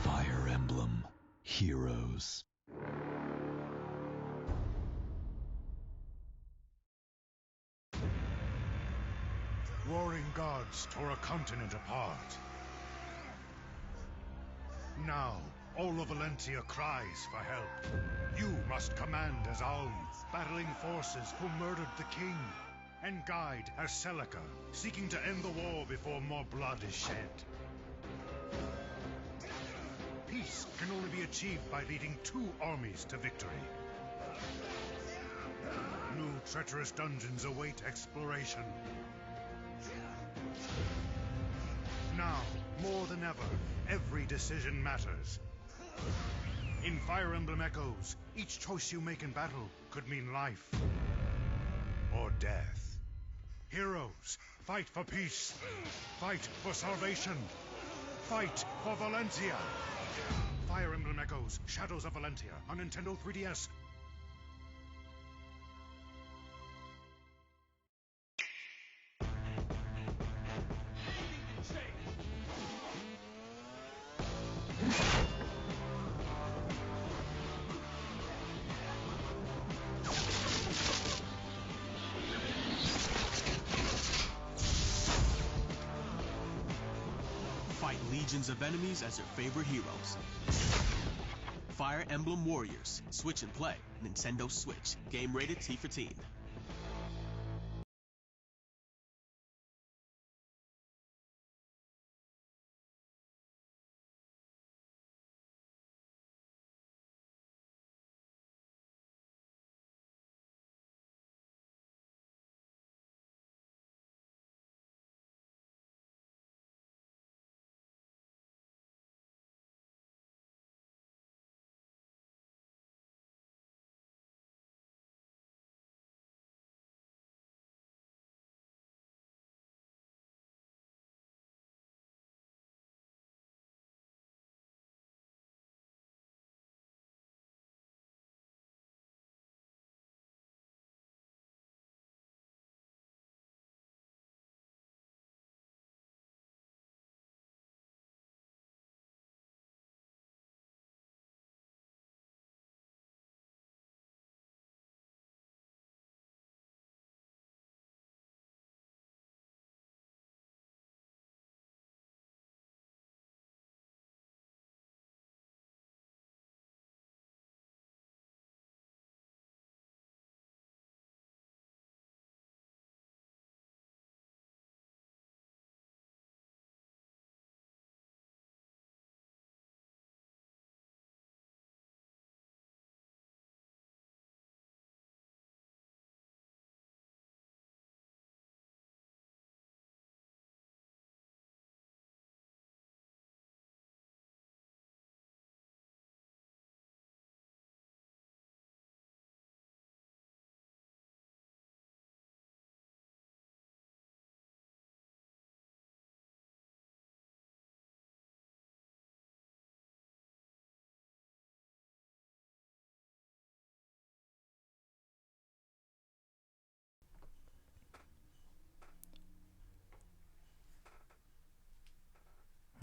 Fire Emblem Heroes. Warring gods tore a continent apart. Now, all of Valencia cries for help. You must command as own, battling forces who murdered the king, and guide as Celica, seeking to end the war before more blood is shed. Peace can only be achieved by leading two armies to victory. New treacherous dungeons await exploration. Now, more than ever, every decision matters. In Fire Emblem Echoes, each choice you make in battle could mean life or or death. Heroes, fight for peace. Fight for salvation. Fight for Valencia. Fire Emblem Echoes, Shadows of Valentia on Nintendo 3DS. Fight legions of enemies as your favorite heroes. Fire Emblem Warriors, Switch and Play, Nintendo Switch, game rated T for teen.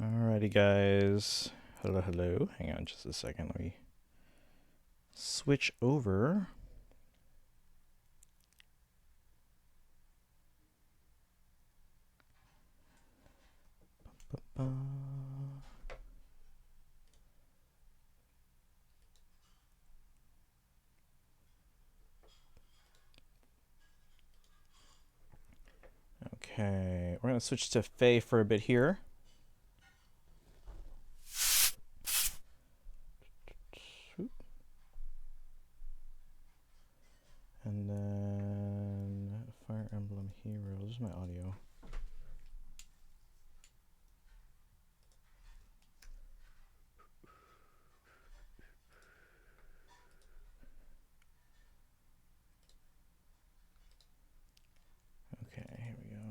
Alrighty, guys. Hello. Hang on just a second. Let me switch over. Okay, we're going to switch to Faye for a bit here. And then Fire Emblem Heroes. Where's my audio? Okay, here we go.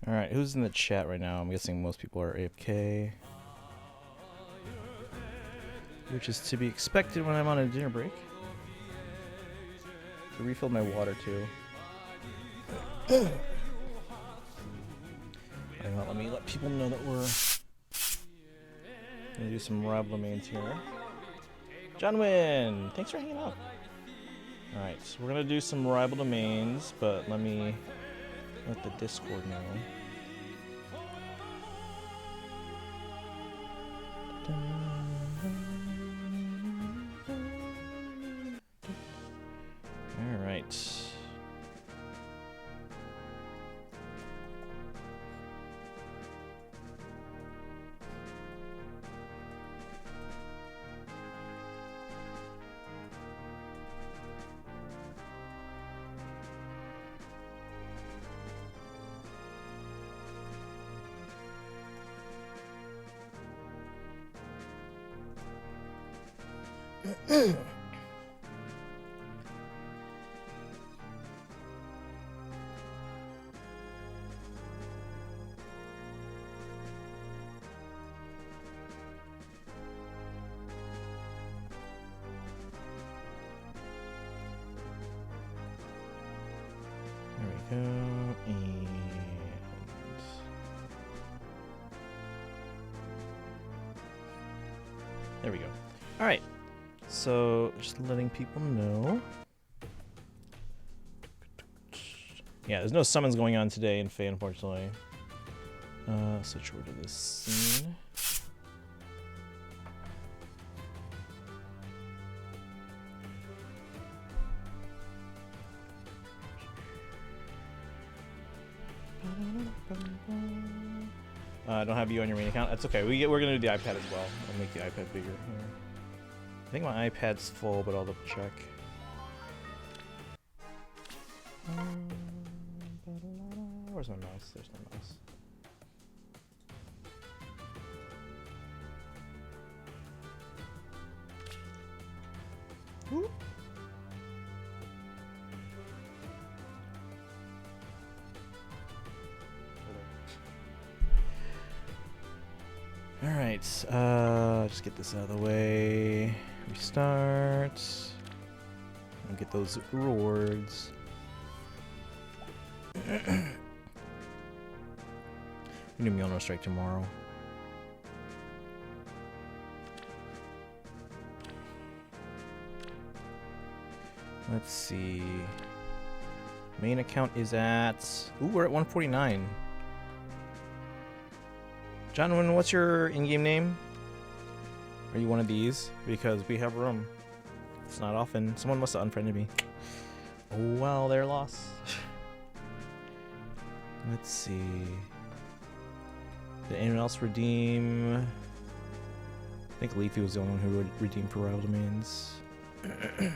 All right, who's in the chat right now? I'm guessing most people are AFK, which is to be expected when I'm on a dinner break. To refill my water too. Let me let people know that we're gonna do some rival domains here. John Wynn, thanks for hanging out. All right, so we're gonna do some rival domains, but let me let the Discord know. All right. There we go, and there we go. All right, so just letting people know. Yeah, there's no summons going on today in FEH, unfortunately. Switch over to this scene. I don't have you on your main account. That's okay. We're gonna do the iPad as well. I'll make the iPad bigger. Here. I think my iPad's full, but I'll double check. Where's my mouse? There's no mouse. Whoop. All right, just get this out of the way. Restart. And get those rewards. We do Mjolnir Strike tomorrow. Let's see. Main account is at... Ooh, we're at 149. John, what's your in-game name? Are you one of these? Because we have room. It's not often. Someone must have unfriended me. Oh, well, they're lost. Let's see. Did anyone else redeem? I think Leafy was the only one who would redeem for rival domains. Let's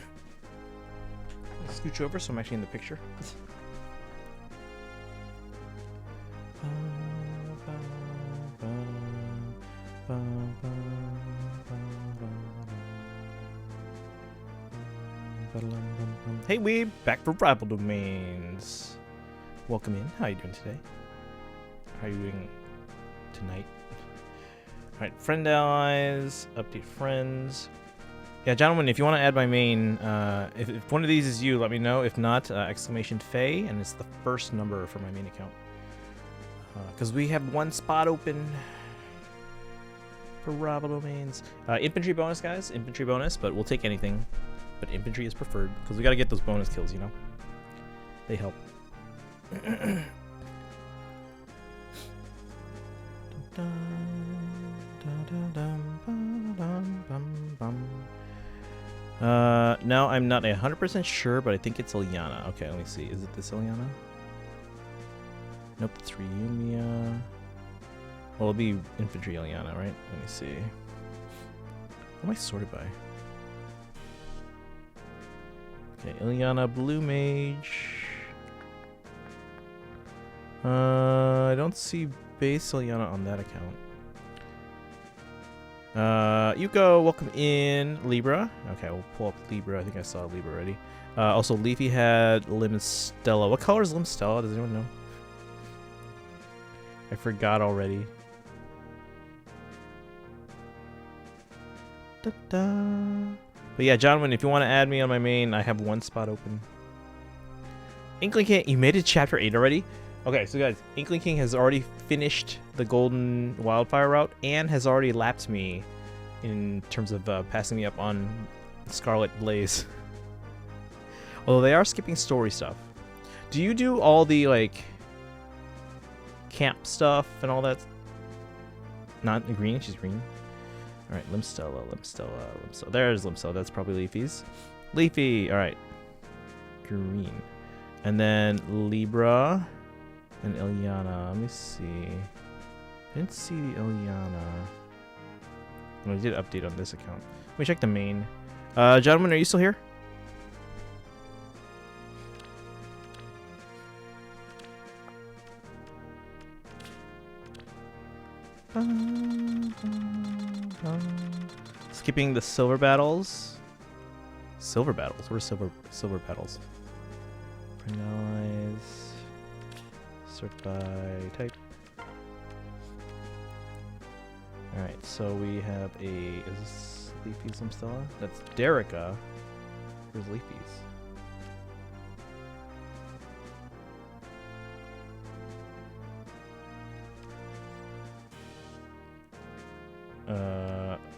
scooch over so I'm actually in the picture. Hey, we back for rival domains. Welcome in. How are you doing today? How are you doing tonight? All right, friend allies, update friends. Yeah, gentlemen, if you want to add my main, if one of these is you, let me know. If not, exclamation FEH, and it's the first number for my main account. Because we have one spot open for rival domains. Infantry bonus, guys. Infantry bonus, but we'll take anything. But infantry is preferred because we got to get those bonus kills, you know? They help. No, I'm not 100% sure, but I think it's Ilyana. Okay, let me see. Is it this Ilyana? Nope, it's Ryumia. Well, it'll be infantry Ilyana, right? Let me see. What am I sorted by? Okay, Ilyana, Blue Mage. I don't see base Ilyana on that account. Yuko, welcome in. Libra. Okay, we'll pull up Libra. I think I saw Libra already. Also, Leafy had Limstella. What color is Limstella? Does anyone know? I forgot already. Da-da. But yeah, Jonwin, if you want to add me on my main, I have one spot open. Inkling King, you made it chapter 8 already? Okay, so guys, Inkling King has already finished the Golden Wildfire route and has already lapped me in terms of passing me up on Scarlet Blaze. Although they are skipping story stuff. Do you do all the, like, camp stuff and all that? Not green, she's green. Alright, Limstella. There's Limstella, that's probably Leafy's. Leafy, alright. Green. And then Libra and Ilyana. Let me see. I didn't see the Ilyana. Well, I did update on this account. Let me check the main. Gentlemen, are you still here? Skipping the silver battles. Silver battles. What are silver battles? Analyze. Sort by type. Alright, so we have a... Is this Leafy's Limstella? That's Derica. Where's Leafy's?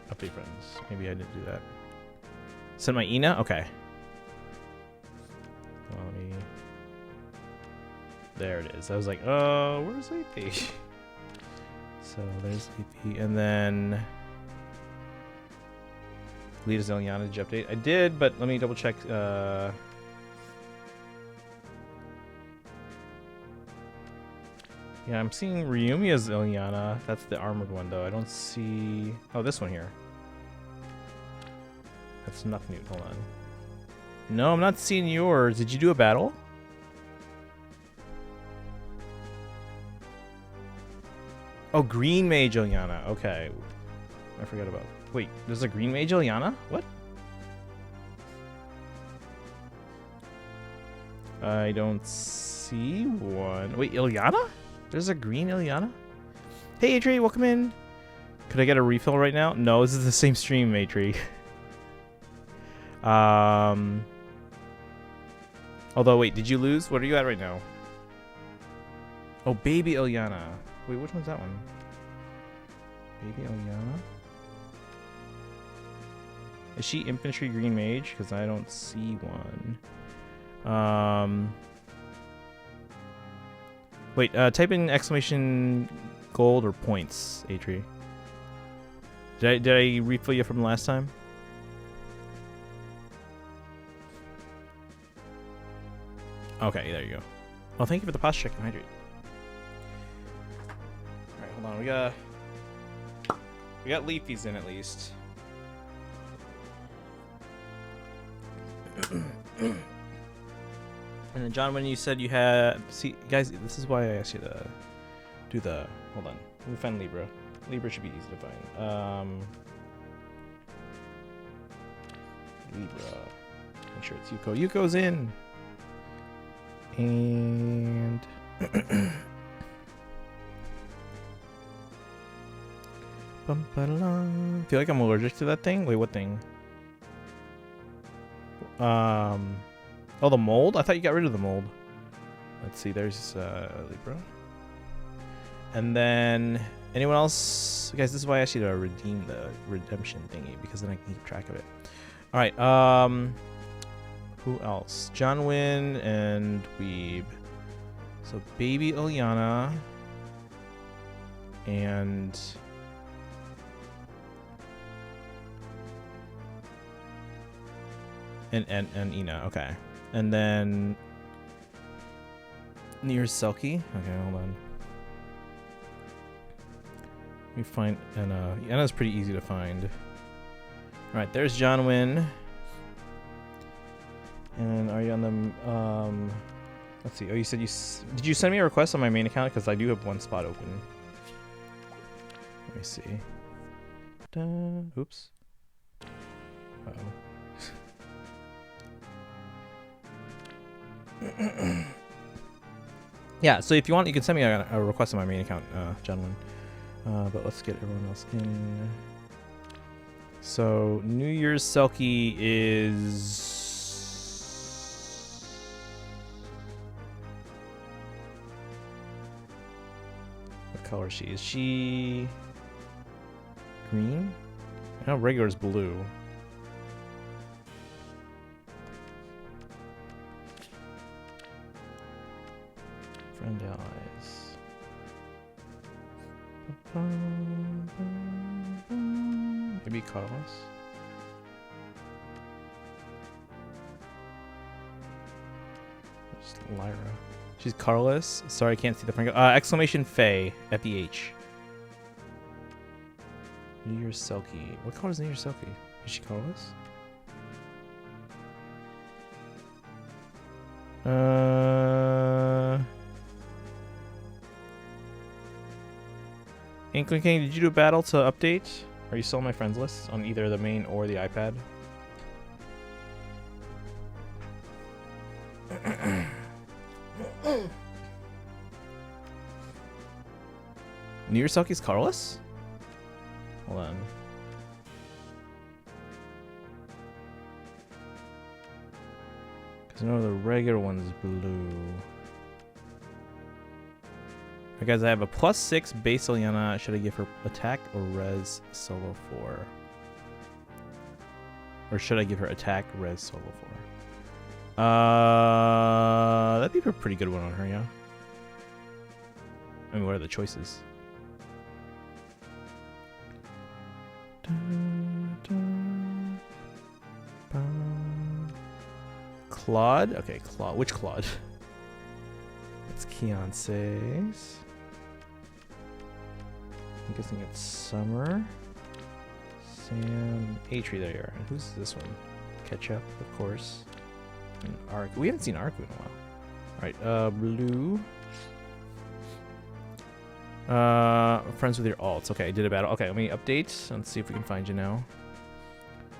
Update friends. Maybe I didn't do that. Send my Ina? Okay. Well, let me... There it is. I was like, oh, where's Leafy? So there's Leafy. And then... Lita's Eliana, did you update? I did, but let me double check. Yeah, I'm seeing Ryumiya's Eliana. That's the armored one, though. I don't see... Oh, this one here. That's nothing new. Hold on. No, I'm not seeing yours. Did you do a battle? Oh, Green Mage Eliana. Okay. I forgot about... Wait, there's a Green Mage Eliana? What? I don't see one. Wait, Eliana? There's a green Eliana? Hey, Atri, welcome in. Could I get a refill right now? No, this is the same stream, Atri. Although, wait, did you lose? What are you at right now? Oh, Baby Eliana. Wait, which one's that one? Baby Eliana? Is she Infantry Green Mage? Because I don't see one. Wait, type in exclamation gold or points, Atri. Did I refill you from last time? Okay, there you go. Oh, thank you for the posture check and hydrate. Alright, hold on. We got Leafy's in at least. And then John, when you said you had... See, guys, this is why I asked you to do the... Hold on. Let me find Libra. Libra should be easy to find. Libra. Make sure it's Yuko. Yuko's in! And... I feel like I'm allergic to that thing. Wait, what thing? Oh, the mold? I thought you got rid of the mold. Let's see, there's Libra. And then anyone else? Guys, this is why I asked you to redeem the redemption thingy, because then I can keep track of it. Alright, who else? John Wynn and Weeb. So Baby Eliana and Ina, okay. And then near Selkie. Okay, hold on. Let me find Anna. Anna's pretty easy to find. Alright, there's John Wynn. And are you on the let's see. Oh, you said did you send me a request on my main account? Because I do have one spot open. Let me see. Oops. Uh-oh. Yeah, so if you want, you can send me a request on my main account, John Wynn. But let's get everyone else in. So New Year's Selkie is... What color is she? Is she green? I know regular is blue. Friend allies. Maybe Carlos? Just Lyra. She's Carlos. Sorry, I can't see the friend. Exclamation FEH. FEH. New Year's Selkie. What color is New Year's Selkie? Is she Carlos? Inkling King, did you do a battle to update? Are you still on my friends list on either the main or the iPad? Nirasaki's colorless? Hold on. Because I know the regular one's blue. Alright guys, I have a +6 base Ilyana. Should I give her attack or res solo 4? Or should I give her attack, res solo 4? That'd be a pretty good one on her, yeah. I mean, what are the choices? Claude? Okay, Claude. Which Claude? It's Keonce's. I'm guessing it's Summer. Sam. Atri, there you are. And who's this one? Ketchup, of course. And Arc. We haven't seen Arc in a while. Alright, blue. Friends with your alts. Okay, I did a battle. Okay, let me update. Let's see if we can find you now.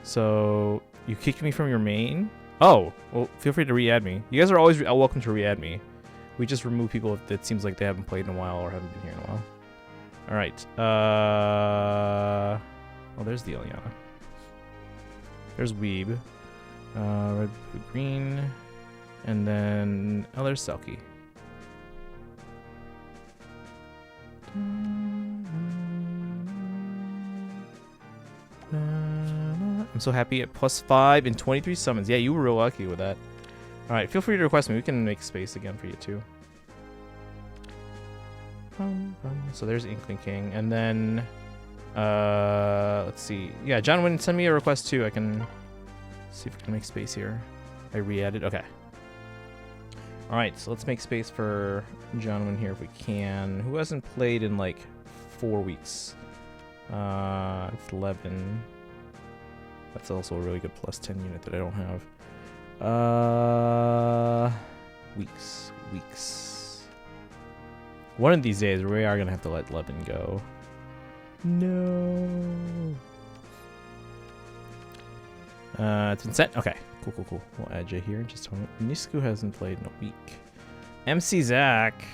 So, you kicked me from your main? Oh, well, feel free to re-add me. You guys are always welcome to re-add me. We just remove people if it seems like they haven't played in a while or haven't been here in a while. Alright, oh, there's the Ilyana. There's Weeb. Red, blue, green. And then, oh, there's Selkie. I'm so happy at +5 and 23 summons. Yeah, you were real lucky with that. Alright, feel free to request me. We can make space again for you too. So there's Inkling King. And then, let's see. Yeah, John Wynn, send me a request too. I can see if we can make space here. I re-added. Okay. Alright, so let's make space for John Wynn here if we can. Who hasn't played in like 4 weeks? It's 11. That's also a really good +10 unit that I don't have. Weeks. One of these days, we are going to have to let Levin go. No. It's been set. Okay. Cool. We'll add you here in just a moment. Nisku hasn't played in a week. MC Zach.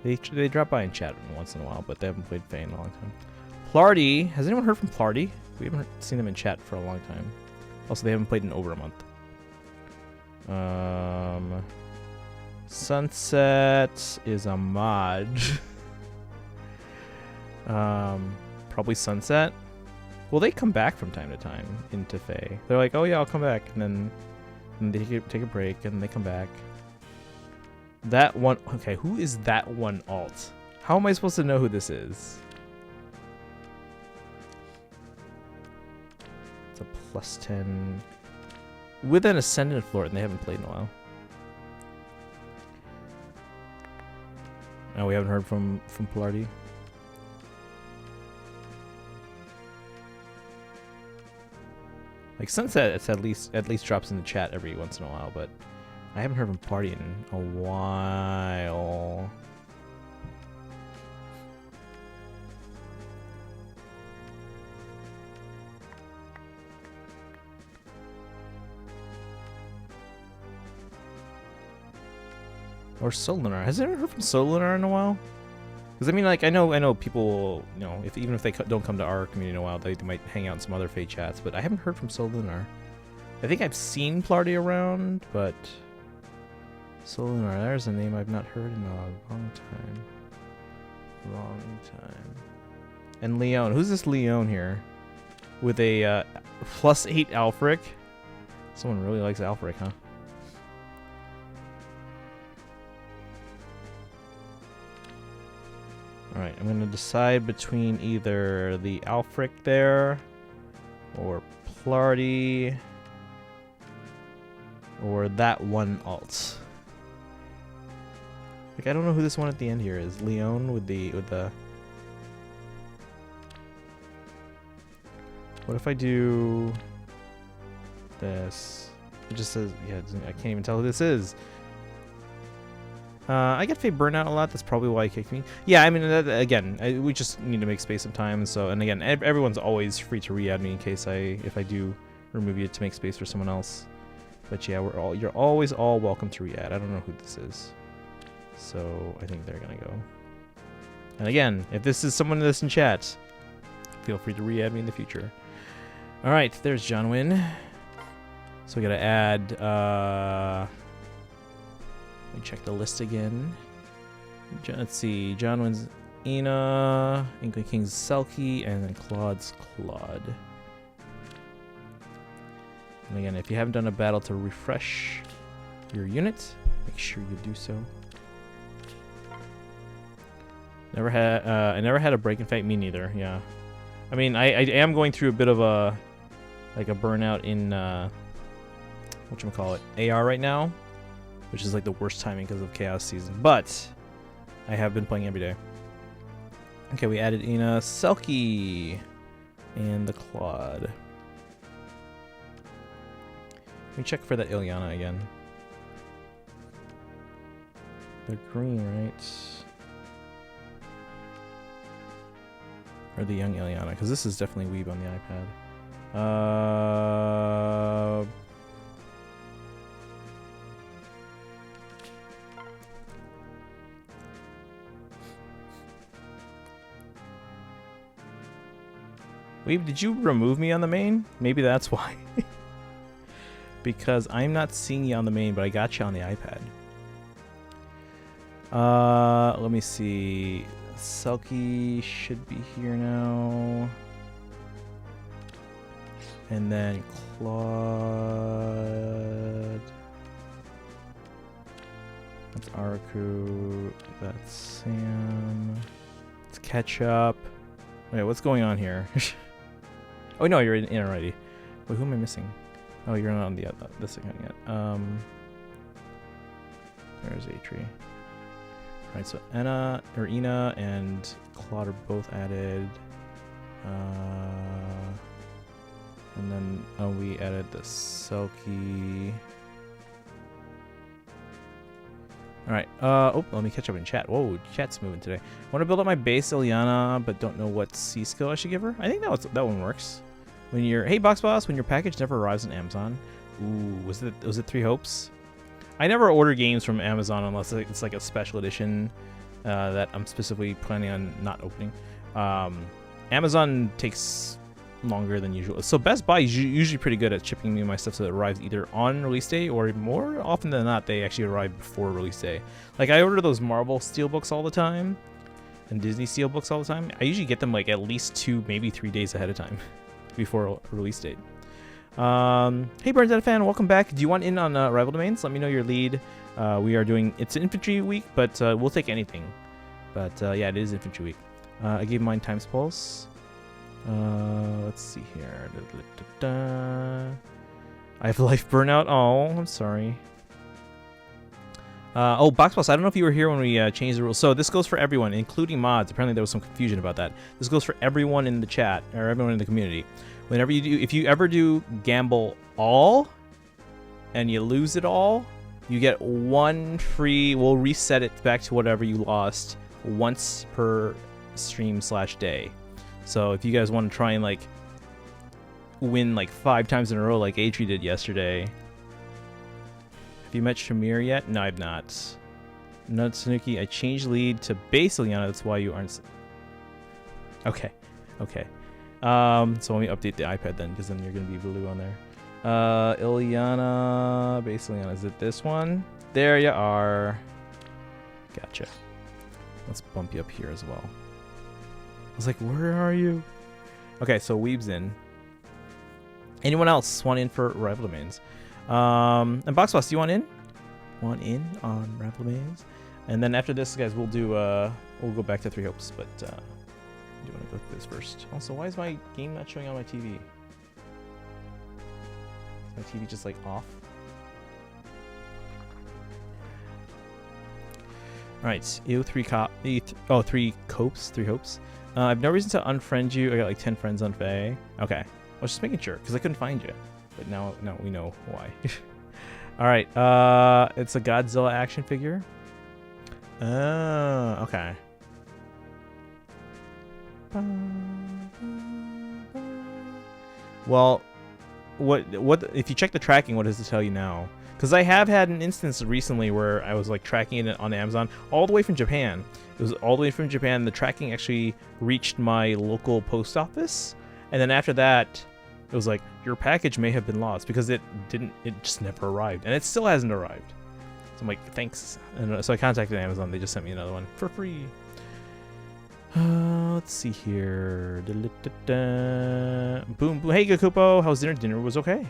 They drop by and chat once in a while, but they haven't played Faye in a long time. Plarty. Has anyone heard from Plarty? We haven't seen them in chat for a long time. Also, they haven't played in over a month. Sunset is a mod. Probably Sunset. Well, they come back from time to time into Faye. They're like, oh yeah, I'll come back, and then they take a break, and they come back. That one. Okay, who is that one alt? How am I supposed to know who this is? It's a +10 with an Ascendant floor, and they haven't played in a while. No, we haven't heard from Polarity. Like Sunset, it's at least drops in the chat every once in a while, but I haven't heard from Party in a while. Or Solinar. Has anyone heard from Solinar in a while? Because I mean, like, I know people, you know, even if they don't come to our community in a while, they might hang out in some other Fae chats. But I haven't heard from Solinar. I think I've seen Plarty around, but Solinar, there's a name I've not heard in a long time. And Leon, who's this Leon here? With a +8 Alfric. Someone really likes Alfric, huh? Alright, I'm going to decide between either the Alfric there, or Plarty, or that one alt. Like, I don't know who this one at the end here is. Leon with the... What if I do this? It just says... Yeah, I can't even tell who this is. I get Faye Burnout a lot. That's probably why he kicked me. Yeah, I mean, again, we just need to make space sometimes. So, and again, everyone's always free to re-add me in case if I do remove you to make space for someone else. But yeah, you're always all welcome to re-add. I don't know who this is. So I think they're gonna go. And again, if this is someone that's in chat, feel free to re-add me in the future. All right, there's John Wynn. So we gotta add. Let me check the list again. Let's see. John Wynn's Ina, Inkling King's Selkie, and then Claude's Claude. And again, if you haven't done a battle to refresh your unit, make sure you do so. I never had a break and fight. Me neither. Yeah, I mean, I am going through a bit of a burnout in whatchamacallit, AR right now, which is like the worst timing because of Chaos Season. But I have been playing every day. Okay, we added Ina, Selkie, and the Claude. Let me check for that Ilyana again. They're green, right? Or the young Ilyana, because this is definitely Weeb on the iPad. Weeb, did you remove me on the main? Maybe that's why. Because I'm not seeing you on the main, but I got you on the iPad. Let me see. Selkie should be here now. And then Claude. That's Araku. That's Sam. It's Ketchup. Wait, what's going on here? Oh no, you're in already. Wait, who am I missing? Oh, you're not on the this account yet. There's Atri. Alright, so Ina and Claude are both added. And then we added the Selkie. Alright, let me catch up in chat. Whoa, chat's moving today. I want to build up my base Ilyana, but don't know what C skill I should give her. I think that one works. When you're, hey Box Boss, when your package never arrives on Amazon. Ooh, was it 3 hopes? I never order games from Amazon unless it's like a special edition that I'm specifically planning on not opening. Amazon takes longer than usual. So Best Buy is usually pretty good at shipping me my stuff so it arrives either on release day or more often than not they actually arrive before release day. Like I order those Marvel Steelbooks all the time and Disney Steelbooks all the time. I usually get them like at least 2, maybe 3 days ahead of time before release date. Hey Burns fan, welcome back. Do you want in on rival domains? Let me know your lead. We are doing, it's infantry week, but we'll take anything. But yeah, it is infantry week. I gave mine times pulse. Let's see here. I have life burnout. Oh, I'm sorry. Oh, Boxboss, I don't know if you were here when we changed the rules. So this goes for everyone, including mods. Apparently there was some confusion about that. This goes for everyone in the chat, or everyone in the community. Whenever you do, if you ever do gamble all, and you lose it all, you get 1 free, we'll reset it back to whatever you lost once per stream/day. So if you guys want to try and like win like 5 times in a row like Atri did yesterday. Have you met Shamir yet? No, I've not. No, Tanuki, I changed lead to base Ilyana, that's why you aren't... Okay. So let me update the iPad then, because then you're going to be blue on there. Ilyana, base Ilyana, is it this one? There you are. Gotcha. Let's bump you up here as well. I was like, where are you? Okay, so Weeb's in. Anyone else want in for rival domains? And Boxboss, do you want in? Want in on rival domains? And then after this, guys, we'll do we'll go back to 3 hopes, but I do want to go through this first. Also, why is my game not showing on my TV? Is my TV just like off? All right, 3 hopes. I have no reason to unfriend you. I got like 10 friends on FEH. Okay, I was just making sure because I couldn't find you, but now we know why. All right, it's a Godzilla action figure. Oh, okay. Well, what if you check the tracking, what does it tell you now? Because I have had an instance recently where I was like tracking it on Amazon all the way from Japan. It was all the way from Japan. The tracking actually reached my local post office, and then after that, it was like, your package may have been lost because it just never arrived, and it still hasn't arrived. So I'm like, thanks. And so I contacted Amazon. They just sent me another one for free. Let's see here. Boom, boom. Hey, Gakupo. How's dinner? Dinner was okay.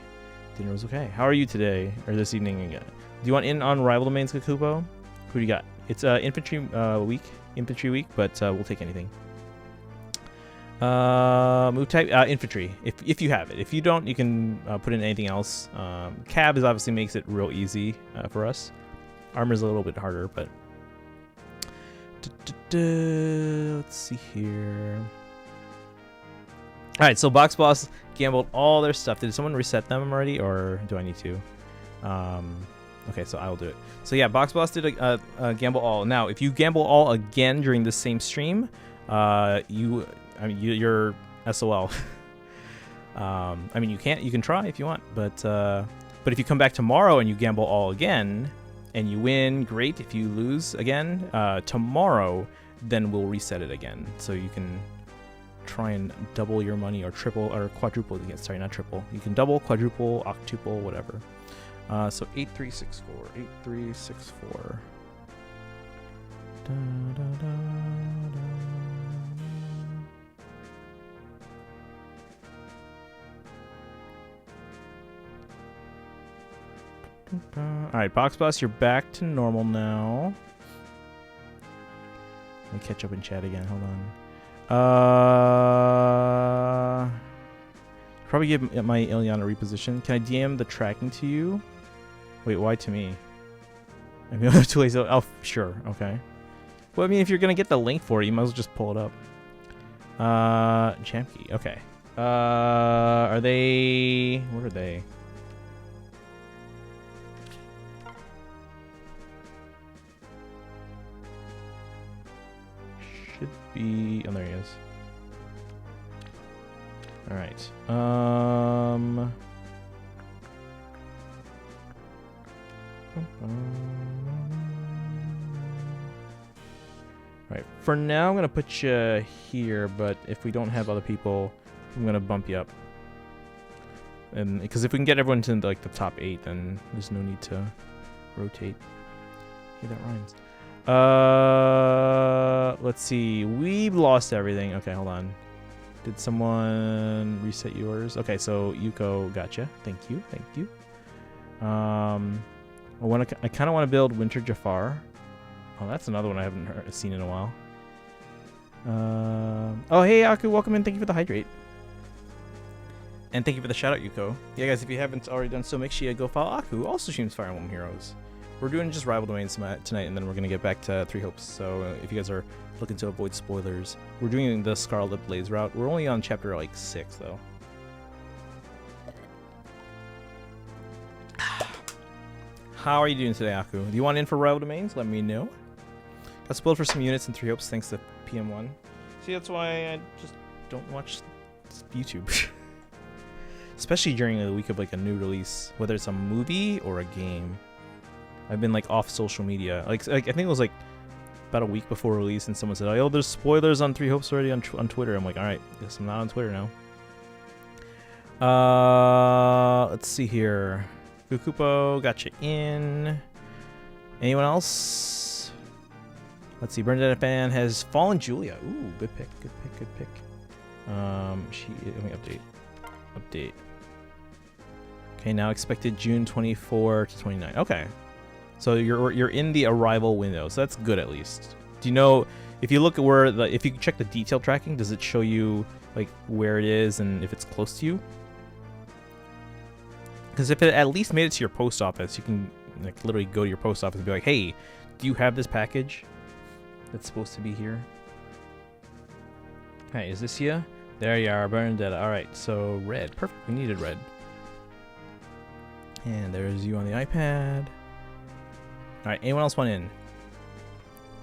Dinner was okay. How are you today or this evening again? Do you want in on rival domains, Gakupo? Who do you got? It's infantry week, but we'll take anything. Move type infantry if you have it. If you don't, you can put in anything else. Cab is obviously makes it real easy for us. Armor's a little bit harder, but let's see here. All right, so Box Boss gambled all their stuff. Did someone reset them already, or do I need to? Okay, so I will do it. So yeah, Box Boss did a gamble all. Now, if you gamble all again during the same stream, you're SOL. I mean, you can try if you want, but if you come back tomorrow and you gamble all again and you win, great. If you lose again tomorrow, then we'll reset it again. So you can try and double your money or triple or quadruple again. Sorry, not triple. You can double, quadruple, octuple, whatever. So 8364. Da, da, da, da. Alright, Box Boss, you're back to normal now. Let me catch up in chat again. Hold on. Probably give my Ileana a reposition. Can I DM the tracking to you? Wait, why to me? I mean, two ways. Oh, sure. Okay. Well, I mean, if you're gonna get the link for it, you might as well just pull it up. Jam key. Okay. Are they? Where are they? Should be. Oh, there he is. All right. Alright, for now I'm gonna put you here, but if we don't have other people, I'm gonna bump you up. And because if we can get everyone to like the top 8, then there's no need to rotate. Hey, that rhymes. Let's see. We've lost everything. Okay, hold on. Did someone reset yours? Okay, so Yuko, gotcha. Thank you. Thank you. I kind of want to build Winter Jafar. Oh, that's another one I haven't seen in a while. Oh, hey, Aku, welcome in. Thank you for the hydrate. And thank you for the shout out, Yuko. Yeah, guys, if you haven't already done so, make sure you go follow Aku, who also streams Fire Emblem Heroes. We're doing just rival domains tonight, and then we're going to get back to Three Hopes. So if you guys are looking to avoid spoilers, we're doing the Scarlet Blaze route. We're only on chapter like 6, though. How are you doing today, Aku? Do you want in for rival domains? Let me know. Got spoiled for some units in Three Hopes thanks to PM1. See, that's why I just don't watch YouTube. Especially during the week of like a new release, whether it's a movie or a game. I've been like off social media. Like I think it was like about a week before release, and someone said, "Oh, there's spoilers on Three Hopes already on Twitter." I'm like, all right, guess I'm not on Twitter now. Let's see here. Kukupo, got you in. Anyone else? Let's see. Bernadette fan has Fallen Julia. Ooh, good pick. Good pick. Good pick. Let me update. Okay, now expected June 24 to 29. Okay, so you're in the arrival window, so that's good at least. Do you know if you look at where if you check the detail tracking, does it show you like where it is and if it's close to you? Because if it at least made it to your post office, you can like literally go to your post office and be like, "Hey, do you have this package that's supposed to be here?" Hey, is this you? There you are, Bernadetta. All right, so red. Perfect. We needed red. And there's you on the iPad. All right, anyone else want in?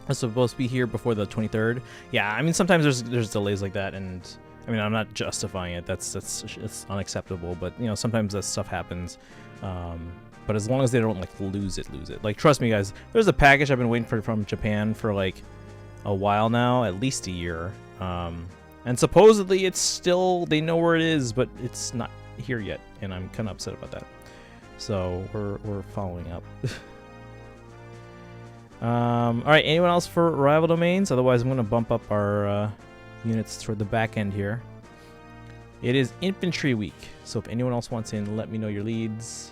I'm supposed to be here before the 23rd. Yeah, I mean sometimes there's delays like that, and I mean, I'm not justifying it. That's it's unacceptable. But you know, sometimes that stuff happens. But as long as they don't like lose it. Like, trust me, guys. There's a package I've been waiting for from Japan for like a while now, at least a year. And supposedly it's still, they know where it is, but it's not here yet, and I'm kind of upset about that. So we're following up. All right, anyone else for rival domains? Otherwise, I'm gonna bump up our units toward the back end here. It is infantry week, so if anyone else wants in, let me know your leads.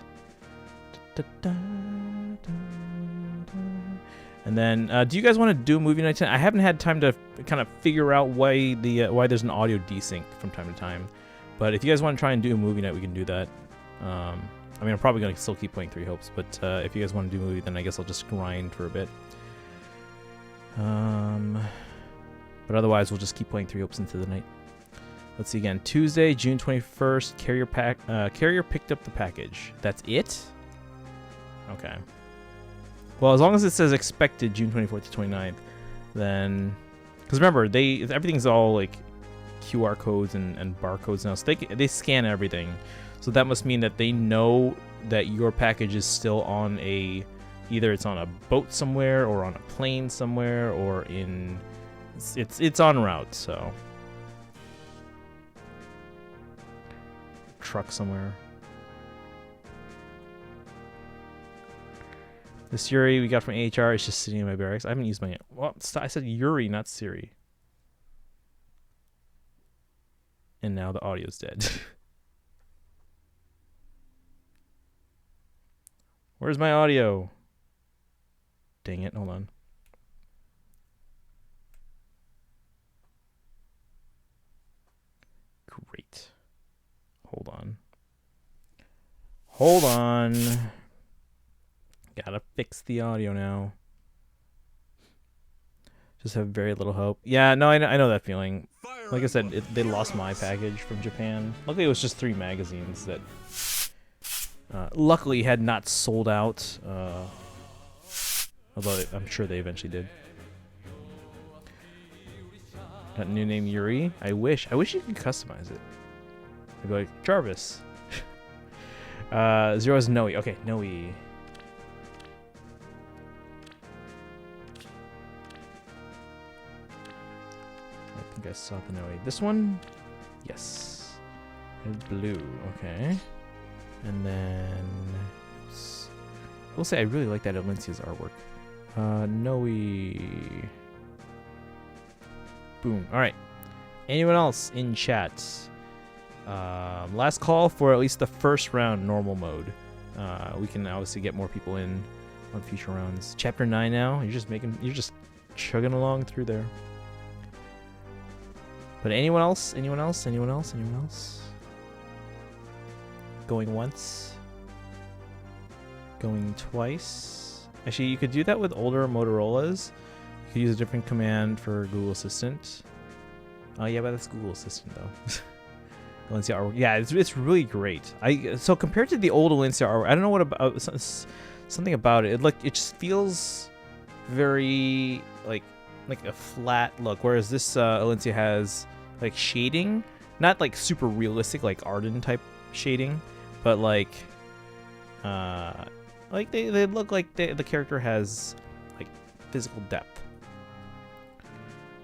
And then, do you guys want to do a movie night tonight? I haven't had time to kind of figure out why there's an audio desync from time to time. But if you guys want to try and do a movie night, we can do that. I mean, I'm probably going to still keep playing Three Hopes, but if you guys want to do a movie, then I guess I'll just grind for a bit. But otherwise, we'll just keep playing Three Hopes into the night. Let's see again. Tuesday, June 21st, carrier picked up the package. That's it? Okay. Well, as long as it says expected June 24th to 29th, then... Because remember, everything's all like QR codes and barcodes now, so they scan everything. So that must mean that they know that your package is still on either it's on a boat somewhere or on a plane somewhere or it's en route, so... Truck somewhere. This Yuri we got from AHR is just sitting in my barracks. I haven't used my... Well, I said Yuri, not Siri. And now the audio's dead. Where's my audio? Dang it, hold on. Great. Hold on. Gotta fix the audio now. Just have very little hope. Yeah, no, I know that feeling. Like I said, they lost my package from Japan. Luckily, it was just 3 magazines that luckily had not sold out. Although I'm sure they eventually did. Got a new name, Yuri. I wish you could customize it. I'd be like, Jarvis. 0 is Noe. Okay, Noe. I think I saw the Noe. This one? Yes. Red, blue. Okay. And then... I will say I really like that Alincia's artwork. Noe. Boom. Alright. Anyone else in chat? Last call for at least the first round normal mode. We can obviously get more people in on future rounds. Chapter 9 now. You're just chugging along through there. But anyone else? Anyone else? Anyone else? Anyone else? Going once? Going twice? Actually, you could do that with older Motorola's. You could use a different command for Google Assistant. Oh yeah, but that's Google Assistant though. Valencia artwork. Yeah, it's really great. So compared to the old Valencia artwork, I don't know what about something about it. It just feels very like a flat look, whereas this Valencia has like shading, not like super realistic like Arden type shading, but like they look like the character has like physical depth.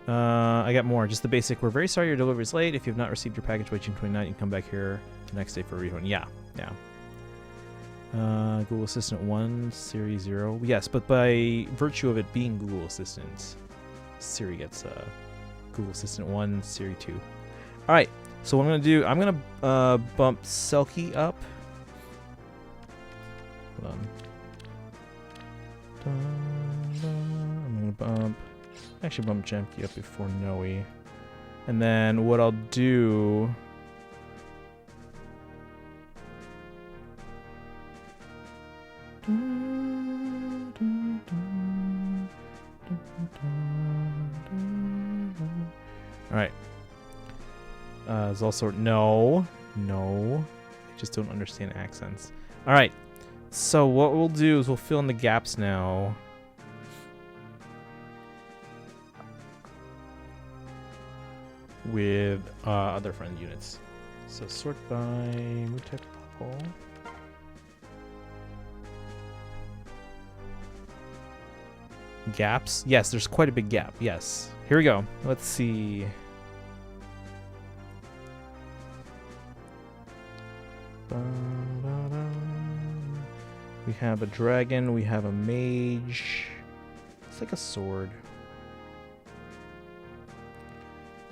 I got more. Just the basic. We're very sorry your delivery is late. If you have not received your package by June 29th, you can come back here the next day for a refund. Yeah. Google Assistant 1, Siri 0. Yes, but by virtue of it being Google Assistant, Siri gets Google Assistant 1, Siri 2. All right. So what I'm gonna do, I'm gonna bump Selkie up. Hold on. I'm gonna actually bump Jamke up before Noe. And then what I'll do... Alright. There's also... No. I just don't understand accents. Alright. So what we'll do is we'll fill in the gaps now. with other friend units. So sort by move type level. Gaps? Yes, there's quite a big gap. Yes. Here we go. Let's see. We have a dragon. We have a mage. It's like a sword.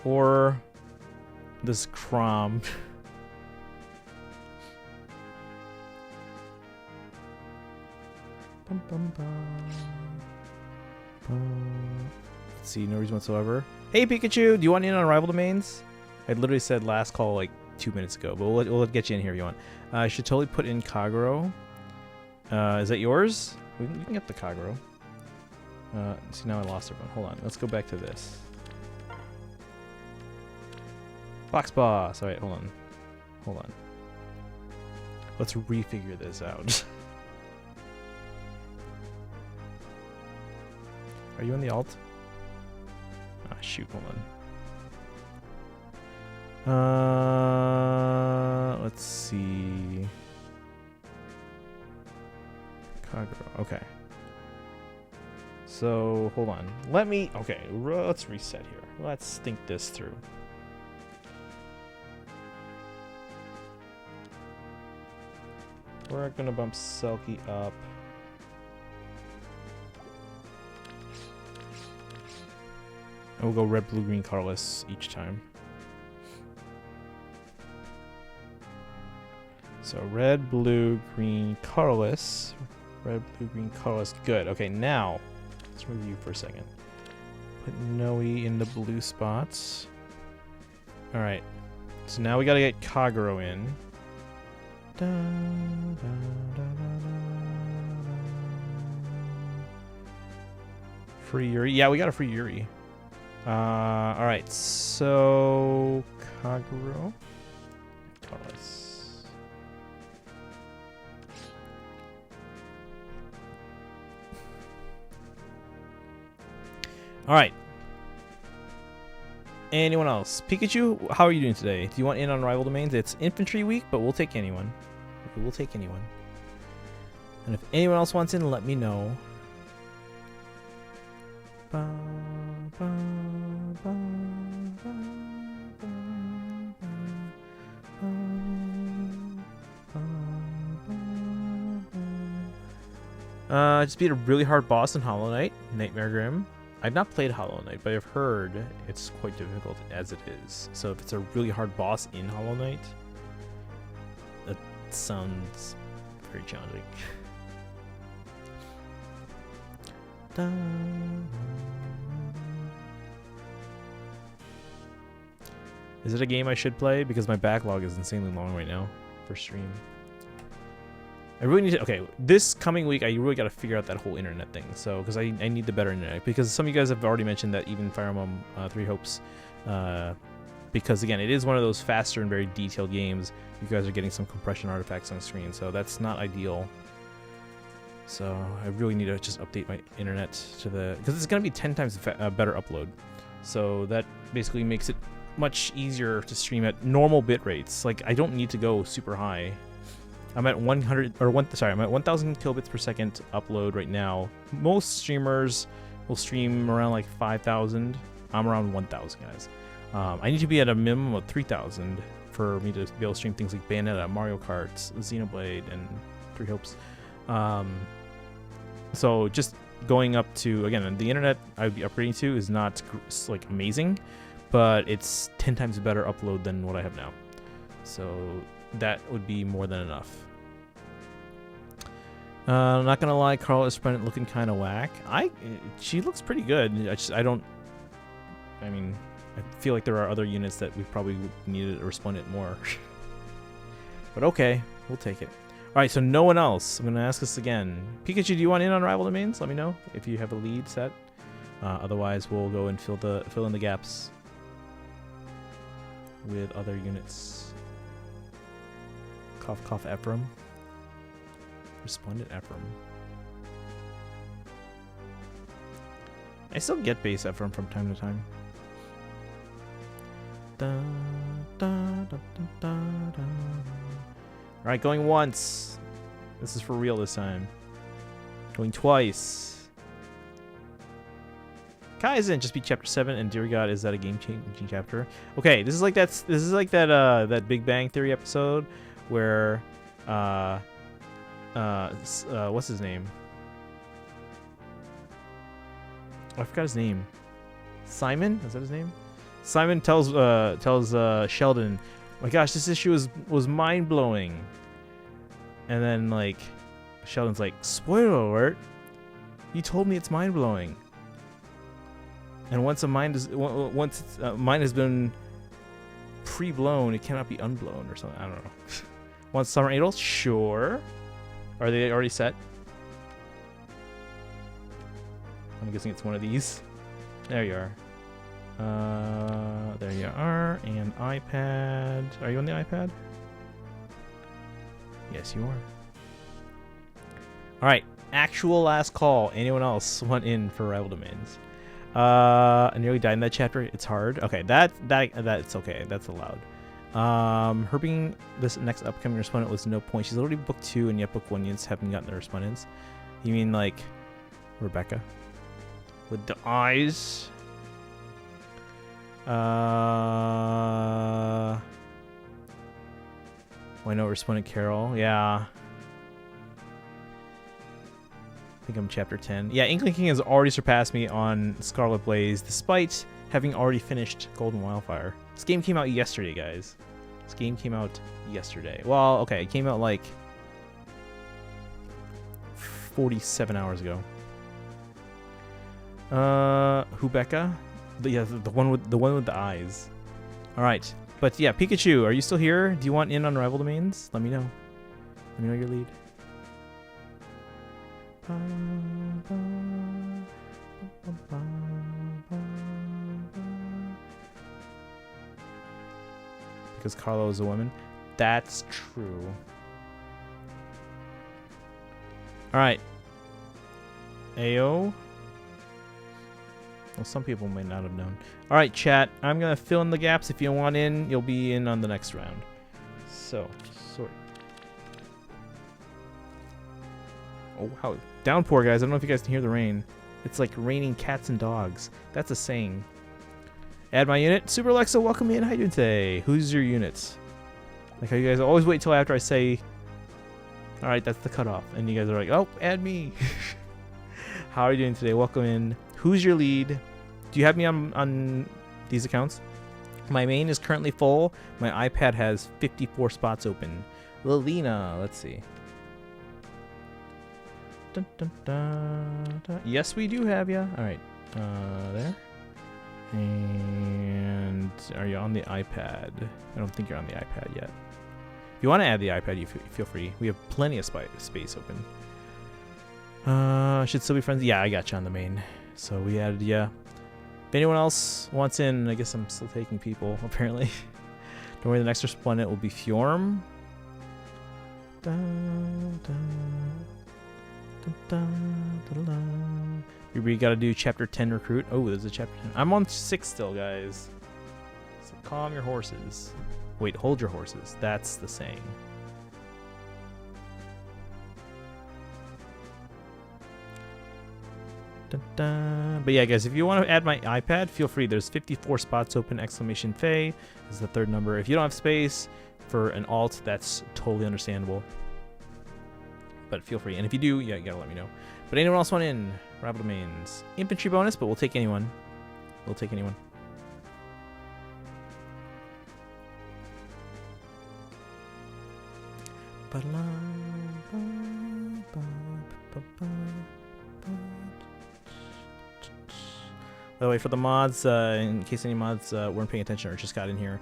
Or this Crom. Let's see, no reason whatsoever. Hey Pikachu, do you want in on rival domains? I literally said last call like 2 minutes ago, but we'll get you in here if you want. I should totally put in Kagero. Is that yours? We can get the Kagero. See, now I lost everyone. Hold on, let's go back to this. Box boss. All right, hold on. Let's refigure this out. Are you in the alt? Ah, shoot, hold on. Let's see. Kagero. Okay. So, hold on. Okay, let's reset here. Let's think this through. We're gonna bump Selkie up. And we'll go red, blue, green, colorless each time. So red, blue, green, colorless. Red, blue, green, colorless. Good. Okay, now let's review for a second. Put Noe in the blue spots. All right. So now we gotta get Kagero in. Da, da, da, free Yuri. Yeah, we got a free Yuri. All right. So Kagero. Colorless. All right. Anyone else? Pikachu, how are you doing today? Do you want in on rival domains? It's infantry week, but we'll take anyone. We'll take anyone. And if anyone else wants in, let me know. Just beat a really hard boss in Hollow Knight, Nightmare Grim. I've not played Hollow Knight, but I've heard it's quite difficult as it is. So if it's a really hard boss in Hollow Knight, that sounds very challenging. Is it a game I should play? Because my backlog is insanely long right now for stream. I really need to, okay, this coming week, I really got to figure out that whole internet thing. So, because I need the better internet. Because some of you guys have already mentioned that even Fire Emblem Three Hopes, because again, it is one of those faster and very detailed games. You guys are getting some compression artifacts on screen, so that's not ideal. So I really need to just update my internet to the, because it's going to be 10 times better upload. So that basically makes it much easier to stream at normal bit rates. Like, I don't need to go super high. I'm at 100 or I'm at 1,000 kilobits per second upload right now. Most streamers will stream around like 5,000. I'm around 1,000, guys. I need to be at a minimum of 3,000 for me to be able to stream things like Bayonetta, Mario Kart, Xenoblade, and Three Hopes. So just going up to, again, the internet I would be upgrading to is not like amazing, but it's 10 times better upload than what I have now. So that would be more than enough. I'm not gonna lie, Carl is looking kind of whack. She looks pretty good. I mean, I feel like there are other units that we probably needed to respond it more. But okay, we'll take it. All right, so no one else. I'm gonna ask this again. Pikachu, do you want in on rival domains? Let me know if you have a lead set. Otherwise, we'll go and fill in the gaps with other units. Cough, cough, Ephraim. Resplendent Ephraim. I still get base Ephraim from time to time. Alright, going once. This is for real this time. Going twice. Kaizen just beat chapter 7, and dear God, is that a game-changing chapter? Okay, this is like that Big Bang Theory episode where what's his name? Oh, I forgot his name. Simon? Is that his name? Simon tells Sheldon, "My gosh, this issue was mind-blowing." And then like Sheldon's like, "Spoiler alert. You told me it's mind-blowing." And once a mind has been pre-blown, it cannot be unblown or something. I don't know. Want summer idols? Sure. Are they already set? I'm guessing it's one of these. There you are. There you are. And iPad. Are you on the iPad? Yes, you are. All right. Actual last call. Anyone else want in for rival domains? I nearly died in that chapter. It's hard. Okay, that's okay. That's allowed. Her being this next upcoming respondent was no point. She's already booked 2, and yet book 1 units haven't gotten the respondents. You mean like Rebecca with the eyes? Why no respondent Carol? Yeah. I think I'm chapter 10. Yeah, Inkling King has already surpassed me on Scarlet Blaze, despite having already finished Golden Wildfire. This game came out yesterday, guys. This game came out yesterday. Well, okay, it came out like 47 hours ago. Who, Becca? The one with the eyes. All right, but yeah, Pikachu, are you still here? Do you want in on rival domains? Let me know. Let me know your lead. Because Carlo is a woman. That's true. Alright. Ayo. Well, some people might not have known. Alright, chat. I'm going to fill in the gaps. If you want in, you'll be in on the next round. So, sorry. Oh, wow. Downpour, guys. I don't know if you guys can hear the rain. It's like raining cats and dogs. That's a saying. Add my unit. Super Alexa, welcome in. How you doing today? Who's your unit? Like how you guys always wait till after I say, all right, that's the cutoff. And you guys are like, oh, add me. How are you doing today? Welcome in. Who's your lead? Do you have me on these accounts? My main is currently full. My iPad has 54 spots open. Lilina, let's see. Dun, dun, dun, dun. Yes, we do have you. All right, there. And are you on the iPad? I don't think you're on the iPad yet. If you want to add the iPad, you feel free. We have plenty of space open. Should still be friends. Yeah, I got you on the main. So we added you. If anyone else wants in, I guess I'm still taking people, apparently. Don't worry, the next respondent will be Fjorm. We gotta do chapter 10 recruit. Oh, there's a chapter 10. I'm on 6 still, guys. So calm your horses. Wait, hold your horses. That's the saying. Dun, dun. But yeah, guys, if you want to add my iPad, feel free. There's 54 spots open. Exclamation Faye is the 3rd number. If you don't have space for an alt, that's totally understandable. But feel free. And if you do, yeah, you gotta let me know. But anyone else want in? Rival domains. Infantry bonus, but we'll take anyone. We'll take anyone. By the way, for the mods, in case any mods weren't paying attention or just got in here,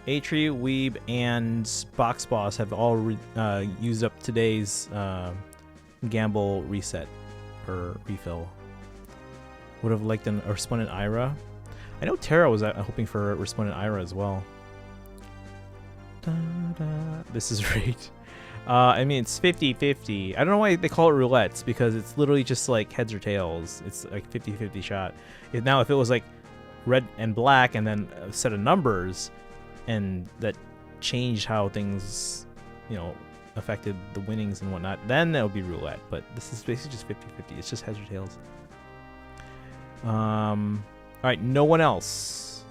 Atri, Weeb, and Box Boss have all used up today's gamble reset or refill. Would have liked a Respondent Ira. I know Tara was hoping for a Respondent Ira as well. Da, da. This is great. I mean, it's 50-50. I don't know why they call it roulettes, because it's literally just like heads or tails. It's like 50-50 shot. Now, if it was like red and black, and then a set of numbers, and that changed how things, you know, affected the winnings and whatnot, then that would be roulette. But this is basically just 50-50. It's just heads or tails. All right, no one else.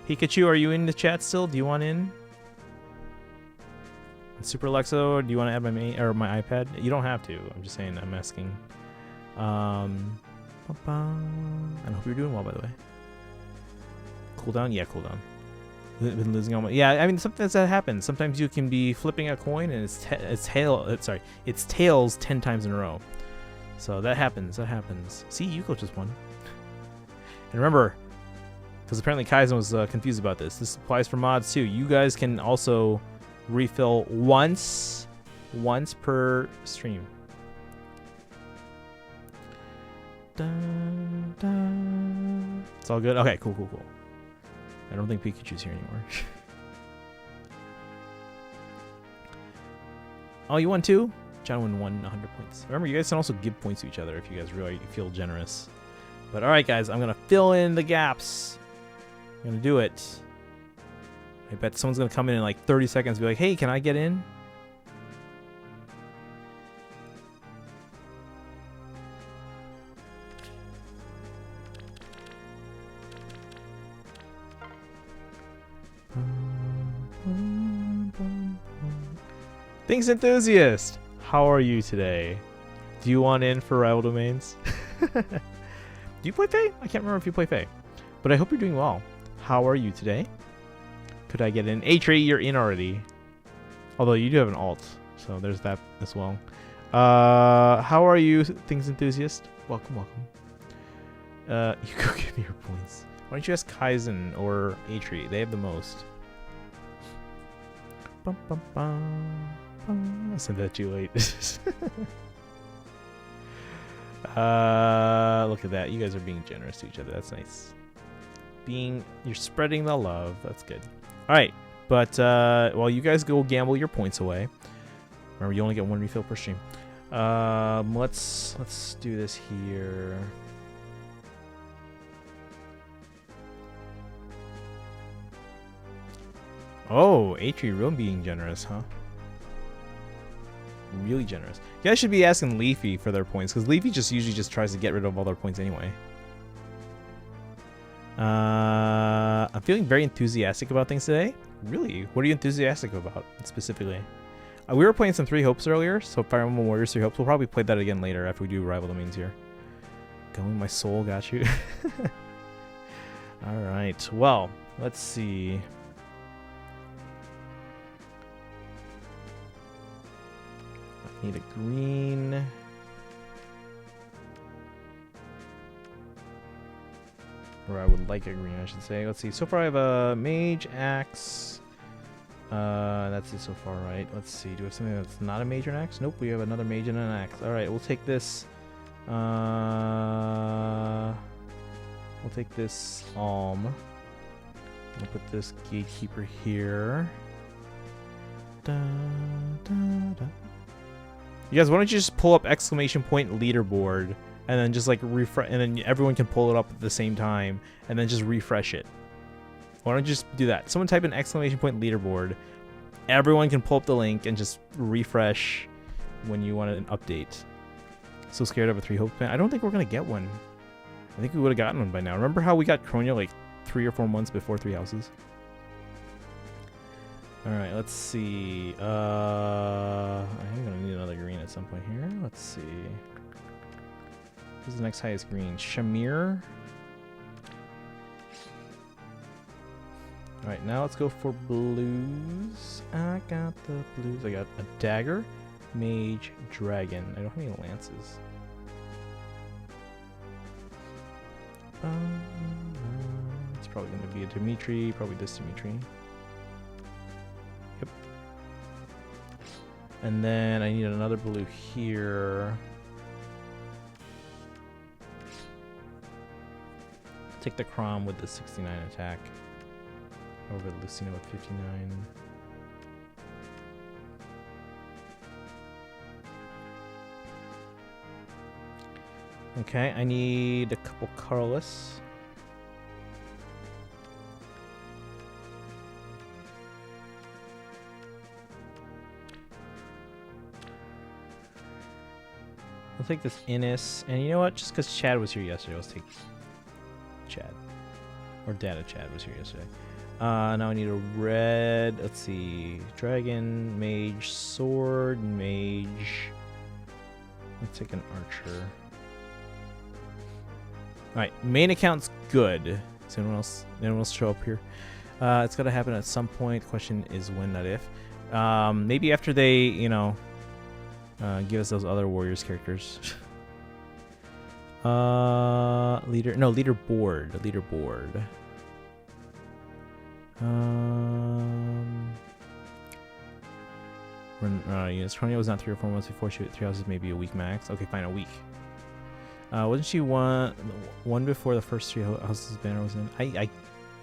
Pikachu, are you in the chat still? Do you want in? Super Alexo, do you want to add my iPad? You don't have to. I'm just saying. I'm asking. I hope you're doing well, by the way. Cooldown? Yeah, cooldown. Been losing all my... Yeah, I mean, sometimes that happens. Sometimes you can be flipping a coin and it's tails 10 times in a row. So that happens. That happens. See, Yuko just won. And remember, because apparently Kaizen was confused about this. This applies for mods too. You guys can also refill once per stream. Dun, dun. It's all good. Okay, cool. I don't think Pikachu's here anymore. Oh, you won too? John won 100 points. Remember, you guys can also give points to each other if you guys really feel generous. But all right, guys, I'm gonna fill in the gaps. I'm gonna do it. I bet someone's gonna come in like 30 seconds and be like, hey, can I get in? Thanks, Enthusiast! How are you today? Do you want in for Rival Domains? Do you play Fae? I can't remember if you play Fae. But I hope you're doing well. How are you today? Could I get in? A-Tree, you're in already. Although you do have an alt, so there's that as well. How are you, Things Enthusiast? Welcome. You go give me your points. Why don't you ask Kaizen or A-Tree? They have the most. Bum, bum, bum. I sent that too late. Look at that. You guys are being generous to each other. That's nice. You're spreading the love. That's good. All right. But while you guys go gamble your points away, remember you only get one refill per stream. Let's do this here. Oh, A-Tree real being generous, huh? Really generous. You guys should be asking Leafy for their points, because Leafy usually just tries to get rid of all their points anyway. I'm feeling very enthusiastic about things today. Really? What are you enthusiastic about specifically? We were playing some 3 Hopes earlier, so Fire Emblem Warriors 3 Hopes. We'll probably play that again later after we do Rival Domains here. Going my soul, got you. Alright, well, let's see. Need a green. Or I would like a green, I should say. Let's see. So far I have a Mage Axe. That's it so far, right? Let's see. Do we have something that's not a Mage and Axe? Nope, we have another Mage and an Axe. Alright, we'll take this. We'll take this Alm. We'll put this Gatekeeper here. Da, da, da. You guys, why don't you just pull up ! leaderboard and then just like refresh, and then everyone can pull it up at the same time and then just refresh it. Why don't you just do that? Someone type in ! leaderboard. Everyone can pull up the link and just refresh when you want an update. So scared of a 3 Hope fan. I don't think we're gonna get one. I think we would have gotten one by now. Remember how we got Kronia like 3 or 4 months before 3 Houses? Alright, let's see. I think I'm gonna need another green at some point here. Let's see. Who's the next highest green? Shamir. Alright, now let's go for blues. I got the blues. I got a dagger, mage, dragon. I don't have any lances. It's probably gonna be a Dimitri. Probably this Dimitri. Yep. And then I need another blue here. Take the Crom with the 69 attack. Over Lucina with 59. Okay, I need a couple Carlos. We'll take this Innis. And you know what? Just because Chad was here yesterday, let's take Chad. Or Data Chad was here yesterday. Now I need a red. Let's see. Dragon, mage, sword, mage. Let's take an archer. Alright, main account's good. Does anyone else show up here? It's got to happen at some point. The question is when, not if. Maybe after they, you know, give us those other Warriors characters. Leaderboard. Units. Chronia was not 3 or 4 months before she was 3 houses, maybe a week max. Okay, fine, a week. Wasn't she one before the first 3 houses banner was in? I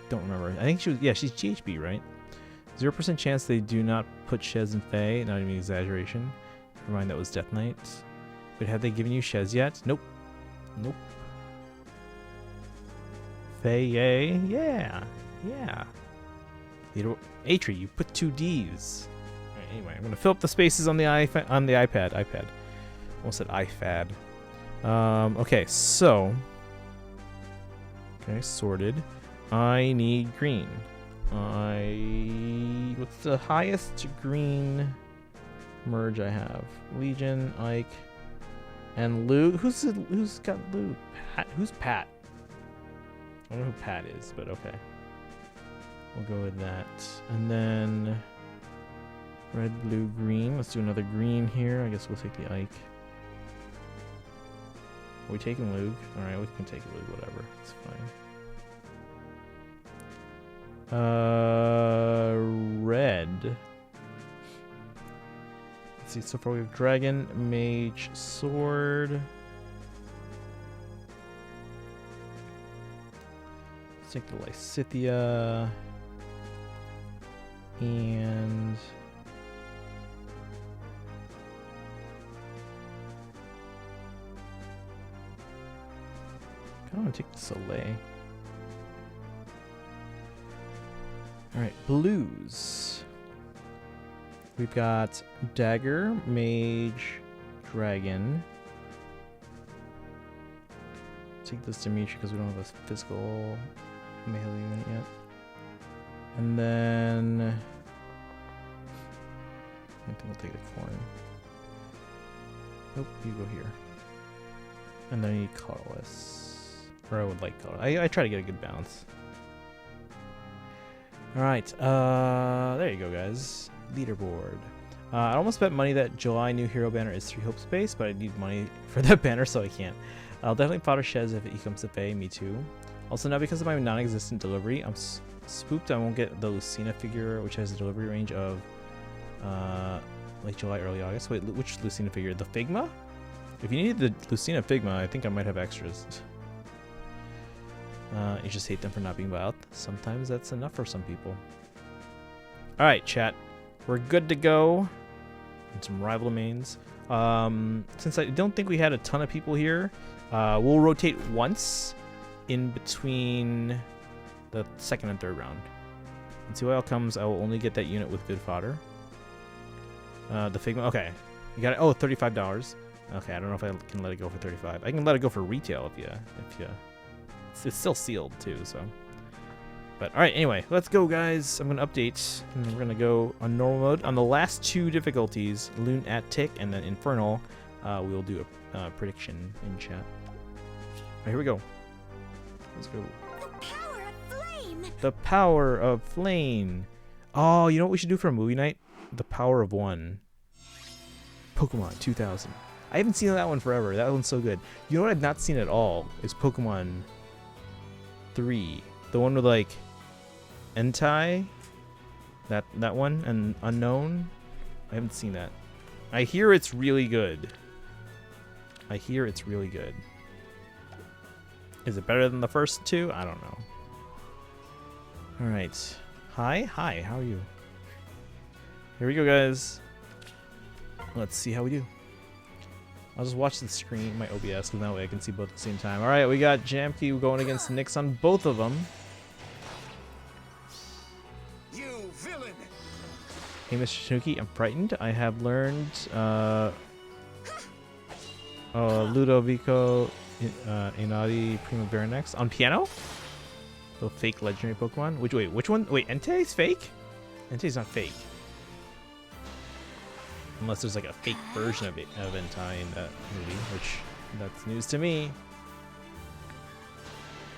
don't remember. I think she was. Yeah, she's GHB, right? 0% chance they do not put Shez and Faye. Not even exaggeration. Never mind, that was Death Knight. But have they given you Shez yet? Nope. Nope. Faye, yay. Yeah. Leader Atri, you put 2 Ds. Alright, anyway, I'm gonna fill up the spaces on the iPad. Almost said iPad. Okay, so. Okay, sorted. I need green. What's the highest green merge I have? Legion, Ike, and Luke. Who's got Luke? Pat. Who's Pat? I don't know who Pat is, but okay. We'll go with that. And then red, blue, green. Let's do another green here. I guess we'll take the Ike. Are we taking Luke? Alright, we can take Luke, whatever. It's fine. Red. Let's see, so far we have Dragon, Mage, Sword. Let's take the Lysithia. And I want to take the Soleil. Alright, blues. We've got Dagger, Mage, Dragon. Take this Dimitri because we don't have a physical melee unit yet. And then I think we'll take the corn. Nope, you go here. And then I need colorless. Or I would like color. I try to get a good balance. Alright, there you go, guys. Leaderboard. I almost bet money that July new hero banner is 3 hope space, but I need money for that banner, so I can't. I'll definitely fodder Shez if he comes to Faye, me too. Also, now because of my non-existent delivery, I'm spooked I won't get the Lucina figure, which has a delivery range of late July, early August. Wait, which Lucina figure? The Figma? If you need the Lucina Figma, I think I might have extras. You just hate them for not being bought. Sometimes that's enough for some people. Alright, chat. We're good to go. And some rival mains. Since I don't think we had a ton of people here, we'll rotate once in between the second and third round. And see what outcomes. I will only get that unit with good fodder. The Figma. Okay. You got it. Oh, $35. Okay, I don't know if I can let it go for 35. I can let it go for retail if you it's still sealed too, so. But all right, anyway, let's go, guys. I'm gonna update, and we're gonna go on normal mode. On the last 2 difficulties, Lunatic and then Infernal, we'll do a prediction in chat. All right, here we go. Let's go. The Power of Flame. Oh, you know what we should do for a movie night? The Power of One. Pokemon 2000. I haven't seen that one forever. That one's so good. You know what I've not seen at all is Pokemon 3. The one with like Entei. That one and Unknown. I haven't seen that. I hear it's really good. Is it better than the first 2? I don't know. Alright. Hi, how are you? Here we go, guys. Let's see how we do. I'll just watch the screen, my OBS, because that way I can see both at the same time. Alright, we got Jamke going against Nyx on both of them. You villain! Hey, Mr. Tanuki, I'm frightened. I have learned, Ludovico Inati Primavera next on piano. The fake legendary Pokemon. Which one? Wait, Entei's fake? Entei's not fake. Unless there's like a fake version of Entei in that movie, which that's news to me.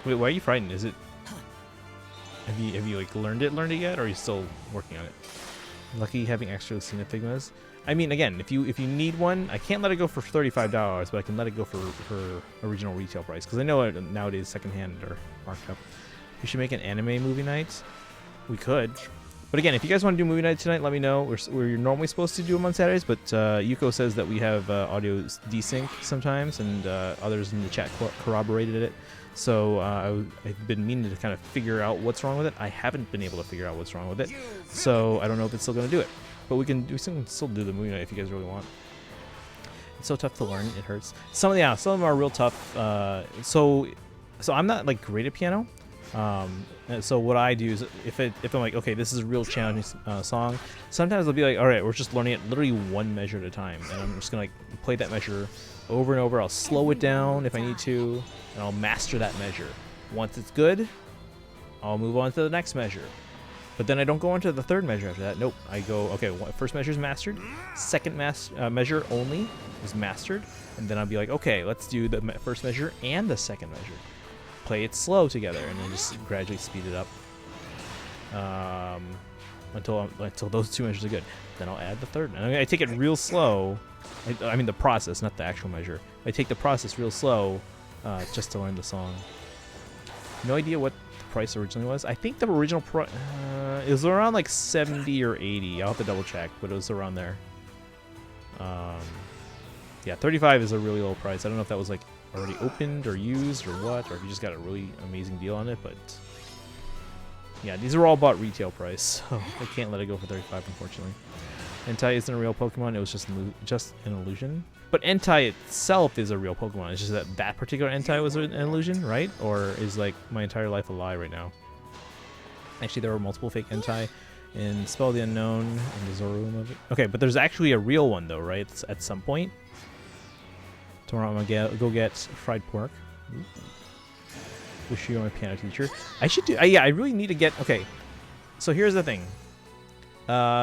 Wait, why are you frightened? Is it? Have you like learned it yet, or are you still working on it? Lucky having extra Lucina Figmas. I mean, again, if you need one, I can't let it go for $35, but I can let it go for original retail price because I know nowadays secondhand are marked up. We should make an anime movie night. We could, but again, if you guys want to do movie night tonight, let me know. We're normally supposed to do them on Saturdays, but Yuko says that we have audio desync sometimes, and others in the chat corroborated it. So I've been meaning to kind of figure out what's wrong with it. I haven't been able to figure out what's wrong with it, so I don't know if it's still going to do it. But we can still do the movie night if you guys really want. It's so tough to learn; it hurts. Some of them are real tough. So I'm not like great at piano. So what I do is if I'm like, okay, this is a real challenging song, sometimes I'll be like, all right, we're just learning it literally one measure at a time, and I'm just gonna like play that measure over and over. I'll slow it down if I need to, and I'll master that measure. Once it's good, I'll move on to the next measure. But then I don't go on to the third measure after that. Nope. I go, okay, first measure is mastered. Second measure only is mastered. And then I'll be like, okay, let's do the first measure and the second measure. Play it slow together and then just gradually speed it up until those two measures are good. Then I'll add the third. And I take it real slow. I mean the process, not the actual measure. I take the process real slow just to learn the song. No idea what the price originally was. I think the original price it was around like 70 or 80. I'll have to double check, but it was around there. Yeah, 35 is a really low price. I don't know if that was like already opened or used or what, or if you just got a really amazing deal on it, but yeah, these are all bought retail price, so I can't let it go for 35, unfortunately. Entei isn't a real Pokemon, it was just an illusion. But Entei itself is a real Pokemon, it's just that particular Entei was an illusion, right? Or is like my entire life a lie right now? Actually, there were multiple fake Entei in Spell of the Unknown and the Zoru movie. Okay, but there's actually a real one though, right? It's at some point. Tomorrow I'm gonna go get fried pork. Ooh. Wish you were my piano teacher. I should do. Yeah, I really need to get. Okay, so here's the thing.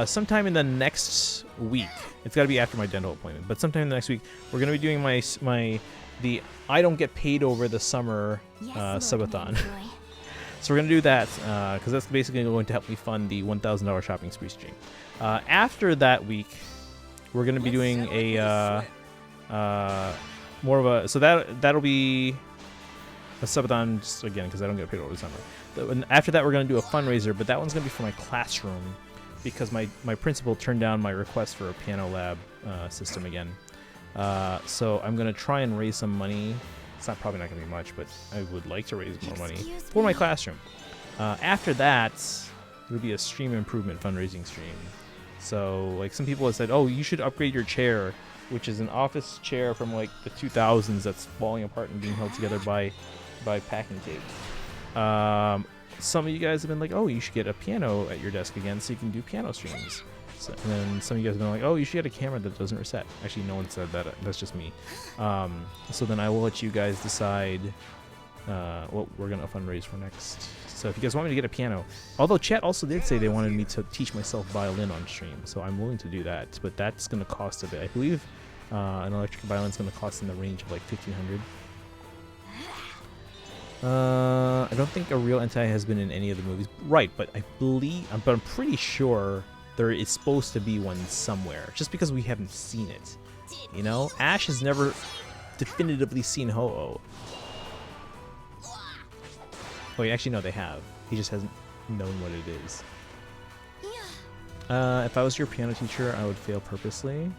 Sometime in the next week, it's got to be after my dental appointment, but sometime in the next week, we're gonna be doing the I don't get paid over the summer subathon. So we're gonna do that because that's basically going to help me fund the $1,000 shopping spree stream. After that week, we're gonna be doing a more of a, so that'll be a subathon just again because I don't get paid over the summer. And after that, we're gonna do a fundraiser, but that one's gonna be for my classroom because my principal turned down my request for a piano lab system again. So I'm gonna try and raise some money. It's probably not gonna be much, but I would like to raise more money for my classroom. After that, it'll be a stream improvement fundraising stream. So like some people have said, oh, you should upgrade your chair, which is an office chair from like the 2000s that's falling apart and being held together by packing tape. Some of you guys have been like, oh, you should get a piano at your desk again so you can do piano streams. So, and then some of you guys have been like, oh, you should get a camera that doesn't reset. Actually, no one said that. That's just me. So then I will let you guys decide what we're going to fundraise for next. So if you guys want me to get a piano, although chat also did say they wanted me to teach myself violin on stream, so I'm willing to do that, but that's going to cost a bit. I believe an electric violin is going to cost in the range of like $1,500. I don't think a real Entei has been in any of the movies, right? But I'm pretty sure there is supposed to be one somewhere, just because we haven't seen it. You know, Ash has never definitively seen Ho-Oh. Oh, actually, no, they have. He just hasn't known what it is. If I was your piano teacher, I would fail purposely.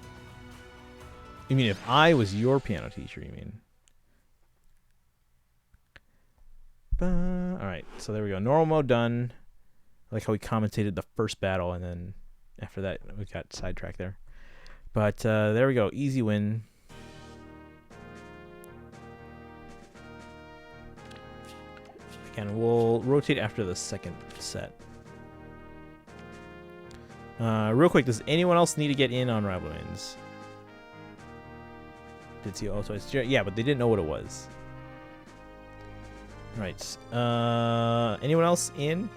You mean if I was your piano teacher, you mean? Alright, so there we go. Normal mode done. I like how we commentated the first battle, and then after that, we got sidetracked there. But there we go. Easy win. Again, we'll rotate after the second set. Real quick, does anyone else need to get in on Rivalries? Did see all twice. Yeah, but they didn't know what it was. Right. Anyone else in?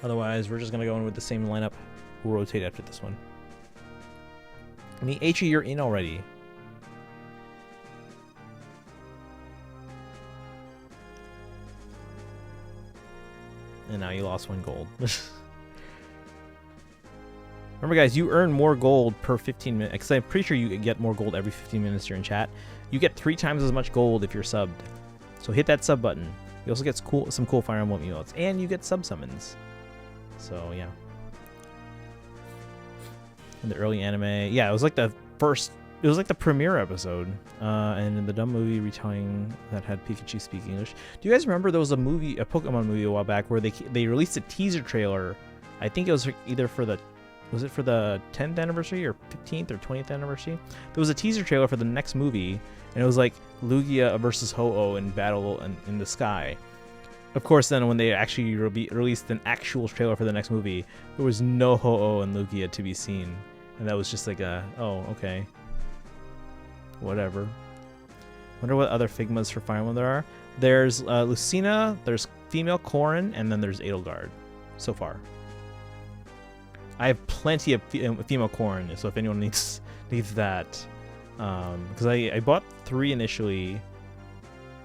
Otherwise, we're just gonna go in with the same lineup. We'll rotate after this one. I mean, H, you're in already. And now you lost 1 gold. Remember, guys, you earn more gold per 15 minutes. Because I'm pretty sure you get more gold every 15 minutes you're in chat. You get 3 times as much gold if you're subbed. So hit that sub button. You also get some cool Fire Emblem emotes. And you get sub summons. So, yeah. In the early anime. Yeah, it was like the first... It was like the premiere episode. And in the dumb movie retelling that had Pikachu speak English. Do you guys remember there was a Pokemon movie a while back where they released a teaser trailer? I think it was either for the... Was it for the 10th anniversary or 15th or 20th anniversary? There was a teaser trailer for the next movie, and it was like Lugia versus Ho-Oh in battle in the sky. Of course, then when they actually released an actual trailer for the next movie, there was no Ho-Oh and Lugia to be seen. And that was just like oh, okay. Whatever. Wonder what other Figmas for Fire Emblem there are. There's Lucina, there's female Corrin, and then there's Edelgard so far. I have plenty of female Corrin, so if anyone needs that. Because I bought 3 initially.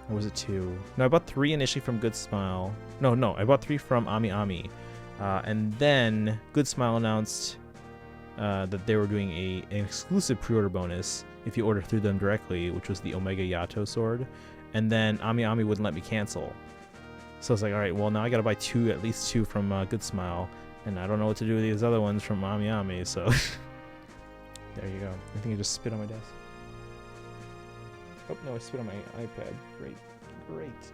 Or was it 2? No, I bought 3 initially from Good Smile. No, I bought 3 from Ami Ami. And then Good Smile announced that they were doing an exclusive pre-order bonus if you order through them directly, which was the Omega Yato sword. And then Ami Ami wouldn't let me cancel. So I was like, alright, well now I gotta buy at least 2 from Good Smile. And I don't know what to do with these other ones from Ami Ami, so... There you go. I think I just spit on my desk. Oh, no, I spit on my iPad. Great.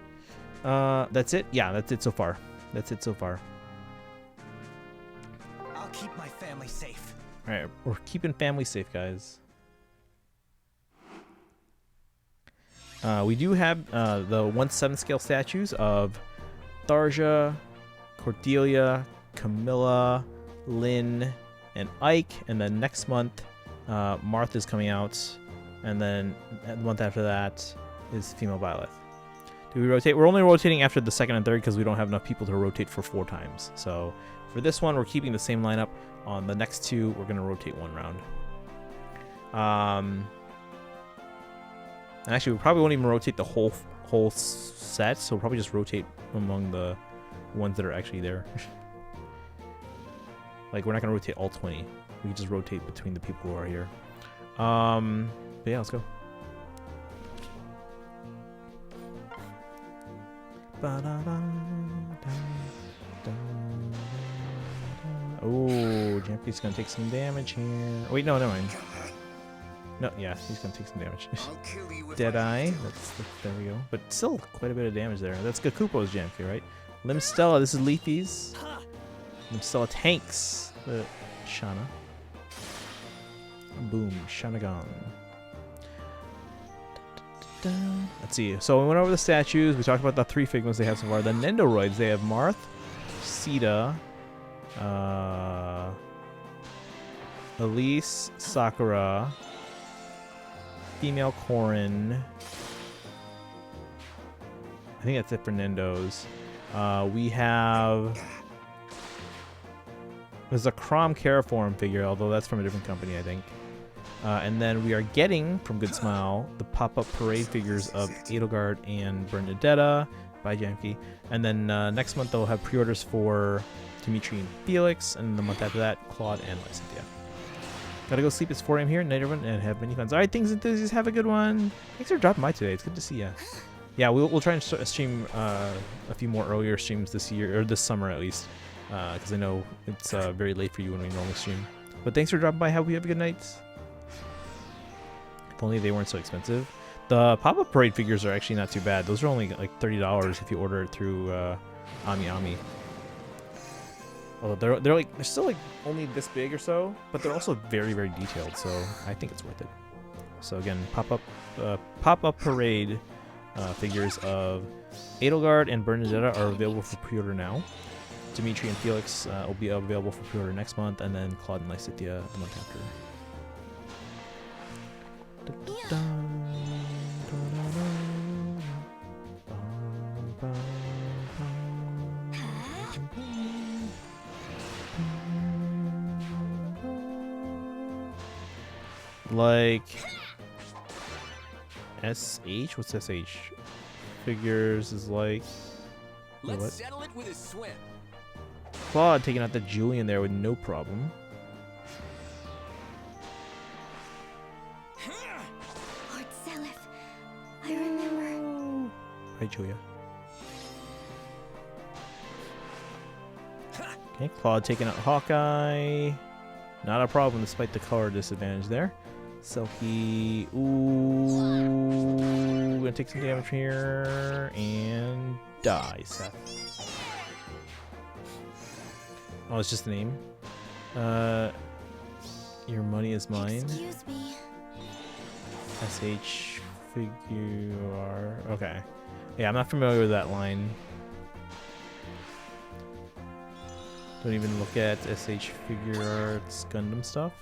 That's it? Yeah, that's it so far. I'll keep my family safe. Alright, we're keeping family safe, guys. We do have the 1/7 scale statues of Tharja, Cordelia, Camilla, Lynn, and Ike, and then next month Martha's coming out, and then the month after that is female Violet. Do we rotate? We're only rotating after the 2nd and 3rd because we don't have enough people to rotate for 4 times. So for this one, we're keeping the same lineup. On the next 2, we're gonna rotate 1 round. And actually, we probably won't even rotate the whole set, so we'll probably just rotate among the ones that are actually there. Like, we're not gonna rotate all 20. We can just rotate between the people who are here. But yeah, let's go. Oh, Jampy's gonna take some damage here. Oh, wait, no, never mind. No, yeah, he's gonna take some damage. Deadeye. There we go. But still quite a bit of damage there. That's Gakupo's Jampy, right? Limstella, this is Leafy's. Limstella tanks the Shana. Boom, Shanagon. Let's see. So we went over the statues. We talked about the 3 Figmas they have so far. The Nendoroids, they have Marth, Sita, Elise, Sakura, female Corrin. I think that's it for Nendos. We have... There's a Crom Caraform figure, although that's from a different company, I think. And then we are getting, from Good Smile, the pop-up parade figures of Edelgard and Bernadetta by Jamke. And then next month they'll have pre-orders for Dimitri and Felix, and the month after that, Claude and Lysithea. Gotta go sleep. It's 4 a.m. here, night everyone, and have many fun. Alright, things enthusiasts, have a good one. Thanks for dropping by today. It's good to see ya. Yeah, we'll try and stream a few more earlier streams this year, or this summer at least, because I know it's very late for you when we normally stream. But thanks for dropping by. Hope you have a good night. If only they weren't so expensive. The pop-up parade figures are actually not too bad. Those are only like $30 if you order it through Ami Ami. Although they're still like only this big or so, but they're also very, very detailed. So I think it's worth it. So again, pop-up parade figures of Edelgard and Bernadetta are available for pre-order now. Dimitri and Felix will be available for pre-order next month, and then Claude and Lysithea the month after. Like SH? What's SH? Figures is like. Let's What? settle it with a swim. Claude taking out the Julian there with no problem. Lord Selith, I remember. Hi, Julia. Okay, Claude taking out Hawkeye. Not a problem despite the color disadvantage there. Selkie. Ooh. Gonna take some damage here. And die, Seth. Oh, it's just the name. Your money is mine. Excuse me. SH figure. Okay. Yeah, I'm not familiar with that line. Don't even look at SH Figure Arts Gundam stuff.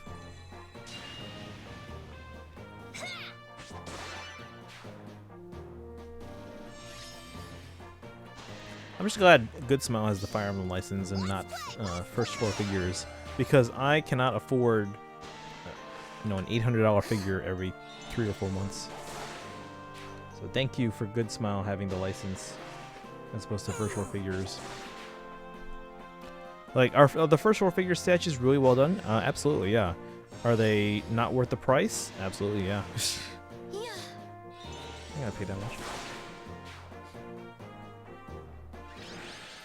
I'm just glad Good Smile has the Fire Emblem license and not First Floor Figures, because I cannot afford, you know, an $800 figure every 3 or 4 months. So thank you for Good Smile having the license as opposed to First Floor Figures. Like, are the First Floor Figure statues really well done? Absolutely, yeah. Are they not worth the price? Absolutely, yeah. Yeah. I gotta pay that much.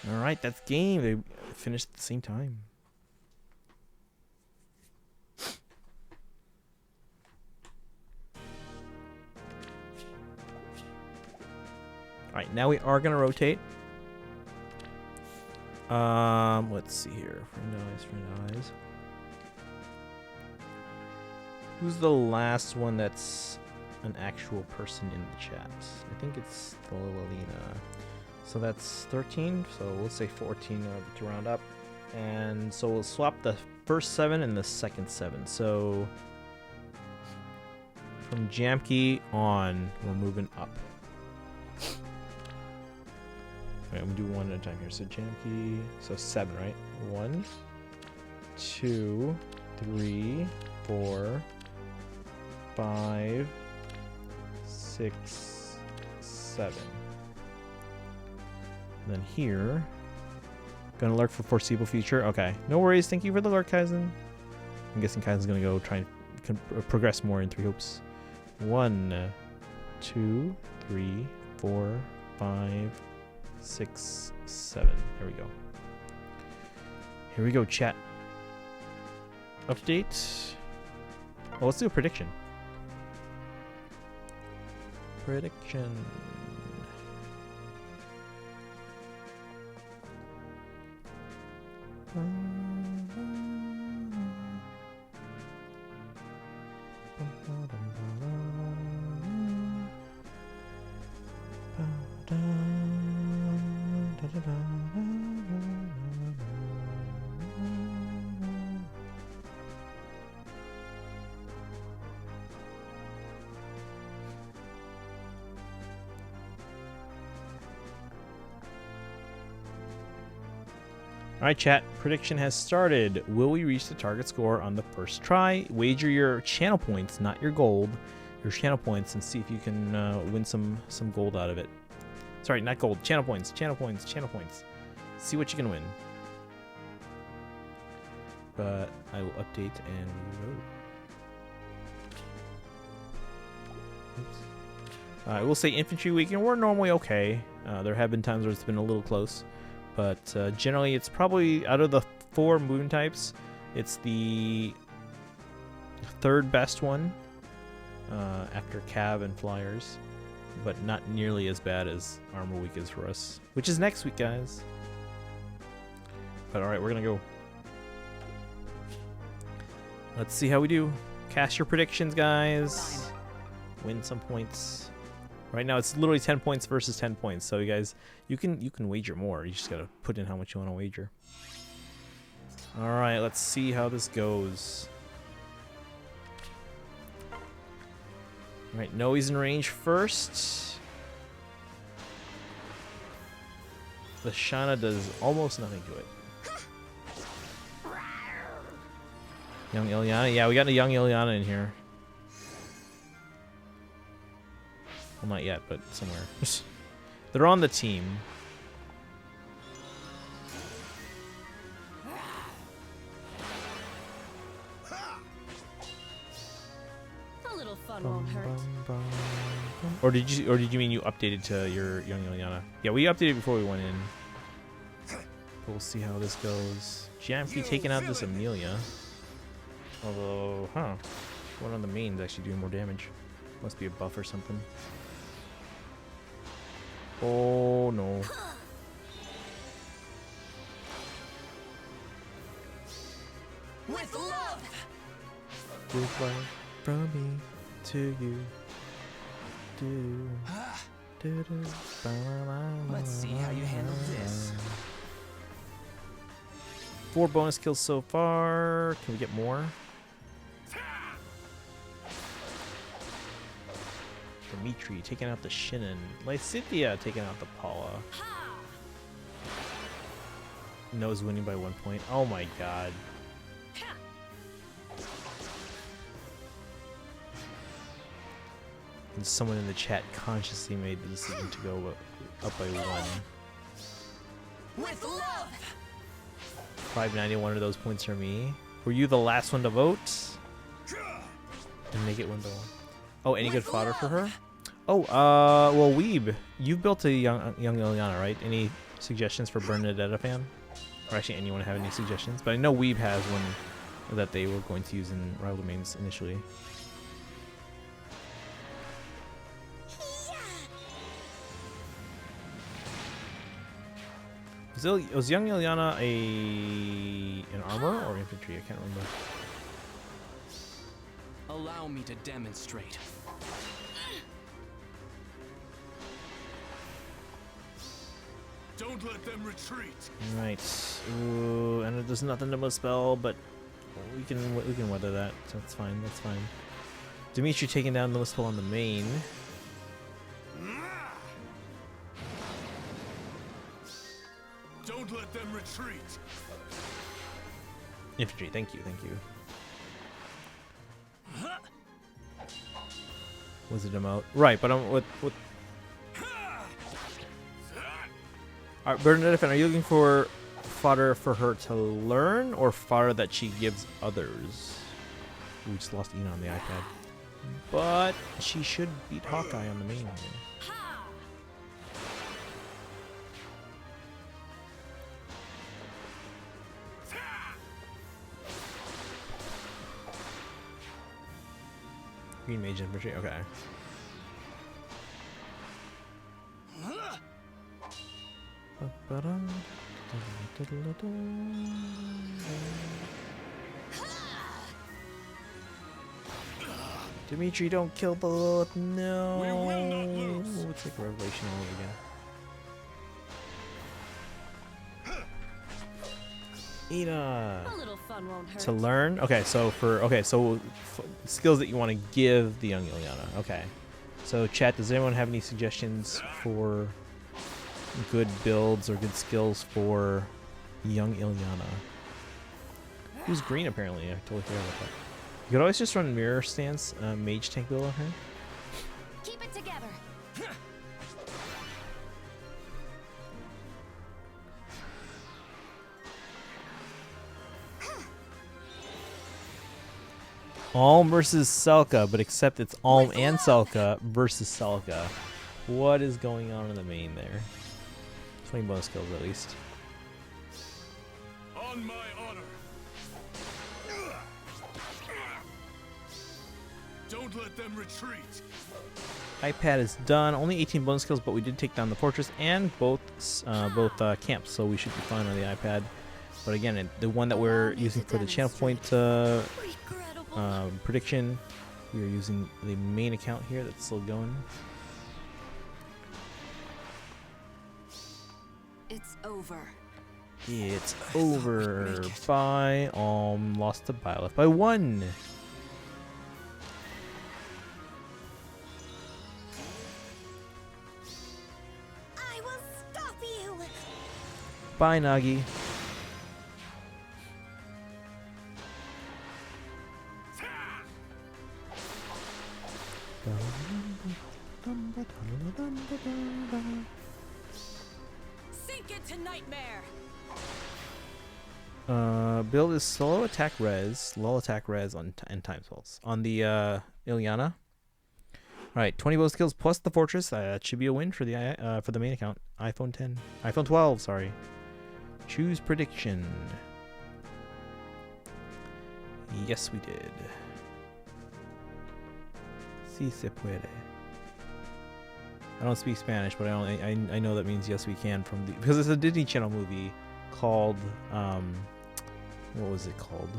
Alright, that's game. They finished at the same time. Alright, now we are gonna rotate. Let's see here. Friend eyes. Who's the last one that's an actual person in the chat? I think it's the Lilina. So that's 13. So let's say 14 to round up. And so we'll swap the first 7 and the second 7. So from Jamke on, we're moving up. Wait, I'm gonna do one at a time here. So Jamke, so 7, right? 1, 2, 3, 4, 5, 6, 7. And then here, gonna lurk for foreseeable future. Okay, no worries. Thank you for the lurk, Kaizen. I'm guessing Kaizen's gonna go try and progress more in 3 hoops. 1, 2, 3, 4, 5, 6, 7. There we go. Here we go, chat. Update. Well, let's do a prediction. Prediction. Alright, chat. Prediction has started. Will we reach the target score on the first try? Wager your channel points, not your gold. Your channel points, and see if you can win some gold out of it. Sorry, not gold. Channel points. Channel points. Channel points. See what you can win. But I will update and reload. Oops. I will say infantry weekend, we're normally okay. There have been times where it's been a little close. But generally, it's probably, out of the 4 moon types, it's the 3rd best one after Cav and Flyers. But not nearly as bad as Armor Week is for us. Which is next week, guys. But alright, we're going to go. Let's see how we do. Cast your predictions, guys. Win some points. Right now, it's literally 10 points versus 10 points. So, you guys, you can wager more. You just got to put in how much you want to wager. All right, let's see how this goes. All right, Noe's in range first. The Shana does almost nothing to it. Young Ilyana. Yeah, we got a young Ilyana in here. Well, not yet, but somewhere. They're on the team. A little fun won't hurt. Or did you mean you updated to your young Ilyana? Yeah, we updated before we went in. We'll see how this goes. GMP taking out this Amelia. Although, one on the main is actually doing more damage. Must be a buff or something. Oh no. With love. With love from me to you. Let's see how you handle this. 4 bonus kills so far. Can we get more? Dimitri taking out the Shinnon. Lysithia taking out the Paula. No's winning by 1 point. Oh my god. And someone in the chat consciously made the decision to go up by 1. With love. 591 of those points are me. Were you the last one to vote? And make it 1 to 1. Oh, any good fodder for her? Oh, well, Weeb, you built a young Ilyana, right? Any suggestions for Bernadetta fan? Or actually, anyone have any suggestions? But I know Weeb has one that they were going to use in Rival Domains initially. Was young Ilyana an armor or infantry? I can't remember. Allow me to demonstrate. Don't let them retreat. Right. Ooh, and there's nothing to spell, but we can weather that. So that's fine. That's fine. Dimitri taking down the spell on the main. Don't let them retreat. Infantry. Thank you. Thank you. Was it emote? Right, but what? Alright, Bernadette, are you looking for fodder for her to learn or fodder that she gives others? We just lost Ina on the iPad. But she should beat Hawkeye on the main. Green Mage Infantry, okay. Dimitri, don't kill the Lilith. No. It's like Revelation all over again. Ina. A little fun won't hurt. To learn? Okay, so skills that you want to give the young Ilyana. Okay. So chat, does anyone have any suggestions for good builds or good skills for young Ilyana? Who's green apparently? I totally forgot about that. You could always just run mirror stance mage tank build on her. Keep it together. Alm versus Selka, but except it's Alm and Selka versus Selka. What is going on in the main there? 20 bonus kills at least. On my honor. Don't let them retreat. iPad is done. Only 18 bonus kills, but we did take down the fortress and both camps, so we should be fine on the iPad. But again, the one that we're using for the channel point prediction, we are using the main account here that's still going. It's over. It's over by lost to Byleth by 1. I will stop you. Bye, Nagi. Sink into nightmare. Build is slow attack res on and time spells on the Ilyana. All right, 20 bow skills plus the fortress. That should be a win for the main account. iPhone 12. Sorry. Choose prediction. Yes, we did. Si se puede. I don't speak Spanish, but I know that means yes we can because it's a Disney Channel movie called what was it called?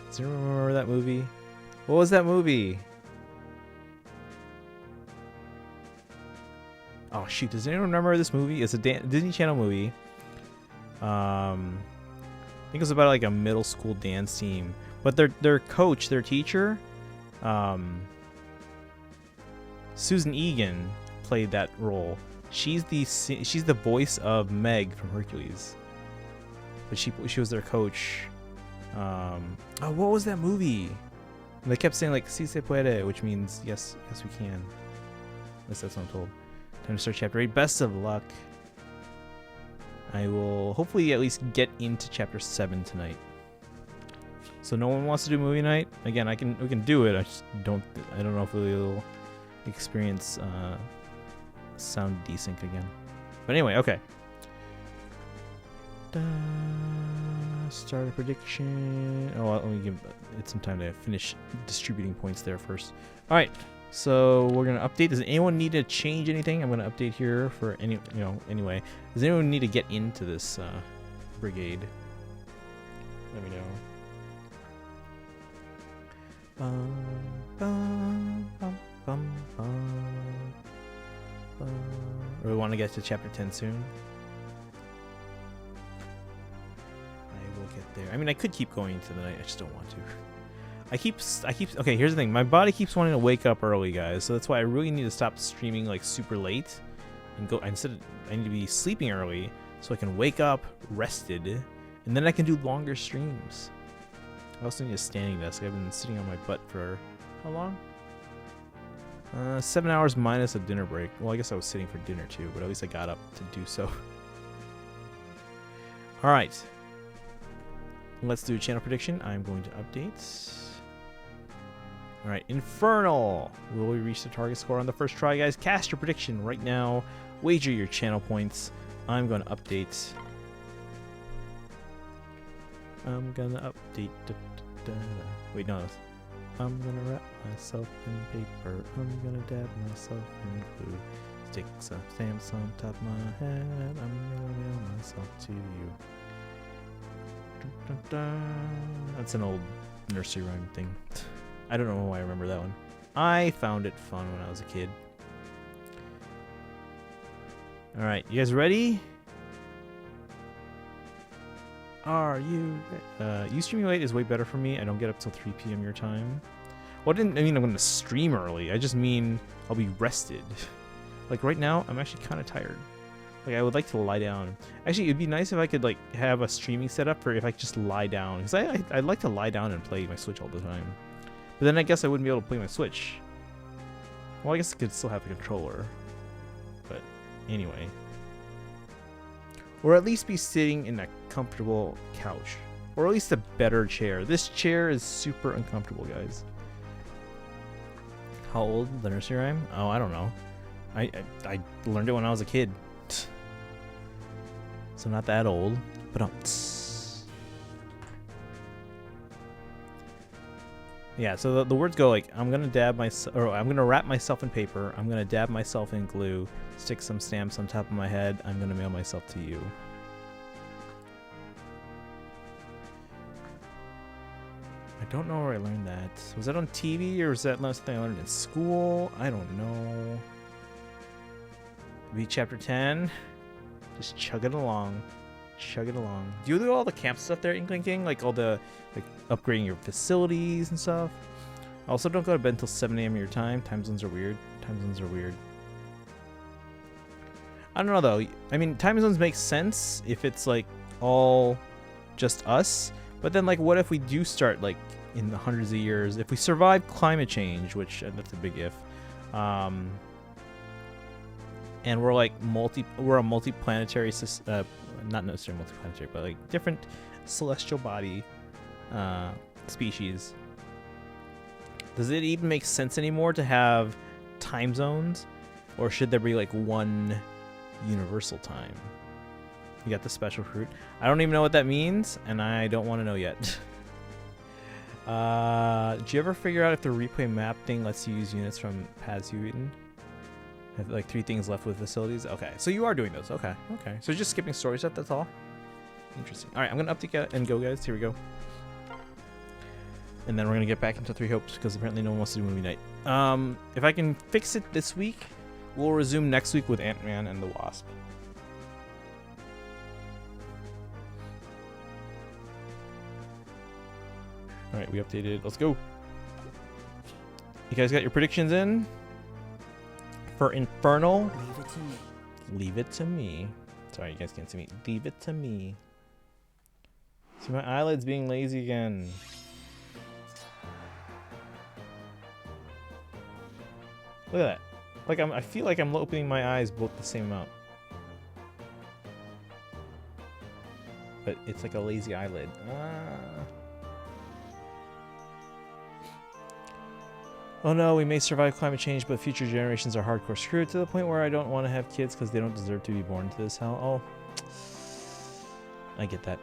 Does anyone remember that movie? What was that movie? Oh shoot, does anyone remember this movie? It's a Disney Channel movie. I think it was about like a middle school dance team, but their coach, their teacher, Susan Egan played that role. She's the voice of Meg from Hercules, but she was their coach. What was that movie? And they kept saying like "si se puede," which means yes we can. At least that's what I'm told. Time to start chapter 8. Best of luck. I will hopefully at least get into chapter 7 tonight. So no one wants to do movie night? Again, we can do it. I don't know if we'll experience sound desync again. But anyway, okay. Start a prediction. Oh, let me give it some time to finish distributing points there first. All right. So we're gonna update. Does anyone need to change anything? I'm gonna update here for anyway. Does anyone need to get into this brigade? Let me know. Or we want to get to chapter 10 soon. I will get there. I mean, I could keep going into the night. I just don't want to. I keep. Okay, here's the thing. My body keeps wanting to wake up early, guys. So that's why I really need to stop streaming like super late, and go. Instead, I need to be sleeping early so I can wake up rested, and then I can do longer streams. I also need a standing desk. I've been sitting on my butt for how long? 7 hours minus a dinner break. Well, I guess I was sitting for dinner too, but at least I got up to do so. All right. Let's do a channel prediction. I'm going to update. All right, Infernal. Will we reach the target score on the first try, guys? Cast your prediction right now. Wager your channel points. I'm going to update. Wait, no. I'm going to wrap myself in paper. I'm going to dab myself in glue. Stick some stamps on top of my head. I'm going to mail myself to you. That's an old nursery rhyme thing. I don't know why I remember that one. I found it fun when I was a kid. Alright, you guys ready? Are you you streaming late is way better for me. I don't get up till 3 p.m. your time. Well, I mean I'm going to stream early. I just mean I'll be rested. Like right now, I'm actually kind of tired. Like I would like to lie down. Actually, it'd be nice if I could like have a streaming setup for if I could just lie down. Because I'd like to lie down and play my Switch all the time. But then I guess I wouldn't be able to play my Switch. Well, I guess I could still have a controller. But anyway. Or at least be sitting in a comfortable couch. Or at least a better chair. This chair is super uncomfortable, guys. How old? The nursery rhyme? Oh, I don't know. I learned it when I was a kid. So not that old. But yeah, so the words go like, I'm gonna dab myself, or I'm gonna wrap myself in paper, I'm gonna dab myself in glue, stick some stamps on top of my head, I'm gonna mail myself to you. I don't know where I learned that. Was that on TV, or was that something I learned in school? I don't know. Maybe chapter 10? Just chug it along. Chug it along. Do you do all the camp stuff there, Inkling King? Like all the upgrading your facilities and stuff? Also, don't go to bed until 7 a.m. your time. Time zones are weird. Time zones are weird. I don't know though. I mean, time zones make sense if it's like all just us. But then like what if we do start like in the hundreds of years? If we survive climate change, which that's a big if. And we're like we're a multi-planetary not necessarily multi-planetary, but like different celestial body species. Does it even make sense anymore to have time zones, or should there be like one universal time? You got the special fruit. I don't even know what that means, and I don't want to know yet. Did you ever figure out if the replay map thing lets you use units from paths you've eaten? Have like 3 things left with facilities. Okay, so you are doing those. Okay. So just skipping story stuff. That's all. Interesting. All right, I'm gonna update and go, guys. Here we go. And then we're gonna get back into 3 Hopes because apparently no one wants to do movie night. If I can fix it this week, we'll resume next week with Ant-Man and the Wasp. All right, we updated. Let's go. You guys got your predictions in? For Infernal? Leave it to me. Leave it to me. Sorry, you guys can't see me. Leave it to me. See my eyelids being lazy again. Look at that. Like I feel like I'm opening my eyes both the same amount. But it's like a lazy eyelid. Oh no, we may survive climate change, but future generations are hardcore screwed to the point where I don't want to have kids because they don't deserve to be born into this hell. Oh, I get that.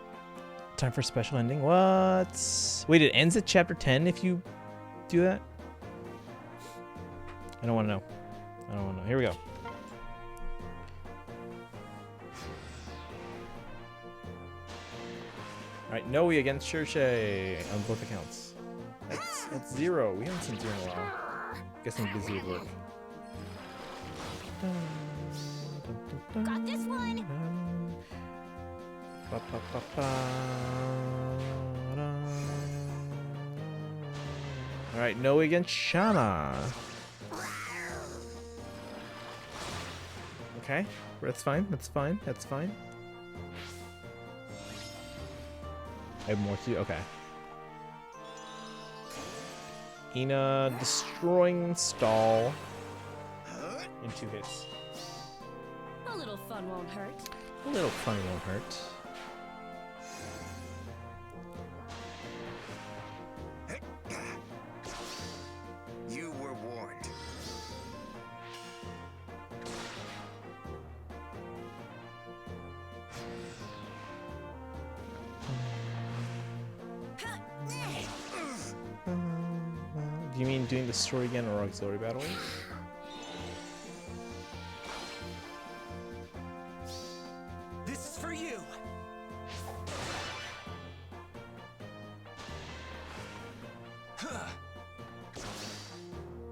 Time for special ending. What? Wait, it ends at chapter 10 if you do that? I don't want to know. I don't want to know. Here we go. Alright, Noe against Cherche on both accounts. That's 0. We haven't seen 0 in a while. Guess I'm busy at work. Got this one. Alright, Noe against Shana. Okay, that's fine. That's fine. That's fine. I have more to do. Okay. Ina destroying stall in 2 hits. A little fun won't hurt. A little fun won't hurt. You were warned. Do you mean doing the story again or auxiliary battles? This is for you.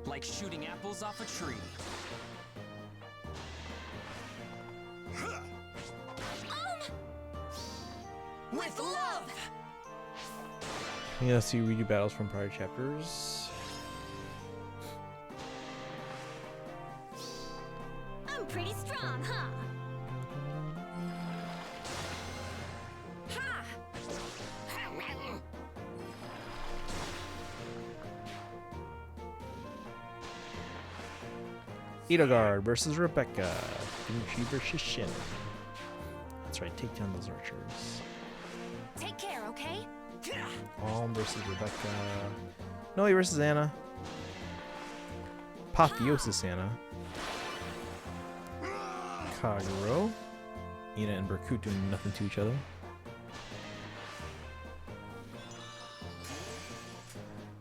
Like shooting apples off a tree. With love. Yeah, so you redo battles from prior chapters. I'm pretty strong, huh? Ha! Edelgard versus Rebecca. Gucci versus Shin. That's right, take down those archers. Take care, okay? Alm versus Rebecca. Noe versus Anna. Apotheosis Anna. Kagero. Ina and Berkut doing nothing to each other.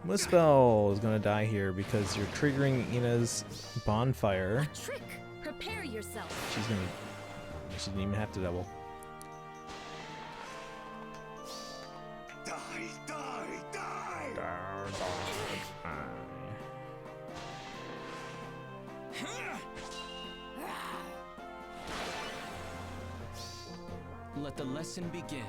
Muspel is gonna die here because you're triggering Ina's bonfire. Trick. Prepare yourself. She didn't even have to double. Die, die, die! Let the lesson begin.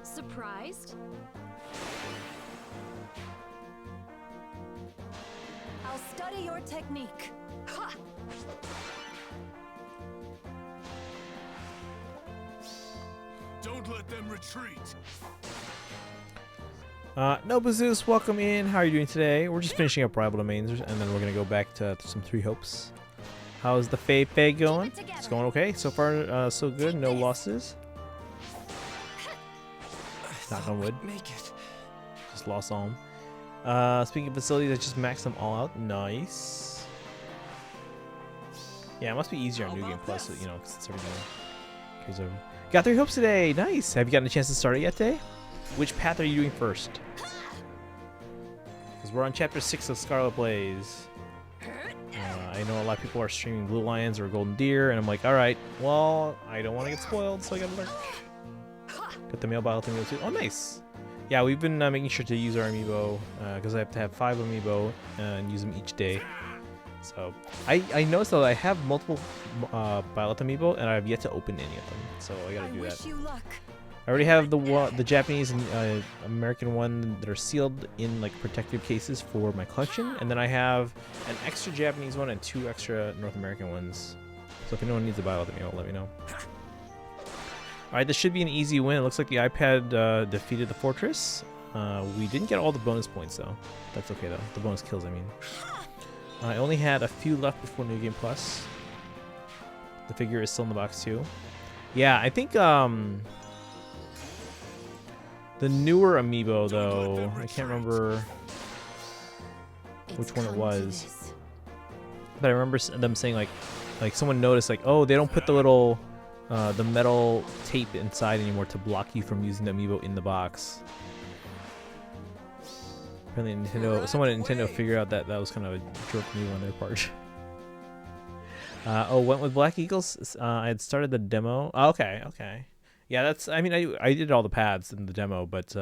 Surprised? I'll study your technique. Ha! Don't let them retreat. Nobuzus, welcome in. How are you doing today? We're just finishing up Rival Domains, and then we're gonna go back to some Three Hopes. How's the FEH going? It's going okay. So far, so good. No losses. Knock on wood. Just lost all them. Speaking of facilities, I just maxed them all out. Nice. Yeah, it must be easier on New Game Plus, you know, because it's everything carries over. Got 3 hopes today. Nice. Have you gotten a chance to start it yet today? Which path are you doing first? Because we're on chapter 6 of Scarlet Blaze. I know a lot of people are streaming Blue Lions or Golden Deer, and I'm like, all right, well, I don't want to get spoiled, so I gotta learn. Got the mail bottle thing too. Oh, nice. Yeah, we've been making sure to use our amiibo because I have to have 5 amiibo and use them each day. So I noticed though I have multiple Violet amiibo and I've yet to open any of them, so I gotta do that. I already have the Japanese and American one that are sealed in like protective cases for my collection, and then I have an extra Japanese one and 2 extra North American ones. So if anyone needs a Violet amiibo, let me know. Alright, this should be an easy win. It looks like the iPad defeated the fortress. We didn't get all the bonus points though. That's okay though. The bonus kills, I mean. I only had a few left before New Game Plus. The figure is still in the box too. Yeah, I think the newer amiibo though, I can't remember which one it was. But I remember them saying like someone noticed like, oh, they don't put the little the metal tape inside anymore to block you from using the amiibo in the box. Apparently someone at Nintendo figured out that was kind of a jerk move on their part. Oh, went with Black Eagles. I had started the demo. Oh, okay. Yeah, that's. I mean, I did all the paths in the demo, but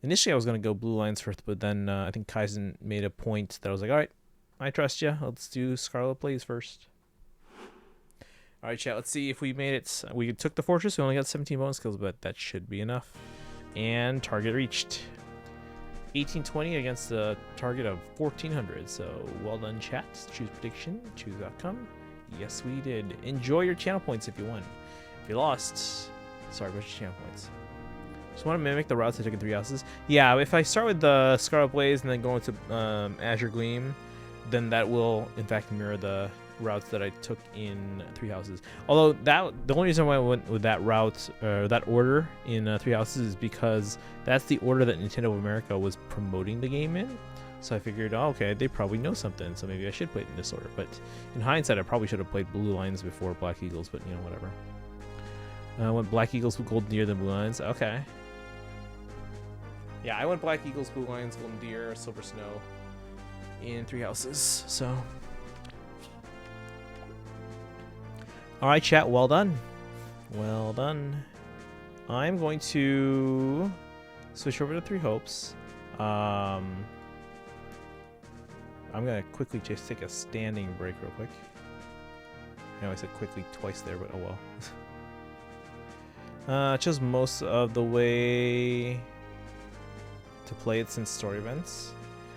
initially I was gonna go Blue Lions first, but then I think Kaizen made a point that I was like, all right, I trust you. Let's do Scarlet Blaze first. All right, chat. Let's see if we made it. We took the fortress. We only got 17 bonus kills, but that should be enough. And target reached. 1820 against the target of 1400. So well done, chat. Choose prediction. Choose outcome. Yes, we did. Enjoy your channel points if you won. If you lost, sorry about your channel points. Just want to mimic the routes I took in 3 houses. Yeah, if I start with the Scarlet Blaze and then go into Azure Gleam, then that will in fact mirror the routes that I took in 3 houses. Although the only reason why I went with that route or that order in 3 houses is because that's the order that Nintendo of America was promoting the game in. So I figured, oh, okay, they probably know something, so maybe I should play it in this order. But in hindsight, I probably should have played Blue Lions before Black Eagles, but you know, whatever. I went Black Eagles with Golden Deer, then Blue Lions. Okay. Yeah, I went Black Eagles, Blue Lions, Golden Deer, Silver Snow in 3 houses. So. Alright, chat, well done. Well done. I'm going to switch over to 3 hopes. I'm going to quickly just take a standing break real quick. I know I said quickly twice there, but oh well. Chose most of the way to play it since story events.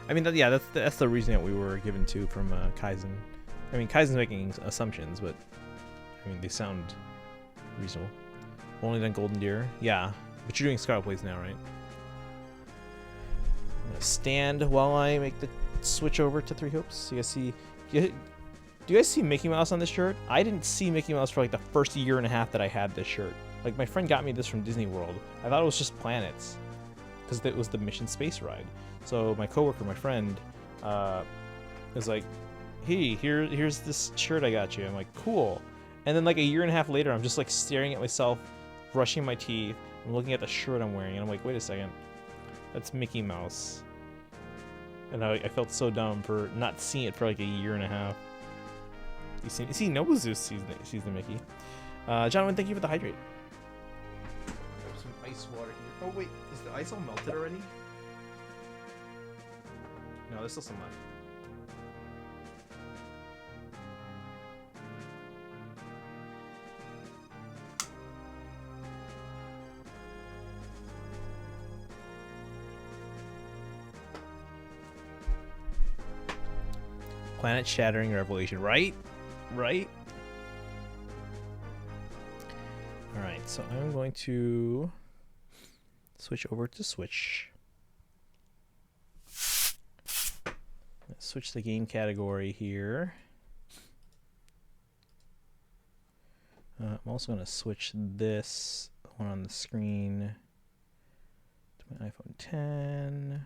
I mean, yeah, that's the reason that we were given to from Kaizen. I mean, Kaizen's making assumptions, but I mean, they sound reasonable. Only done Golden Deer. Yeah, but you're doing Scarlet Blaze now, right? I'm gonna stand while I make the switch over to 3 hopes. So you guys see, do you guys see Mickey Mouse on this shirt? I didn't see Mickey Mouse for like the first year and a half that I had this shirt. Like my friend got me this from Disney World. I thought it was just planets, because it was the Mission Space ride. So my coworker, my friend, was like, "Hey, here's this shirt I got you." I'm like, "Cool." And then like a year and a half later, I'm just like staring at myself, brushing my teeth, and looking at the shirt I'm wearing, and I'm like, wait a second, that's Mickey Mouse. And I felt so dumb for not seeing it for like a year and a half. You see Nobuzus sees the Mickey. Jonathan, thank you for the hydrate. Some ice water here. Oh wait, is the ice all melted already? No, there's still some left. Planet-shattering revelation, right? Alright, so I'm going to switch over to Switch. Let's switch the game category here. I'm also going to switch this one on the screen to my iPhone 10.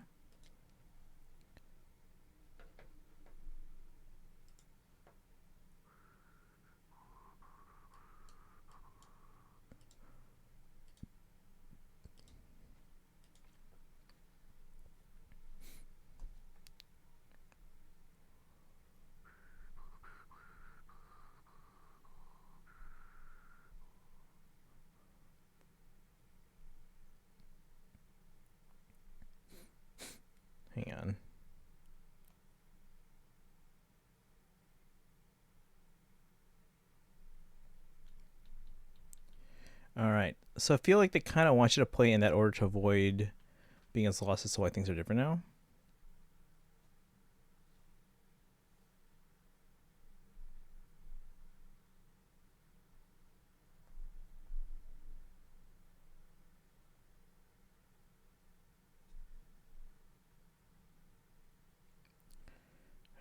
Hang on. All right. So I feel like they kind of want you to play in that order to avoid being as lost as to why things are different now.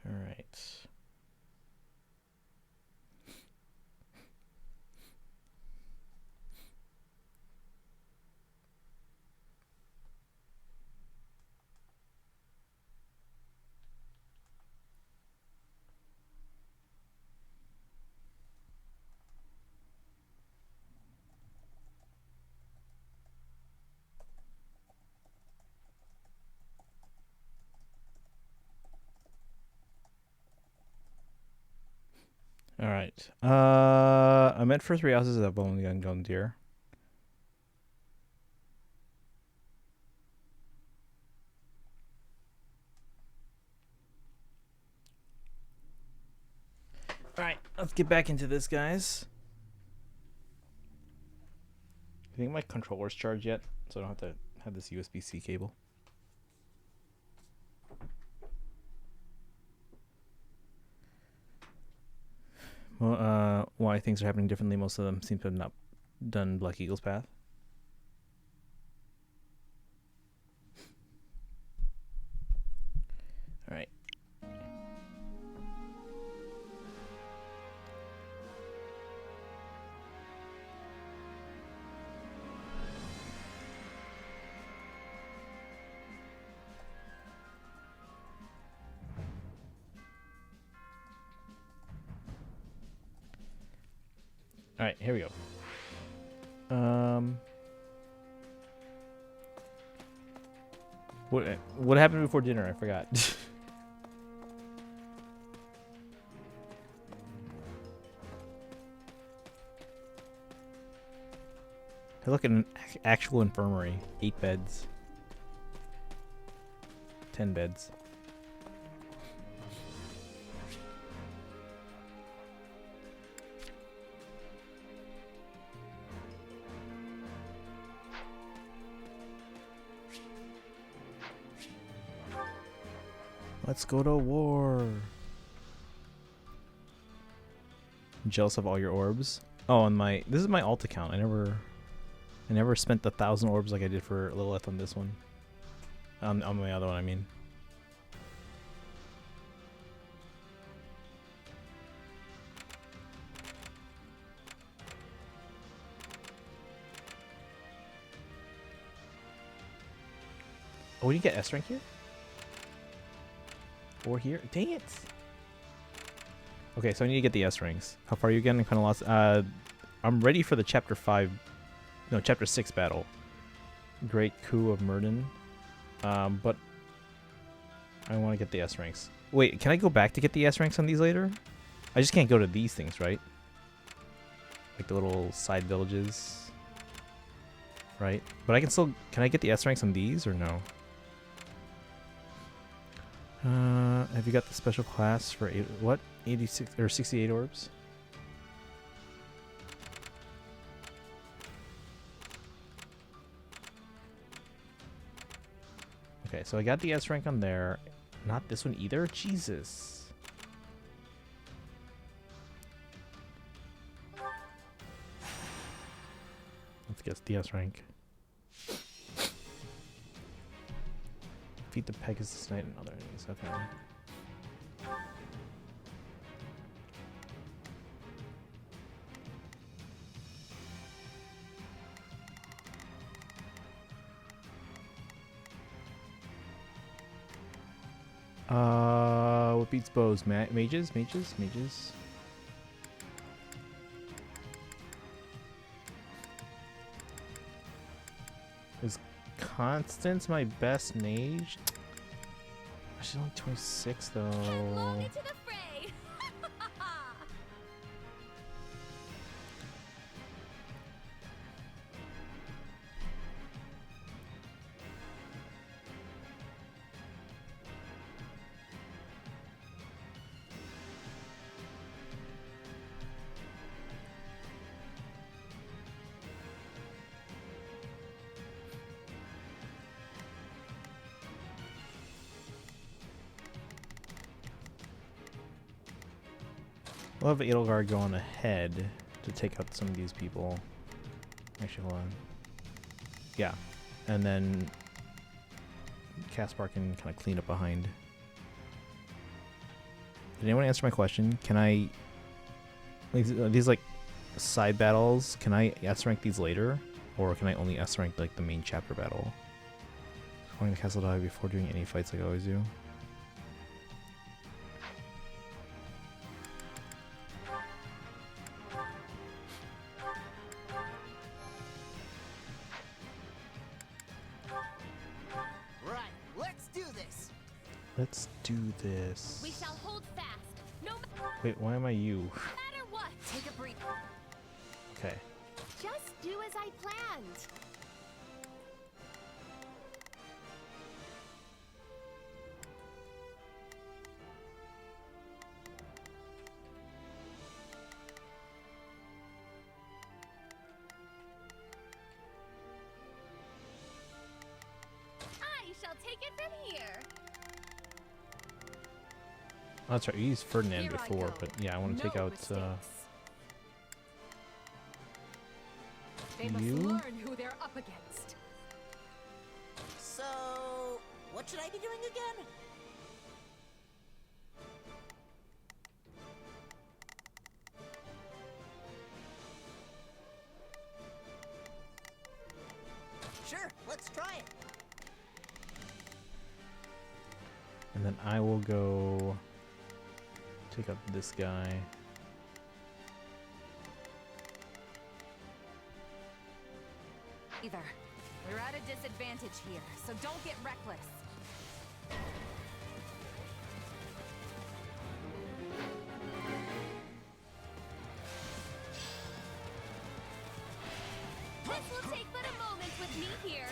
All right. All right. I meant for 3 houses of only Golden Deer. All right, let's get back into this, guys. I think my controller's charged yet, so I don't have to have this USB-C cable. Well, why things are happening differently. Most of them seem to have not done Black Eagle's path. All right. All right, here we go. What happened before dinner? I forgot. I look at an actual infirmary. 8 beds. 10 beds. Let's go to war. I'm jealous of all your orbs. Oh, and this is my alt account. I never spent the 1,000 orbs like I did for Lilith on this one. On my other one, I mean. Oh, we didn't get S rank here? Or here? Dang it! Okay, so I need to get the S ranks. How far are you again? I'm kind of lost. I'm ready for the chapter 6 battle. Great coup of Murden. But I want to get the S ranks. Wait, can I go back to get the S ranks on these later? I just can't go to these things, right? Like the little side villages. Right? But I can still... Can I get the S ranks on these or no? Have you got the special class for 86 or 68 orbs? Okay, so I got the S rank on there. Not this one either? Jesus. Let's guess DS rank. Defeat the Pegasus Knight and other enemies. Okay. What beats bows? Mages? Is Constance my best mage? She's only 26 though. Headlong into the fray. We'll have Edelgard go on ahead to take out some of these people. Actually, hold on. Yeah. And then Caspar can kind of clean up behind. Did anyone answer my question? Can I... these like side battles, can I S-rank these later? Or can I only S-rank like the main chapter battle? Going to Castle Dive before doing any fights like I always do. Let's do this. We shall hold fast. No Wait, why am I you? matter what. Take a breather. Okay. Just do as I planned. I shall take it from here. Oh, that's right. We used Ferdinand Here I before, go. but yeah, I want to take No out They must you. learn who they're up against. So, what should I be doing again? Sure, let's try it. And then I will go take out this guy. Either. We're at a disadvantage here, so don't get reckless. This will take but a moment with me here.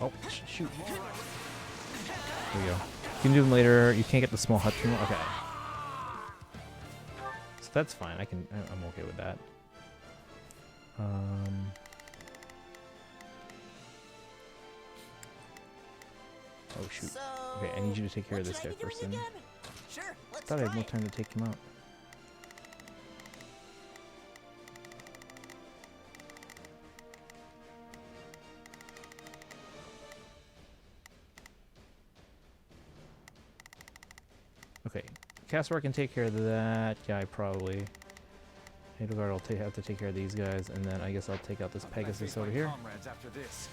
Oh, shoot. There we go. You can do them later. You can't get the small hut from okay. So that's fine. I'm okay with that. Oh shoot. Okay, I need you to take care of this guy first then. Sure, I thought I had more time to take him out. Okay, Caspar can take care of that guy probably. Edelgard will have to take care of these guys, and then I guess I'll take out this Pegasus over here. Comrades after this.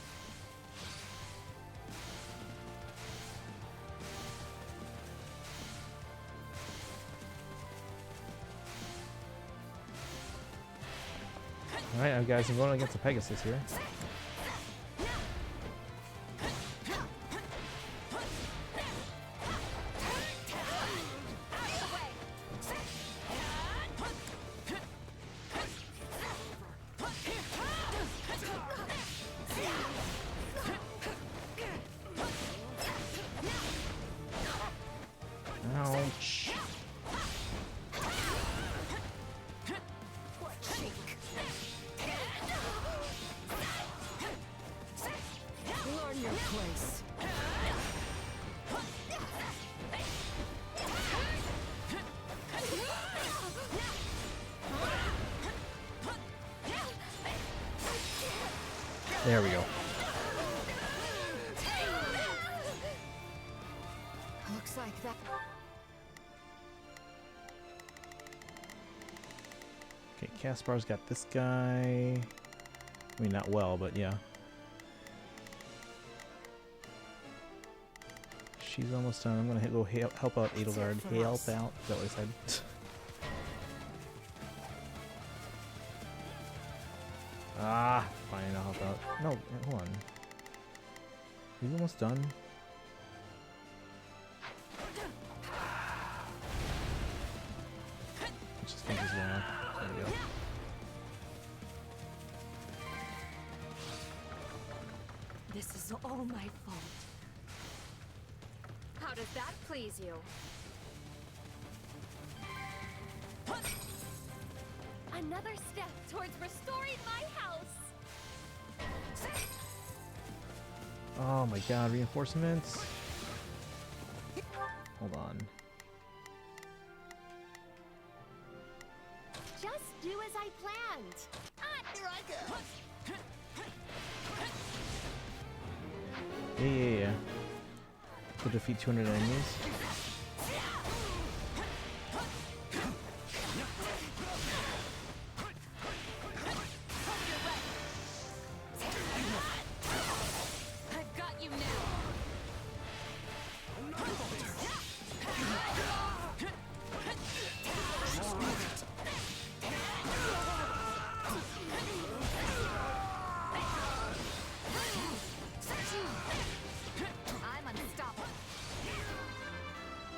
Alright, guys, I'm going against the Pegasus here. Ouch. Learn your place. There we go. Looks like that. Okay, Caspar's got this guy. I mean, not well, but yeah. She's almost done. I'm gonna go help out Edelgard. Help out. Is that what I said? Ah, fine, I'll help out. No, hold on. He's almost done. Just think he's going on. There we go. This is all my fault. How does that please you? Another step towards restoring my house. Oh my god, reinforcements. Hold on. Just do as I planned. Here I go. Yeah. To defeat 200 enemies. I've got you now. I'm unstoppable.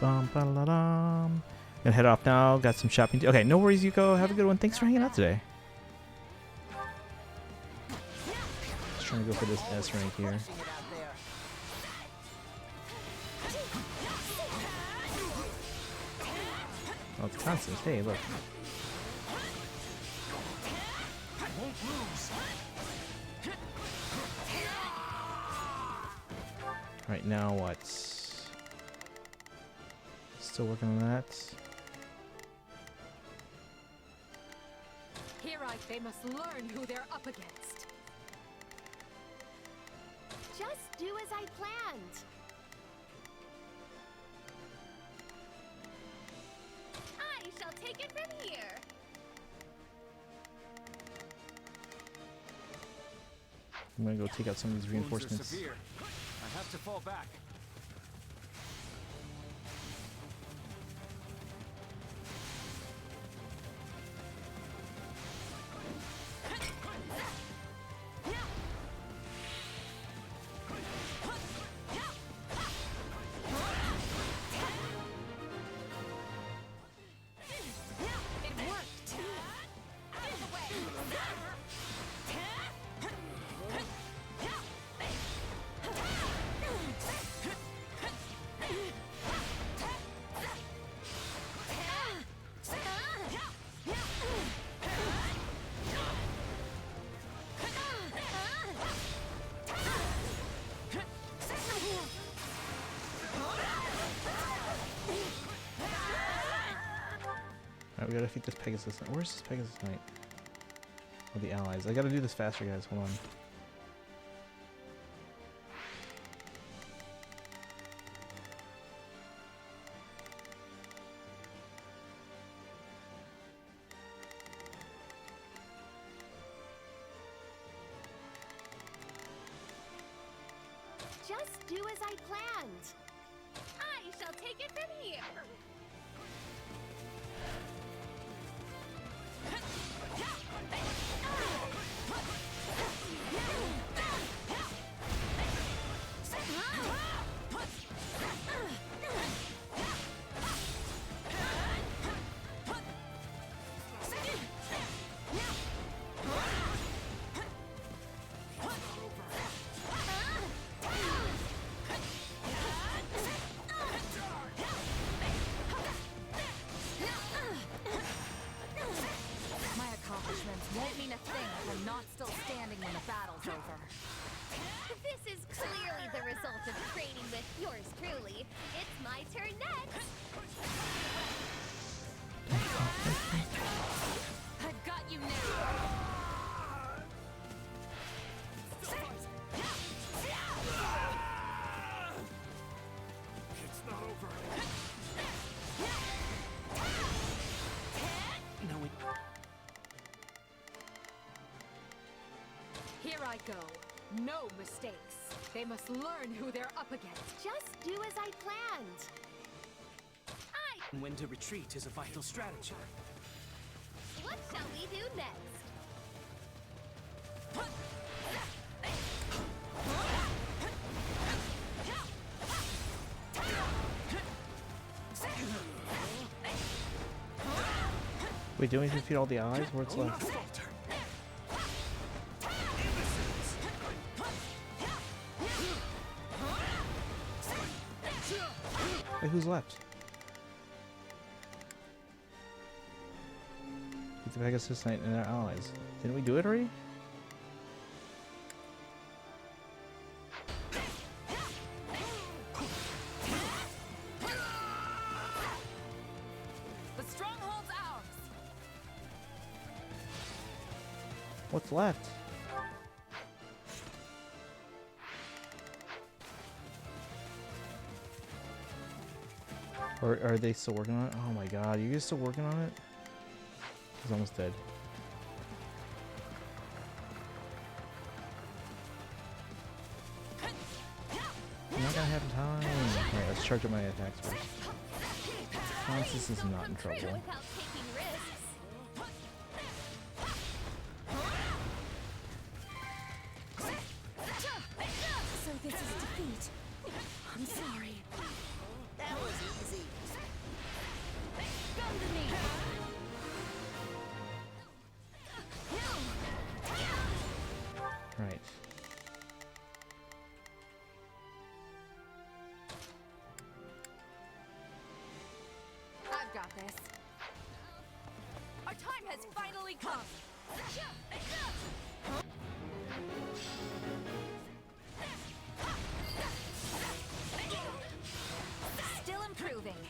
Bum, ba-la-dum. Gonna head off now. Got some shopping. Okay, no worries, Yuko. Have a good one. Thanks for hanging out today. Just trying to go for this S rank here. Oh, it's constant. Hey, look. Right now, what? Still working on that. They must learn who they're up against. Just do as I planned. I shall take it from here. I'm gonna go take out some of these reinforcements. Severe. I have to fall back. We gotta defeat this Pegasus. Where's this Pegasus Knight? Oh, the allies. I gotta do this faster, guys. Hold on. Just do as I planned. I shall take it from here. Won't mean a thing if I'm not still standing when the battle's go. No mistakes. They must learn who they're up against. Just do as I planned. When to retreat is a vital strategy. What shall we do next? Wait, do we need to defeat all the allies? What's left? Wait, who's left? Beat the Pegasus Knight and their allies. Didn't we do it already? The stronghold's ours. What's left? Or are they still working on it? Oh my god, are you guys still working on it? He's almost dead. I'm not gonna have time. Alright, let's charge up my attacks first. Francis is not in trouble. So this is defeat. I'm sorry. That was easy. Come to me. Right. I've got this. Our time has finally come. Still improving.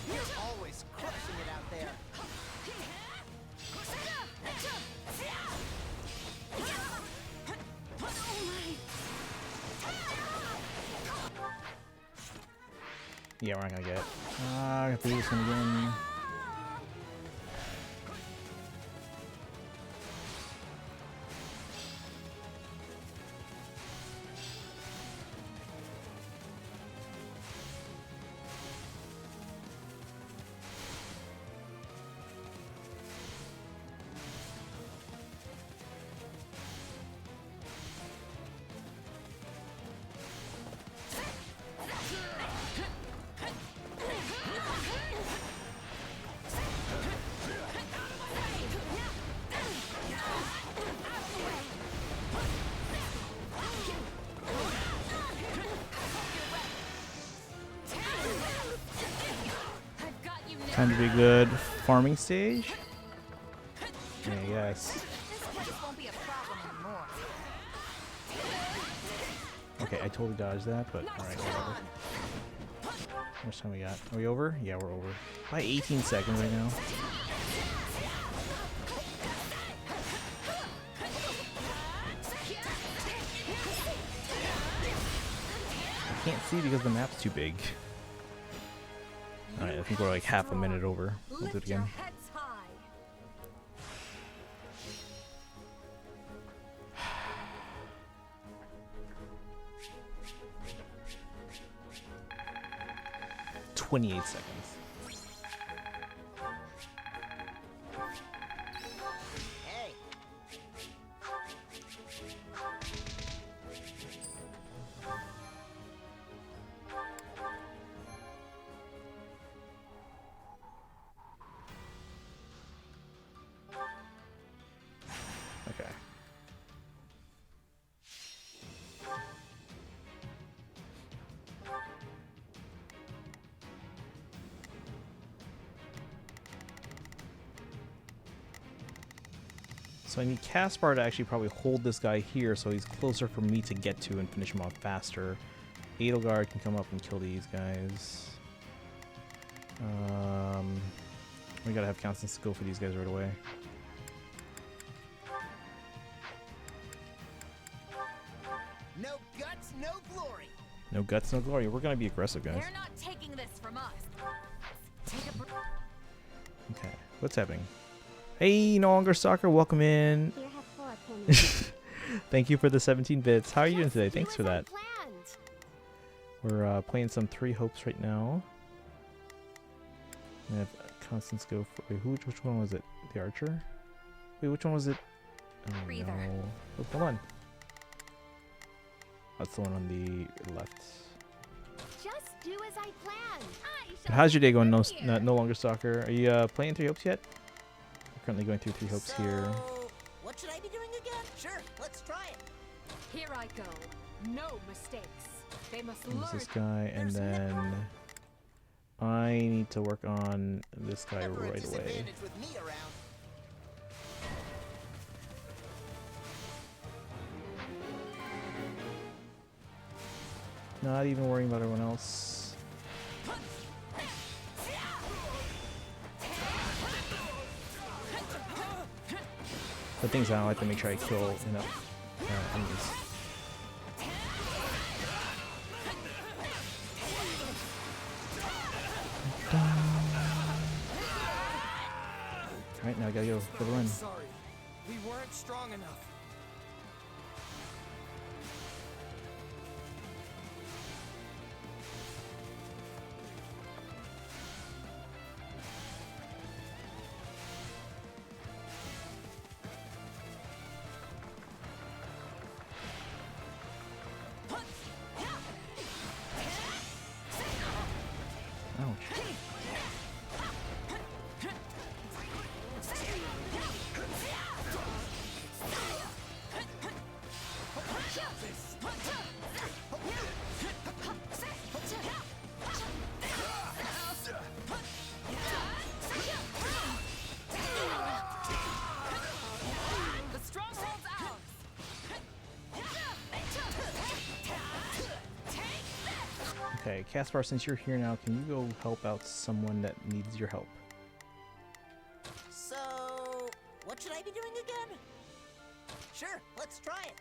You're always crushing it out there. Yeah, we're not gonna get it. I have to do this one again. Time to be good. Farming stage? Yeah, yes. Okay, I totally dodged that, but alright, whatever. How much time we got? Are we over? Yeah, we're over. By 18 seconds right now. I can't see because the map's too big. Alright, I think we're like half a minute over. We'll do it again. "28 seconds. Hey. Okay. So I need Caspar to actually probably hold this guy here so he's closer for me to get to and finish him off faster. Edelgard can come up and kill these guys. We gotta have Constance go for these guys right away. No guts, no glory. No guts, no glory. We're gonna be aggressive, guys. They're not taking this from us. Take a breath. Okay, what's happening? Hey, no longer stalker, welcome in. Here have 4 pins Thank you for the 17 bits. How are you doing today? Thanks for that. We're playing some Three Hopes right now. We have Constance go for... Wait, which one was it? The Archer? Wait, which one was it? Oh, no. Oh, come on. That's the one on the left. Just do as I planned. But how's your day going? No longer stalker. Are you playing Three Hopes yet? We're currently going through Three Hopes here. What should I be doing again? Sure, let's try it. Here I go. No mistakes. They must learn. There's this guy, and then I need to work on this guy right away. With me around. Not even worrying about everyone else. The things I like to make sure I kill enough enemies. Alright, now I gotta go for the run. Sorry, we weren't strong enough. Okay, Caspar, since you're here now, can you go help out someone that needs your help? So, what should I be doing again? Sure, let's try it.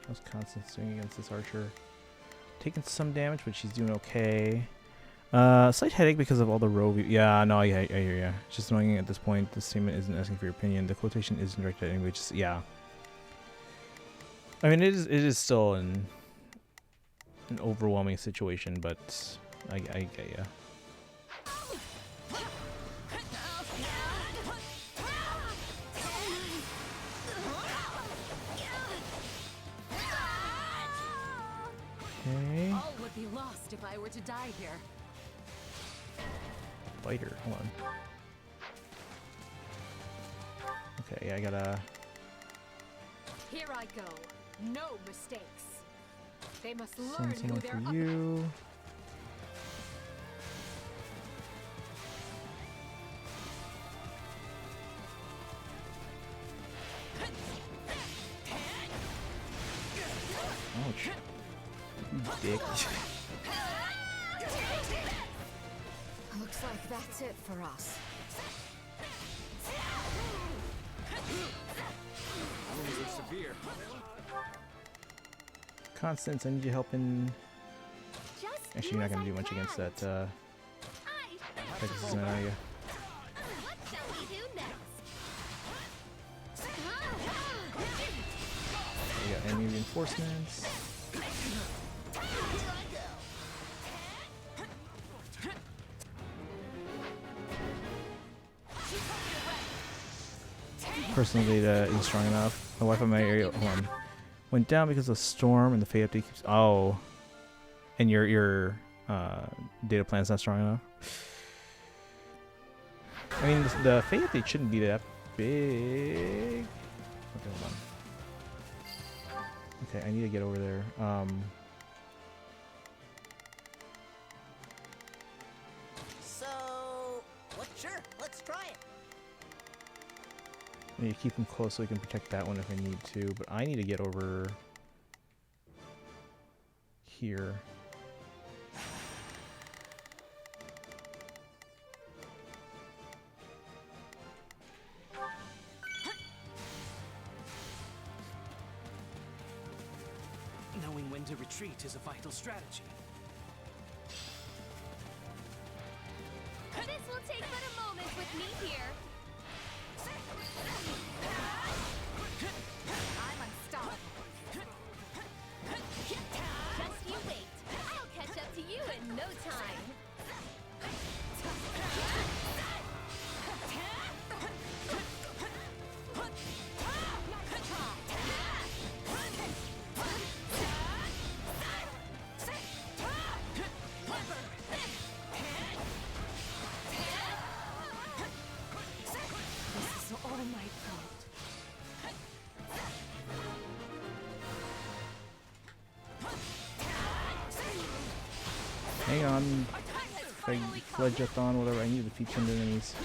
How's Constance doing against this archer? Taking some damage, but she's doing okay. Slight headache because of all the row view. Yeah, no, I hear you. It's just annoying at this point. The statement isn't asking for your opinion. The quotation isn't directed at anybody. Just, yeah. I mean, it is still an overwhelming situation, but I get ya. Okay. All would be lost if I were to die here. Fighter, hold on. Okay, I gotta. Here I go. No mistakes. They must Send learn who someone they're for up you. Ouch. You dick. Looks like that's it for us. Wounds are severe. Constance, I need you help in. Actually, you're not gonna do much against that. Texas, are you? What shall we do next? We got enemy reinforcements. Personal data isn't strong enough. The Wi-Fi in my area went down because of the storm, and the FEH update keeps. Oh, and your data plan's not strong enough. I mean, the FEH update shouldn't be that big. Okay, hold on. Okay, I need to get over there. So, what? Sure, let's try it. I need to keep him close so we can protect that one if I need to, but I need to get over here. Knowing when to retreat is a vital strategy. This will take but a moment with me here. Hang on. If I fledge up on whatever I need to defeat 10 enemies.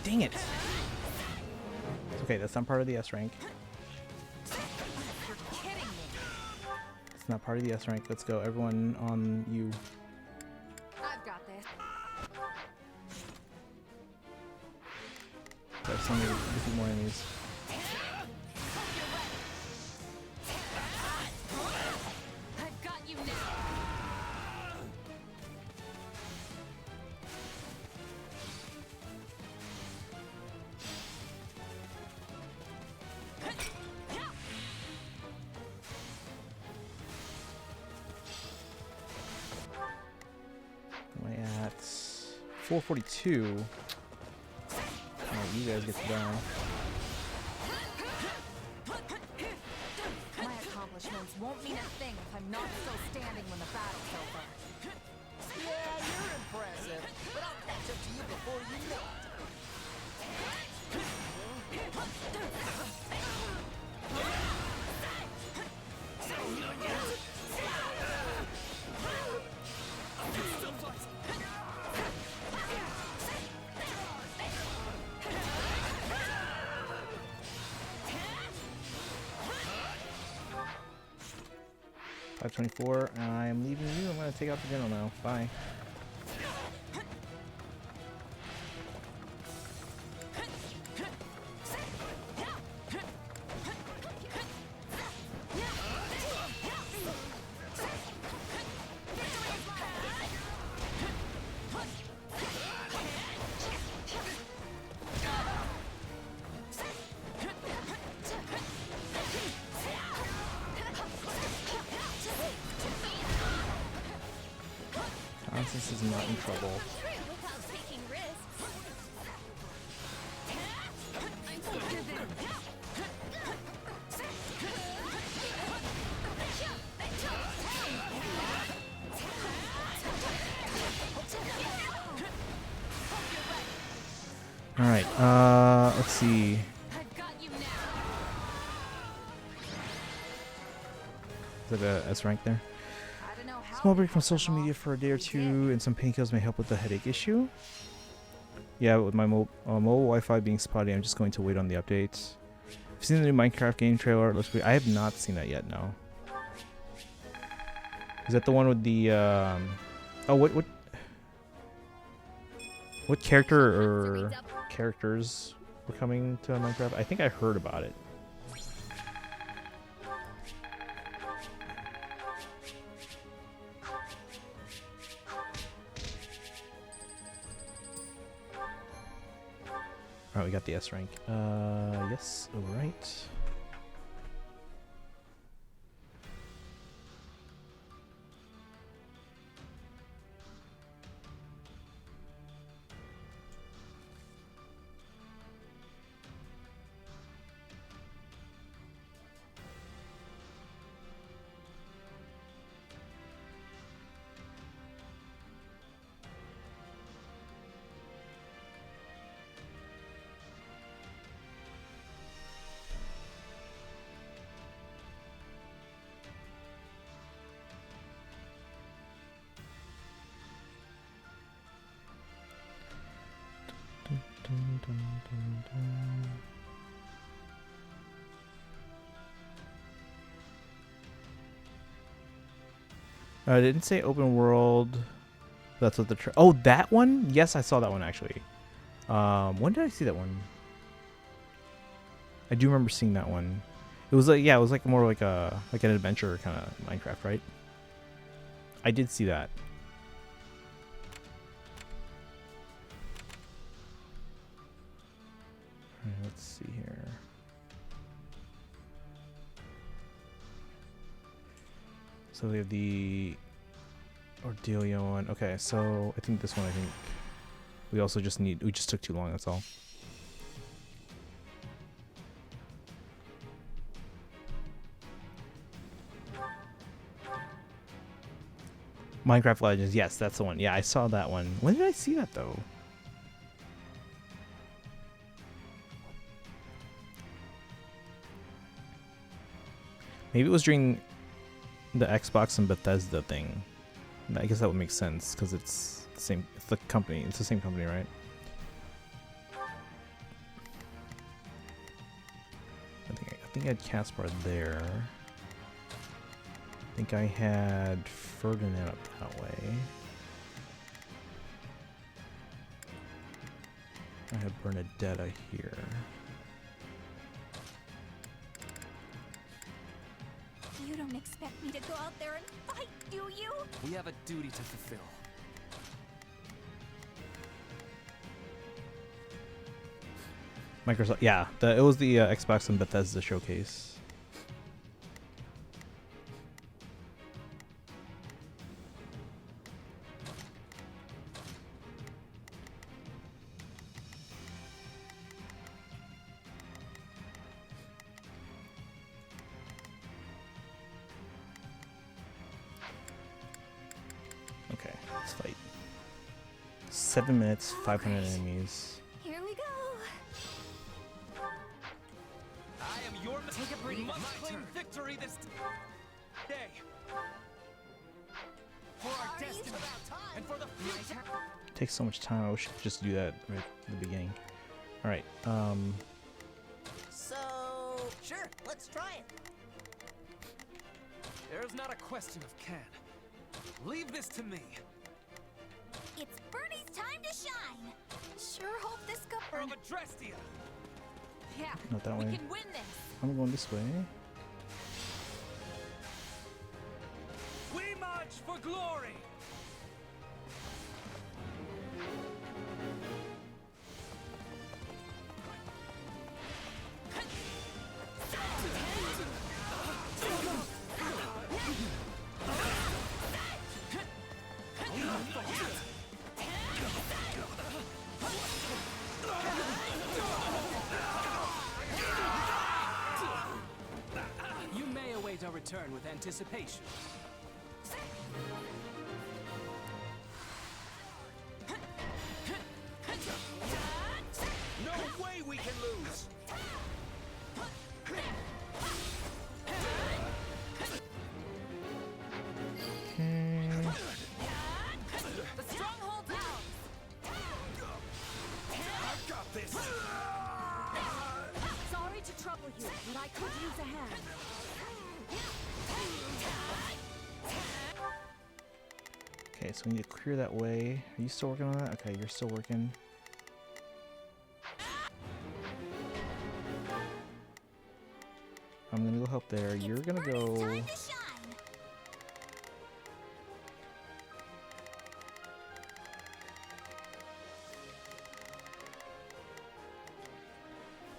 Dang it! Okay, that's not part of the S rank. It's not part of the S rank. Let's go, everyone on you. I've got this. There's so many different more enemies. I've got you now. Am I at 442? Alright, you guys get to die. My accomplishments won't mean a thing if I'm not still standing when the battle's over. Yeah, you're impressive, but I'll catch up to you before you know it. 524. I'm leaving you. I'm gonna take out the general now. Bye. Constance is not in trouble. All right. Let's see. Is that a S rank there? Small break from social media for a day or two, and some painkillers may help with the headache issue. Yeah, with my mobile Wi-Fi being spotty, I'm just going to wait on the updates. I've seen the new Minecraft game trailer. It looks great. I have not seen that yet. No. Is that the one with the? Oh, what character or characters were coming to Minecraft? I think I heard about it. Alright, we got the S rank. Yes, alright. I didn't say open world. That's what the oh, that one? Yes, I saw that one actually. When did I see that one? I do remember seeing that one. It was like, yeah, it was like more like an adventure kind of Minecraft, right? I did see that. All right, let's see here. So we have the Ordelia one. Okay, so I think this one, we also just we just took too long, that's all. Minecraft Legends, yes, that's the one. Yeah, I saw that one. When did I see that though? Maybe it was during the Xbox and Bethesda thing. I guess that would make sense because it's the same. It's the company. It's the same company, right? I think I had Caspar there. I think I had Ferdinand up that way. I have Bernadetta here. You don't expect me to go out there and fight, do you? We have a duty to fulfill. Microsoft, yeah, it was the Xbox and Bethesda showcase. Okay, let's fight. 7 minutes, 500 enemies. Here we go. I am your Take a breath. We must claim victory this day. For our destiny and for the future. It takes so much time. I wish I could just do that right at the beginning. All right. So, sure, let's try it. There is not a question of can. Leave this to me. It's Bernie's time to shine. Sure hope this goes. Of Adrestia. Yeah, Not that way. we can win this. I'm going this way. We march for glory. You may await our return with anticipation. No way we can lose. The stronghold down. I've got this. Sorry to trouble you, but I could use a hand. Okay, so we need to clear that way. Are you still working on that? Okay, you're still working. I'm gonna go help there. You're gonna go.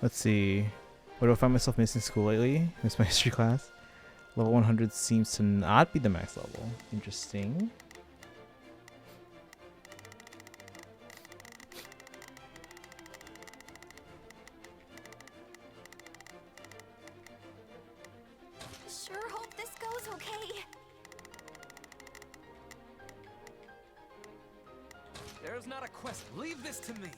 Let's see. What do I find myself missing school lately? Miss my history class. Level 100 seems to not be the max level. Interesting. Sure hope this goes okay. There is not a quest. Leave this to me.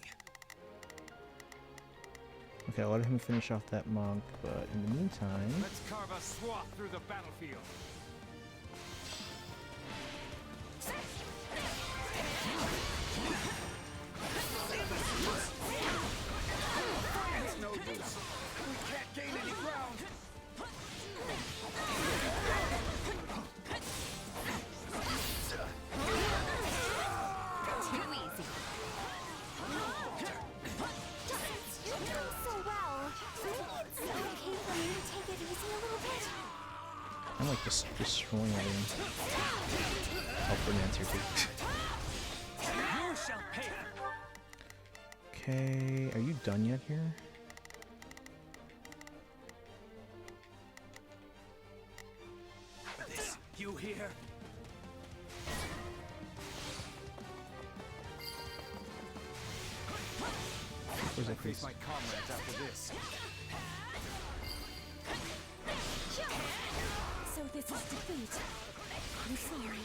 Okay, I'll let him finish off that monk, but in the meantime... Let's carve a swath through the battlefield. It's no use. We can't gain any ground. Too easy. You're doing so well. It's okay for me to take it easy a little bit. I'm like just destroying everything. Oh, Ferdinand's here too. You shall pay. Okay, are you done yet here? This, you here? Where's I that face priest? my comrades after this. So this is defeat. I'm sorry.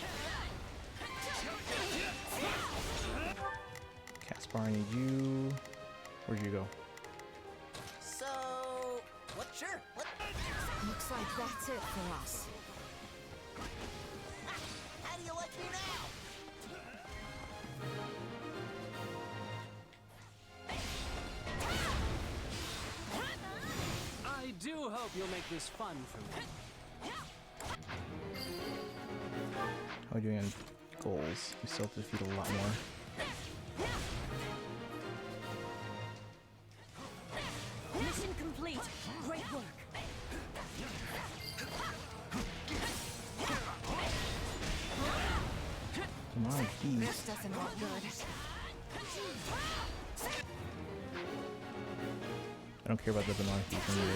Caspar, I need you. Where'd you go? So, what? Sure. What? Looks like that's it for us. How do you like me now? I do hope you'll make this fun for me. How are we doing on goals? We still have to defeat a lot more. Mission complete. Great work. Come on, geez. This doesn't look good. I don't care about the demonic thief. I need to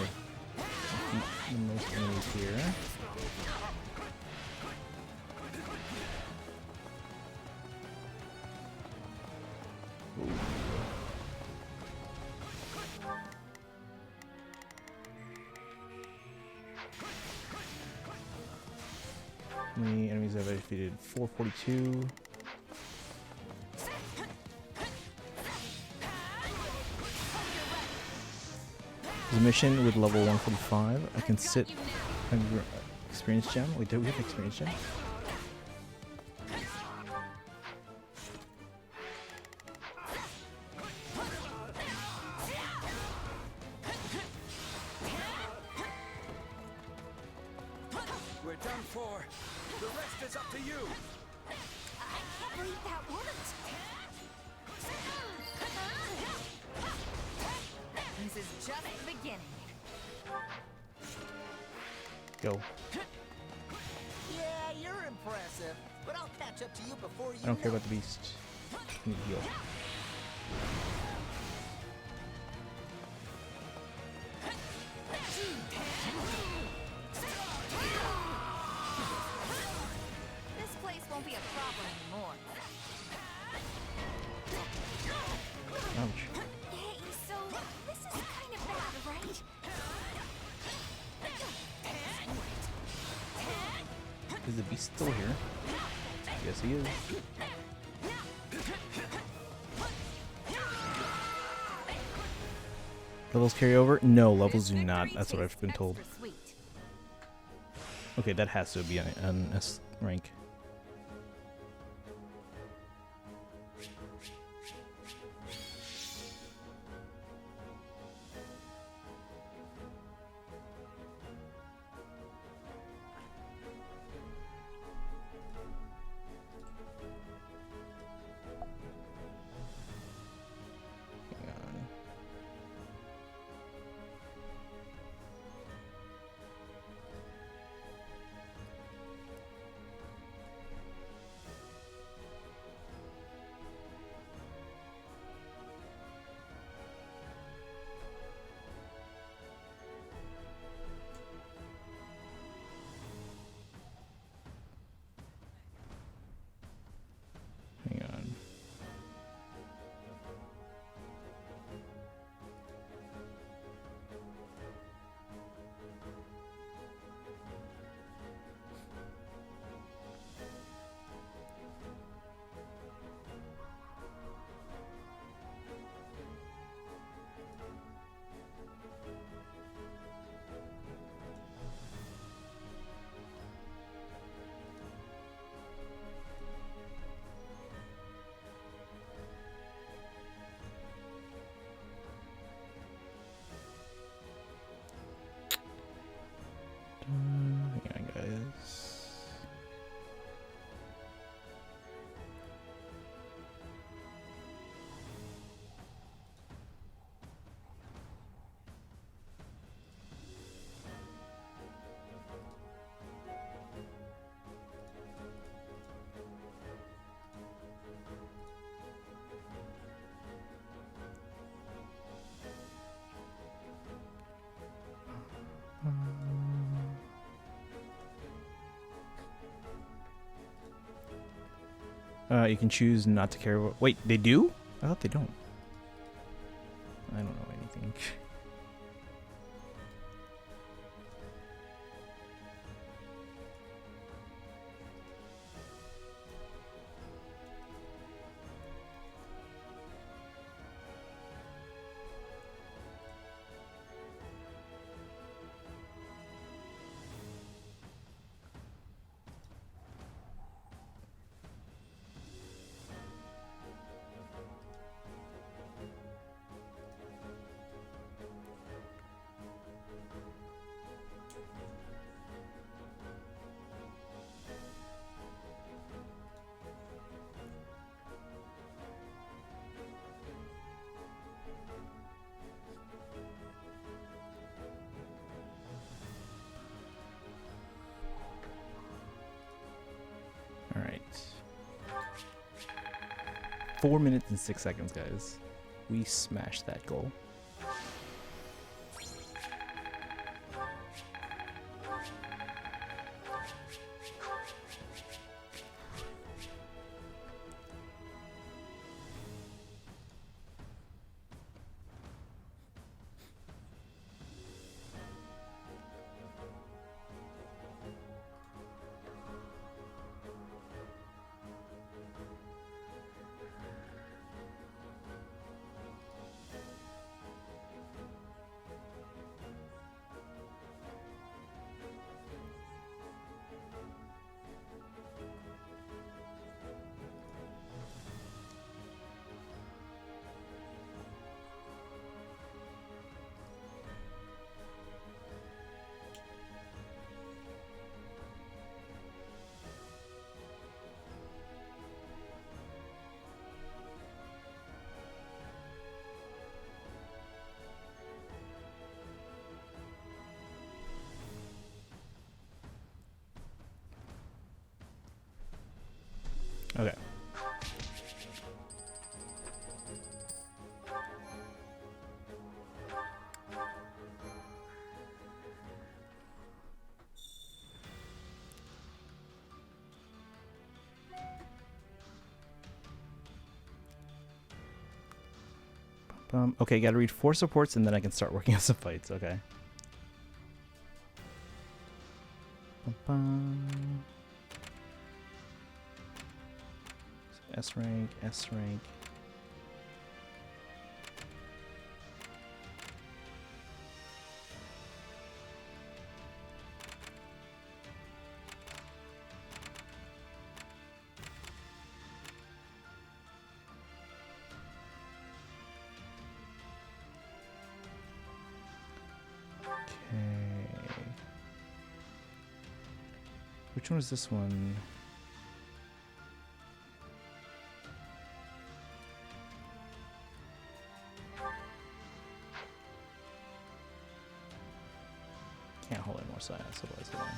defeat the most enemies here. How many enemies have I defeated? 442. There's a mission with level 145. I can sit and experience gem. Wait, do we have experience gem? We're done for. The rest is up to you. I can't believe that worked. This is just the beginning. Go. Yeah, you're impressive. But I'll catch up to you before you. I don't care know about the beast. I need to heal. This place won't be a problem anymore. Ouch. Hey, so this is kind of bad, right? Is the beast still here? Yes, he is. Levels carry over? No, levels do not. That's what I've been told. Okay, that has to be an S rank. You can choose not to carry. Wait, they do? I thought they don't. I don't know anything. All right. 4 minutes and 6 seconds, guys. We smashed that goal. Okay. Okay, gotta read 4 supports and then I can start working on some fights. Okay. S rank, S rank. Which one is this one? Can't hold any more science, otherwise hold on.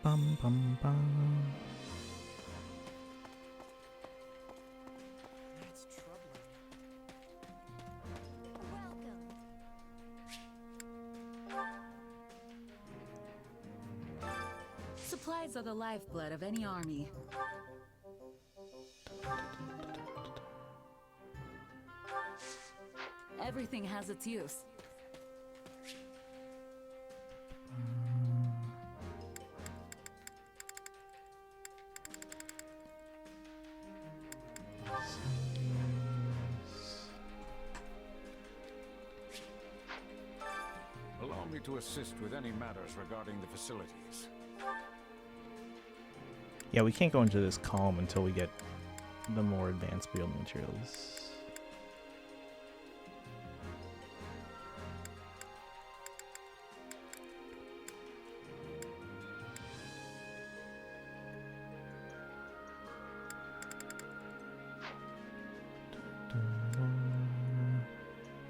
Bum, bum, bum. That's troubling. Supplies are the lifeblood of any army. Everything has its use. Allow me to assist with any matters regarding the facilities. Yeah, we can't go into this column until we get the more advanced building materials.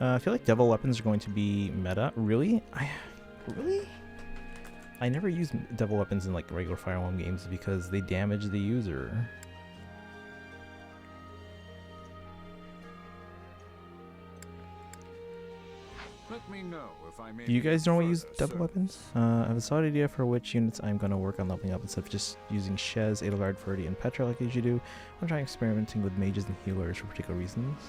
I feel like devil weapons are going to be meta. Really? I never use devil weapons in like regular Fire Emblem games because they damage the user. know if I may You be guys of normally use further double weapons? I have a solid idea for which units I'm going to work on leveling up instead of just using Shez, Edelgard, Ferdy, and Petra like I usually do. I'm trying experimenting with mages and healers for particular reasons.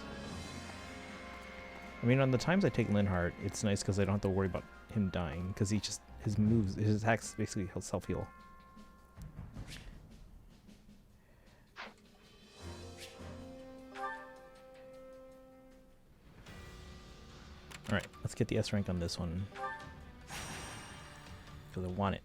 I mean, on the times I take Linhardt, it's nice because I don't have to worry about him dying, because he just, his moves, his attacks basically self-heal. Alright, let's get the S rank on this one. Because I want it.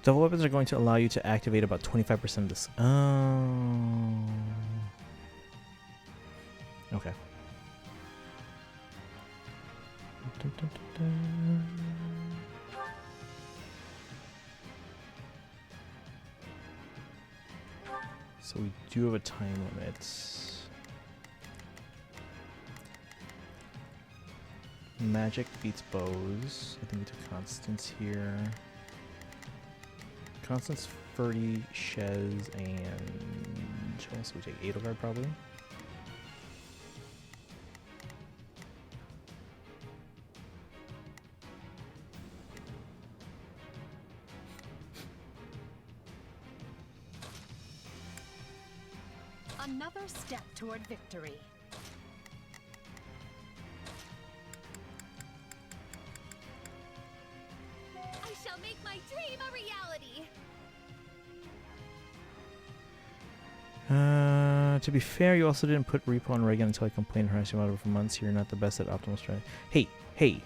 Double weapons are going to allow you to activate about 25% of this. Oh. Okay. Dun, dun, dun, dun. So we do have a time limit. Magic beats bows. I think we took Constance here. Constance, Ferdy, Shez, and what else we take? Edelgard probably. Another step toward victory. I shall make my dream a reality. To be fair, you also didn't put Repo on Reagan until I complained harassed you about it for months. You're not the best at optimal strategy. Hey.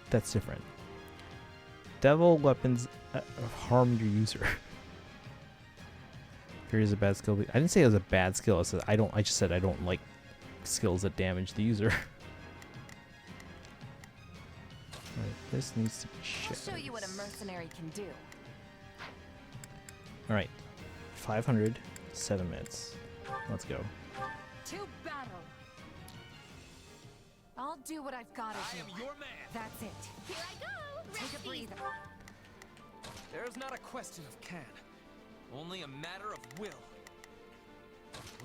That's different. Devil weapons harm your user. Here is a bad skill. I didn't say it was a bad skill. I just said I don't like skills that damage the user. Right, this needs to be I'll show you what a mercenary can do. All right, 500, 7 minutes. Let's go. To battle. I'll do what I've got to do. I am your man. That's it. Here I go. Take a Ready. breather. There's not a question of can, only a matter of will.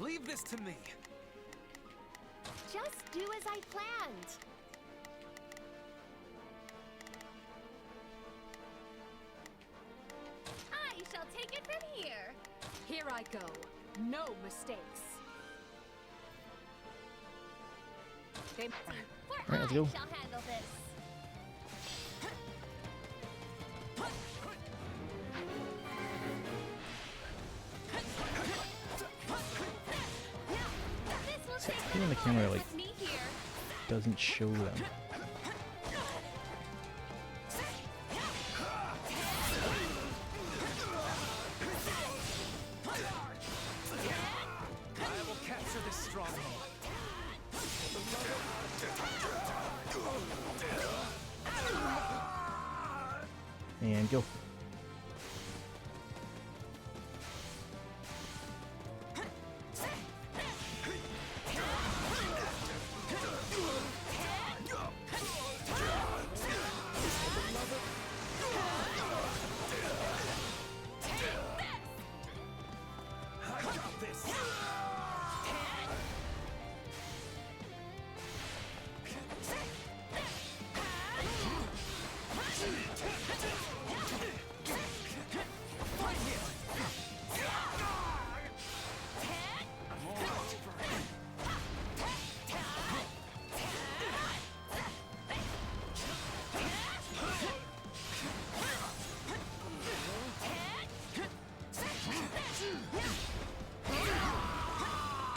Leave this to me. Just do as I planned. I shall take it from here. Here I go. No mistakes. For Alright, let's go. I shall handle this. Even the camera like doesn't show them. I will capture this stronghold. And go.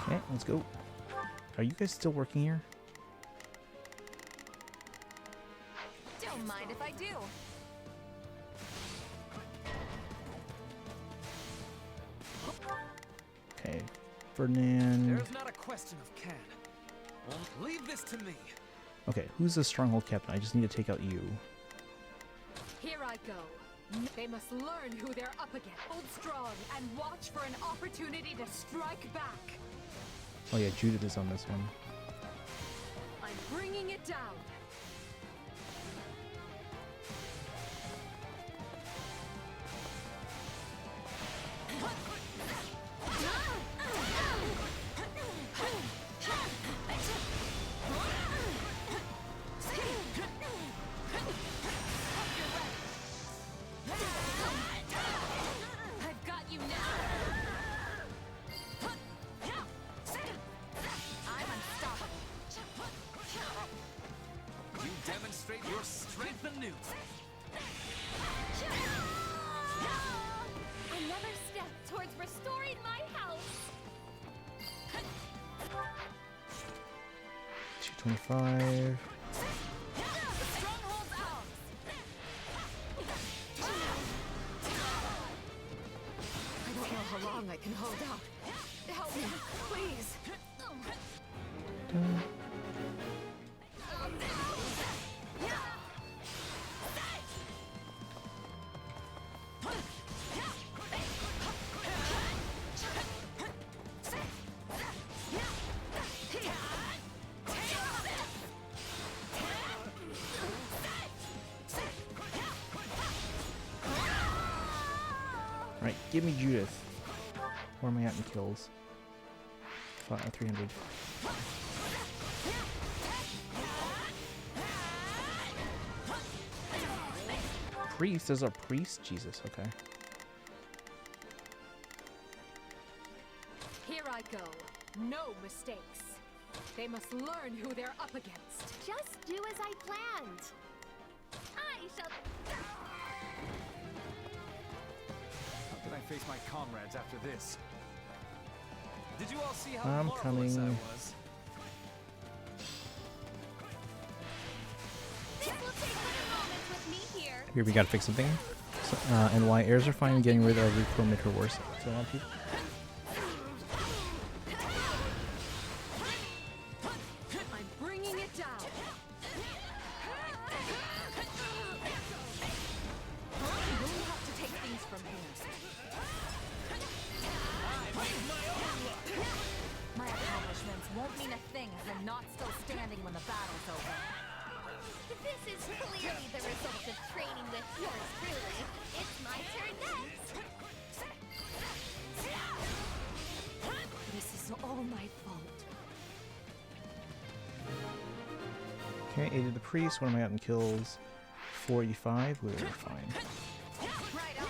Okay, let's go. Are you guys still working here? Don't mind if I do. Okay, Ferdinand. There's not a question of can. Leave this to me. Okay, who's the stronghold captain? I just need to take out you. Here I go. They must learn who they're up against. Hold strong and watch for an opportunity to strike back. Oh yeah, Judith is on this one. I'm bringing it down. I've got you now. I'm unstoppable. You demonstrate your strength anew. Another step towards restoring my house. 225. Stronghold's ours. I don't know how long I can hold out. Help me, please. Alright, give me Judith. Where am I at in kills? 300. Priest? There's a priest? Jesus, okay. Here I go. No mistakes. They must learn who they're up against. Just do as I planned. I shall. How can I face my comrades after this? Did you all see how I'm marvelous I coming. was? This will take little moments with me here. Here we gotta fix something. So, and why heirs are fine getting rid of recruitment or worse. So a lot of people. I'm bringing it down. You'll have to take things from here. My accomplishments won't mean a thing if I'm not still standing when the battle's over. This is clearly the result of training with yours truly. It's my turn next. This is all my fault. Okay, aided the priest. What am I at in kills? 485. We're fine.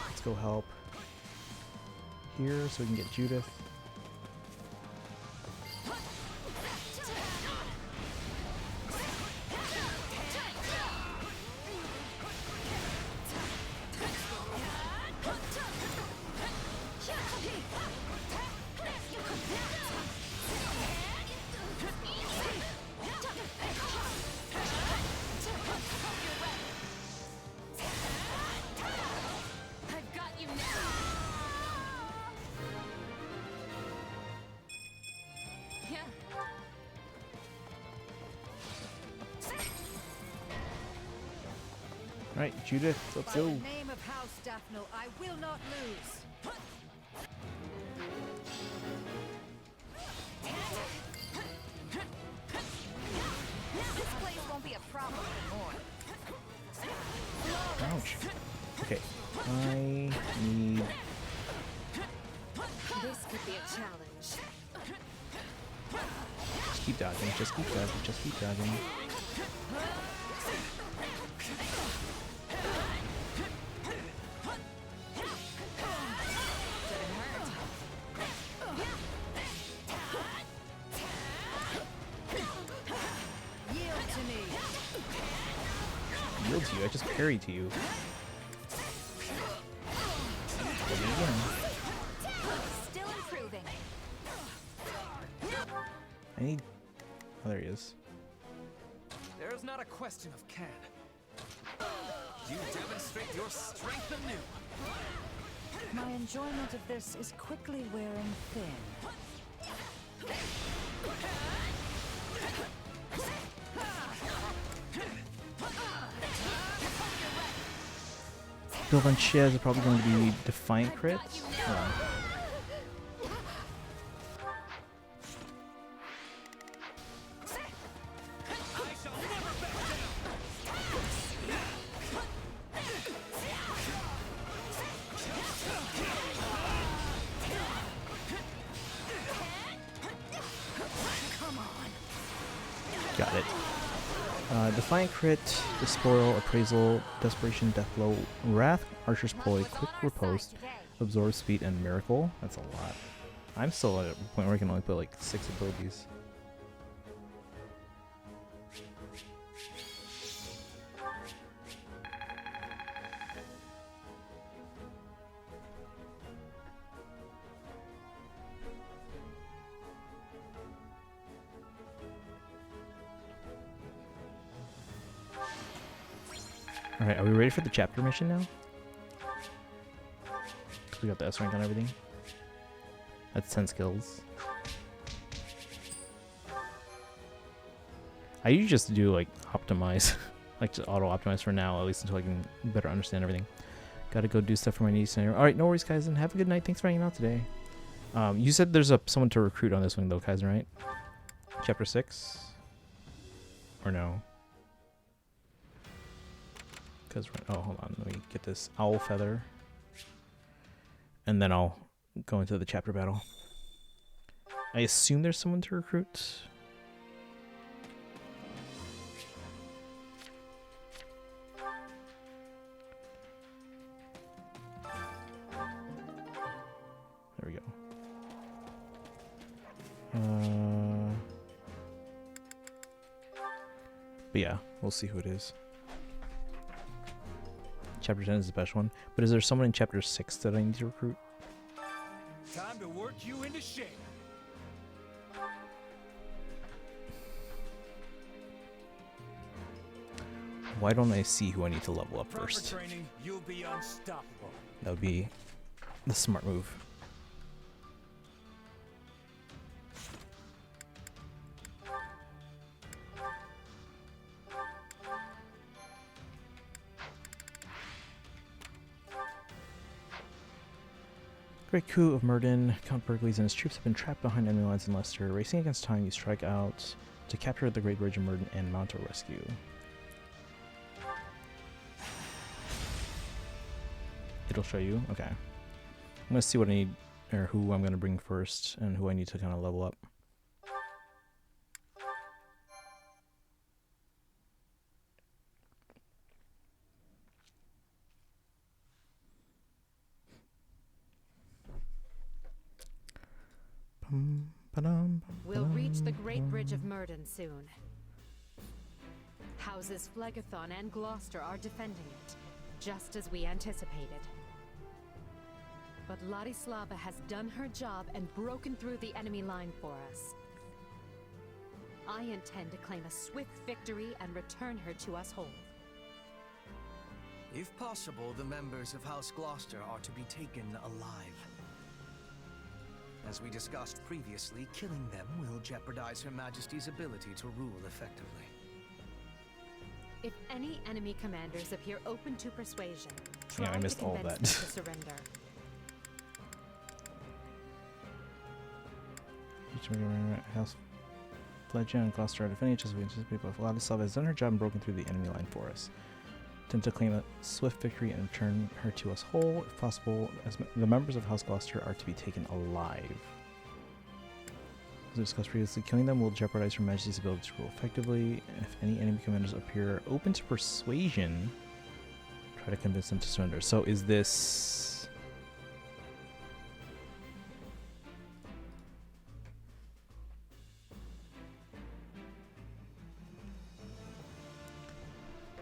Let's go help here so we can get Judith. I've got you now. Yeah. Alright, Judith, let's By go. the name of House Daphne, I will not lose. This place won't be a problem anymore. Ouch. Okay, I need. This could be a challenge. Just keep dodging, just keep dodging, just keep dodging. Yield to me. Yield to you, I just parried to you. Again. Still improving. I need. Oh, there he is. There's not a question of can. You demonstrate your strength anew. My enjoyment of this is quickly wearing thin. build on Shiz are probably going to be Defiant crits. Got it. Defiant crit, Despoil, Appraisal, Desperation, Deathblow, Wrath, Archer's Ploy, Quick Riposte, Absorb Speed, and Miracle. That's a lot. I'm still at a point where I can only put like 6 abilities. Alright, are we ready for the chapter mission now? We got the S rank on everything. That's 10 skills. I usually just do like optimize, like just auto optimize for now, at least until I can better understand everything. Gotta go do stuff for my niece. Alright, no worries, Kaizen. Have a good night. Thanks for hanging out today. You said there's someone to recruit on this one though, Kaizen, right? Chapter 6? Or no? Oh, hold on. Let me get this owl feather. And then I'll go into the chapter battle. I assume there's someone to recruit. There we go. But yeah, we'll see who it is. Chapter 10 is the best one. But is there someone in Chapter 6 that I need to recruit? Time to work you into shape. Why don't I see who I need to level up first? Training, you'll be unstoppable. That would be the smart move. Great coup of Murden. Count Berkeley's and his troops have been trapped behind enemy lines in Leicester. Racing against time, you strike out to capture the Great Bridge of Murden and mount a rescue. It'll show you? Okay. I'm going to see what I need, or who I'm going to bring first, and who I need to kind of level up. We'll reach the Great Bridge of Murden soon. Houses Phlegethon and Gloucester are defending it, just as we anticipated. But Ladislava has done her job and broken through the enemy line for us. I intend to claim a swift victory and return her to us whole. If possible, the members of House Gloucester are to be taken alive. As we discussed previously, killing them will jeopardize Her Majesty's ability to rule effectively. If any enemy commanders appear open to persuasion, Yeah, I try missed to all convince that. them to surrender. House Fledging and Gloucester are defending as we anticipate, but Vladislav has done her job and broken through the enemy line for us. Tend to claim a swift victory and return her to us whole, if possible, as the members of House Gloucester are to be taken alive. As we discussed previously, killing them will jeopardize Her Majesty's ability to rule effectively. If any enemy commanders appear open to persuasion, try to convince them to surrender. So is this...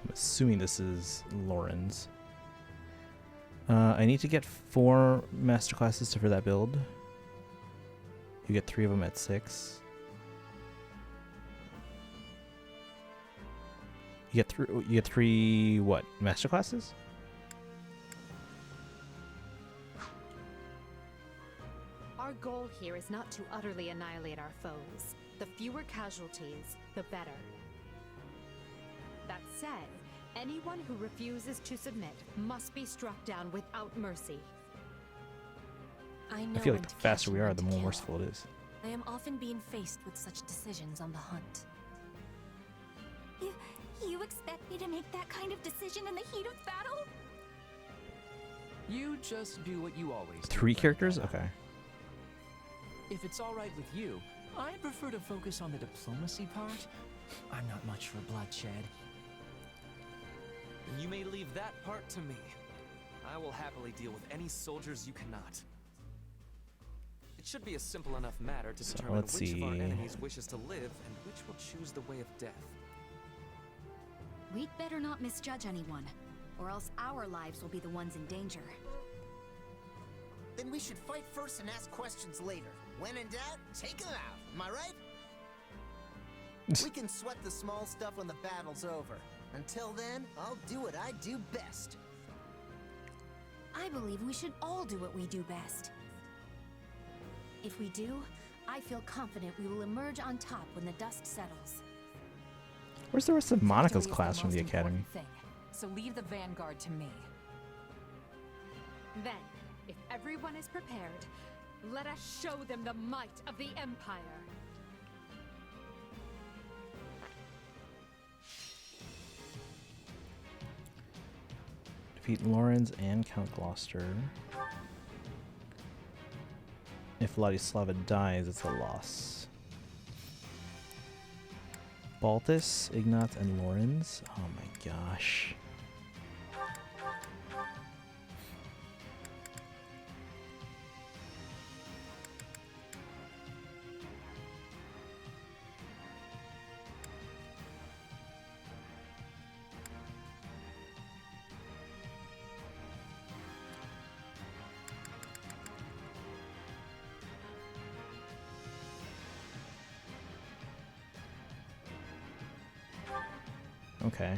I'm assuming this is Lauren's. I need to get 4 masterclasses for that build. You get 3 of them at 6. You get 3 what? Masterclasses? Our goal here is not to utterly annihilate our foes. The fewer casualties, the better. That said, Anyone who refuses to submit must be struck down without mercy. I feel like the faster we are, the more merciful it is. I am often being faced with such decisions on the hunt. You expect me to make that kind of decision in the heat of battle? You just do what you always do. 3 characters? Okay. If it's all right with you, I'd prefer to focus on the diplomacy part. I'm not much for bloodshed. You may leave that part to me. I will happily deal with any soldiers you cannot. It should be a simple enough matter to determine which of our enemies wishes to live and which will choose the way of death. We'd better not misjudge anyone, or else our lives will be the ones in danger. Then we should fight first and ask questions later. When in doubt, take them out. Am I right? We can sweat the small stuff when the battle's over. Until then, I'll do what I do best. I believe we should all do what we do best. If we do, I feel confident we will emerge on top when the dust settles. Where's the rest of Monica's class from the academy? So leave the vanguard to me. Then, if everyone is prepared, let us show them the might of the Empire. Defeat Lorenz and Count Gloucester. If Ladislava dies, it's a loss. Baltus, Ignat, and Lorenz? Oh my gosh. Okay.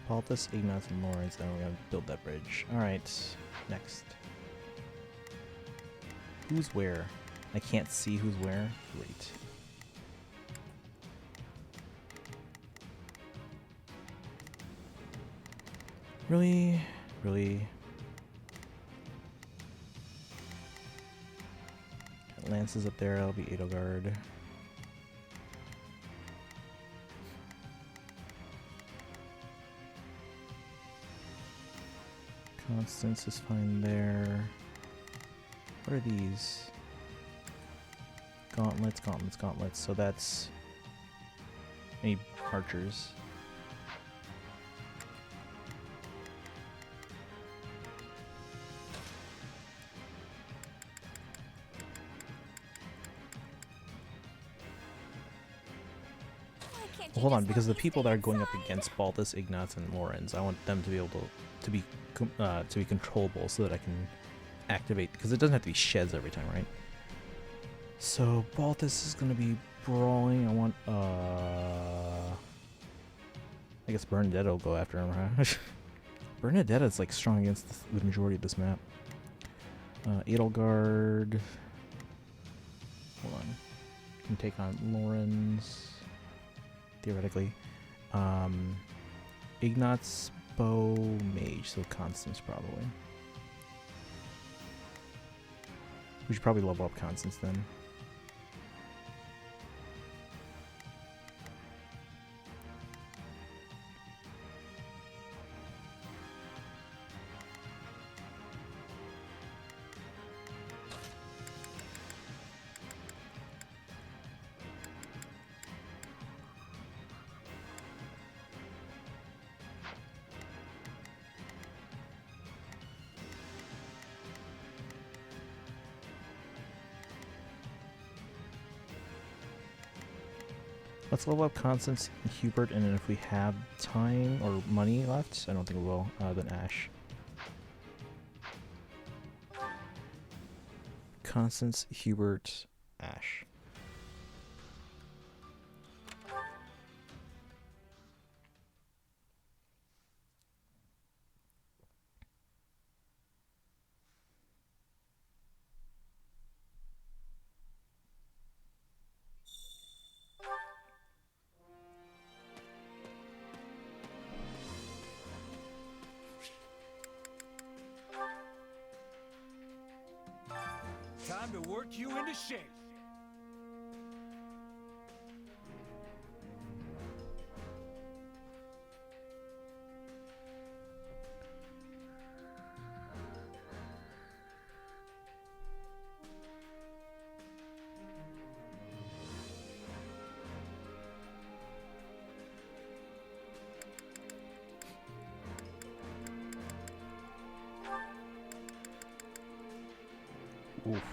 Baltus, Ignaz, and Lorenz, then we're gonna build that bridge. Alright, next. Who's where? I can't see who's where. Great. Really? Really? Lance is up there, I'll be Edelgard. Constance is fine there. What are these? Gauntlets, gauntlets, gauntlets. So that's any archers. Hold on, because the people that are going up against Baltus, Ignaz, and Lorenz, I want them to be able to be controllable so that I can activate, because it doesn't have to be sheds every time, right? So Baltus is gonna be brawling. I want I guess Bernadetta will go after him, huh? Bernadetta is like strong against the majority of this map. Edelgard. Hold on. Can take on Lorenz. Theoretically. Ignatz, Bow, Mage, so Constance probably. We should probably level up Constance then. Let's level up Constance and Hubert, and then if we have time or money left, I don't think we will, then Ash. Constance, Hubert, Ash. Time to work you into shape. Oof.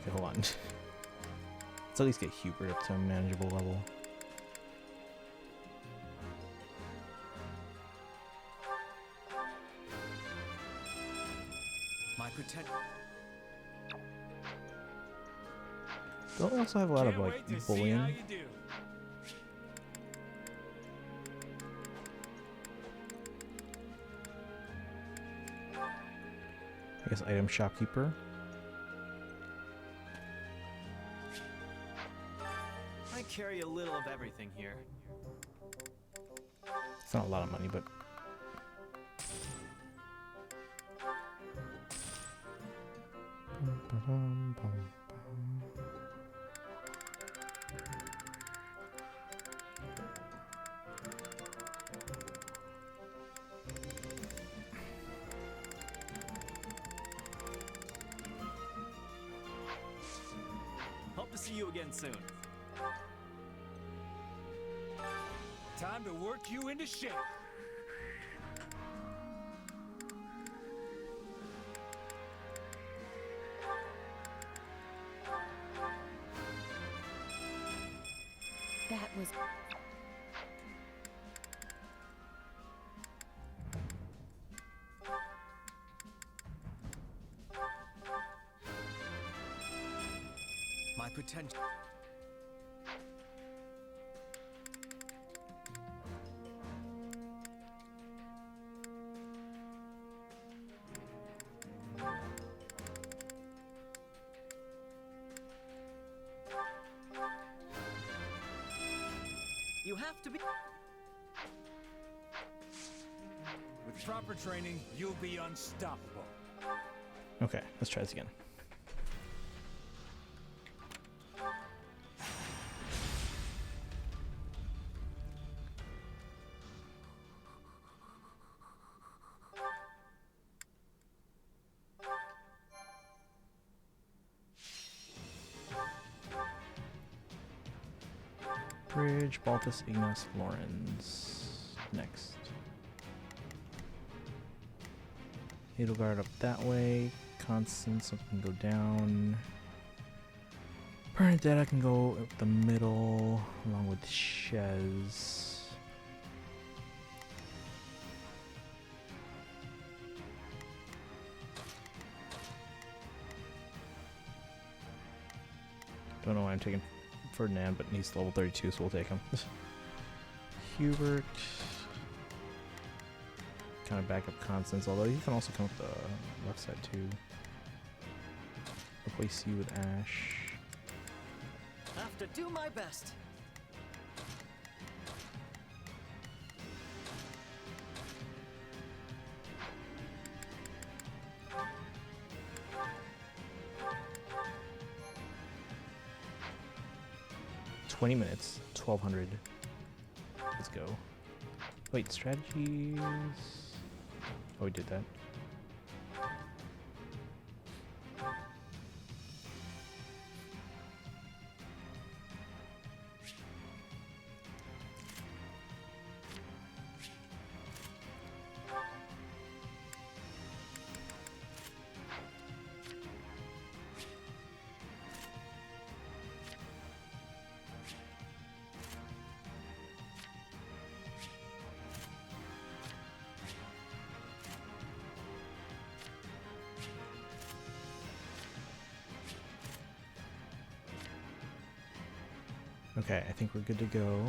Okay, hold on. Let's at least get Hubert up to a manageable level. My potential. Don't also have a lot of like bullying. I guess item shopkeeper. I carry a little of everything here. It's not a lot of money, but Hope to see you again soon. Time to work you into shape. That was... My potential. You have to be. With proper training, you'll be unstoppable. okay, let's try this again. Bridge, Baltus, Ignis, Lorenz. Next. Edelgard up that way. Constance can go down. Bernadetta can go up the middle along with Shez. Don't know why I'm taking Ferdinand, but he's level 32, so we'll take him. Hubert. Kind of back up Constance, although he can also come up the left side too. Replace you with Ash. Have to do my best. Minutes, 1200. Let's go. Wait, strategies. Oh, we did that. Okay, I think we're good to go.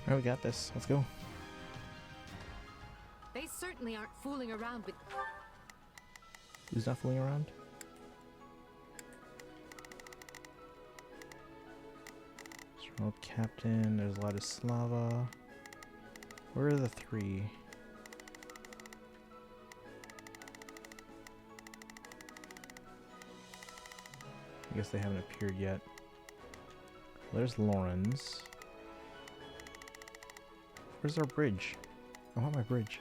Alright, we got this. Let's go. They certainly aren't fooling around with... Who's not fooling around? Stronghold Captain, there's Ladislava. Where are the three? I guess they haven't appeared yet. There's Lawrence. Where's our bridge? I want my bridge.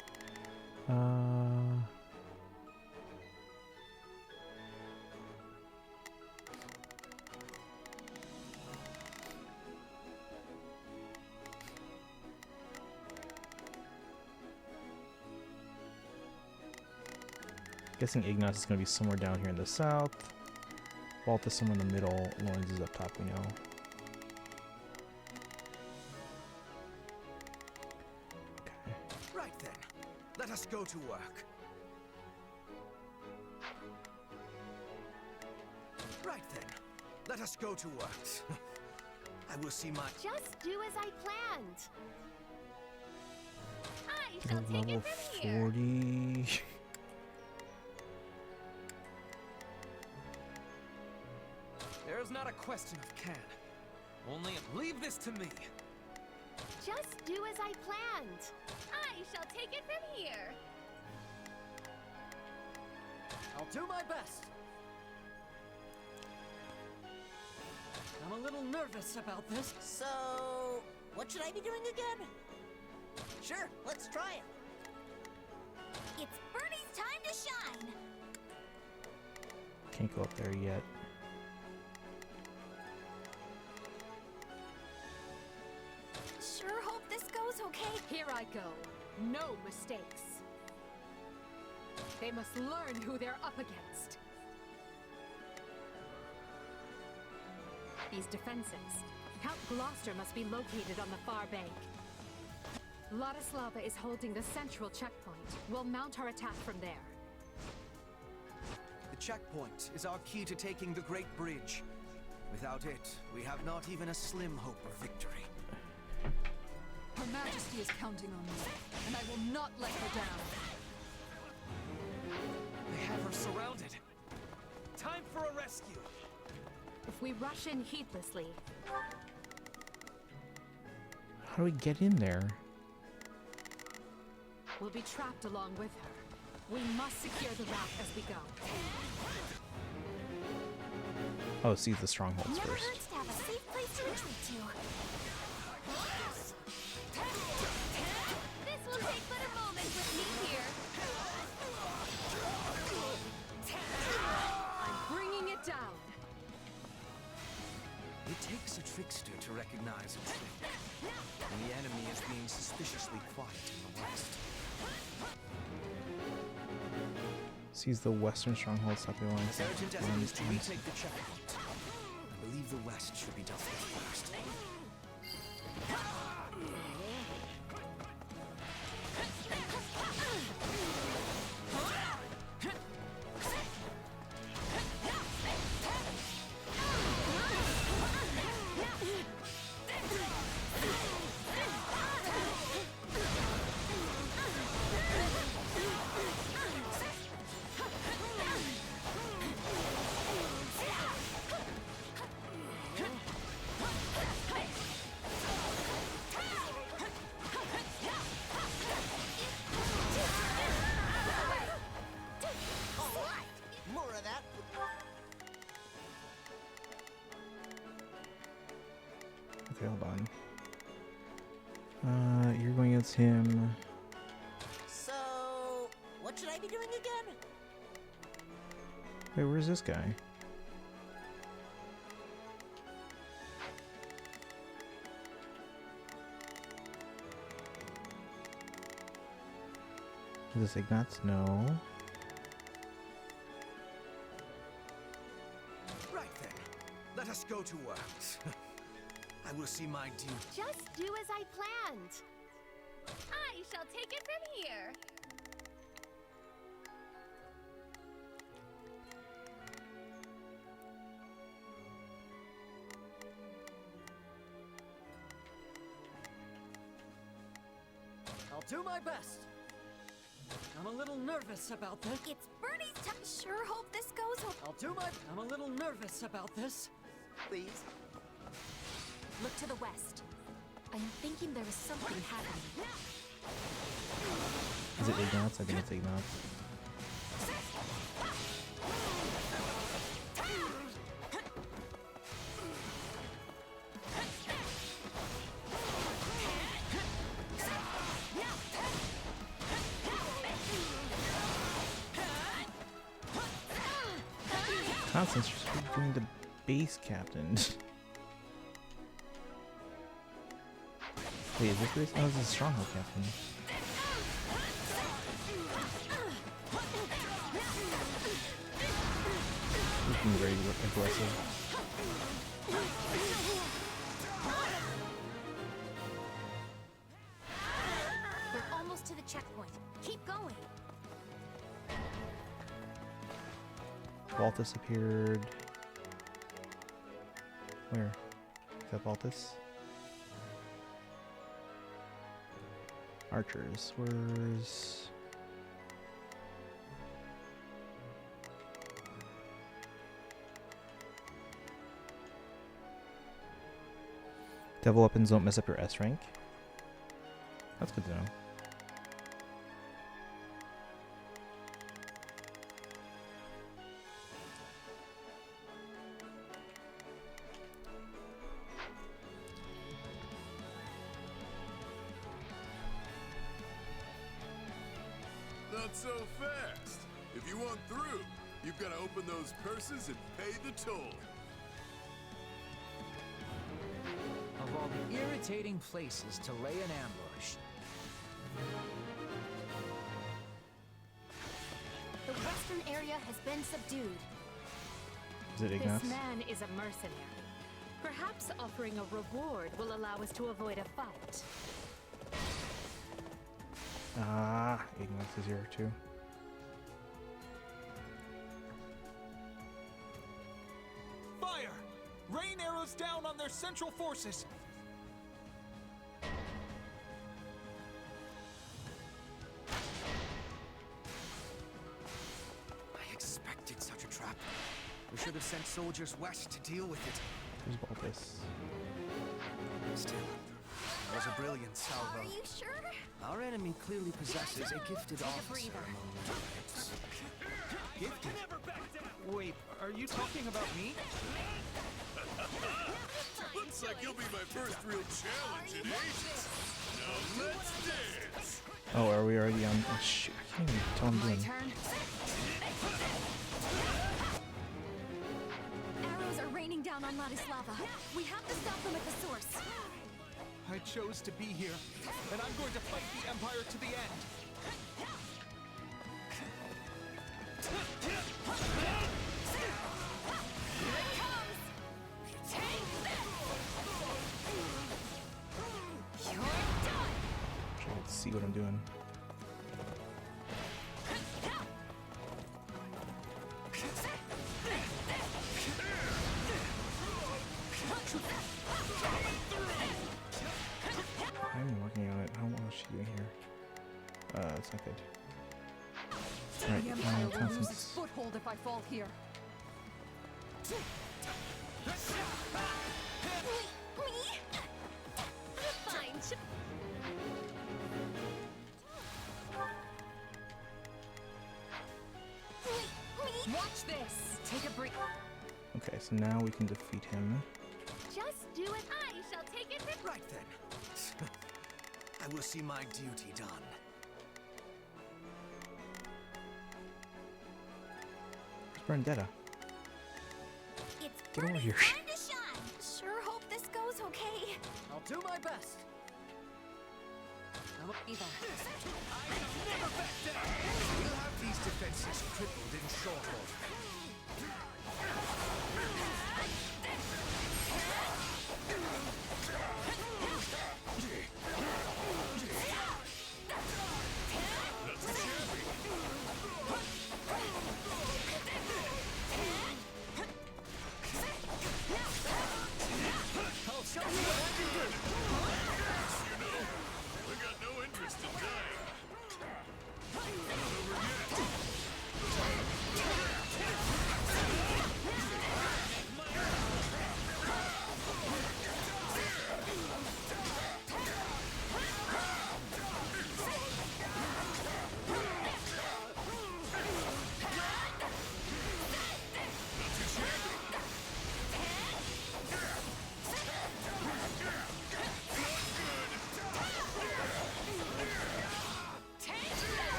Guessing Ignaz is going to be somewhere down here in the south. Walt is somewhere in the middle. Lawrence is up top, we know. Okay. Right then, let us go to work. Right then, let us go to work. I will see my... Just do as I planned. I shall take Level it from here. 40. There's not a question of can. Only leave this to me. Just do as I planned. I shall take it from here. I'll do my best. I'm a little nervous about this. So, what should I be doing again? Sure, let's try it. It's Bernie's time to shine. Can't go up there yet. Sure hope this goes okay. Here I go. No mistakes. They must learn who they're up against. These defenses. Count Gloucester must be located on the far bank. Ladislava is holding the central checkpoint. We'll mount our attack from there. The checkpoint is our key to taking the Great Bridge. Without it, we have not even a slim hope of victory. Her Majesty is counting on me, and I will not let her down. They have her surrounded. Time for a rescue. If we rush in heedlessly... How do we get in there? we'll be trapped along with her. We must secure the route as we go. Oh, see the strongholds Never first. hurts to have a safe place to retreat to. This will take but a moment with me here. I'm bringing it down. It takes a trickster to recognize a trick. And the enemy is being suspiciously quiet in the west. Sees the western stronghold stopping along. His urgent effort is to retake the checkpoint. I believe the west should be dealt with first. More of that. Okay, hold on. You're going against him. So, what should I be doing again? Wait, where's this guy? Is this Ignatz? No. Right then, let us go to work. I will see my duty. Just do as I planned. I shall take it from here. do my best. I'm a little nervous about this. It's Bernie's time. Sure hope this goes well. I'm a little nervous about this. Please. Look to the west. I'm thinking there is something happening. Is it Ignatz? I think it's Ignatz. Constance, you're doing the base captain. Wait, is this base? Oh, this is stronghold captain. Looking very aggressive. We're almost to the checkpoint. Keep going. Baltus appeared. Where? Is that Baltus? Archers. Where's... Devil weapons don't mess up your S rank. That's good to know. Not so fast. If you want through, you've got to open those purses and pay the toll. Of all the irritating places to lay an ambush. The western area has been subdued. Is it Ignatz? This man is a mercenary. Perhaps offering a reward will allow us to avoid a fight. Ah, Ignatz is here too. Fire! Rain arrows down on their central forces! I expected such a trap. We should have sent soldiers west to deal with it. Where's Baltus? Still, it was a brilliant salvo. Are you sure? Our enemy clearly possesses a gifted officer among the knights. Gifted? Wait, are you talking about me? Looks like you'll be my first real challenge in ages. Now let's dance. Oh, are we already on? Oh, shoot, I can't even tell him doing. Arrows are raining down on Ladislava. We have to stop them at the source. I chose to be here, and I'm going to fight the Empire to the end. Here it comes! Take this! You're done! Trying to see what I'm doing. I'm working on it. How much is she doing here? It's not good. Alright, The Empire will lose its Constance. foothold if I fall here. Fine. Watch this. Take a break. Okay, so now we can defeat him. Just do it. I shall take it. Right then. I will see my duty done. Where's Brandetta? It's Get over here. time to shine. Sure hope this goes okay. I'll do my best. Either. Never back down! We'll have these defenses crippled in short order. We got no interest in dying.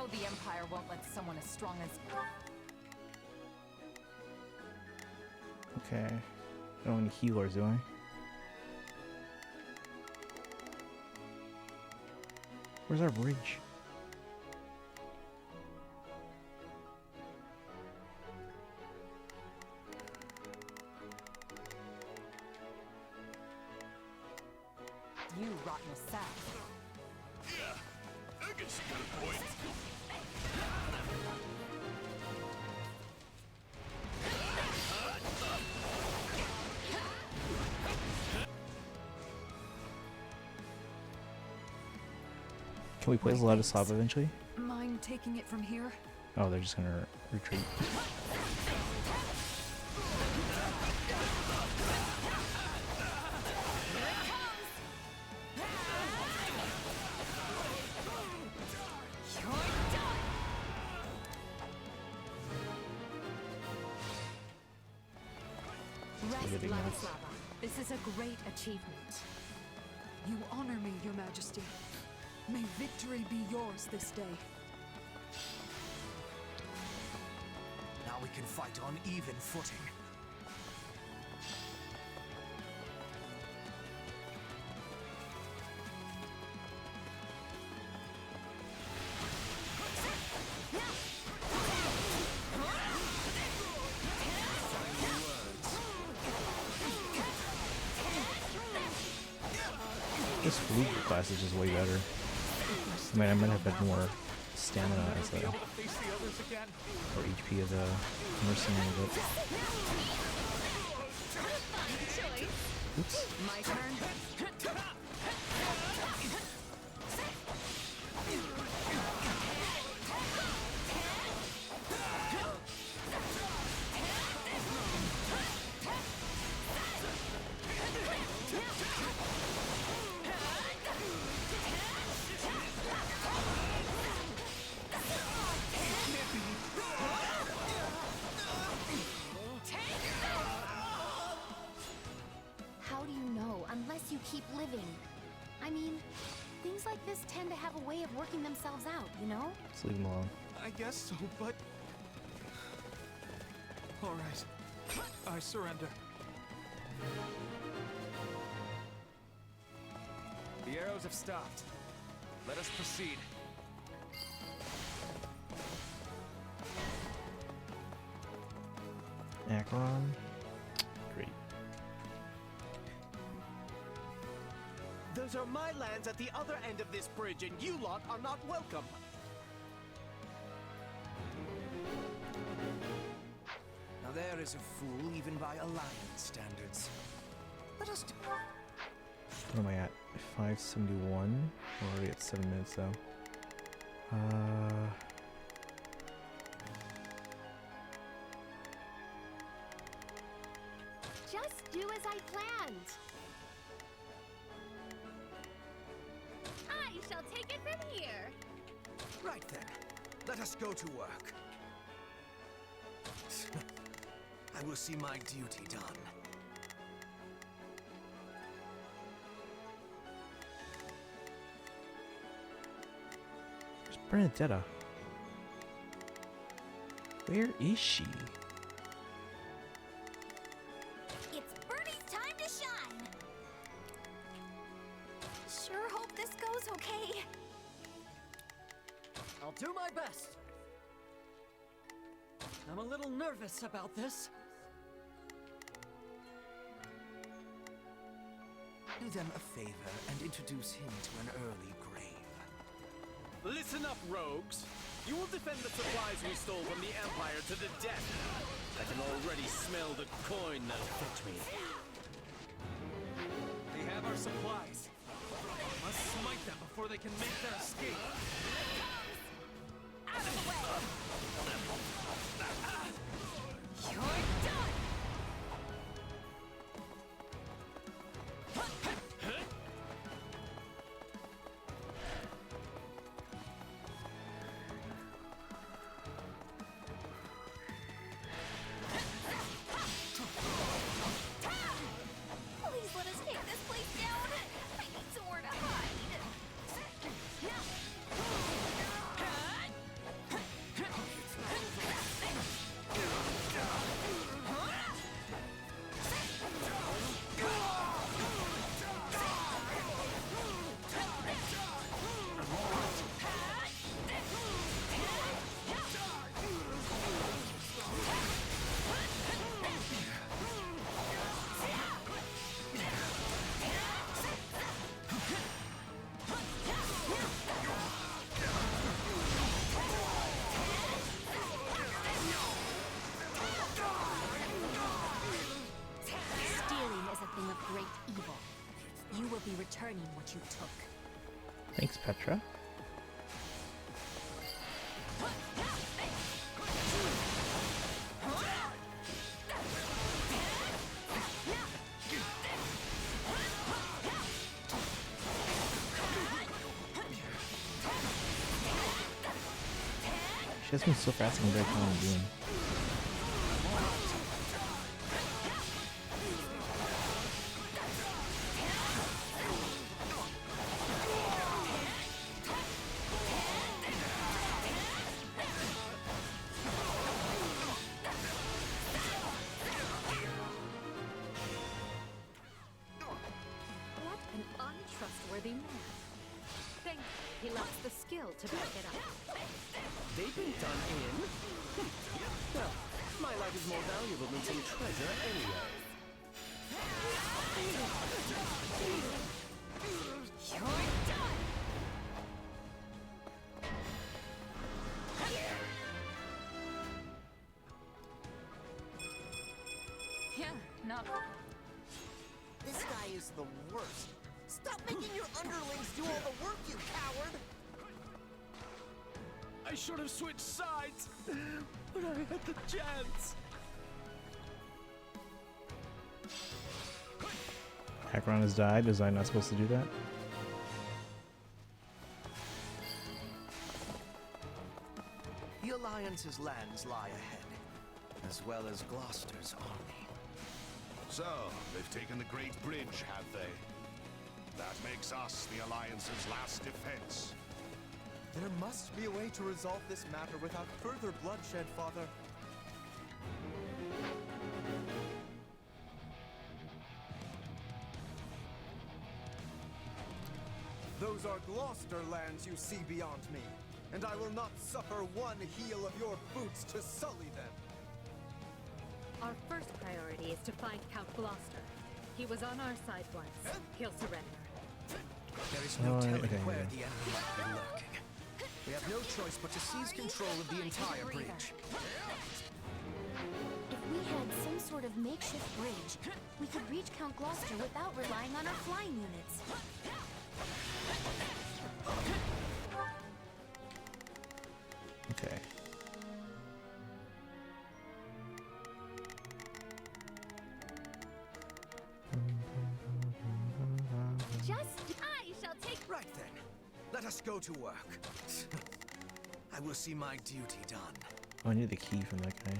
know the Empire won't let someone as strong as... Okay. I don't have any healers, do I? Where's our bridge? You rotten assassin. Yeah, I guess you got a point. Can we play as Ladislav eventually? Mind taking it from here? Oh, they're just gonna retreat. Rest, Ladislava. This is a great achievement. You honor me, Your Majesty. May victory be yours this day. Now we can fight on even footing. This flute class is just way better. I mean, I might have had more stamina as a, or HP as a mercenary, but... Oops. My turn. How do you know unless you keep living? I mean, things like this tend to have a way of working themselves out, you know? Just leave them alone. I guess so, but... Alright. I surrender. The arrows have stopped. Let us proceed. Akron. Great. Those are my lands at the other end of this bridge, and you lot are not welcome. Now there is a fool even by Alliance standards. Let us do... What am I at? 571. We're already at 7 minutes though. Just do as I planned. I shall take it from here. Right then, let us go to work. I will see my duty done. Where's Bernadetta? Where is she? It's Bernie's time to shine. Sure hope this goes okay. I'll do my best. I'm a little nervous about this. Do them a favor and introduce him to an early grave. Listen up, rogues. You will defend the supplies we stole from the Empire to the death. I can already smell the coin that'll fetch me. They have our supplies. Must smite them before they can make their escape. Out of the way. You're done. Please let us take this place down. I need somewhere to hide. you took. Thanks, Petra. She has been so fast and very calm and doing. What an untrustworthy man. Thankfully, he lacks the skill to back it up. They've been done in? Well, my life is more valuable than some treasure anyway. You're done! Yeah, not. This guy is the worst. Stop making your underlings do all the work, you coward! I should have switched sides, but I had the chance. Acheron has died. Was I not supposed to do that? The Alliance's lands lie ahead, as well as Gloucester's army. So, they've taken the Great Bridge, have they? That makes us the Alliance's last defense. There must be a way to resolve this matter without further bloodshed, Father. Those are Gloucester lands you see beyond me, and I will not suffer one heel of your boots to sully them. Our first priority is to find Count Gloucester. He was on our side once. He'll surrender. There is no telling okay, where yeah. the enemy might be lurking. We have no choice but to seize control of the entire bridge. If we had some sort of makeshift bridge, we could reach Count Gloucester without relying on our flying units. Okay. Just I shall take. Right then, let us go to work. I will see my duty done. Oh, I need the key from that guy.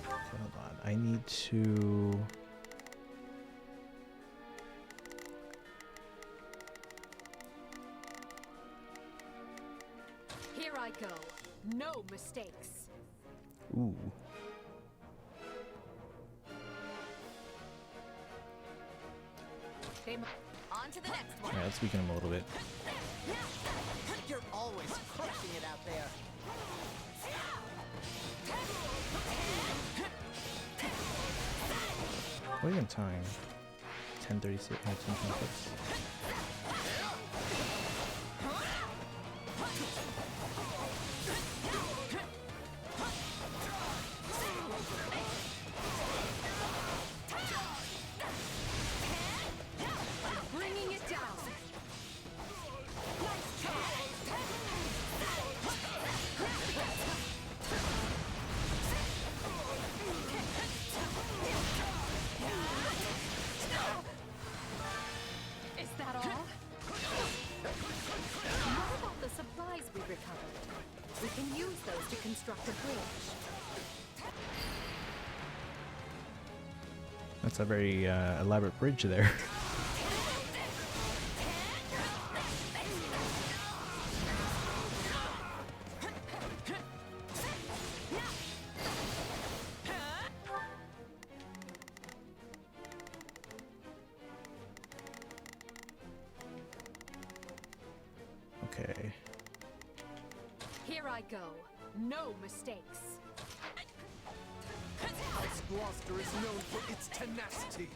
Okay, hold on. I need to. Here I go. No mistakes. Ooh. On to the next one. Alright, let's weaken him a little bit. You're always crushing it out there. What are you in time? 10:36. 10:26. Bringing it down. Is that all? What about the supplies we recovered? We can use those to construct a bridge. That's a very elaborate bridge there. Okay. Here I go. No mistakes. House Gloucester is known for its tenacity.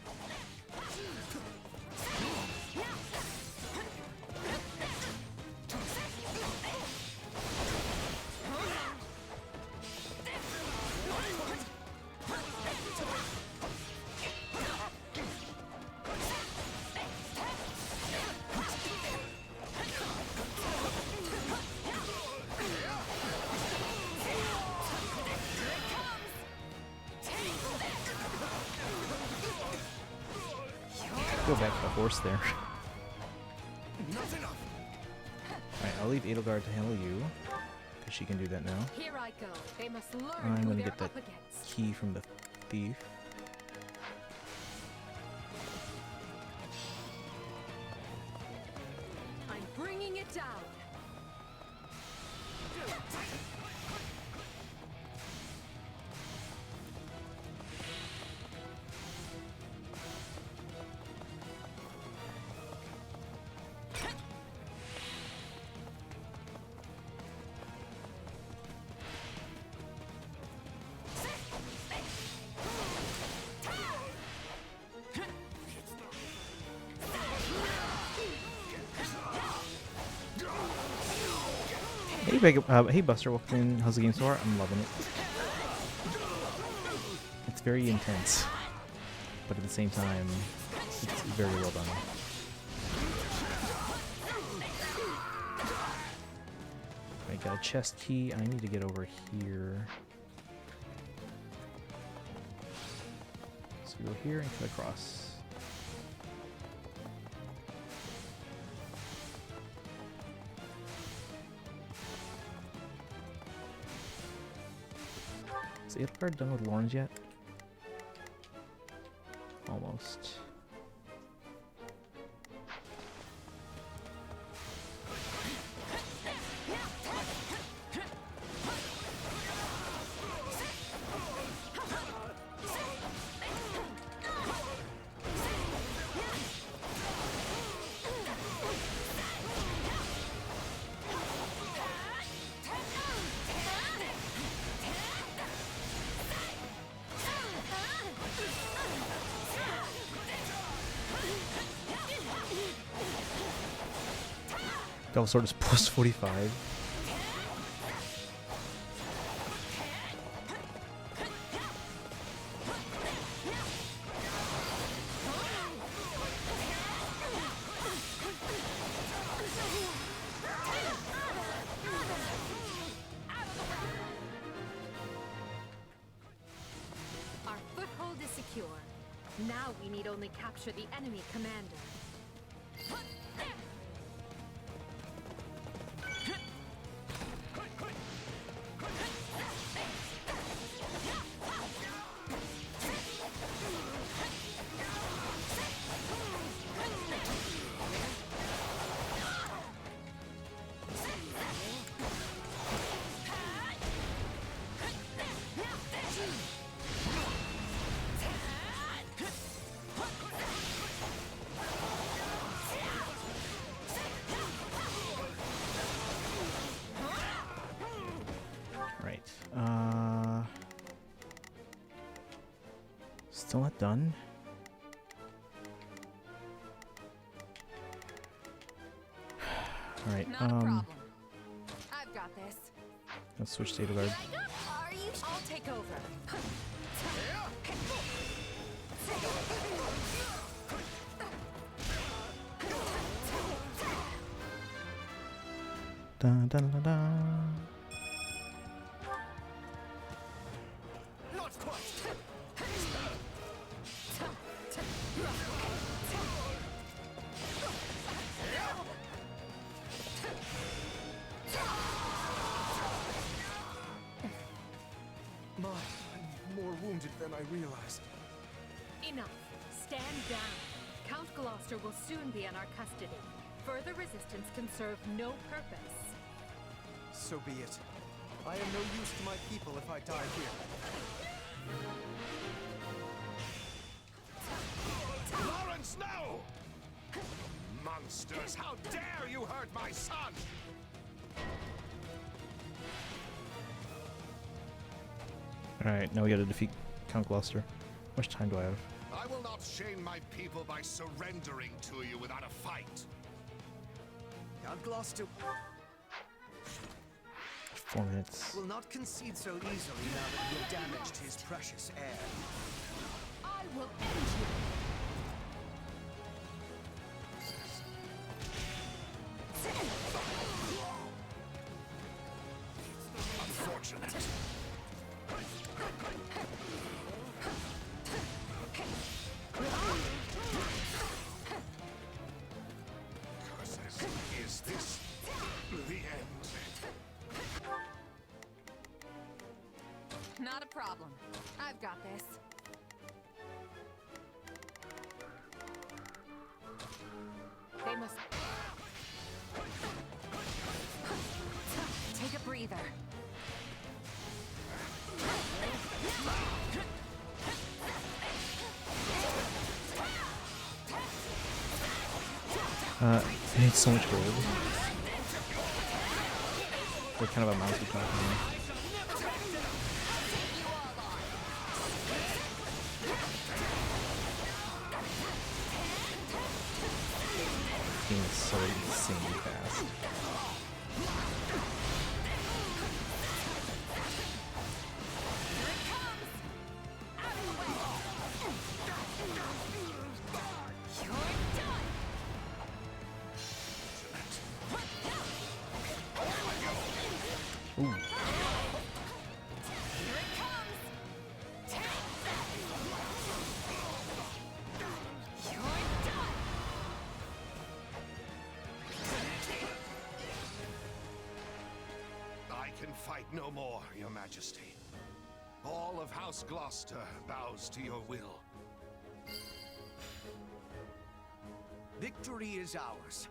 go back to the horse there. Alright, I'll leave Edelgard to handle you, because she can do that now. Here I go. They must learn I'm who gonna they're get that up against. key from the thief. I'm bringing it down. Hey Buster, welcome in. How's the game so far? I'm loving it. It's very intense, but at the same time, it's very well done. I got a chest key. I need to get over here. So we go here and cut across. Is Edelgard done with Lawrence yet? Almost. Double sword is plus 45. Our foothold is secure. Now we need only capture the enemy commander. Still not done. All right. Not a problem. I've got this. Let's switch to Edelgard. Are you? I'll take over. Dun, dun, dun, dun. Not quite. I'm more wounded than I realized. Enough. Stand down. Count Gloucester will soon be in our custody. Further resistance can serve no purpose. So be it. I am no use to my people if I die here. Lawrence, no! Monsters, how dare you hurt my son! Alright, now we gotta defeat Count Gloucester. How much time do I have? I will not shame my people by surrendering to you without a fight. Count Gloucester 4 minutes. will not concede so easily now that you have damaged his precious heir. I will end you. Unfortunate. Not a problem. I've got this. They must... Take a breather. I need so much gold. What kind of amounts are we talking here? This game is so insanely fast. Ooh. I can fight no more, Your Majesty. All of House Gloucester bows to your will. Victory is ours.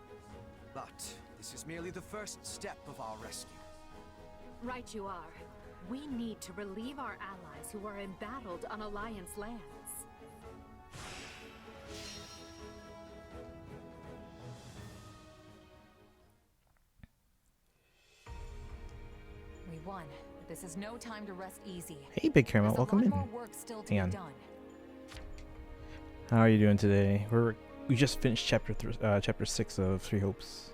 But this is merely the first step of our rescue. Right you are. We need to relieve our allies who are embattled on Alliance lands. We won. This is no time to rest easy. Hey, Big Caramel, welcome in. More work still to Hang on. be done. How are you doing today? We just finished chapter 6 of Three Hopes.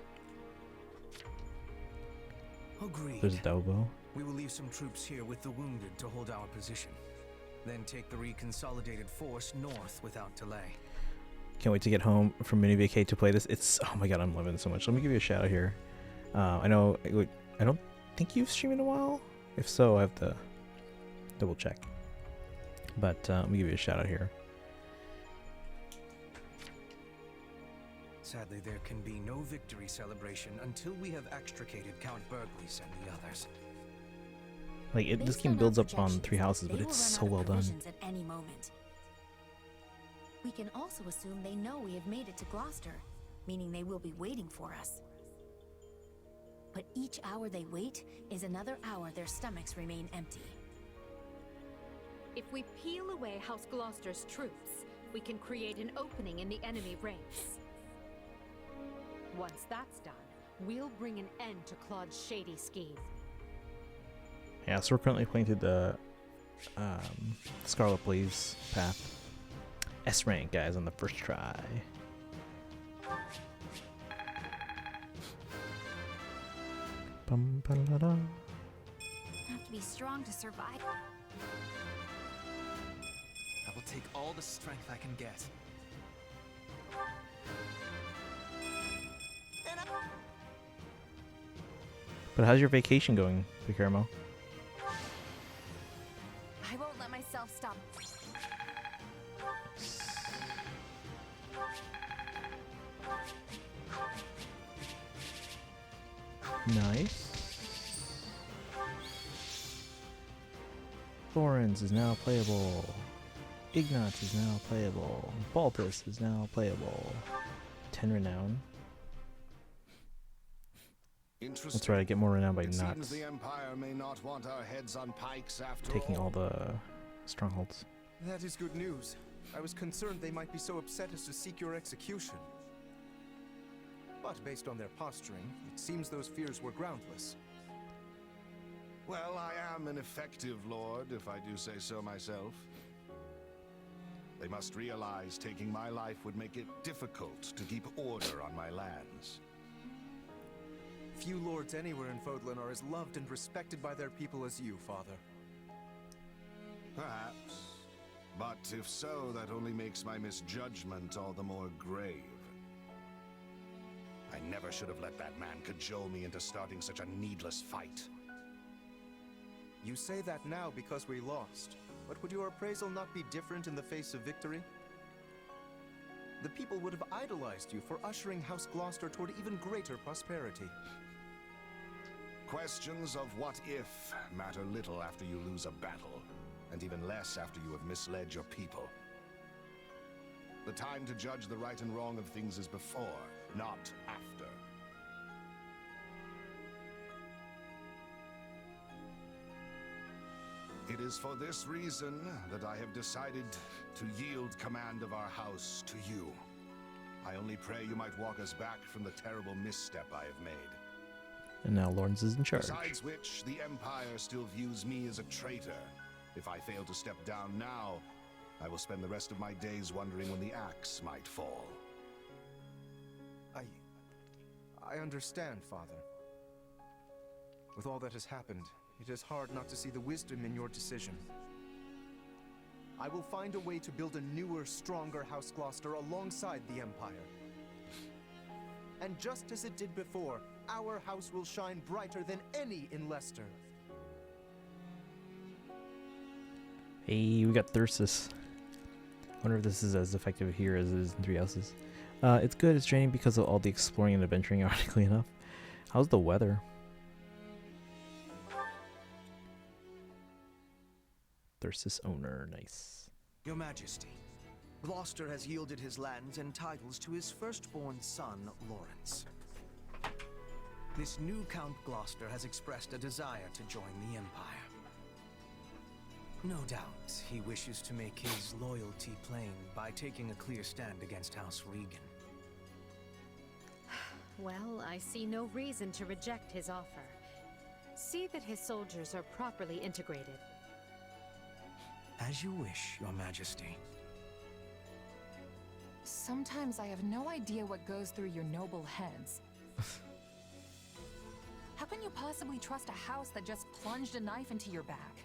Agreed. There's Delbo. We will leave some troops here with the wounded to hold our position. Then take the reconsolidated force north without delay. Can't wait to get home from mini vacay to play this. It's, oh my god, I'm loving it so much. Let me give you a shout out here. I know I don't think you've streamed in a while. If so, I have to double check. But let me give you a shout out here. Sadly, there can be no victory celebration until we have extricated Count Burgley's and the others. Like this game builds up on 3 houses, but it's so well done. At any moment. We can also assume they know we have made it to Gloucester, meaning they will be waiting for us. But each hour they wait is another hour their stomachs remain empty. If we peel away House Gloucester's troops, we can create an opening in the enemy ranks. Once that's done, we'll bring an end to Claude's shady scheme. Yeah, so we're currently playing through the Scarlet Blaze path. S rank, guys, on the first try. Bum, ba-da-da. Have to be strong to survive. I will take all the strength I can get. But how's your vacation going, Picarmo? I won't let myself stop. Nice. Florence is now playable. Ignatz is now playable. Baltus is now playable. 10 renown. That's right, I get more renown by not The Empire may not want our heads on pikes after taking all the strongholds. That is good news. I was concerned they might be so upset as to seek your execution. But based on their posturing, it seems those fears were groundless. Well, I am an effective lord, if I do say so myself. They must realize taking my life would make it difficult to keep order on my lands. Few lords anywhere in Fodlan are as loved and respected by their people as you, Father. Perhaps. But if so, that only makes my misjudgment all the more grave. I never should have let that man cajole me into starting such a needless fight. You say that now because we lost, but would your appraisal not be different in the face of victory? The people would have idolized you for ushering House Gloucester toward even greater prosperity. Questions of what if matter little after you lose a battle, and even less after you have misled your people. The time to judge the right and wrong of things is before, not after. It is for this reason that I have decided to yield command of our house to you. I only pray you might walk us back from the terrible misstep I have made. And now Lawrence is in charge. Besides which, the Empire still views me as a traitor. If I fail to step down now, I will spend the rest of my days wondering when the axe might fall. I understand, Father. With all that has happened, it is hard not to see the wisdom in your decision. I will find a way to build a newer, stronger House Gloucester alongside the Empire. And just as it did before, our house will shine brighter than any in Leicester. Hey, we got Thyrsus. Wonder if this is as effective here as it is in Three Houses. It's good, it's draining because of all the exploring and adventuring, ironically enough. How's the weather? Thyrsus owner, nice. Your Majesty, Gloucester has yielded his lands and titles to his firstborn son, Lawrence. This new Count Gloucester has expressed a desire to join the Empire. No doubt, he wishes to make his loyalty plain by taking a clear stand against House Regan. Well, I see no reason to reject his offer. See that his soldiers are properly integrated. As you wish, Your Majesty. Sometimes I have no idea what goes through your noble heads. How can you possibly trust a house that just plunged a knife into your back?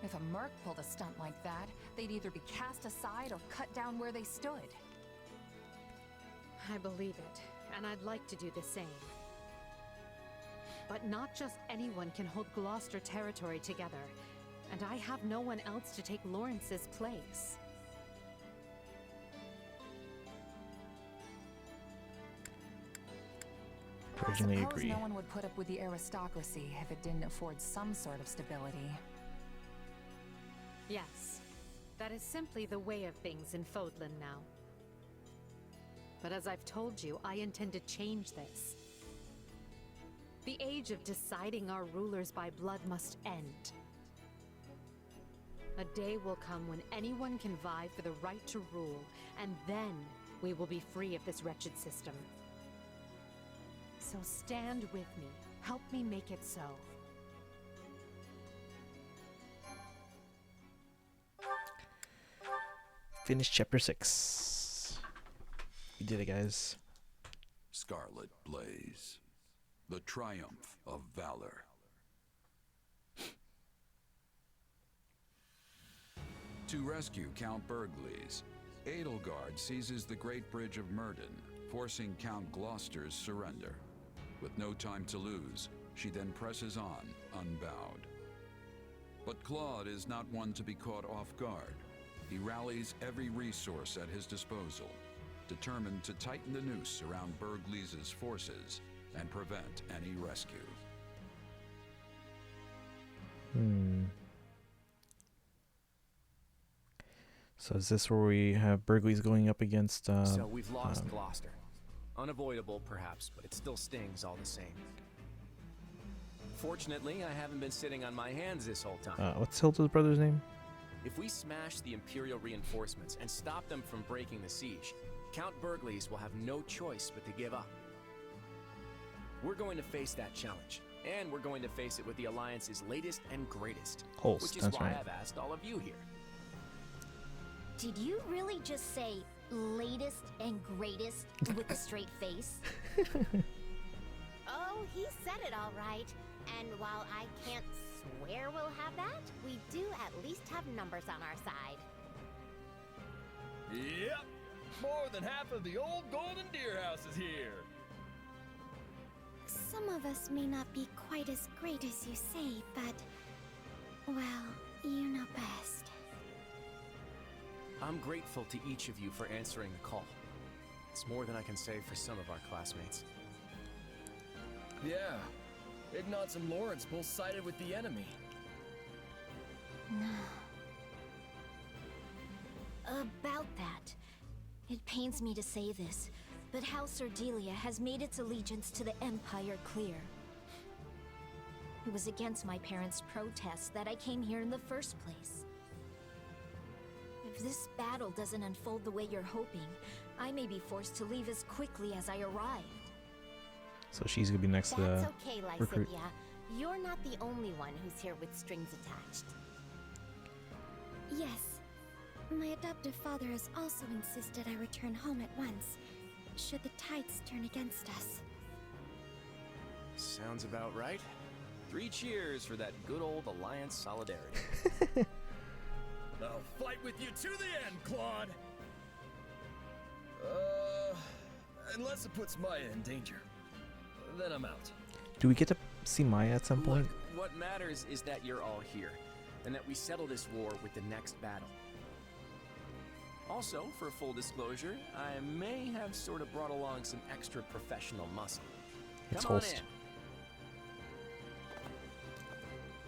If a merc pulled a stunt like that, they'd either be cast aside or cut down where they stood. I believe it, and I'd like to do the same. But not just anyone can hold Gloucester territory together, and I have no one else to take Lawrence's place. I suppose no one would put up with the aristocracy if it didn't afford some sort of stability. Yes, that is simply the way of things in Fodlan now. But as I've told you, I intend to change this. The age of deciding our rulers by blood must end. A day will come when anyone can vie for the right to rule, and then we will be free of this wretched system. So stand with me. Help me make it so. Finish chapter 6. We did it, guys. Scarlet Blaze. The triumph of valor. To rescue Count Burgleys, Edelgard seizes the Great Bridge of Myrden, forcing Count Gloucester's surrender. With no time to lose, she then presses on, unbowed. But Claude is not one to be caught off guard. He rallies every resource at his disposal, determined to tighten the noose around Burgleys' forces and prevent any rescue. So is this where we have Burgleys going up against so we've lost Gloucester. Unavoidable, perhaps, but it still stings all the same. Fortunately, I haven't been sitting on my hands this whole time. What's Hilda's brother's name? If we smash the Imperial reinforcements and stop them from breaking the siege, Count Burgleys will have no choice but to give up. We're going to face that challenge, and we're going to face it with the Alliance's latest and greatest. Holst, which is that's why right. I've asked all of you here. Did you really just say latest and greatest with a straight face? Oh, he said it all right. And while I can't swear we'll have that, we do at least have numbers on our side. Yep, more than half of the old Golden Deer House is here. Some of us may not be quite as great as you say, but, well, you know best. I'm grateful to each of you for answering the call. It's more than I can say for some of our classmates. Yeah, Ignatz and Lawrence both sided with the enemy. No. About that. It pains me to say this, but House Ordelia has made its allegiance to the Empire clear. It was against my parents' protests that I came here in the first place. If this battle doesn't unfold the way you're hoping, I may be forced to leave as quickly as I arrived. So she's gonna be next to the That's okay, recruit. Lysithia. You're not the only one who's here with strings attached. Yes. My adoptive father has also insisted I return home at once, should the tides turn against us. Sounds about right. 3 cheers for that good old Alliance solidarity. I'll fight with you to the end, Claude! Unless it puts Maya in danger. Then I'm out. Do we get to see Maya at some point? Look, what matters is that you're all here, and that we settle this war with the next battle. Also, for full disclosure, I may have sort of brought along some extra professional muscle. It's Come on host. in.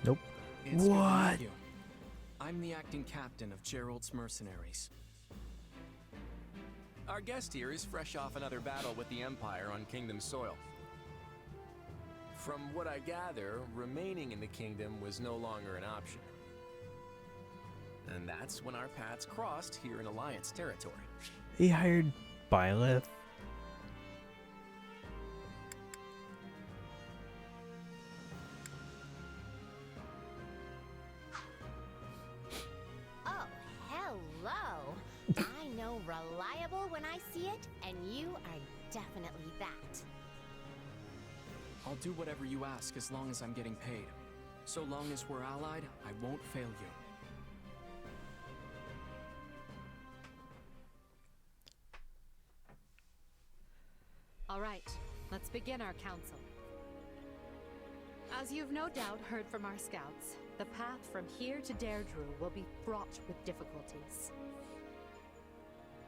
Nope. It's good to What? meet you. I'm the acting captain of Gerald's mercenaries. Our guest here is fresh off another battle with the Empire on Kingdom soil. From what I gather, remaining in the Kingdom was no longer an option. And that's when our paths crossed here in Alliance territory. He hired Byleth. Oh, hello! I know reliable when I see it, and you are definitely that. I'll do whatever you ask as long as I'm getting paid. So long as we're allied, I won't fail you. All right, let's begin our council. As you've no doubt heard from our scouts, the path from here to Deirdre will be fraught with difficulties.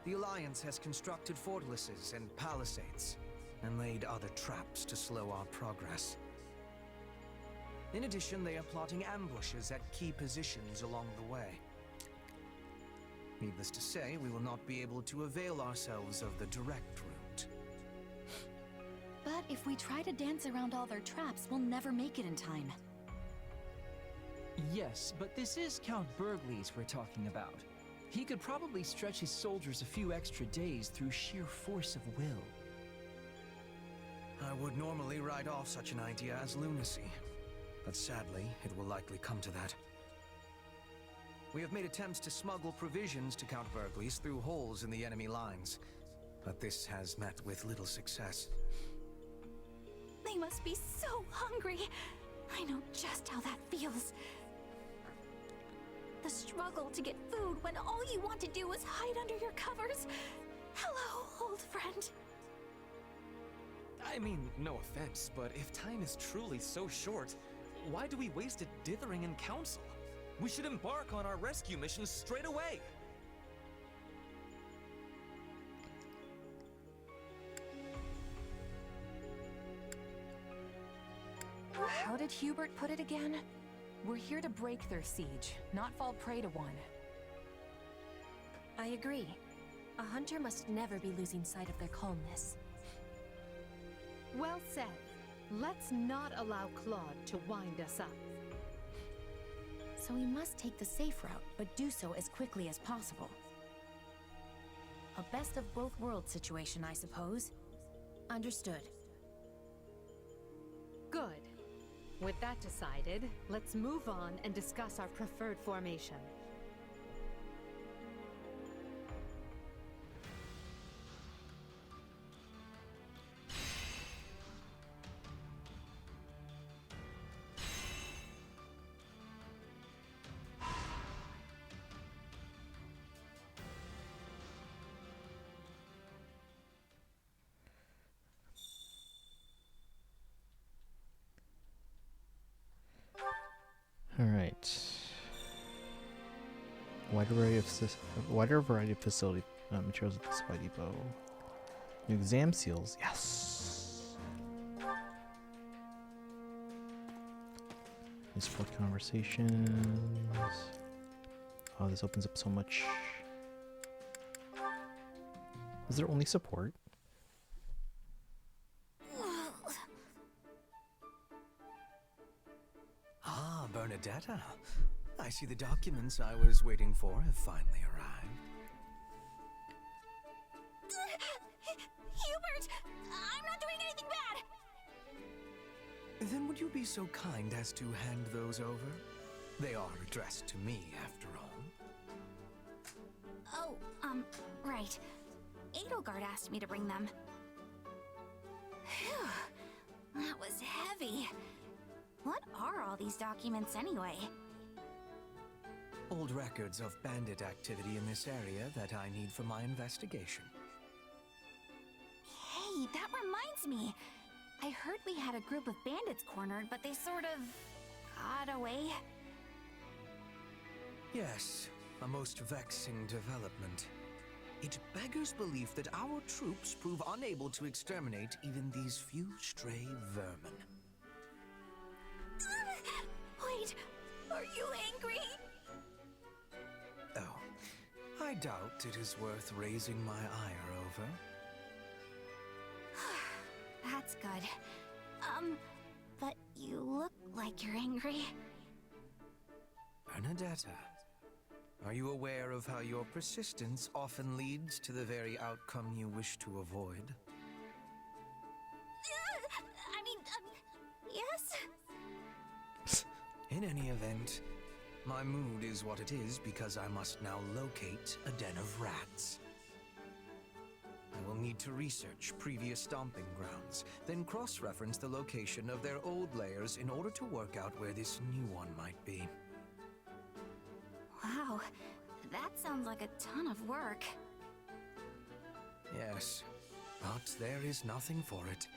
The Alliance has constructed fortresses and palisades, and laid other traps to slow our progress. In addition, they are plotting ambushes at key positions along the way. Needless to say, we will not be able to avail ourselves of the direct route. But if we try to dance around all their traps, we'll never make it in time. Yes, but this is Count Bergley's we're talking about. He could probably stretch his soldiers a few extra days through sheer force of will. I would normally write off such an idea as lunacy, but sadly, it will likely come to that. We have made attempts to smuggle provisions to Count Bergley's through holes in the enemy lines, but this has met with little success. They must be so hungry. I know just how that feels. The struggle to get food when all you want to do is hide under your covers. Hello, old friend. I mean, no offense, but if time is truly so short, why do we waste it dithering in council? We should embark on our rescue mission straight away. How did Hubert put it again? We're here to break their siege, not fall prey to one. I agree. A hunter must never be losing sight of their calmness. Well said. Let's not allow Claude to wind us up. So we must take the safe route, but do so as quickly as possible. A best of both worlds situation, I suppose. Understood. Good. With that decided, let's move on and discuss our preferred formation. All right. Wider variety of facility materials at the Spy Depot. New exam seals. Yes. Support conversations. Oh, this opens up so much. Is there only support? Ah, Bernadetta. I see the documents I was waiting for have finally arrived. Hubert! I'm not doing anything bad! Then would you be so kind as to hand those over? They are addressed to me, after all. Oh, right. Edelgard asked me to bring them. Phew. That was heavy. What are all these documents anyway? Old records of bandit activity in this area that I need for my investigation. Hey, that reminds me. I heard we had a group of bandits cornered, but they sort of got away. Yes, a most vexing development. It beggars belief that our troops prove unable to exterminate even these few stray vermin. Wait, are you angry? Oh, I doubt it is worth raising my ire over. That's good. But you look like you're angry. Bernadetta, are you aware of how your persistence often leads to the very outcome you wish to avoid? I mean, yes? In any event, my mood is what it is because I must now locate a den of rats. I will need to research previous stomping grounds, then cross-reference the location of their old lairs in order to work out where this new one might be. Wow, that sounds like a ton of work. Yes, but there is nothing for it.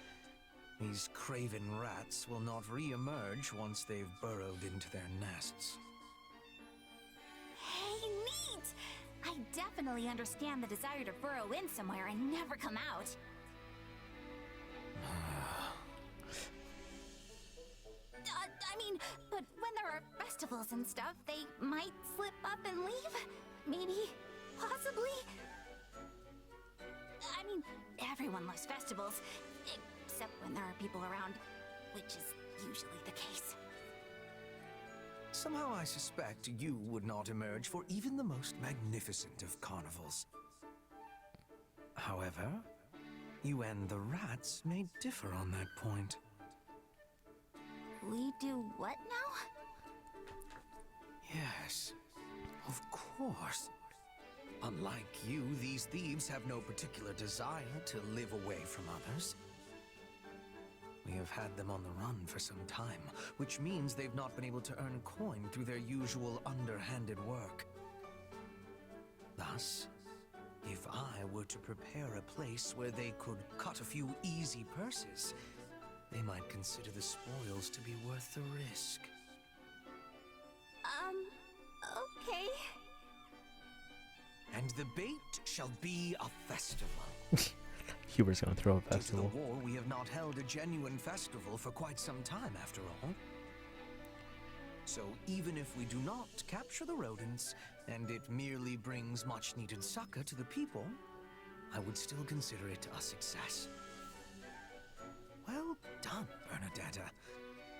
These craven rats will not re-emerge once they've burrowed into their nests. Hey, neat! I definitely understand the desire to burrow in somewhere and never come out. I mean, but when there are festivals and stuff, they might slip up and leave? Maybe? Possibly? I mean, everyone loves festivals, except when there are people around, which is usually the case. Somehow I suspect you would not emerge for even the most magnificent of carnivals. However, you and the rats may differ on that point. We do what now? Yes, of course. Unlike you, these thieves have no particular desire to live away from others. We have had them on the run for some time, which means they've not been able to earn coin through their usual underhanded work. Thus, if I were to prepare a place where they could cut a few easy purses, they might consider the spoils to be worth the risk. Okay. And the bait shall be a festival. Hubert's gonna throw a Due to the festival. war, we have not held a genuine festival for quite some time, after all. So even if we do not capture the rodents, and it merely brings much-needed succor to the people, I would still consider it a success. Well done, Bernadetta.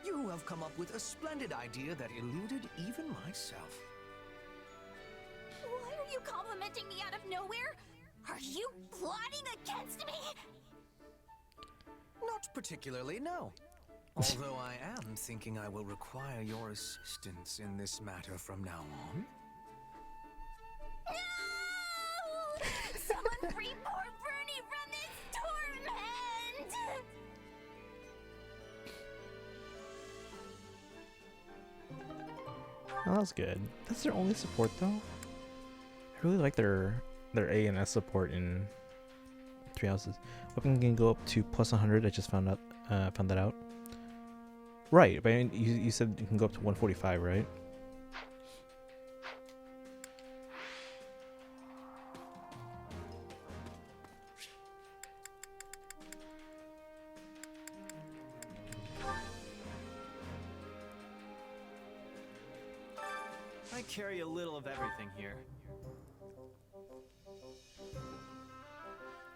You have come up with a splendid idea that eluded even myself. Why are you complimenting me out of nowhere? Are you plotting against me? Not particularly, no. Although I am thinking I will require your assistance in this matter from now on. No! Someone free poor Bernie from this torment! Oh, that was good. That's their only support though. I really like their A and S support in Three Houses. Weapon can go up to plus 100. I just found that out. Right, but you said you can go up to 145, right? I carry a little of everything here.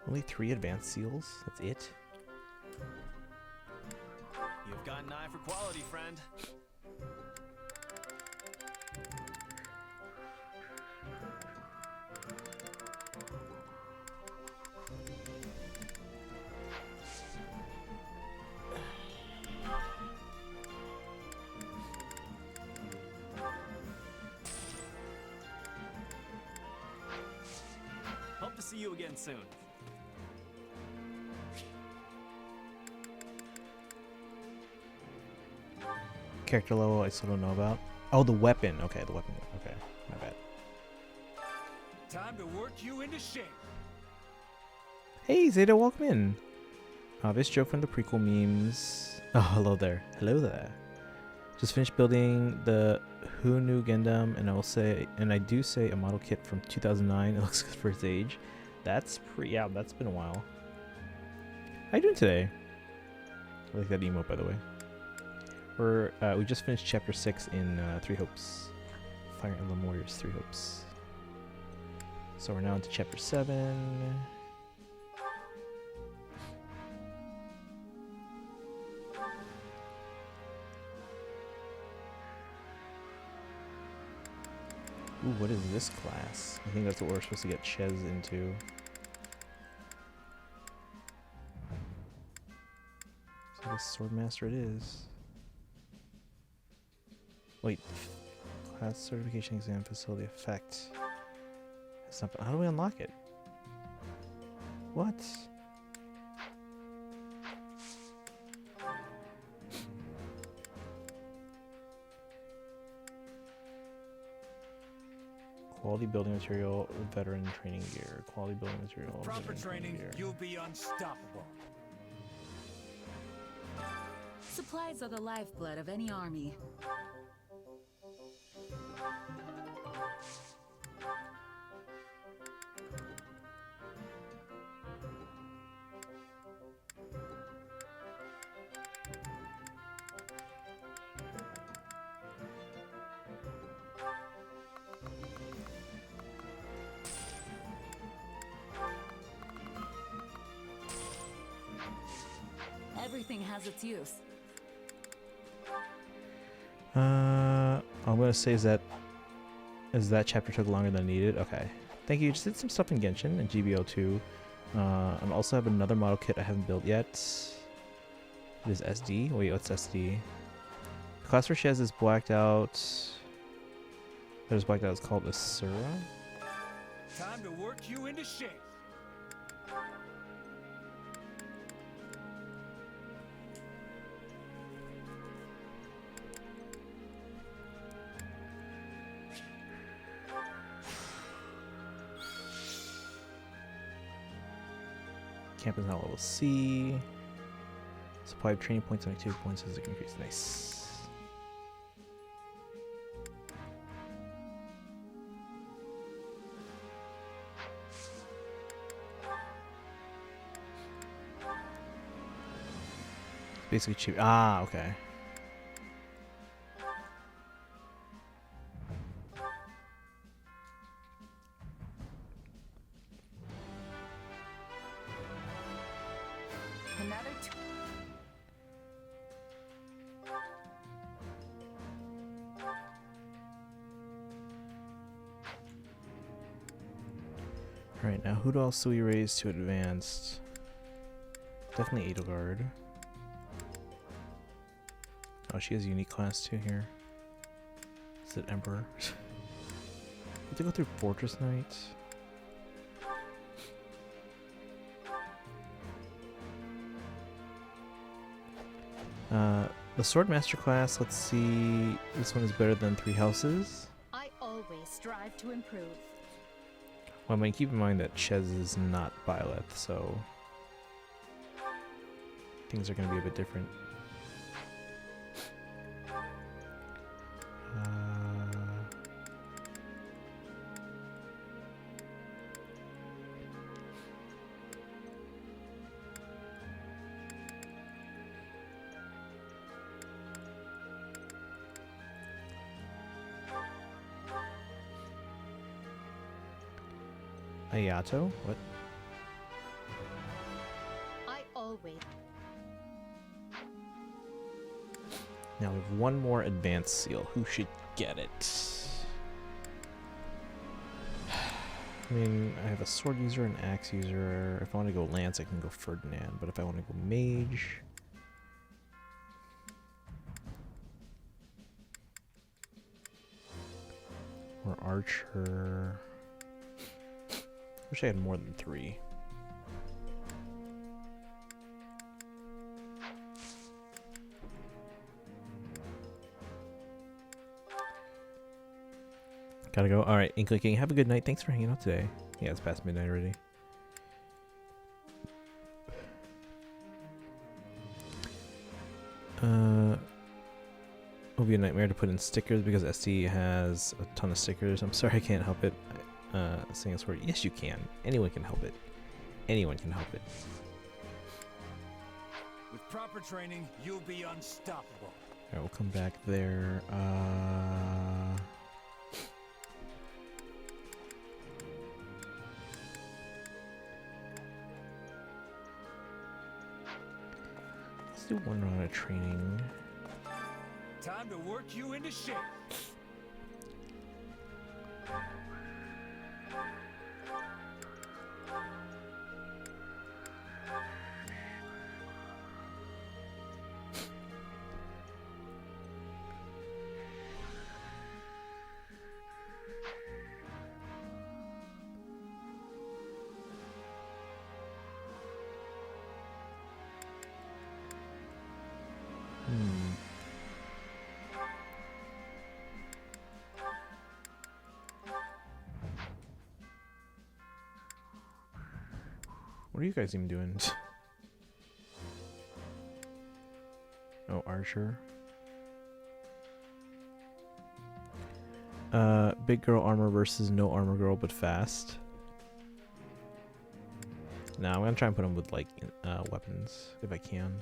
Only 3 advanced seals? That's it? You've got an eye for quality, friend. Hope to see you again soon. Character level I still don't know about. Oh, the weapon. Okay, the weapon. Okay, my bad. Time to work you into shape. Hey, Zeta, welcome in. This joke from the prequel memes. Oh, hello there. Hello there. Just finished building the Who Knew Gundam, and I do say a model kit from 2009. It looks good for its age. That's yeah, that's been a while. How you doing today? I like that emote, by the way. We just finished chapter 6 in 3 Hopes. Fire Emblem Warriors 3 Hopes. So we're now into chapter 7. Ooh, what is this class? I think that's what we're supposed to get Ches into. So this Swordmaster it is. Wait. Class certification exam facility effect. That's not, how do we unlock it? What? Quality building material, veteran training gear. Quality building material. Proper training, gear. you'll be unstoppable. Supplies are the lifeblood of any army. Everything has its use. I'm gonna say is that chapter took longer than needed. Okay, thank you. Just did some stuff in Genshin and GBO2. I also have another model kit I haven't built yet. It is SD. Wait, what's SD? The class for Ches is blacked out. That is blacked out. It's called Asura. Time to work you into shape. Camp is now level C. Supply of training points and activity points as it increases. Nice. Basically cheap. Ah, okay. Another Alright, now who else do we raise to advanced? Definitely Edelgard. Oh, she has a unique class too here. Is it Emperor? We have to go through Fortress Knight. The Swordmaster class, let's see. This one is better than 3 Houses. I always strive to improve. Well, I mean, keep in mind that Ches is not Byleth, so things are going to be a bit different. Ayato? What? I always. Now we have one more advanced seal. Who should get it? I mean, I have a sword user, an axe user. If I want to go lance, I can go Ferdinand. But if I want to go mage, or archer. Wish I had more than 3. Gotta go. Alright, Inkling King, have a good night. Thanks for hanging out today. Yeah, it's past midnight already. It'll be a nightmare to put in stickers because ST has a ton of stickers. I'm sorry I can't help it. Saying this word. Yes, you can. Anyone can help it. Anyone can help it. With proper training, you'll be unstoppable. Alright, we'll come back there. Let's do one round of training. Time to work you into shape. What are you guys even doing? Oh, archer. Big girl armor versus no armor girl but fast. Nah, I'm gonna try and put them with like weapons if I can.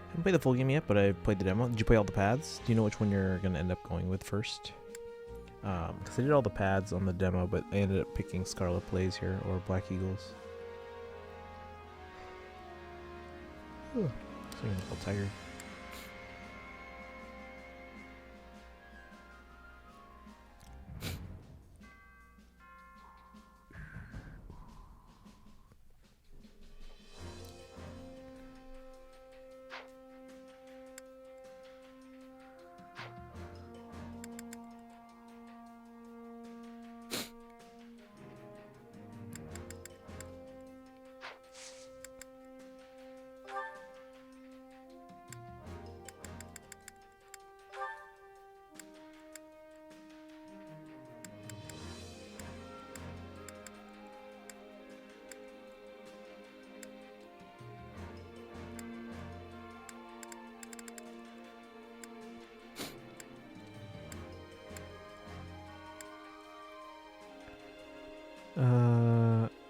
I haven't played the full game yet, but I played the demo. Did you play all the paths? Do you know which one you're going to end up going with first? Because I did all the paths on the demo, but I ended up picking Scarlet Blaze here, or Black Eagles. So I'm going to call Tiger.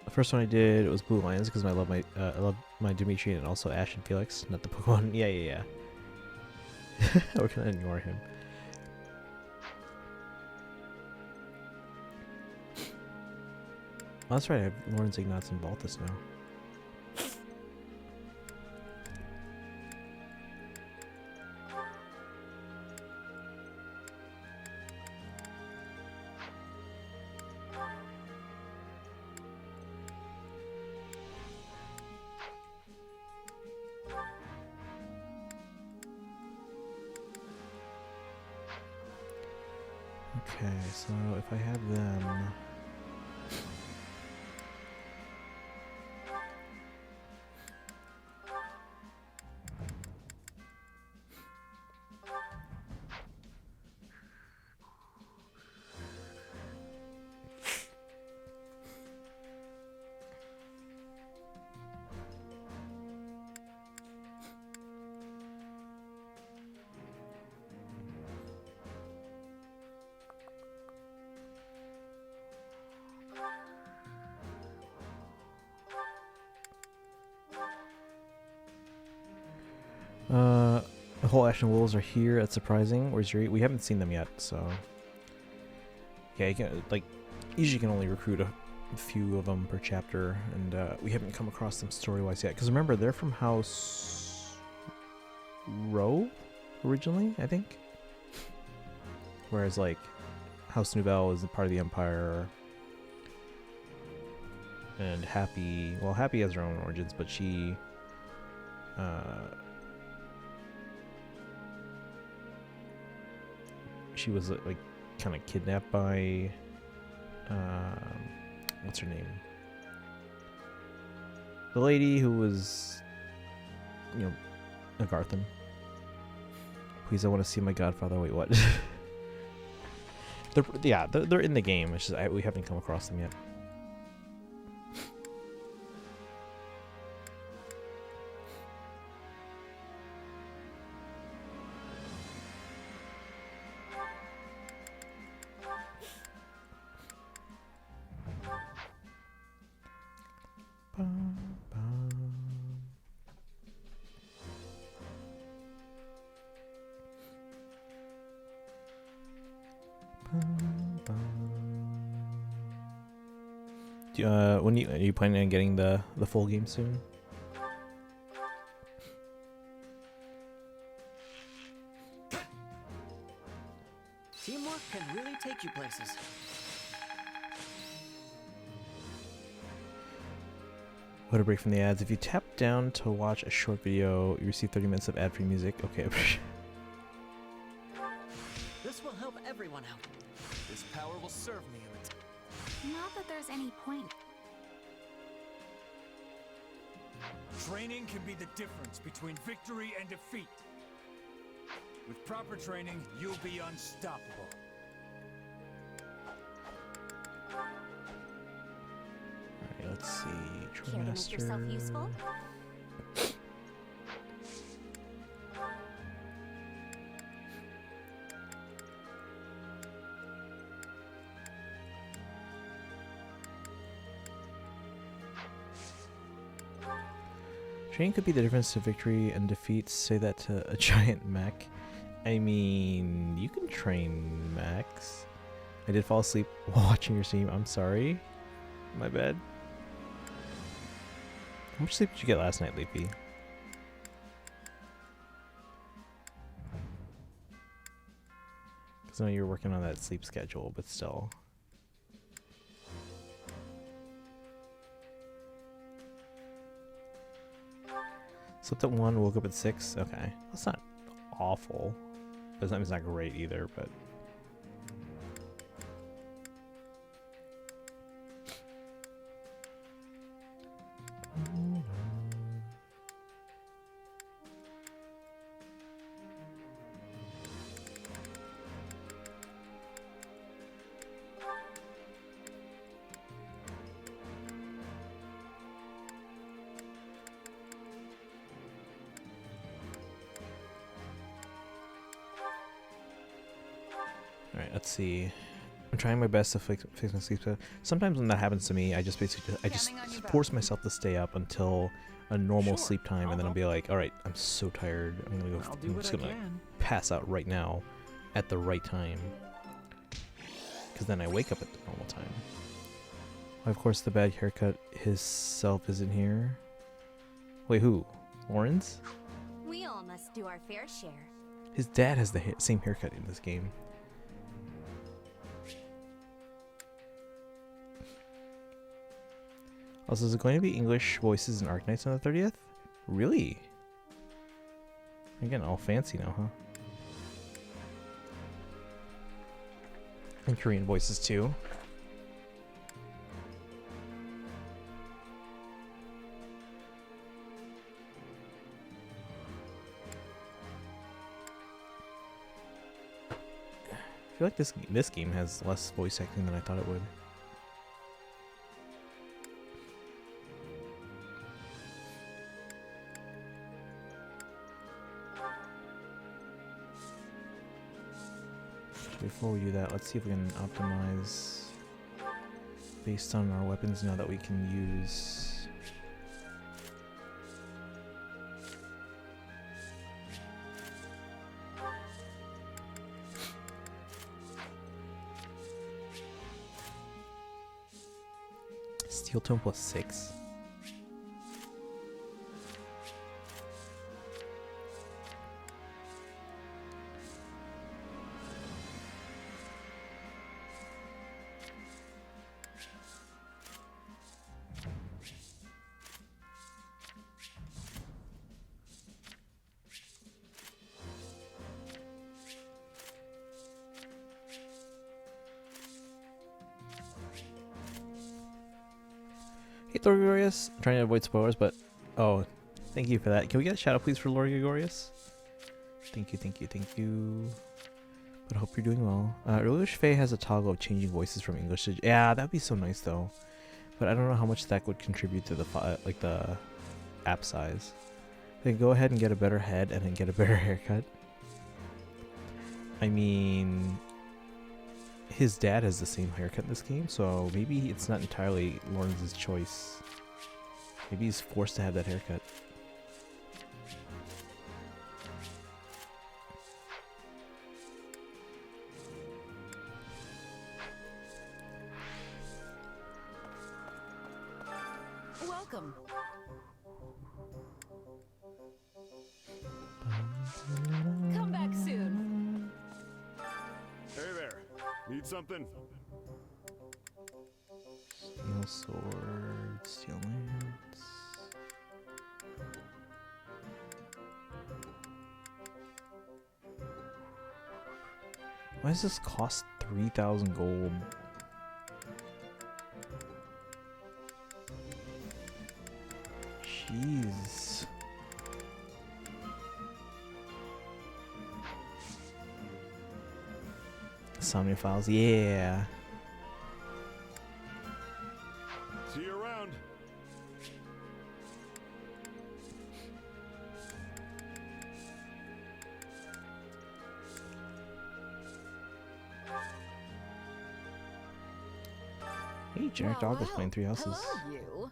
The first one I did was Blue Lions because I love my Dimitri and also Ash and Felix, not the Pokemon. Yeah. We're gonna ignore him. Oh, that's right. I have Lawrence, Ignatz, and Balthus now. Okay, so if I have them... The whole Ashen Wolves are here. That's surprising. Where's your... We haven't seen them yet, so... Yeah, you can, like, usually you can only recruit a few of them per chapter, and we haven't come across them story-wise yet. Because remember, they're from House... Row? Originally, I think? Whereas, like, House Nouvelle is a part of the Empire... And Happy... Well, Happy has her own origins, but she... She was like kind of kidnapped by what's her name? The lady who was, you know, Agarthan. Please, I want to see my godfather. Wait, what? they're in the game. It's just we haven't come across them yet. When are you planning on getting the full game soon? Teamwork can really take you places. What a break from the ads. If you tap down to watch a short video, you receive 30 minutes of ad-free music. Okay. This will help everyone out. This power will serve me in it. Not that there's any point. Training can be the difference between victory and defeat. With proper training, you'll be unstoppable. Alright, let's see. Care to make yourself useful? Training could be the difference to victory and defeat. Say that to a giant mech. I mean, you can train mechs. I did fall asleep while watching your stream. I'm sorry. My bad. How much sleep did you get last night, Leafy? Because I know you were working on that sleep schedule, but still. Slept at 1, woke up at 6. Okay. That's not awful. But it's not great either, but... Alright, let's see. I'm trying my best to fix my sleep. Sometimes when that happens to me, I just basically force myself to stay up until a normal sleep time, and then I'll be like, all right, I'm so tired. I'm just gonna pass out right now, at the right time, because then I wake up at the normal time. Of course, the bad haircut himself isn't here. Wait, who? Lawrence? We all must do our fair share. His dad has the same haircut in this game. Also, is it going to be English voices and Arknights on the 30th? Really? You're getting all fancy now, huh? And Korean voices too. I feel like this game has less voice acting than I thought it would. Before we do that, let's see if we can optimize based on our weapons now that we can use. Steel tone plus 6. Hey, Lord Gregorius. I'm trying to avoid spoilers, but oh, thank you for that. Can we get a shout out, please, for Lord Gregorius? Thank you, thank you, thank you. But I hope you're doing well. I really wish FEH has a toggle of changing voices from English to yeah, that'd be so nice though. But I don't know how much that would contribute to the like the app size. Then go ahead and get a better head and then get a better haircut. I mean, his dad has the same haircut in this game, so maybe it's not entirely Lawrence's choice. Maybe he's forced to have that haircut. Welcome. Come back soon. Hey there. Need something? Steel sword, steel lance. Why does this cost 3,000 gold? Jeez. Somnia files, yeah. See you around. Hey, generic dog was playing 3 houses. Hello, you.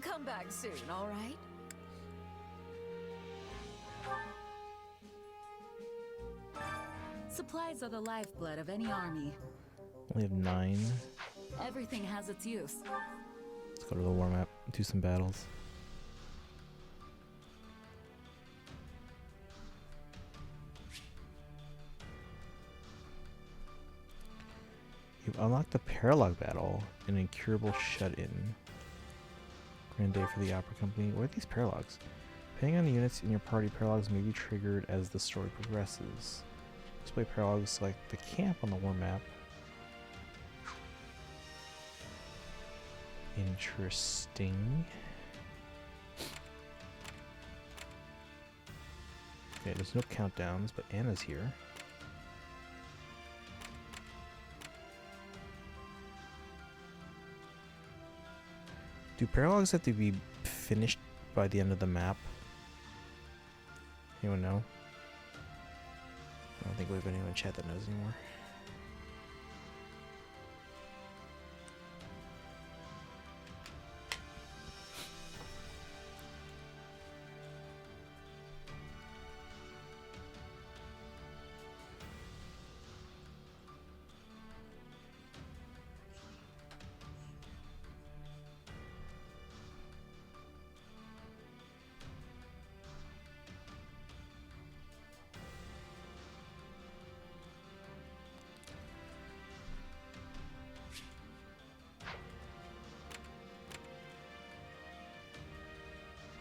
Come back soon, all right? Supplies are the lifeblood of any army. Only have 9. Everything has its use. Let's go to the war map, do some battles. You've unlocked the Paralog battle, an incurable shut-in. Grand day for the opera company. What are these paralogs? Depending on the units in your party, paralogs may be triggered as the story progresses. Display paralogs, select the camp on the war map. Interesting. Okay, there's no countdowns, but Anna's here. Do paralogs have to be finished by the end of the map? Anyone know? I don't think we have anyone in chat that knows anymore.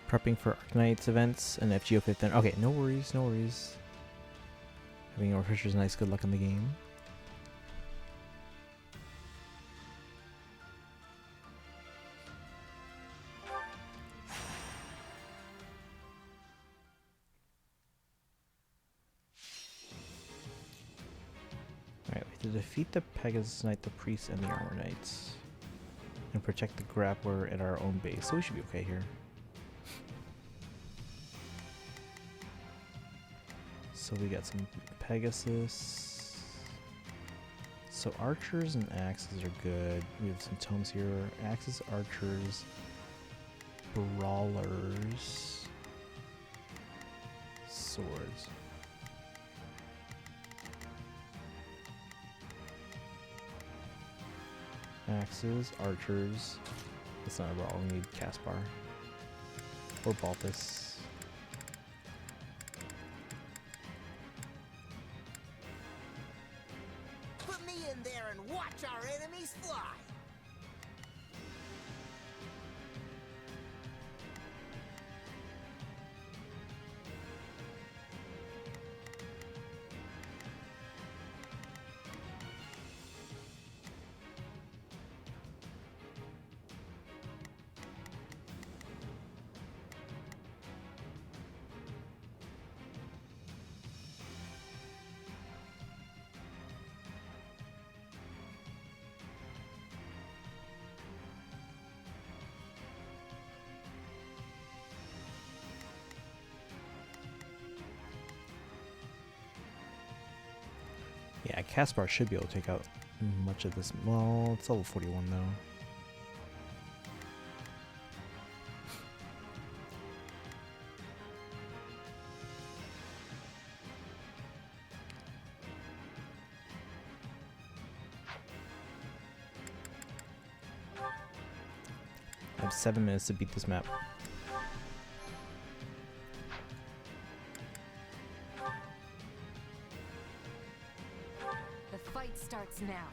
Prepping for Arknights events and FGO 5th. Okay, no worries, no worries. Having your pictures nice. Good luck in the game. Alright, we have to defeat the Pegasus Knight, the Priest, and the Armor Knights. And protect the Grappler at our own base. So we should be okay here. So we got some Pegasus. So archers and axes are good. We have some tomes here. Axes, archers, brawlers, swords. Axes, archers. That's not a brawl. We need Caspar or Balthus. Put me in there and watch our enemies fly. Yeah, Caspar should be able to take out much of this. Well, it's level 41 though. I have 7 minutes to beat this map. The fight starts now.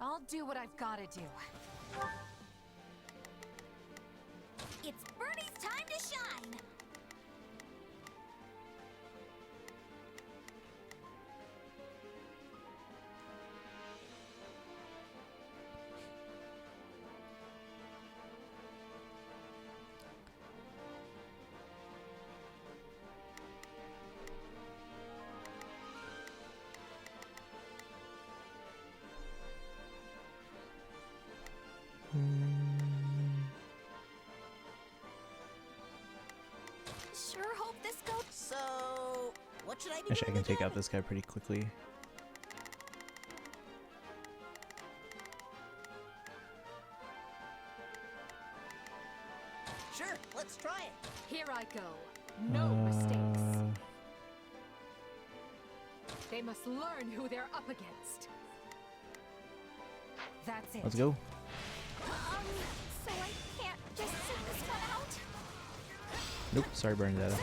I'll do what I've gotta do. It's Bernie's time to shine! Sure hope this goes. So, what should I be Actually, I doing can take again? out this guy pretty quickly. Sure, let's try it. Here I go. No mistakes. They must learn who they're up against. That's it. Let's go. So I can't just sit this one out? Nope, sorry, Bernadetta.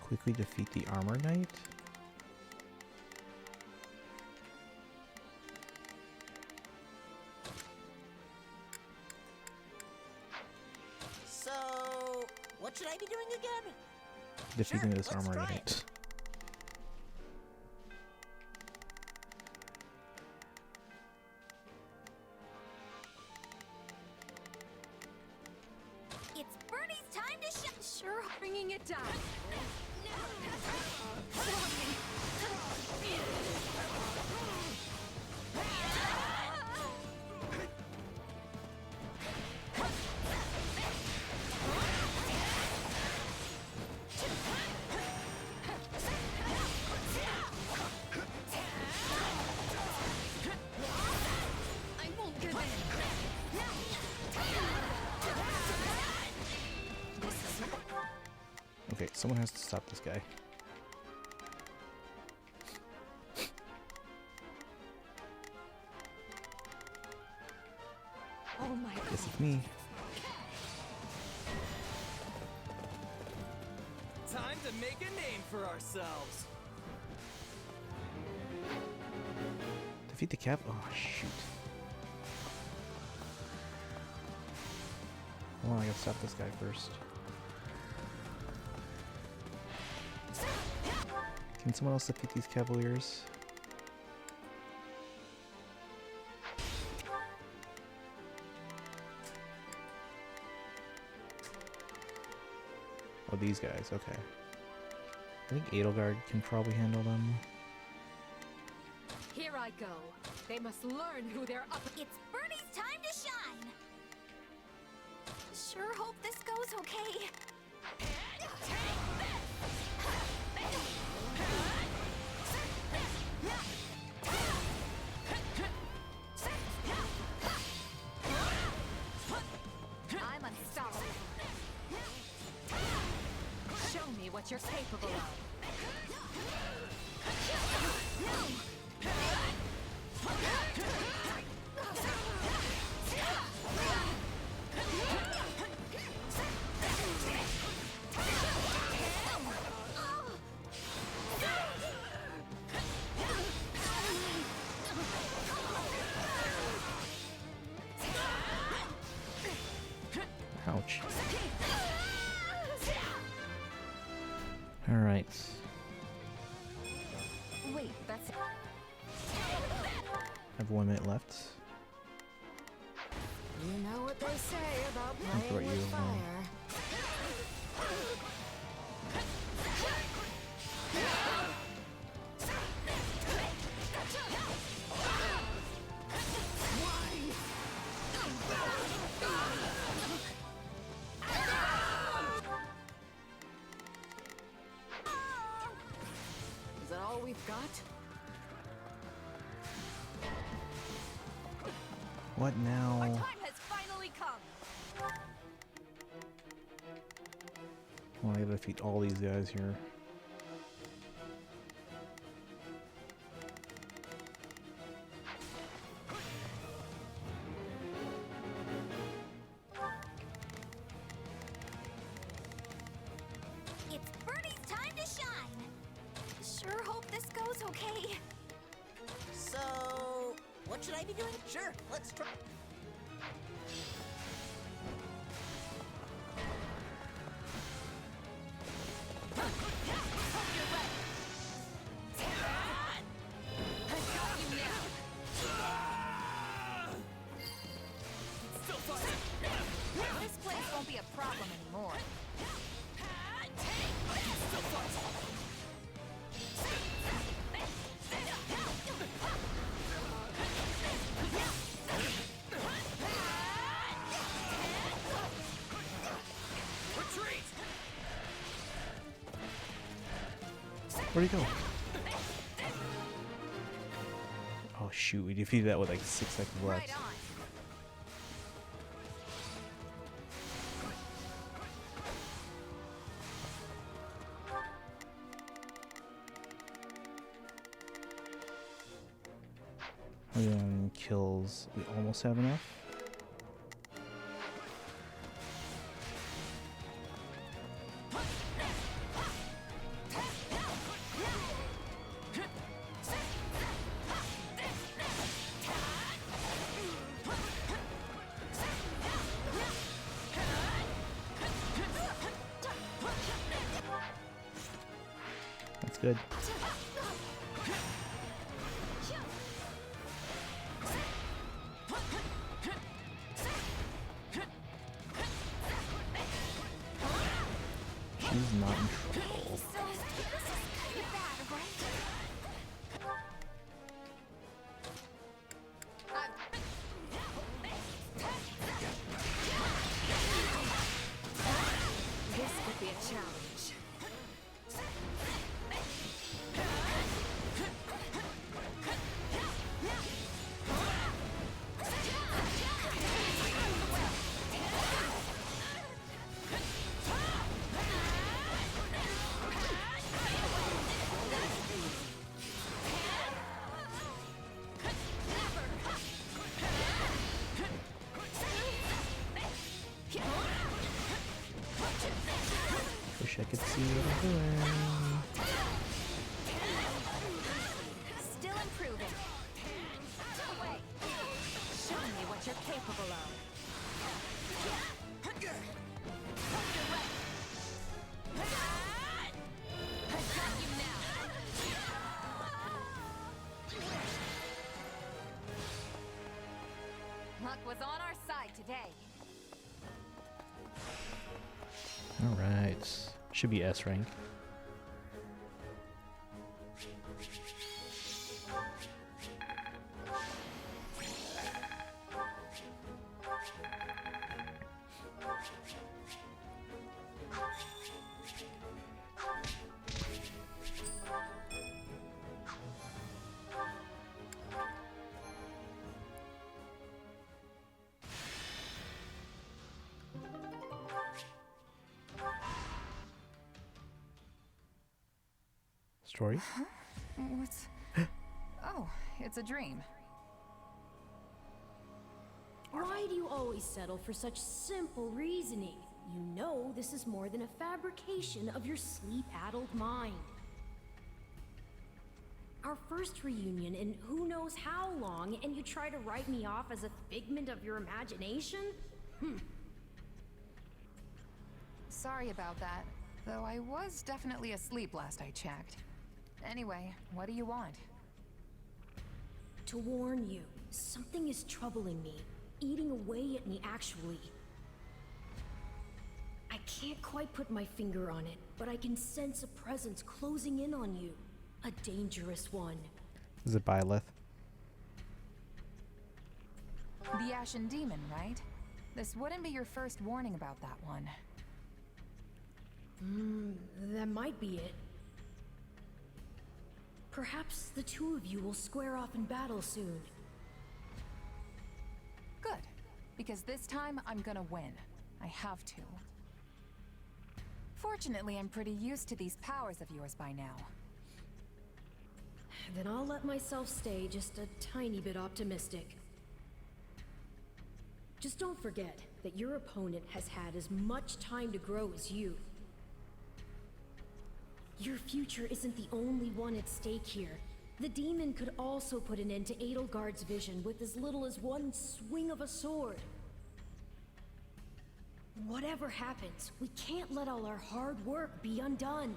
Quickly defeat the Armor Knight. So, what should I be doing again? Defeating this let's Armor try Knight. It's Bernie's time to shine! Sure, bringing it down. I won't give in! Okay, someone has to stop this guy. Oh my This is me. to make a name for ourselves. Defeat the cap. Oh shoot. Hold on, I gotta stop this guy first. Can someone else defeat these cavaliers? Oh, these guys, okay. I think Edelgard can probably handle them. Here I go. They must learn who they're up. It's Bernie's time to shine. Sure hope this goes okay. I'm unstoppable. Show me what you're capable of. Ouch. Alright. Wait, that's... I have 1 minute left. You know what they say about I'll throw playing you with along. fire. Is that all we've got? What now? Our time has finally come. Well, I gotta defeat all these guys here. It's Bernie's time to shine. Sure hope this goes okay. So, what should I be doing? Sure, let's try. This place won't be a problem anymore. Where'd he go? Oh shoot, we defeated that with like 6 seconds left. And kills, we almost have enough. That's good. She's not in trouble. So, this is kind of bad, right? This could be a challenge. wish I could see what I'm doing. Still improving. Wait. Show me what you're capable of. I got you now. Luck was on our side today. Alright. Should be S rank. Story? Huh? What's... Oh, it's a dream. Why do you always settle for such simple reasoning? You know this is more than a fabrication of your sleep-addled mind. Our first reunion in who knows how long, and you try to write me off as a figment of your imagination? Sorry about that, though I was definitely asleep last I checked. Anyway, what do you want? To warn you, something is troubling me, eating away at me actually. I can't quite put my finger on it, but I can sense a presence closing in on you. A dangerous one. Is it Byleth? The Ashen Demon, right? This wouldn't be your first warning about that one. That might be it. Perhaps the two of you will square off in battle soon. Good, because this time I'm gonna win. I have to. Fortunately, I'm pretty used to these powers of yours by now. Then I'll let myself stay just a tiny bit optimistic. Just don't forget that your opponent has had as much time to grow as you. Your future isn't the only one at stake here. The demon could also put an end to Edelgard's vision with as little as one swing of a sword. Whatever happens, we can't let all our hard work be undone.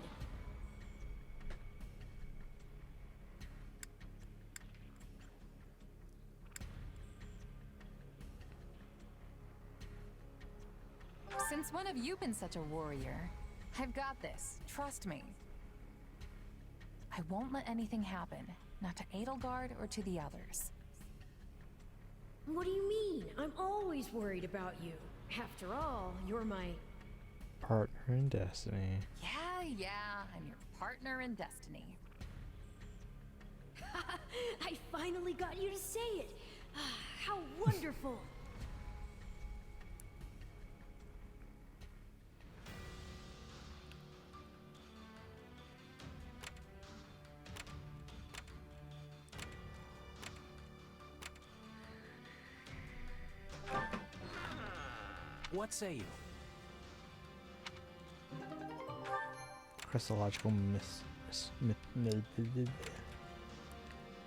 Since when have you been such a warrior? I've got this, trust me. I won't let anything happen, not to Edelgard or to the others. What do you mean? I'm always worried about you. After all, you're my... partner in destiny. Yeah, I'm your partner in destiny. I finally got you to say it! How wonderful! What say you? Christological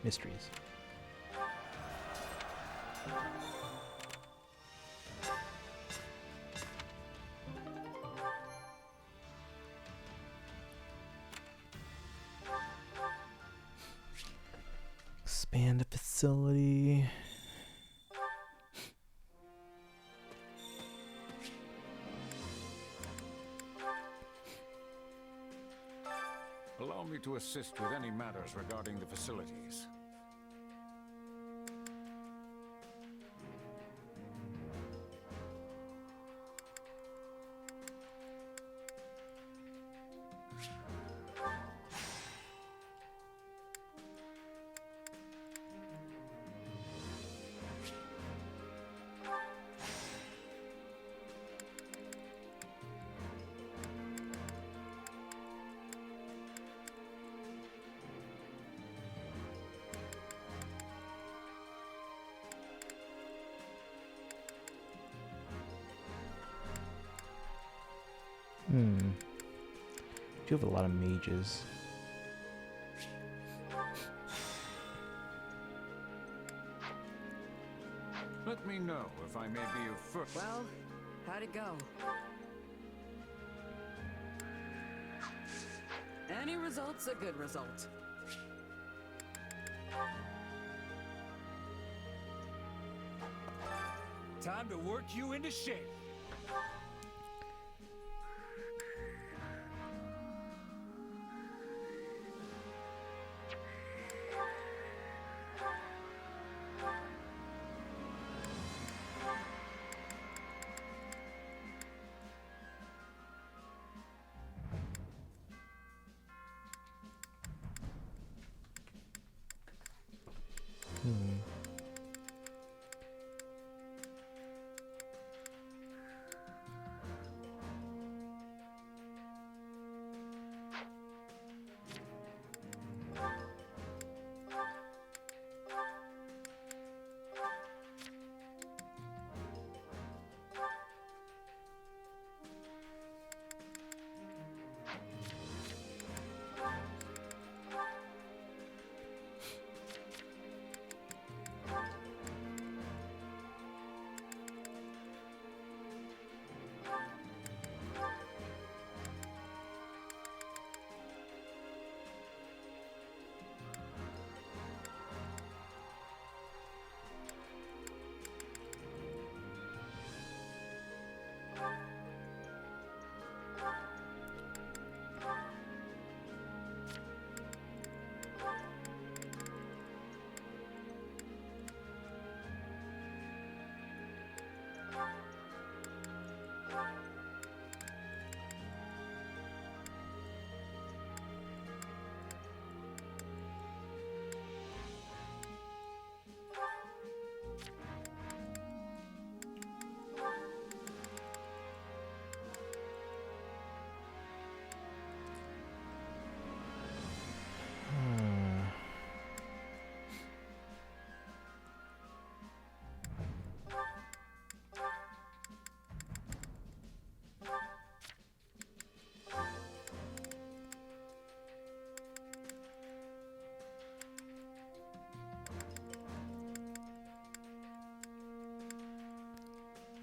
mysteries. Expand the facility. Allow me to assist with any matters regarding the facilities. do have a lot of mages. Let me know if I may be of further. Well, how'd it go? Any result's a good result. Time to work you into shape.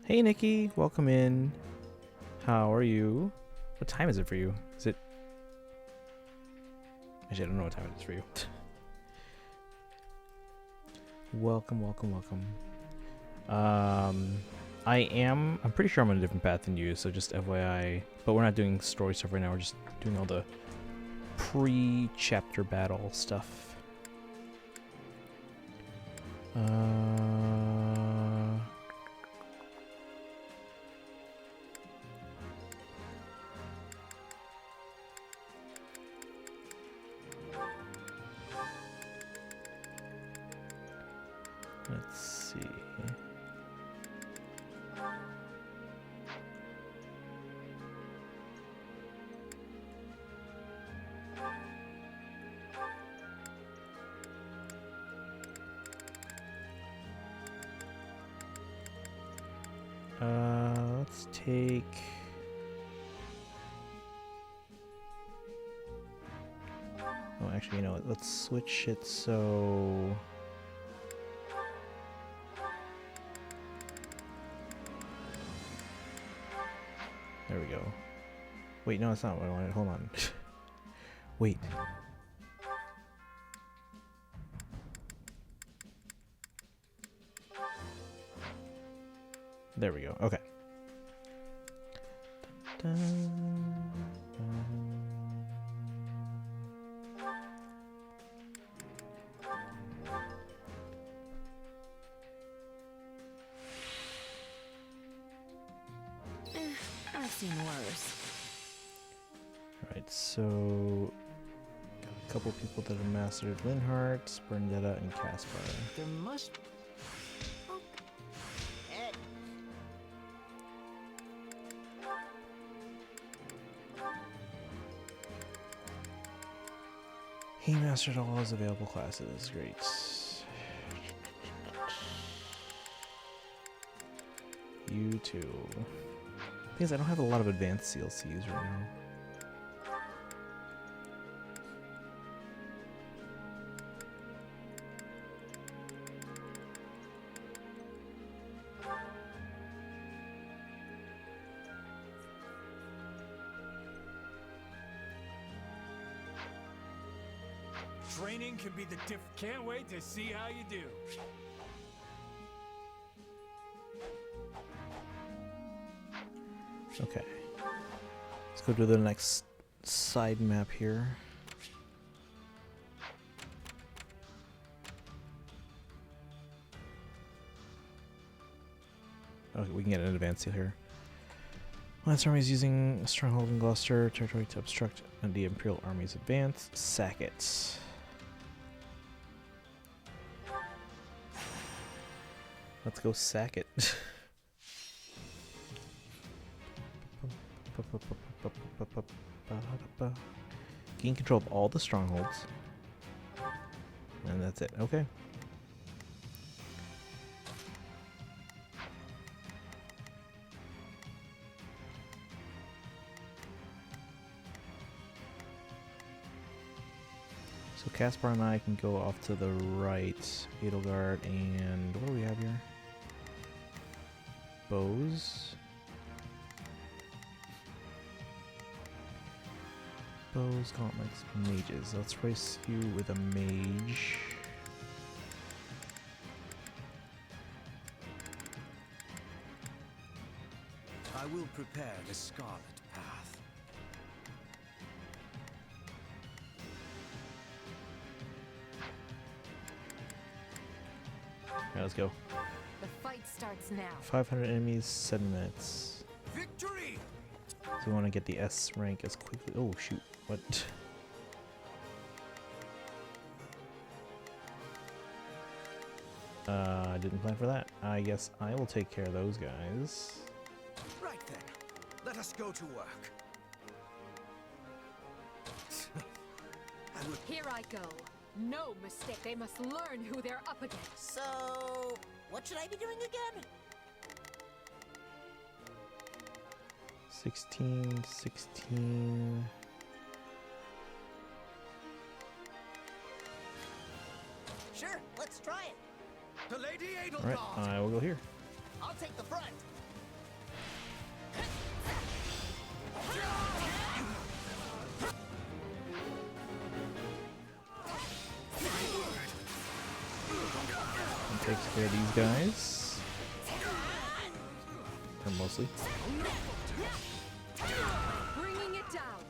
Hey Nikki, welcome in. How are you? What time is it for you? Is it... Actually, I don't know what time it is for you. Welcome, welcome, welcome. I'm pretty sure I'm on a different path than you, so just FYI. But we're not doing story stuff right now, we're just doing all the pre-chapter battle stuff. Let's see. Let's take... Oh, actually, you know what? Let's switch it so... There we go. Wait, no, that's not what I wanted. Hold on. Wait. There we go. Okay. Dun, dun, I've seen worse. Alright, so got a couple people that have mastered Linhardt, Bernadetta, and Caspar. There must... Ed. He mastered all his available classes. Great. You too. Because I don't have a lot of advanced CLCs right now. Training can be the Can't wait to see how you do. Okay. Let's go to the next side map here. Okay, we can get an advance deal here. Lance army is using a stronghold in Gloucester territory to obstruct the Imperial Army's advance. Sack it. Let's go sack it. Gain control of all the strongholds. And that's it. Okay. So Caspar and I can go off to the right. Edelgard and what do we have here? Bows. Bows, gauntlets, mages. Let's race you with a mage. I will prepare the Scarlet path. Alright, let's go. The fight starts now. 500 enemies, 7 minutes. Victory! So we want to get the S rank as quickly. Oh shoot! What? I didn't plan for that. I guess I will take care of those guys. Right then, let us go to work. Here I go. No mistake. They must learn who they're up against. So, what should I be doing again? 16, 16. Sure, let's try it. The Lady Edelgard. Alright, I will go here. I'll take the front. And takes care of these guys. Or mostly. Bringing it down.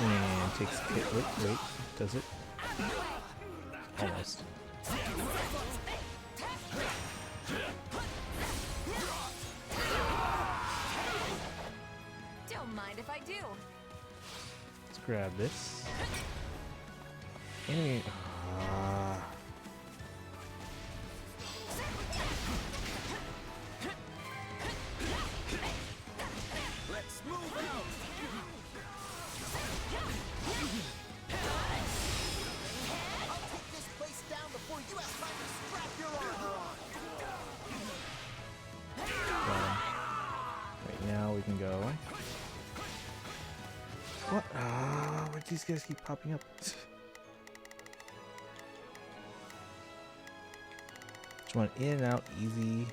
And takes care. Wait, does it? Almost. Don't mind if I do. Let's grab this. Enemy. Let's move out. I'll take this place down before you have time to strap your armor on. Right now we can go. What? Why do these guys keep popping up? Just want in and out easy.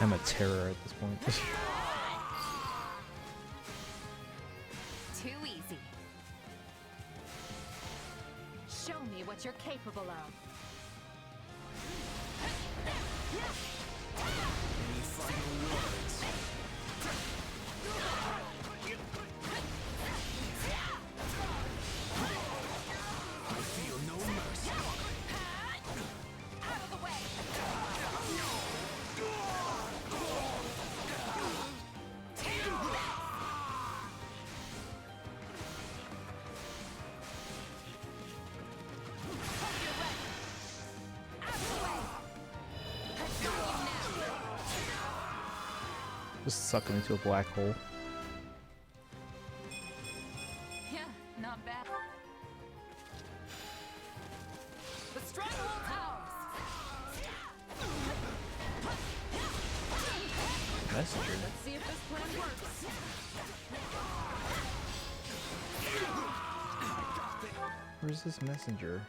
I'm a terror at this point. Too easy. Show me what you're capable of. Any final words? I feel no mercy. Out of the way. Just suck him into a black hole. Yeah, not bad. The stronghold towers. Messenger. Let's see if this plan works. Where's this messenger?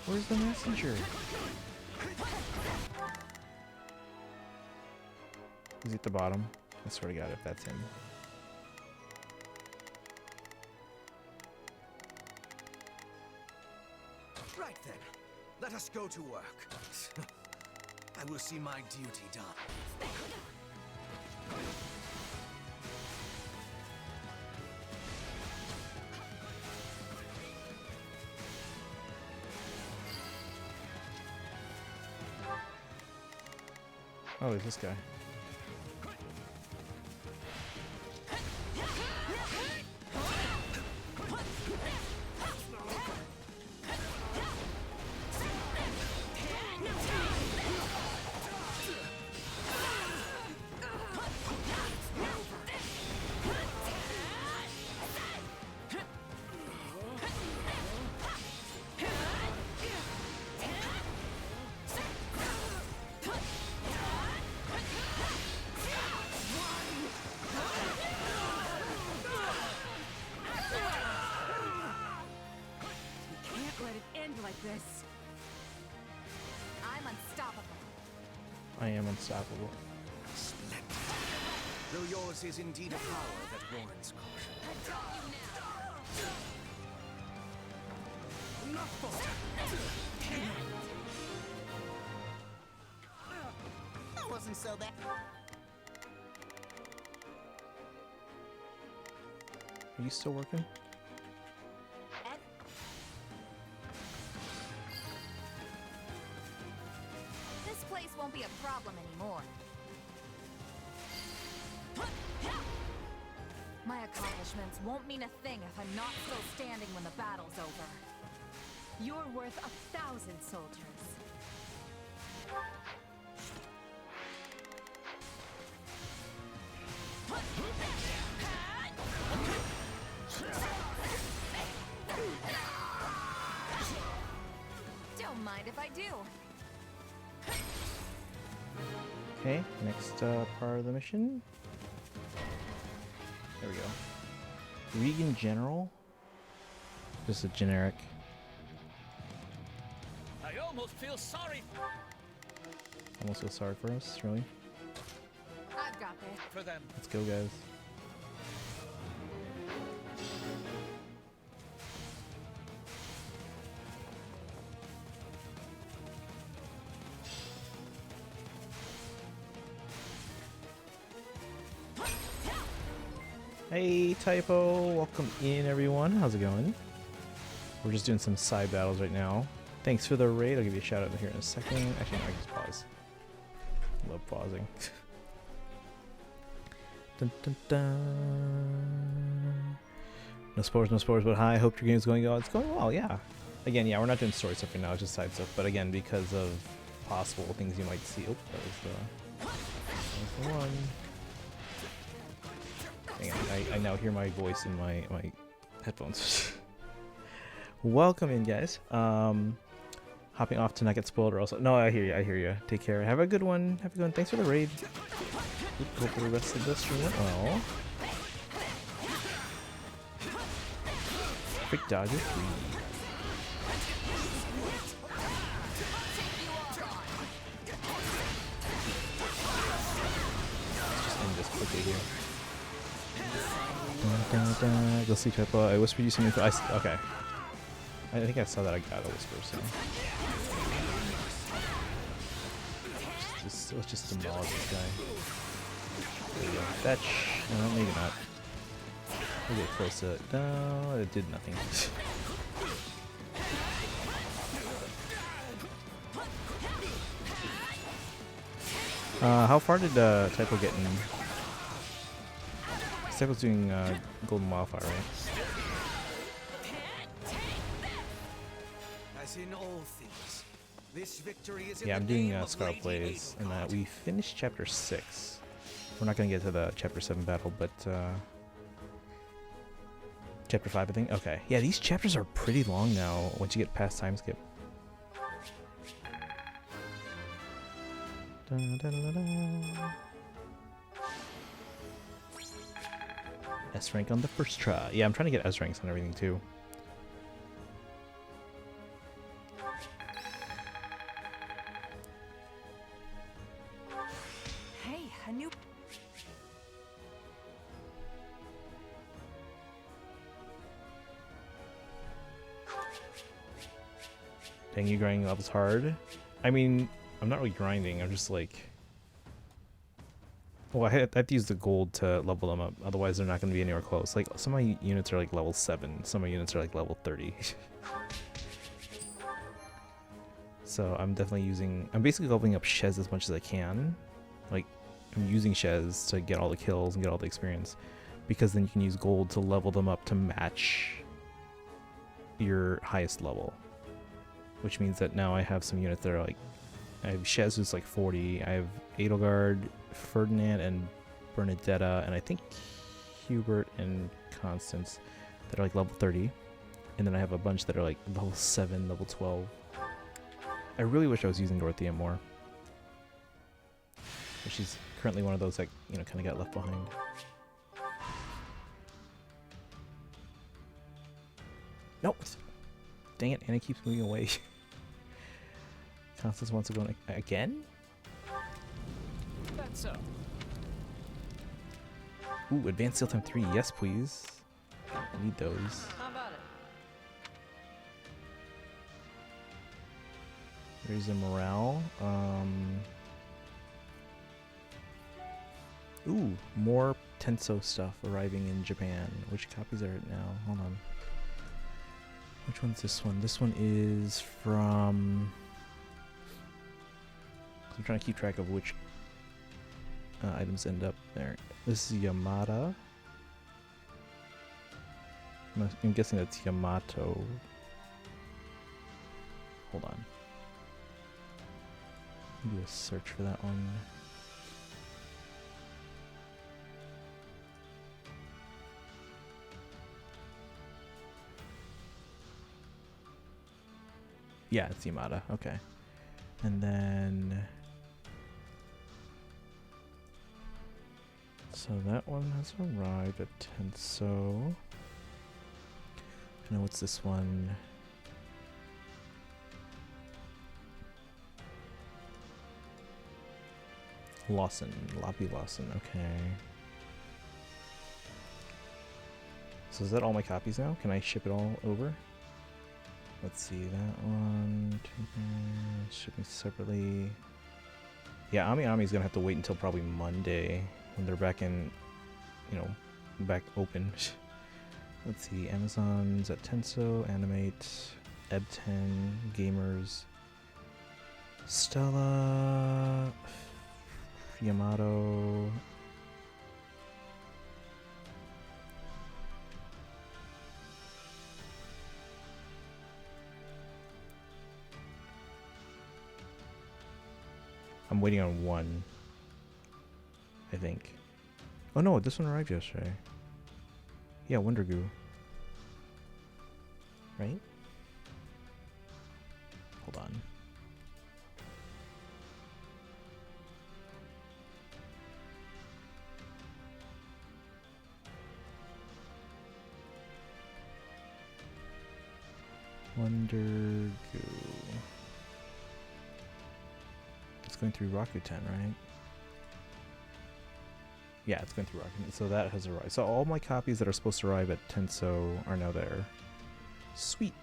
Where's the messenger? Is he at the bottom? I swear to God, if that's him. Right then, let us go to work. I will see my duty done. Oh, there's this guy. This. I'm unstoppable. I am unstoppable. Splendid. Though yours is indeed a power that warrants caution. That wasn't so bad. Are you still working? This place won't be a problem anymore. My accomplishments won't mean a thing if I'm not still standing when the battle's over. You're worth 1,000 soldiers. Don't mind if I do. Okay, next part of the mission. There we go. Regan General. Just a generic. I almost feel sorry Almost feel sorry for us, really. I've got this. for them. Let's go, guys. Hey, Typo. Welcome in, everyone. How's it going? We're just doing some side battles right now. Thanks for the raid. I'll give you a shout out here in a second. Actually, no, I can just pause. Love pausing. Dun, dun, dun. No spoilers, but hi. Hope your game's going well. It's going well, yeah. Again, yeah, we're not doing story stuff right now, it's just side stuff. But again, because of possible things you might see. Oh, that was the one. Hang on, I now hear my voice in my headphones. Welcome in, guys. Hopping off to not get spoiled or also. No, I hear you. Take care. Have a good one. Have a good one. Thanks for the raid. Hope for the rest of the stream went well. Quick Dodger 3. Let's just end this quickly here. Go see Typo. I whispered you some info. Okay. I think I saw that I got a whisper, so. Let's just demolish this guy. There we go. Fetch. No, maybe not. We'll get close to it. No, it did nothing. How far did Typo get in? Typo's doing Golden Wildfire, right? As in all things, This victory is Yeah, I'm doing Scarlet Blaze, and we finished chapter 6. We're not gonna get to the chapter 7 battle, but chapter 5, I think. Okay, yeah, these chapters are pretty long now. Once you get past time skip. S rank on the first try. Yeah, I'm trying to get S ranks on everything too. Hey, a new. Dang, you grinding levels hard? I mean, I'm not really grinding. I'm just like. Well, I have to use the gold to level them up, otherwise they're not going to be anywhere close. Like, some of my units are like level 7, some of my units are like level 30. So I'm definitely I'm basically leveling up Shez as much as I can. Like, I'm using Shez to get all the kills and get all the experience, because then you can use gold to level them up to match your highest level. Which means that now I have some units that are like, I have Shez who's like 40, I have Edelgard, Ferdinand, and Bernadetta, and I think Hubert and Constance that are like level 30. And then I have a bunch that are like level 7, level 12. I really wish I was using Dorothea more. But she's currently one of those that, you know, kind of got left behind. Nope! Dang it, Anna keeps moving away. Constance wants to go again? That's so. Ooh, advanced seal time 3. Yes, please. I need those. How about it? There's a morale. Ooh, more Tenso stuff arriving in Japan. Which copies are it now? Hold on. Which one's this one? This one is from... I'm trying to keep track of which items end up there. This is Yamada. I'm guessing that's Yamato. Hold on. Do a search for that one. Yeah, it's Yamada. Okay. And then... So that one has arrived at Tenso. And then what's this one? Lawson. Lobby Lawson. Okay. So is that all my copies now? Can I ship it all over? Let's see, that one, shipping separately. Yeah, Ami's gonna have to wait until probably Monday when they're back in, you know, back open. Let's see, Amazon's at Tenso, Animate, Eb10, Gamers, Stella, Yamato. I'm waiting on one, I think. Oh no, this one arrived yesterday. Yeah, Wonder Goo. Right? Hold on. Wonder Goo. It's going through Rakuten, right? Yeah, it's going through Rakuten. So that has arrived. So all my copies that are supposed to arrive at Tenso are now there. Sweet.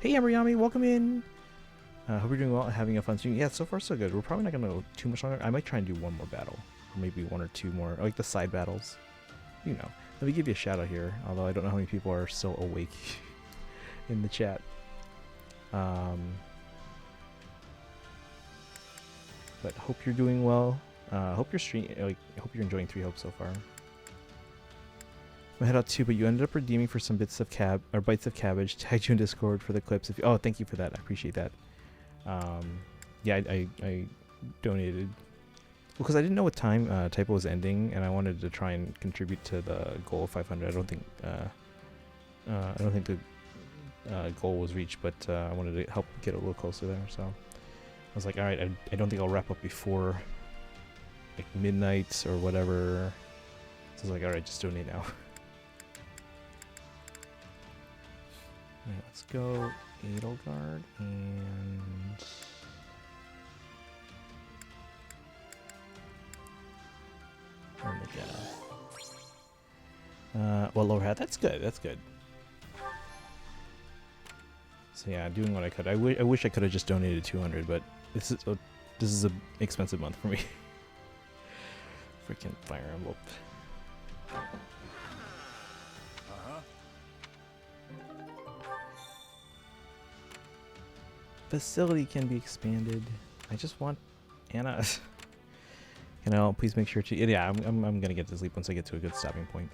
Hey, Amriyami, welcome in. Hope you're doing well and having a fun stream. Yeah, so far so good. We're probably not going to go too much longer. I might try and do one more battle. Or maybe one or two more. Like the side battles. You know. Let me give you a shout out here. Although I don't know how many people are still awake in the chat. But hope you're doing well. Hope you're hope you're enjoying 3 Hopes so far. I head out too, but you ended up redeeming for some bites of cabbage. Tagged you in Discord for the clips. Oh, thank you for that. I appreciate that. Yeah, I donated because I didn't know what time Typo was ending, and I wanted to try and contribute to the goal of 500. I don't think the goal was reached, but I wanted to help get a little closer there. So I was like, all right, I don't think I'll wrap up before like midnight or whatever. So I was like, all right, just donate now. All right, let's go Edelgard and well, lower hat. That's good. That's good. So yeah, doing what I could. I wish I could have just donated 200, but this is a expensive month for me. Freaking Fire Emblem. Facility can be expanded. I just want Anna. You know, please make sure to. Yeah, I'm gonna get to sleep once I get to a good stopping point.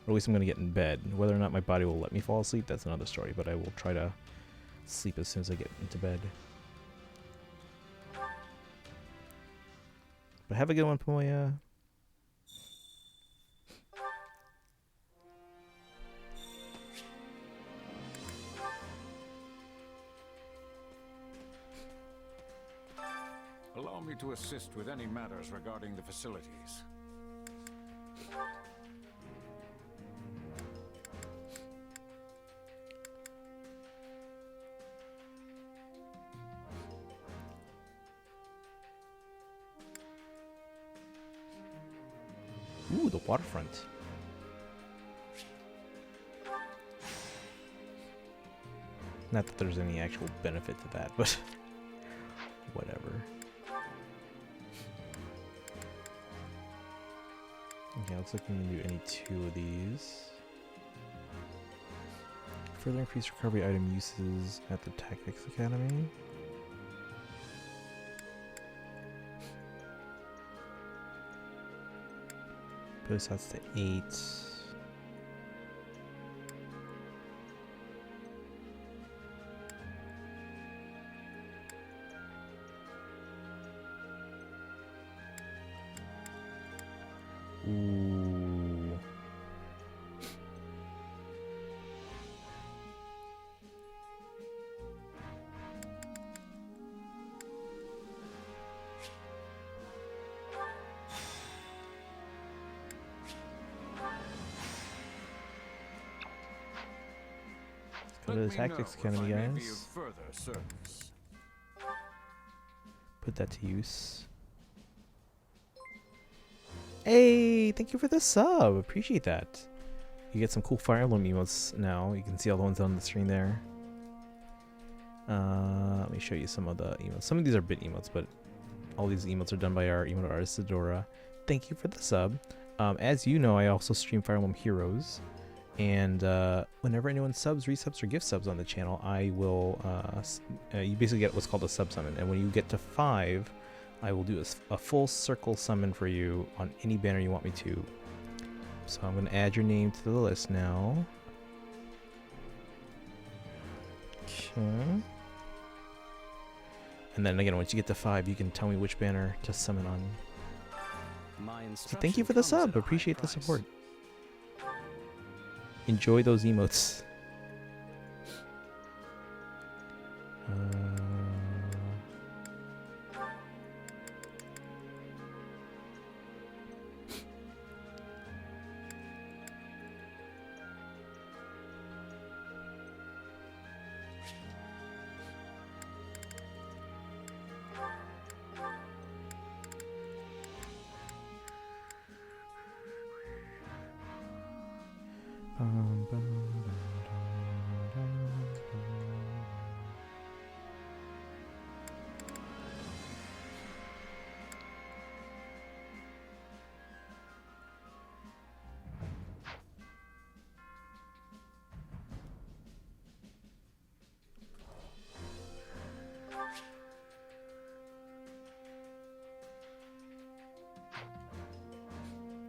Or at least I'm gonna get in bed. Whether or not my body will let me fall asleep, that's another story. But I will try to sleep as soon as I get into bed. But have a good one, Pamoya. Allow me to assist with any matters regarding the facilities. Ooh, the waterfront. Not that there's any actual benefit to that, but whatever. Okay, looks like we can do any two of these. Further increase recovery item uses at the Tactics Academy. Boost that's to 8. Ooh. Go to the Tactics Academy, guys. Put that to use. Hey, thank you for the sub. Appreciate that. You get some cool Fire Emblem emotes now. You can see all the ones on the screen there. Let me show you some of the emotes. Some of these are bit emotes, but all these emotes are done by our emote artist, Adora. Thank you for the sub. As you know, I also stream Fire Emblem Heroes. And whenever anyone subs, resubs, or gift subs on the channel, I will, you basically get what's called a sub summon. And when you get to 5, I will do a full circle summon for you on any banner you want me to. So I'm going to add your name to the list now. Okay. And then again, once you get to 5, you can tell me which banner to summon on. So thank you for the sub. Appreciate the support. Enjoy those emotes.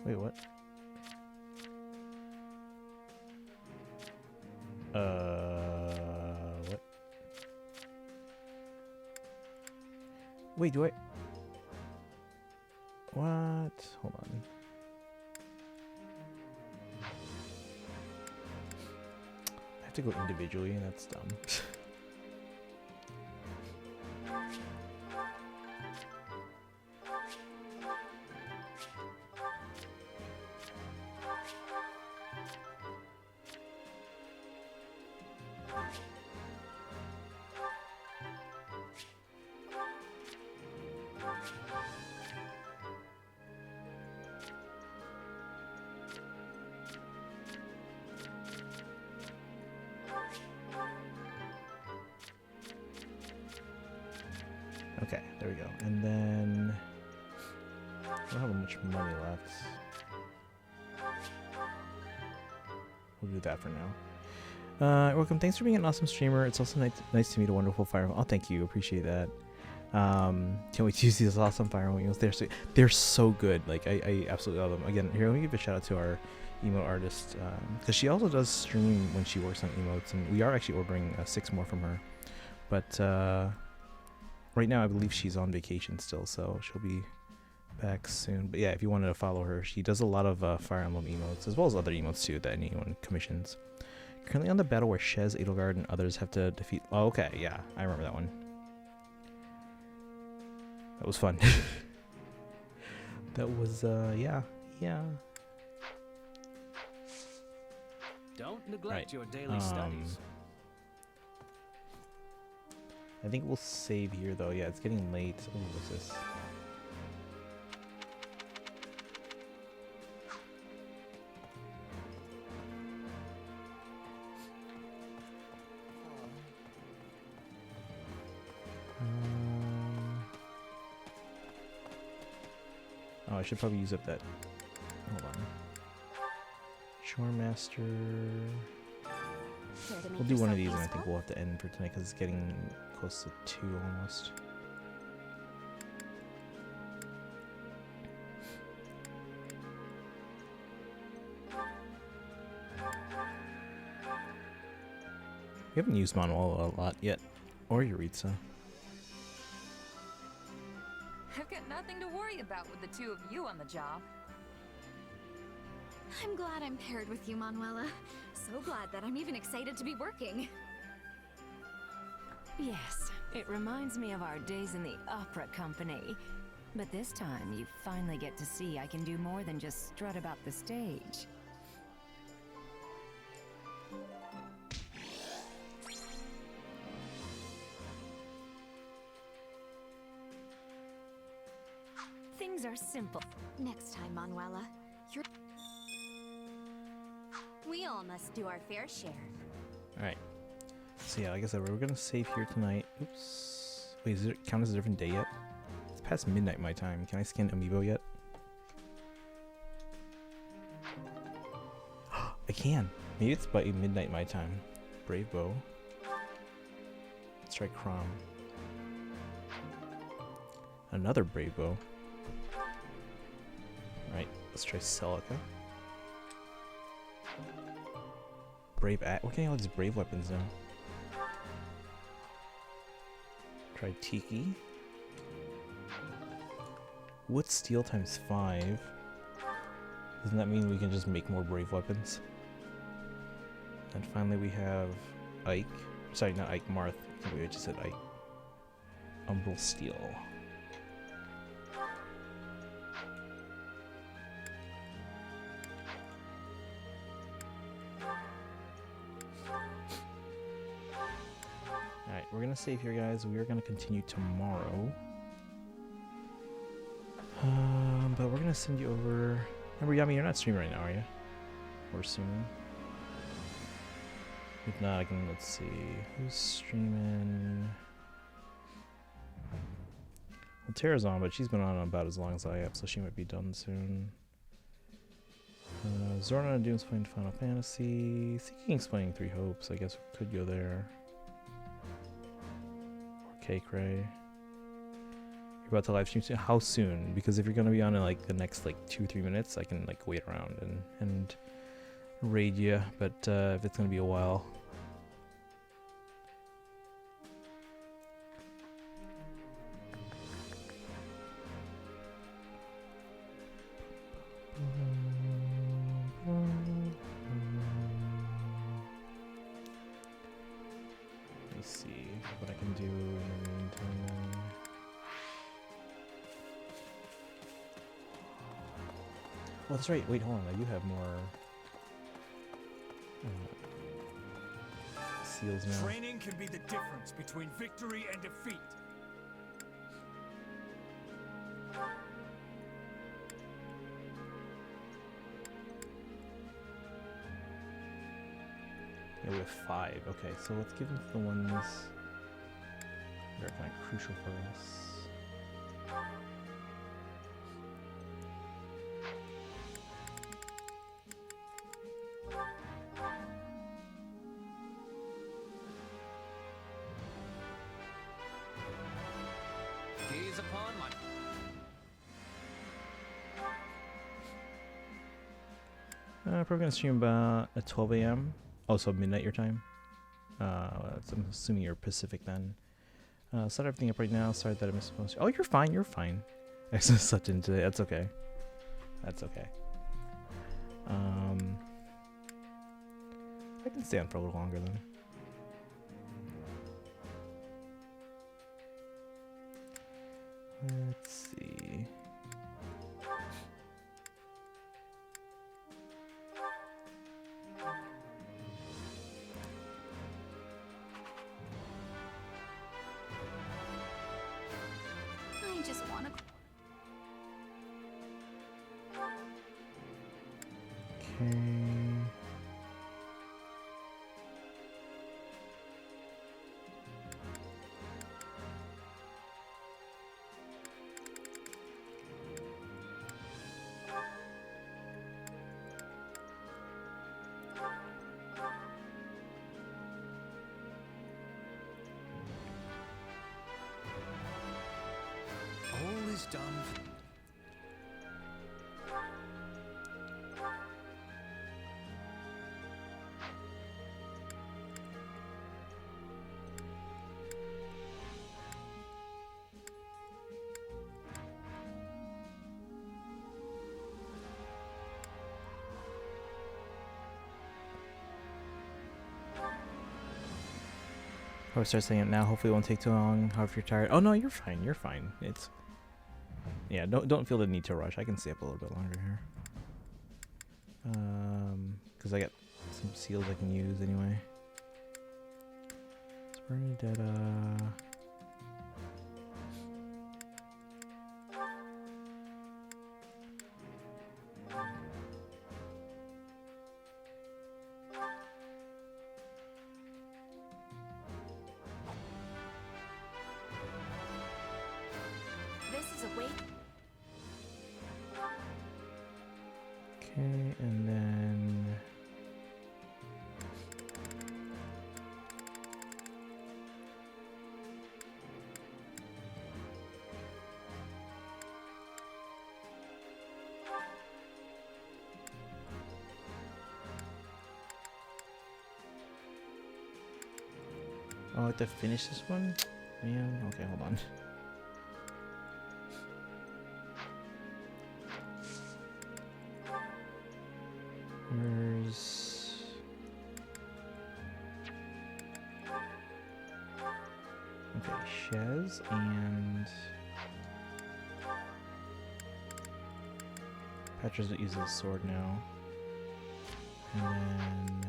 Wait, what? What? Wait, do I? What? Hold on. I have to go individually, and that's dumb. Okay, there we go. And then I don't have much money left. We'll do that for now. Welcome. Thanks for being an awesome streamer. It's also nice to meet a wonderful fire. Oh, thank you. Appreciate that. Can't wait to use these awesome fire emotes. They're so good. Like I absolutely love them. Again, here let me give a shout out to our emote artist because she also does stream when she works on emotes, and we are actually ordering 6 more from her. But right now, I believe she's on vacation still, so she'll be back soon. But yeah, if you wanted to follow her, she does a lot of Fire Emblem emotes, as well as other emotes too that anyone commissions. Currently on the battle where Shez, Edelgard, and others have to defeat... Oh, okay, yeah, I remember that one. That was fun. That was, yeah. Don't neglect your daily studies. I think we'll save here, though. Yeah, it's getting late. Oh, what's this? Oh, I should probably use up that. Hold on. Shore Master. We'll do one of these, and I think we'll have to end for tonight because it's getting close to 2 almost. We haven't used Manuel a lot yet, or Yuritsa. I've got nothing to worry about with the 2 of you on the job. I'm glad I'm paired with you, Manuela. So glad that I'm even excited to be working. Yes, it reminds me of our days in the opera company. But this time, you finally get to see I can do more than just strut about the stage. Things are simple. Next time, Manuela, you're... We all must do our fair share. Alright. So yeah, like I said, we're gonna save here tonight. Oops. Wait, does it count as a different day yet? It's past midnight my time. Can I scan Amiibo yet? I can. Maybe it's by midnight my time. Brave Bow. Let's try Crom. Another Brave Bow. Alright, let's try Celica. Brave At. We're getting all these brave weapons now. Try Tiki. Wood Steel times 5. Doesn't that mean we can just make more brave weapons? And finally we have Ike. Sorry, not Ike, Marth. I can't believe I just said Ike. Umbral Steel. Alright, we're gonna save here, guys. We are gonna continue tomorrow. But we're gonna send you over. Remember, Yami, you're not streaming right now, are you? Or soon? If not, I can. Let's see. Who's streaming? Well, Tara's on, but she's been on about as long as I have, so she might be done soon. Zorna and Doom's playing Final Fantasy. Seeking's playing Three Hopes. I guess we could go there. Or Cake-Ray. You're about to live stream soon? How soon? Because if you're gonna be on in like the next like 2-3 minutes, I can like wait around and raid you. But if it's gonna be a while. Well, that's right. Wait, hold on. I do have more seals now. Training can be the difference between victory and defeat. Yeah, we have 5. Okay, so let's give them the ones that are kind of crucial for us. Gaze upon my... Probably gonna stream about at 12 a.m. Also midnight your time. I'm assuming you're Pacific then. Set everything up right now. Sorry that I missed most. Oh, you're fine. You're fine. I just slept in today. That's okay. That's okay. I can stay on for a little longer then. Let's see. I just want to... Okay. All is done. I would start saying it now. Hopefully it won't take too long. However, if you're tired. Oh no, you're fine. You're fine. It's... Yeah, don't feel the need to rush. I can stay up a little bit longer here. Because I got some seals I can use anyway. It's Bernadetta. This is a wait. Okay, and then... Oh, I have to finish this one? Man, okay, hold on. Where's... Okay, Shez and... Petra's uses his sword now. And then...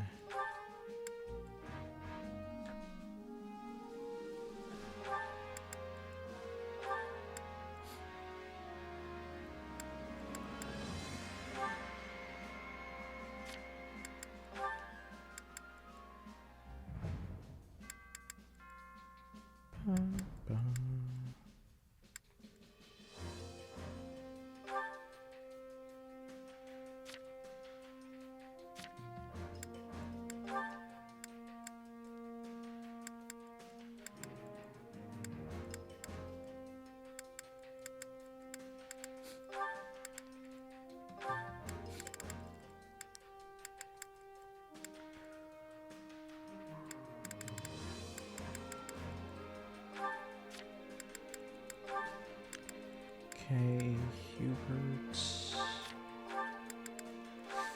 Okay, Hubert,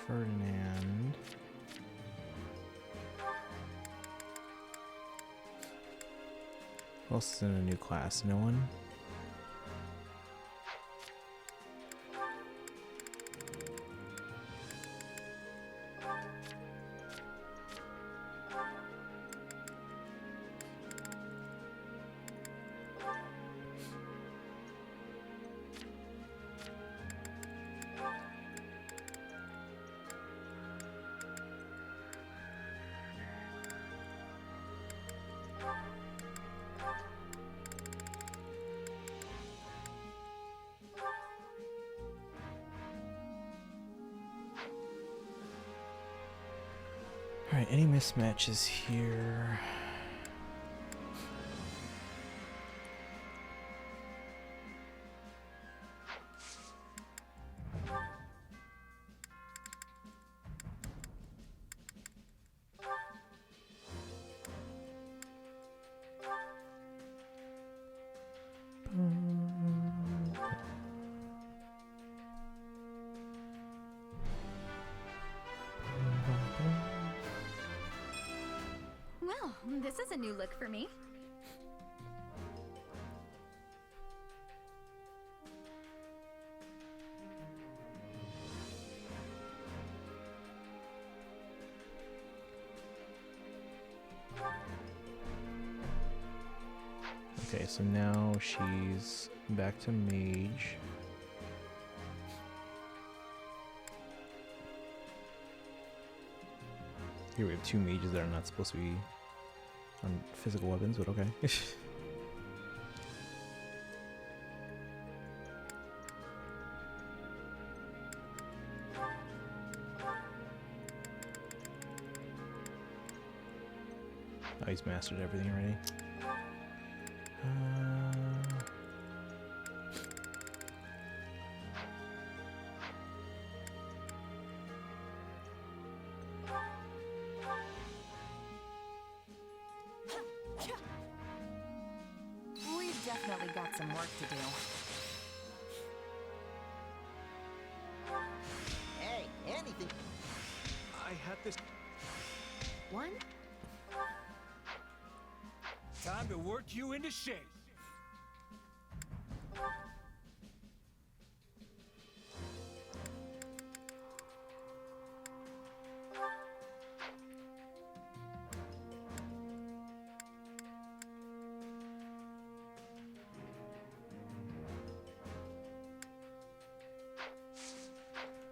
Ferdinand. Who else is in a new class? No one? Alright, any mismatches here? Well, this is a new look for me. Okay, so now she's back to mage. Here we have two mages that are not supposed to be on physical weapons, but okay. Oh, he's mastered everything already. We've definitely got some work to do. Hey, anything. I had this. One? Time to work you into shape.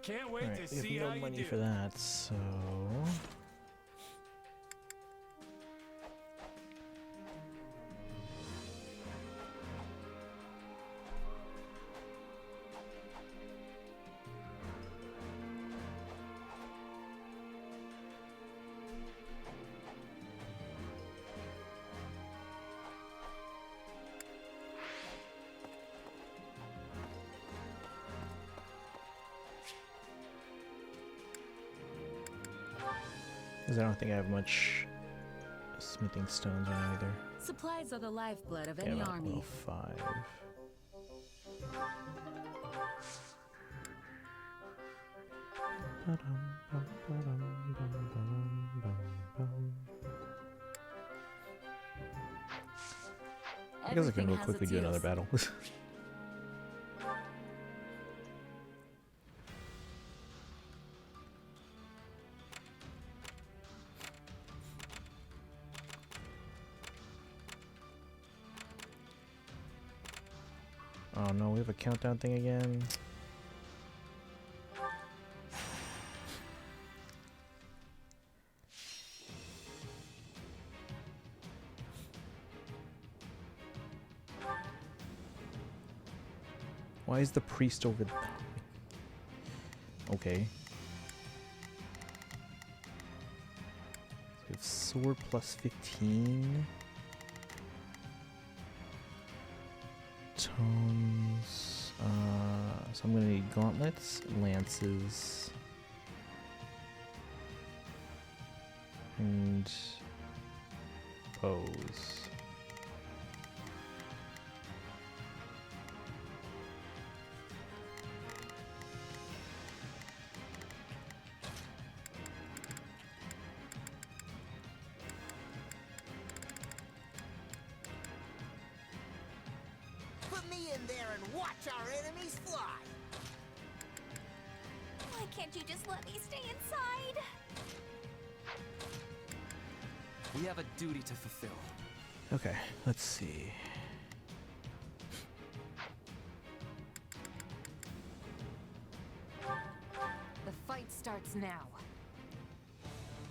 Can't wait Alright, to we see have how no money you do. for that, so... Because I don't think I have much smithing stones on either. Supplies are the lifeblood of Yeah, any about army. 5. I guess I can real quickly do another battle. Oh no, we have a countdown thing again. Why is the priest over there? Okay. So we have sword plus 15. Tomes. So I'm gonna need gauntlets, lances, and bows. Put me in there and watch our enemies fly. Why can't you just let me stay inside? We have a duty to fulfill. Okay, let's see. The fight starts now.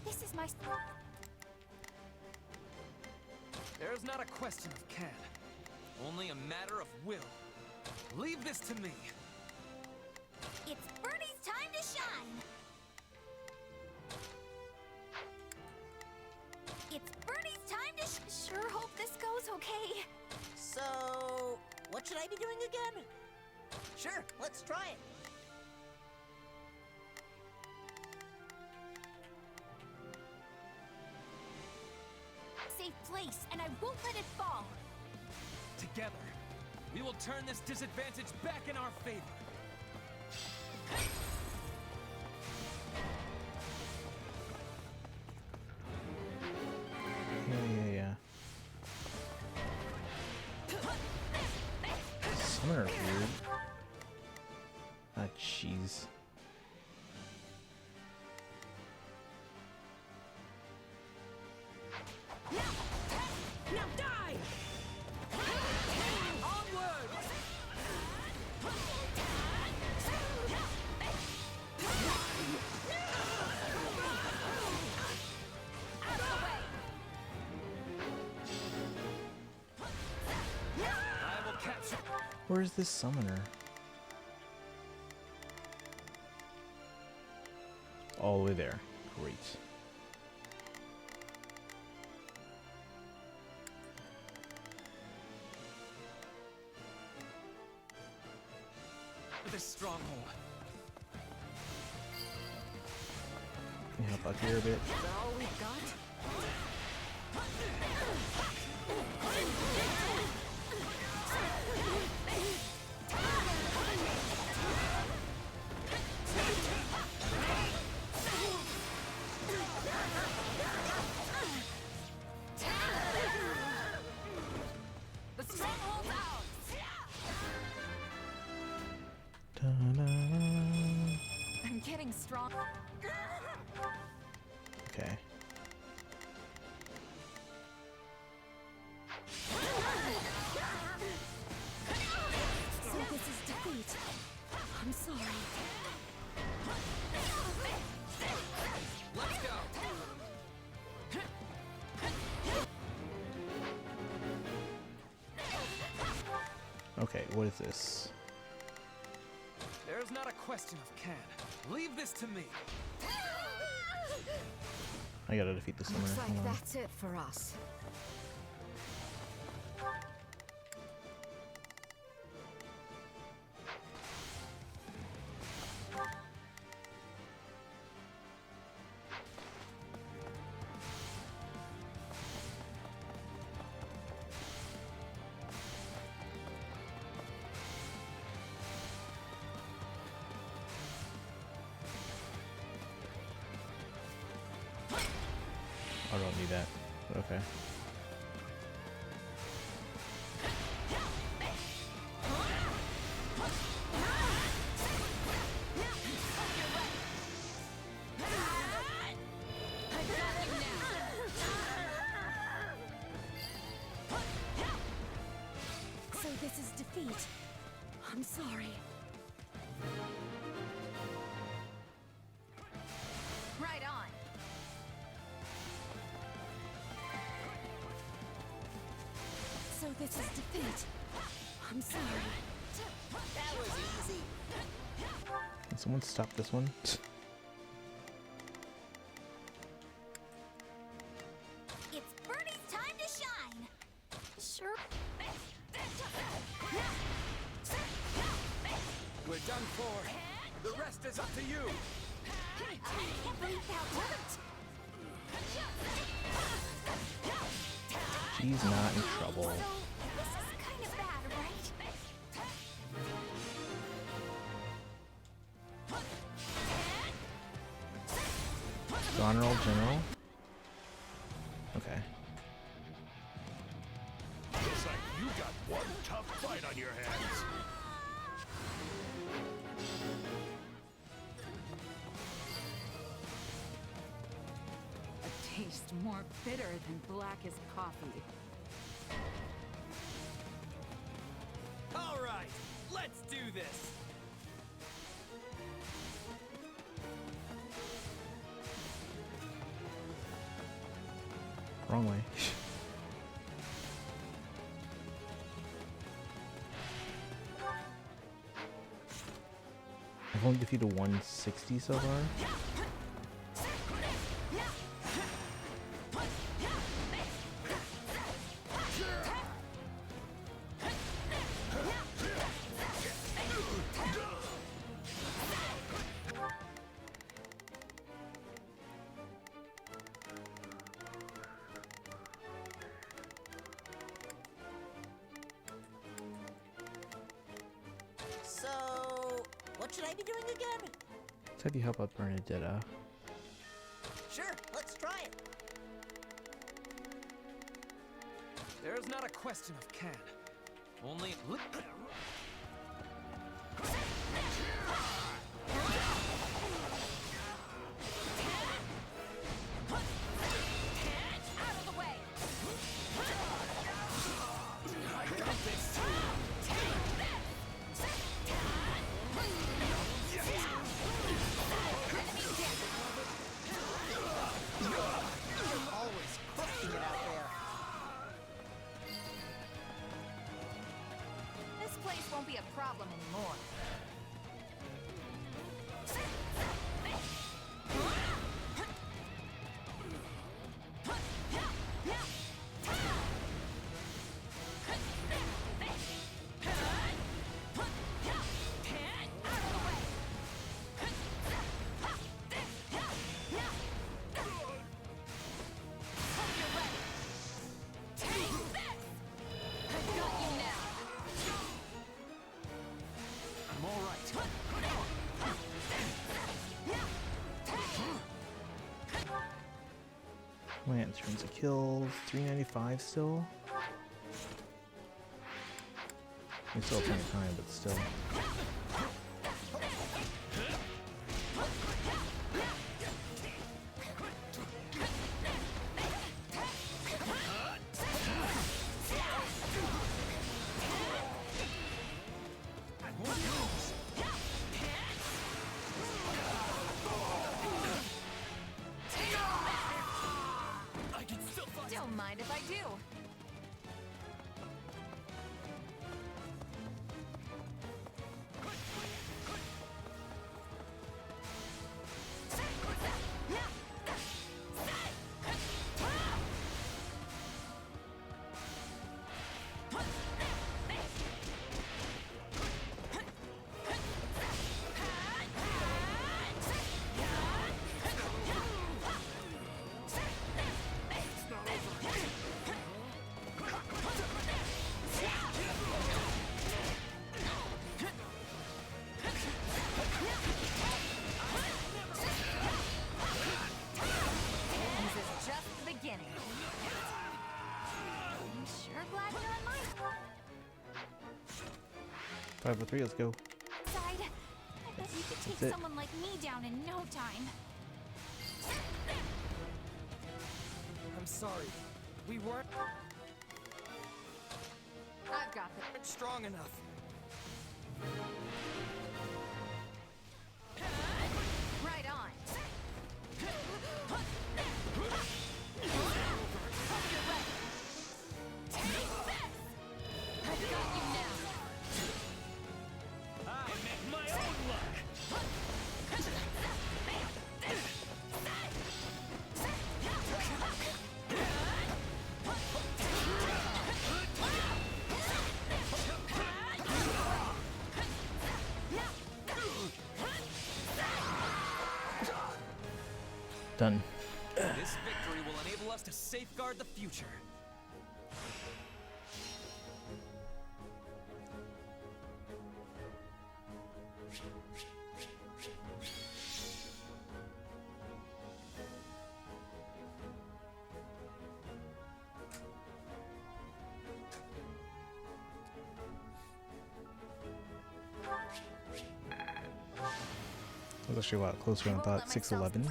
This is my... There's not a question of can. Only a matter of will. Leave this to me. It's Bernie's time to shine! okay. So, what should I be doing again? Sure, let's try it. Safe place, and I won't let it fall. Together, we will turn this disadvantage back in our favor. Yeah. Summoner weird. Ah, jeez. Now die! Onward! I will catch you. Where's this summoner? All the way there. Great. This stronghold. Can you help out here a bit? Is that all we've got? The stronghold's out. I'm getting strong. Okay. So this is defeat. I'm sorry. Let's go. Okay, what is this? There's not a question of can. Leave this to me. I gotta defeat the summoner. Looks like Hold on. that's it for us. I don't need that. But okay. So this is defeat. I'm sorry. Right on. So this is defeat. I'm sorry. That was easy. Can someone stop this one? It's Bernie's time to shine. Sure. We're done for. The rest is up to you. I can't believe that worked. She's not in trouble. So this is kind of bad, right? Honorable General? Okay. Looks like you got one tough fight on your hands. A taste more bitter than black as coffee. All right, let's do this. Wrong way. I've only defeated 160 so far. What should I be doing again? Let's have you help out Bernadetta. Sure, let's try it. There's not a question of can. Only Out of the way! Always crushing it out there. This place won't be a problem anymore. I'm all right. Lance turns a kill. 395 still. We still have plenty of time, but still. Don't mind if I do. This is just the beginning. I'm sure glad you're on my 503, let's go. side. I bet you could That's take it. someone like me down in no time. I'm sorry. We weren't I've got this. strong enough. Right on. I've got you now. I make my own luck. Done. This victory will enable us to safeguard the future. That was actually a lot closer than I thought. 611.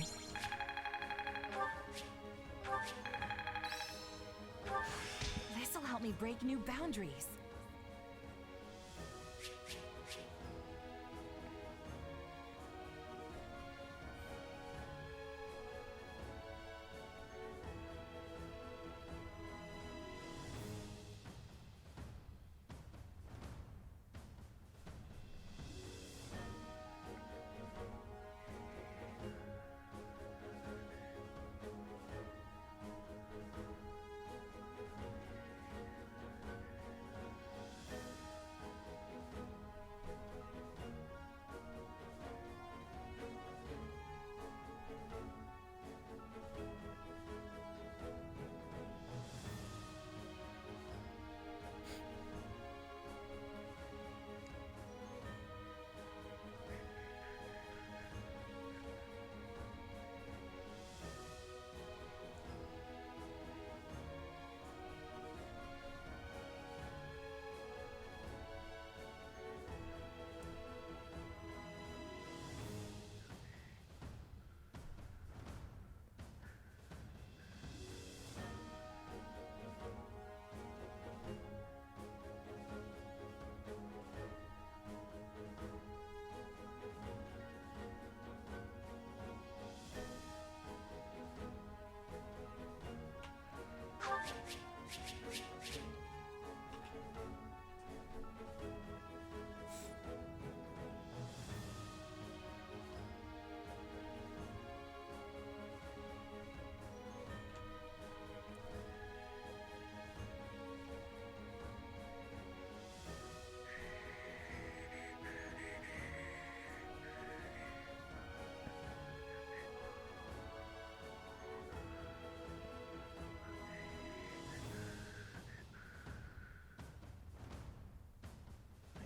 This'll help me break new boundaries.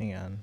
Hang on.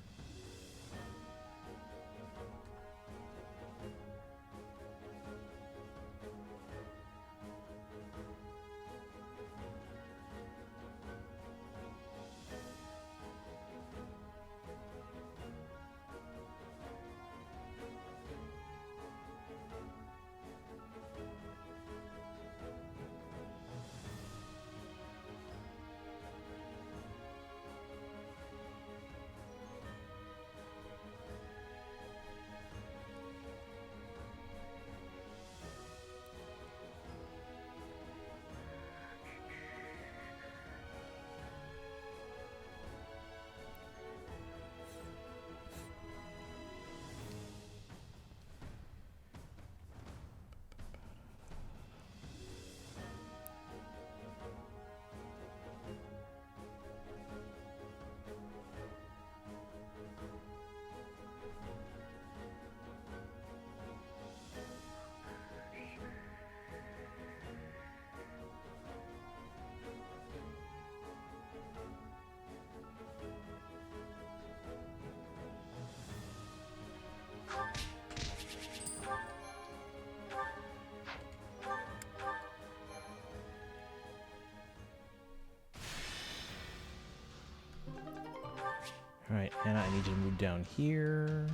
All right, Hannah, I need you to move down here.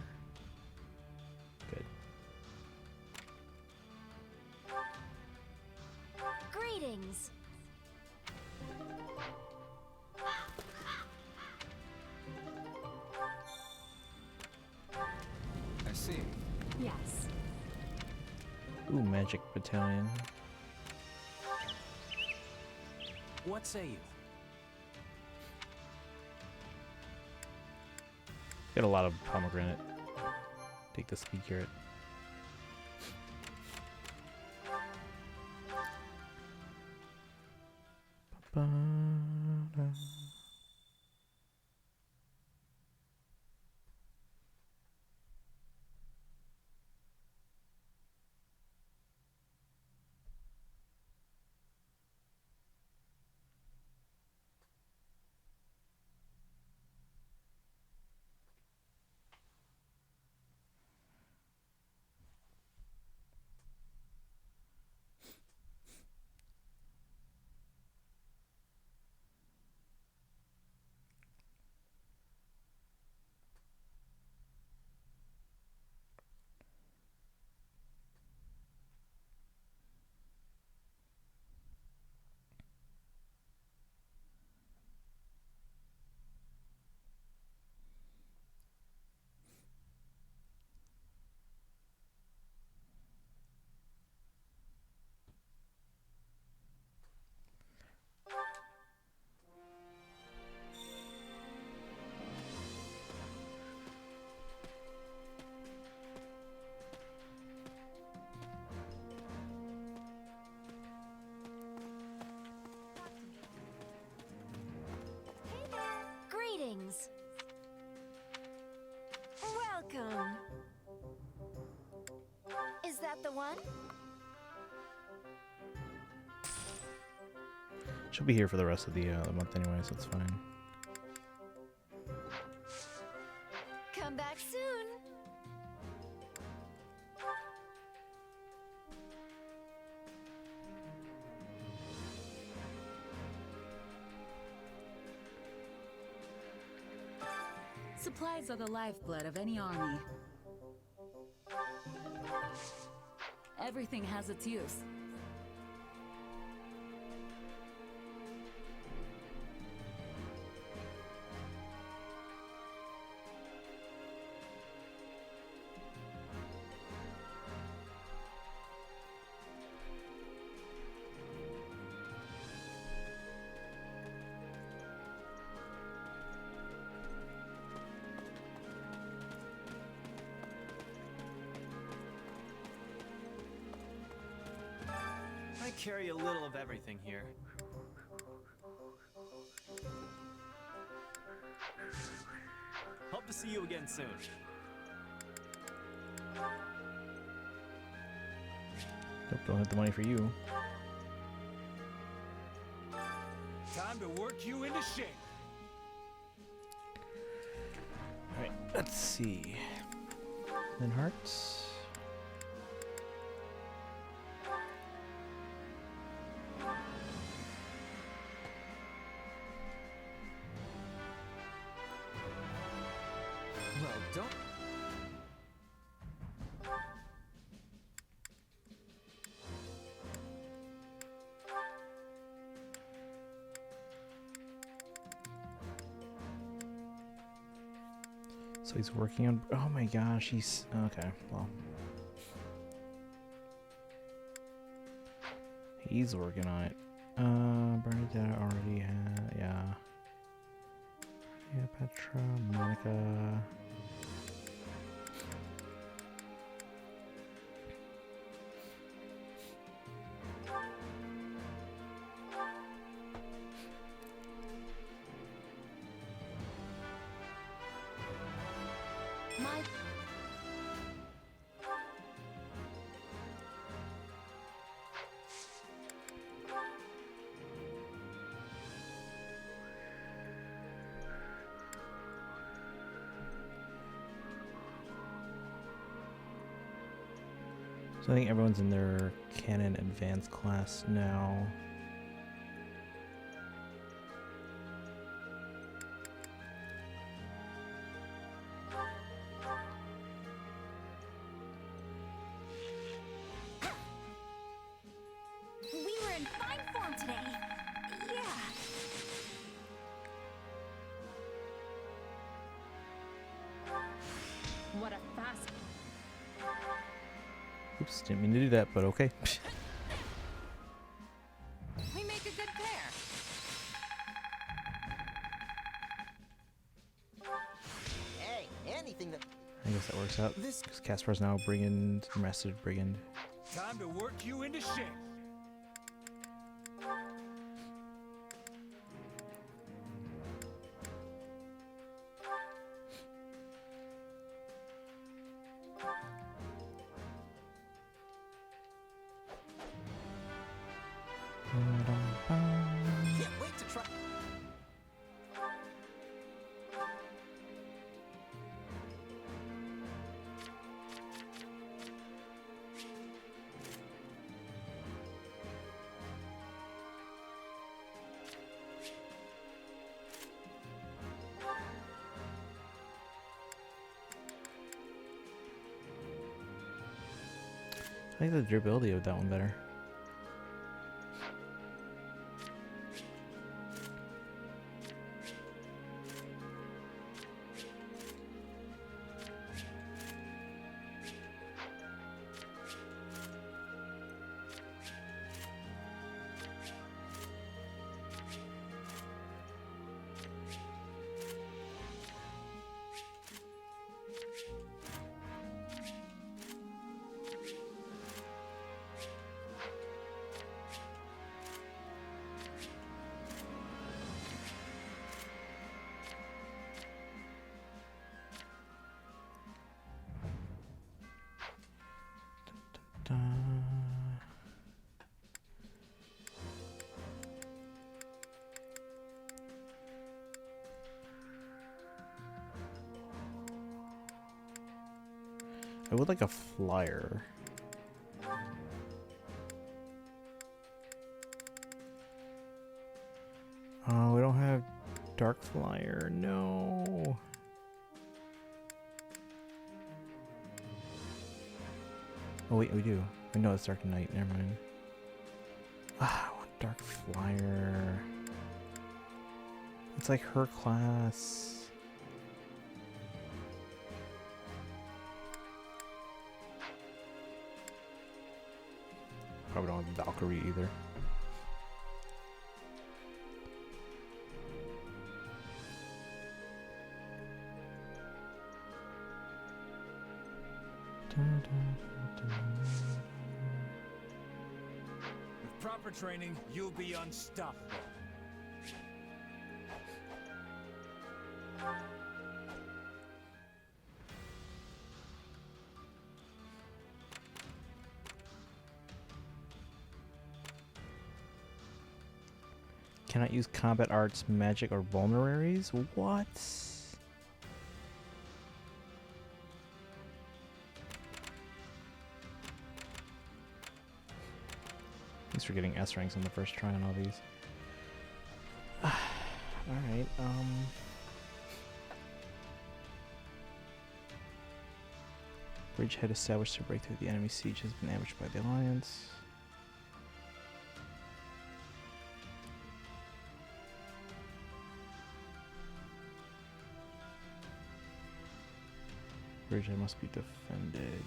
Good. Greetings. I see. Yes. Ooh, magic battalion. What say you? Get a lot of pomegranate. Take the speed carrot. Ba-ba-da. Greetings. Welcome. Is that the one? She'll be here for the rest of the month anyway, so it's fine. Come back soon. Supplies are the lifeblood of any army. Everything has its use. I carry a little of everything here. Hope to see you again soon. Nope, don't have the money for you. Time to work you into shape. Alright, let's see. Then hearts. Well, don't. So he's working on. Oh my gosh, he's okay. Well, he's working on it. Bernadette already had. Yeah. Yeah, Petra, Monica. My... So I think everyone's in their canon advanced class now. We were in fine form today. Yeah. What a fast... Oops, didn't mean to do that, but okay. We make a good pair. Hey, anything that... I guess that works out. Because Caspar's now brigand, arrested brigand. Time to work you into shape. Can't wait to try... I like the durability of that one better. I would like a flyer. Oh, we don't have dark flyer. No. Oh wait, we do. I know it's Dark Knight. Never mind. Ah, I want dark flyer. It's like her class. Probably don't have Valkyrie either. With proper training, you'll be unstoppable. Cannot use combat arts, magic, or vulneraries? What? Thanks for getting S ranks on the first try on all these. Alright, bridgehead established to break through the enemy siege has been ambushed by the Alliance. Bridgehead must be defended.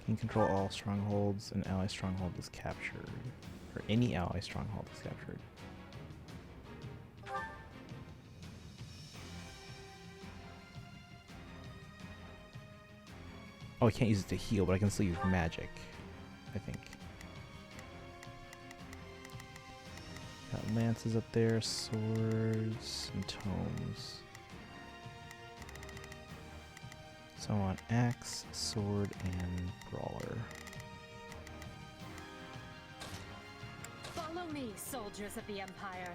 Can control all strongholds. An ally stronghold is captured. Or any ally stronghold is captured. Oh, I can't use it to heal, but I can still use magic, I think. Got lances up there, swords, and tomes. So I want axe, sword, and brawler. Follow me, soldiers of the Empire.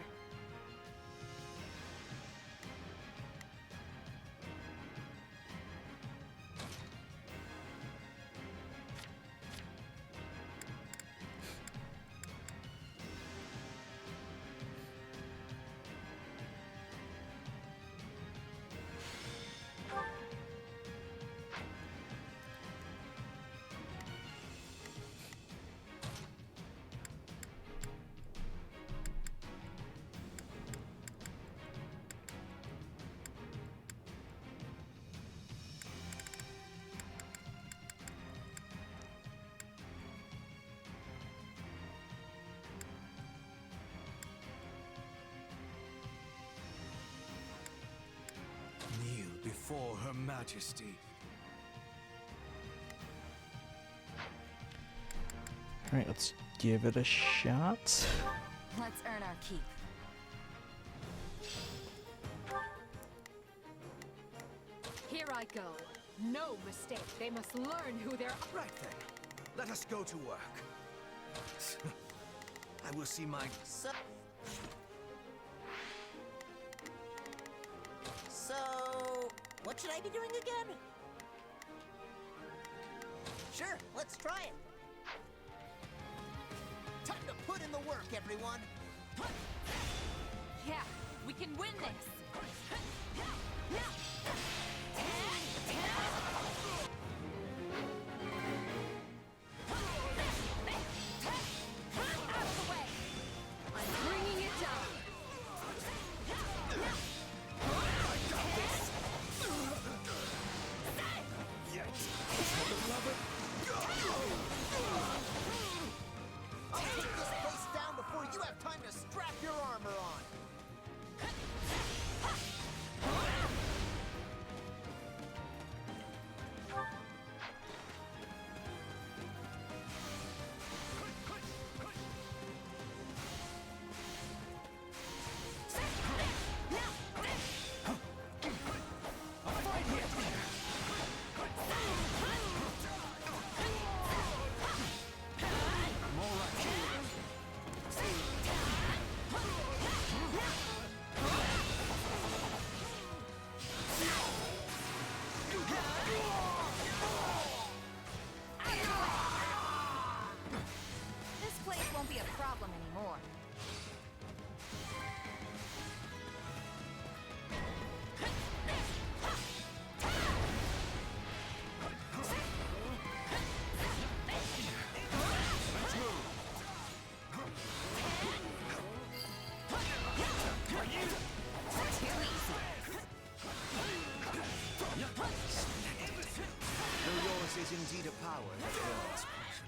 Kneel before Her Majesty. Alright, let's give it a shot. Let's earn our keep. Here I go. No mistake. They must learn who they're. Right then. Let us go to work. I will see my... So, what should I be doing again? Sure, let's try it. Time to put in the work, everyone. Yeah, we can win this. Is indeed a power that burns passion.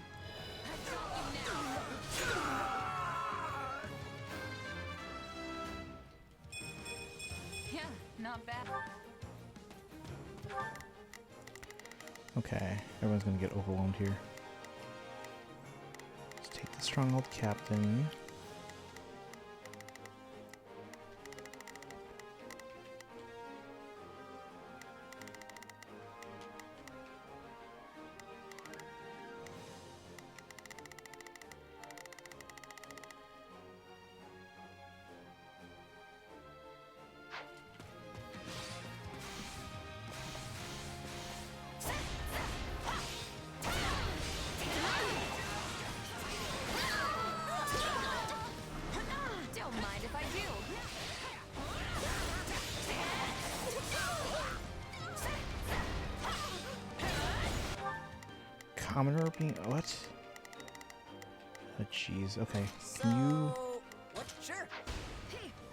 Yeah, not bad. Okay, everyone's gonna get overwhelmed here. Let's take the stronghold captain. commoner being what? Oh jeez. Okay. Can you? What? Sure.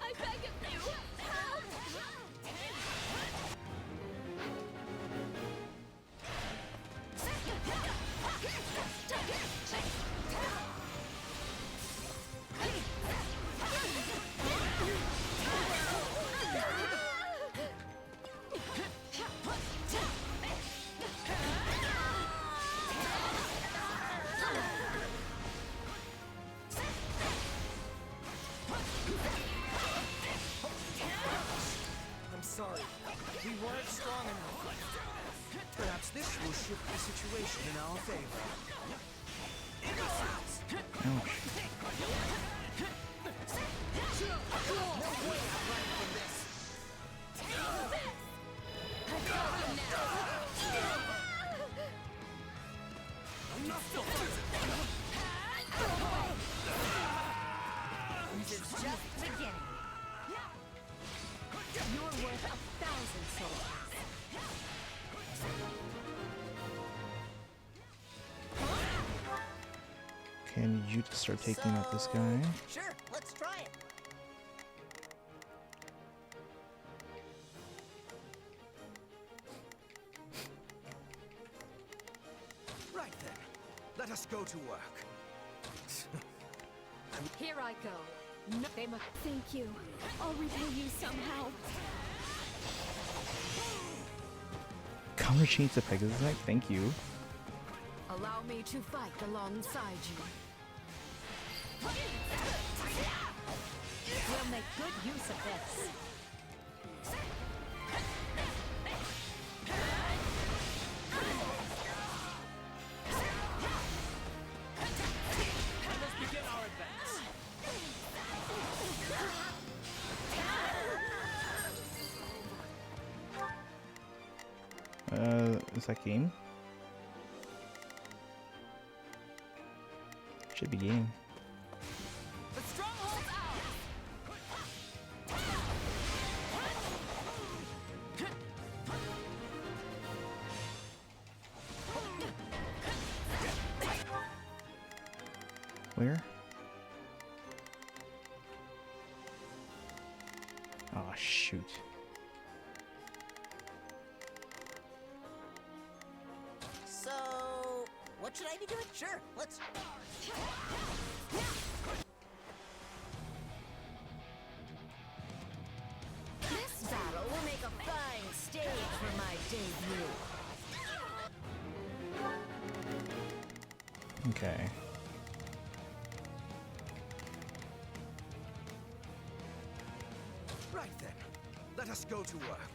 I beg of you, help! I'm sorry. We weren't strong enough. Perhaps this will shift the situation in our favor. This is just beginning. You're worth 1,000 souls. Okay, I need you to start taking out this guy. Sure, let's try it. Right then. Let us go to work. Here I go. No, they must. Thank you. I'll repay you somehow. Counter change to Pegasus Knight. Thank you. Allow me to fight alongside you. We'll make good use of this. Let us begin our advance. Is that game? Should be game. The stronghold's ours! Where? Oh shoot. So, what should I be doing? Sure, let's. This battle will make a fine stage for my debut. Okay. Right then. Let us go to work.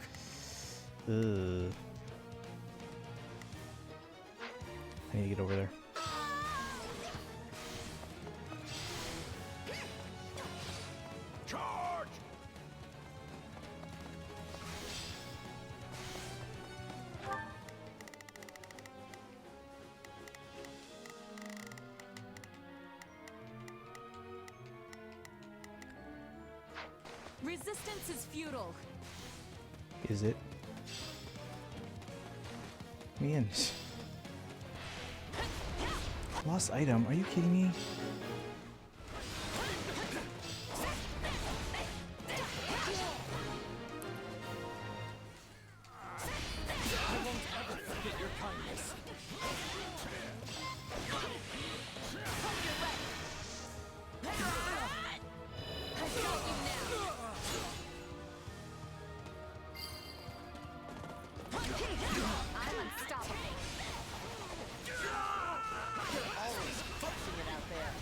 Ugh. I need to get over there. Charge! Resistance is futile. Is it? Me in. Lost item? Are you kidding me? I won't ever forget your kindness. I'm unstoppable. You're always pushing it out there.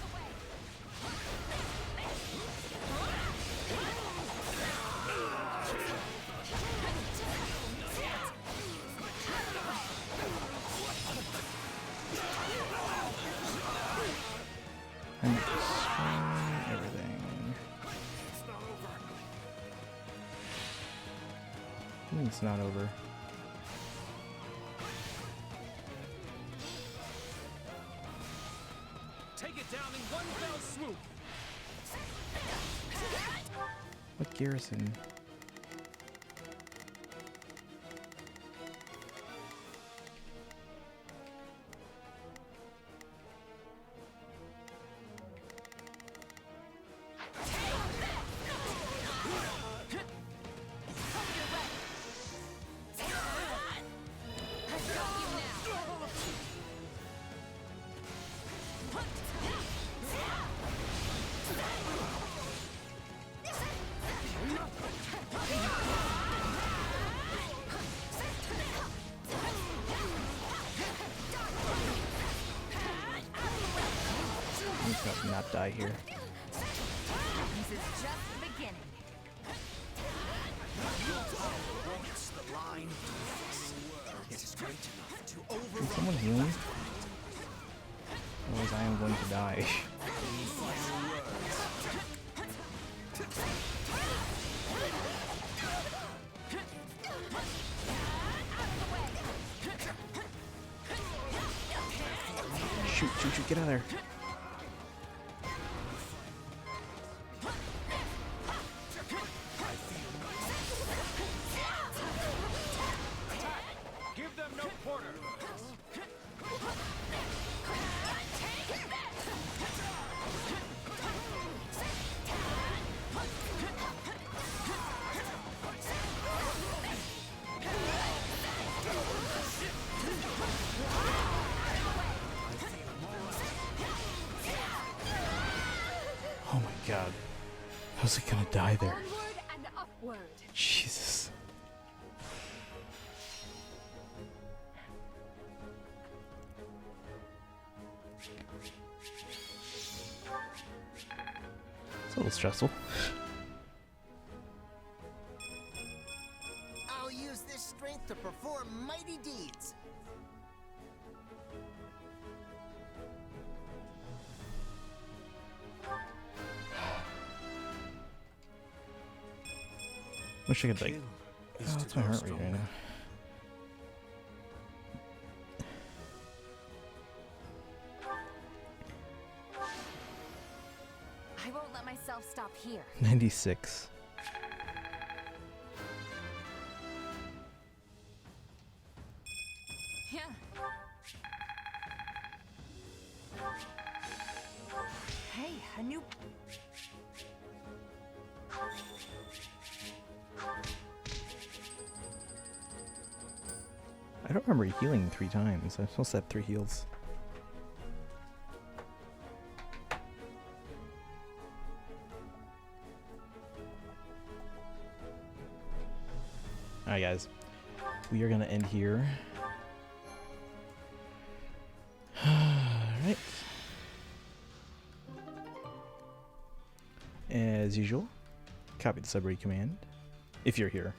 I need to destroy everything. I think it's not over. Take it down in one fell swoop. What garrison? not die here. This is just the beginning. The line to the final word. It is great enough to Can override. someone heal me? Otherwise I am going to die. Shoot, shoot, shoot, get out of there. Give them no quarter. Oh my god. How's it gonna die there? Onward and upward. Jesus. It's a little stressful. I'll use this strength to perform mighty deeds. Wish I could like. Oh, that's my heart rate right now. I won't let myself stop here. 96. Yeah. Hey, a new. I don't remember healing 3 times. I'm supposed to have 3 heals. Alright guys, we are gonna end here. Alright. As usual, copy the subread command, if you're here.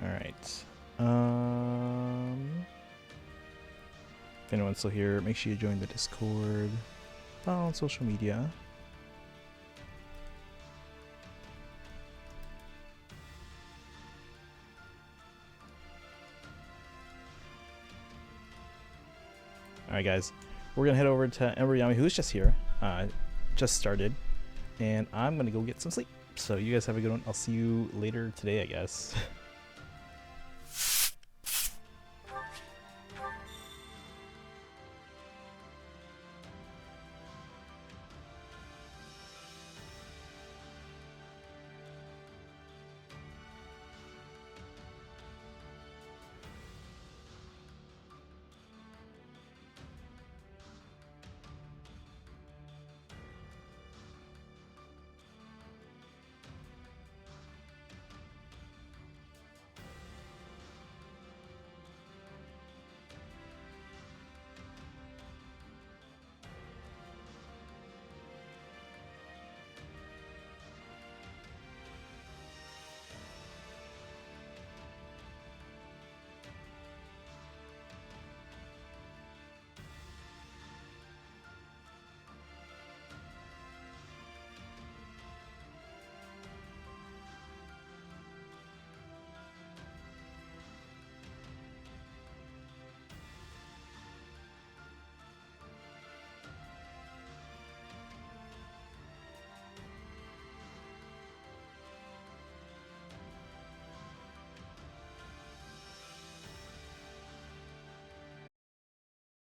Alright. If anyone's still here, make sure you join the Discord. Follow on social media. Alright guys, we're gonna head over to Emblem, who's just here, just started, and I'm gonna go get some sleep. So you guys have a good one. I'll see you later today, I guess.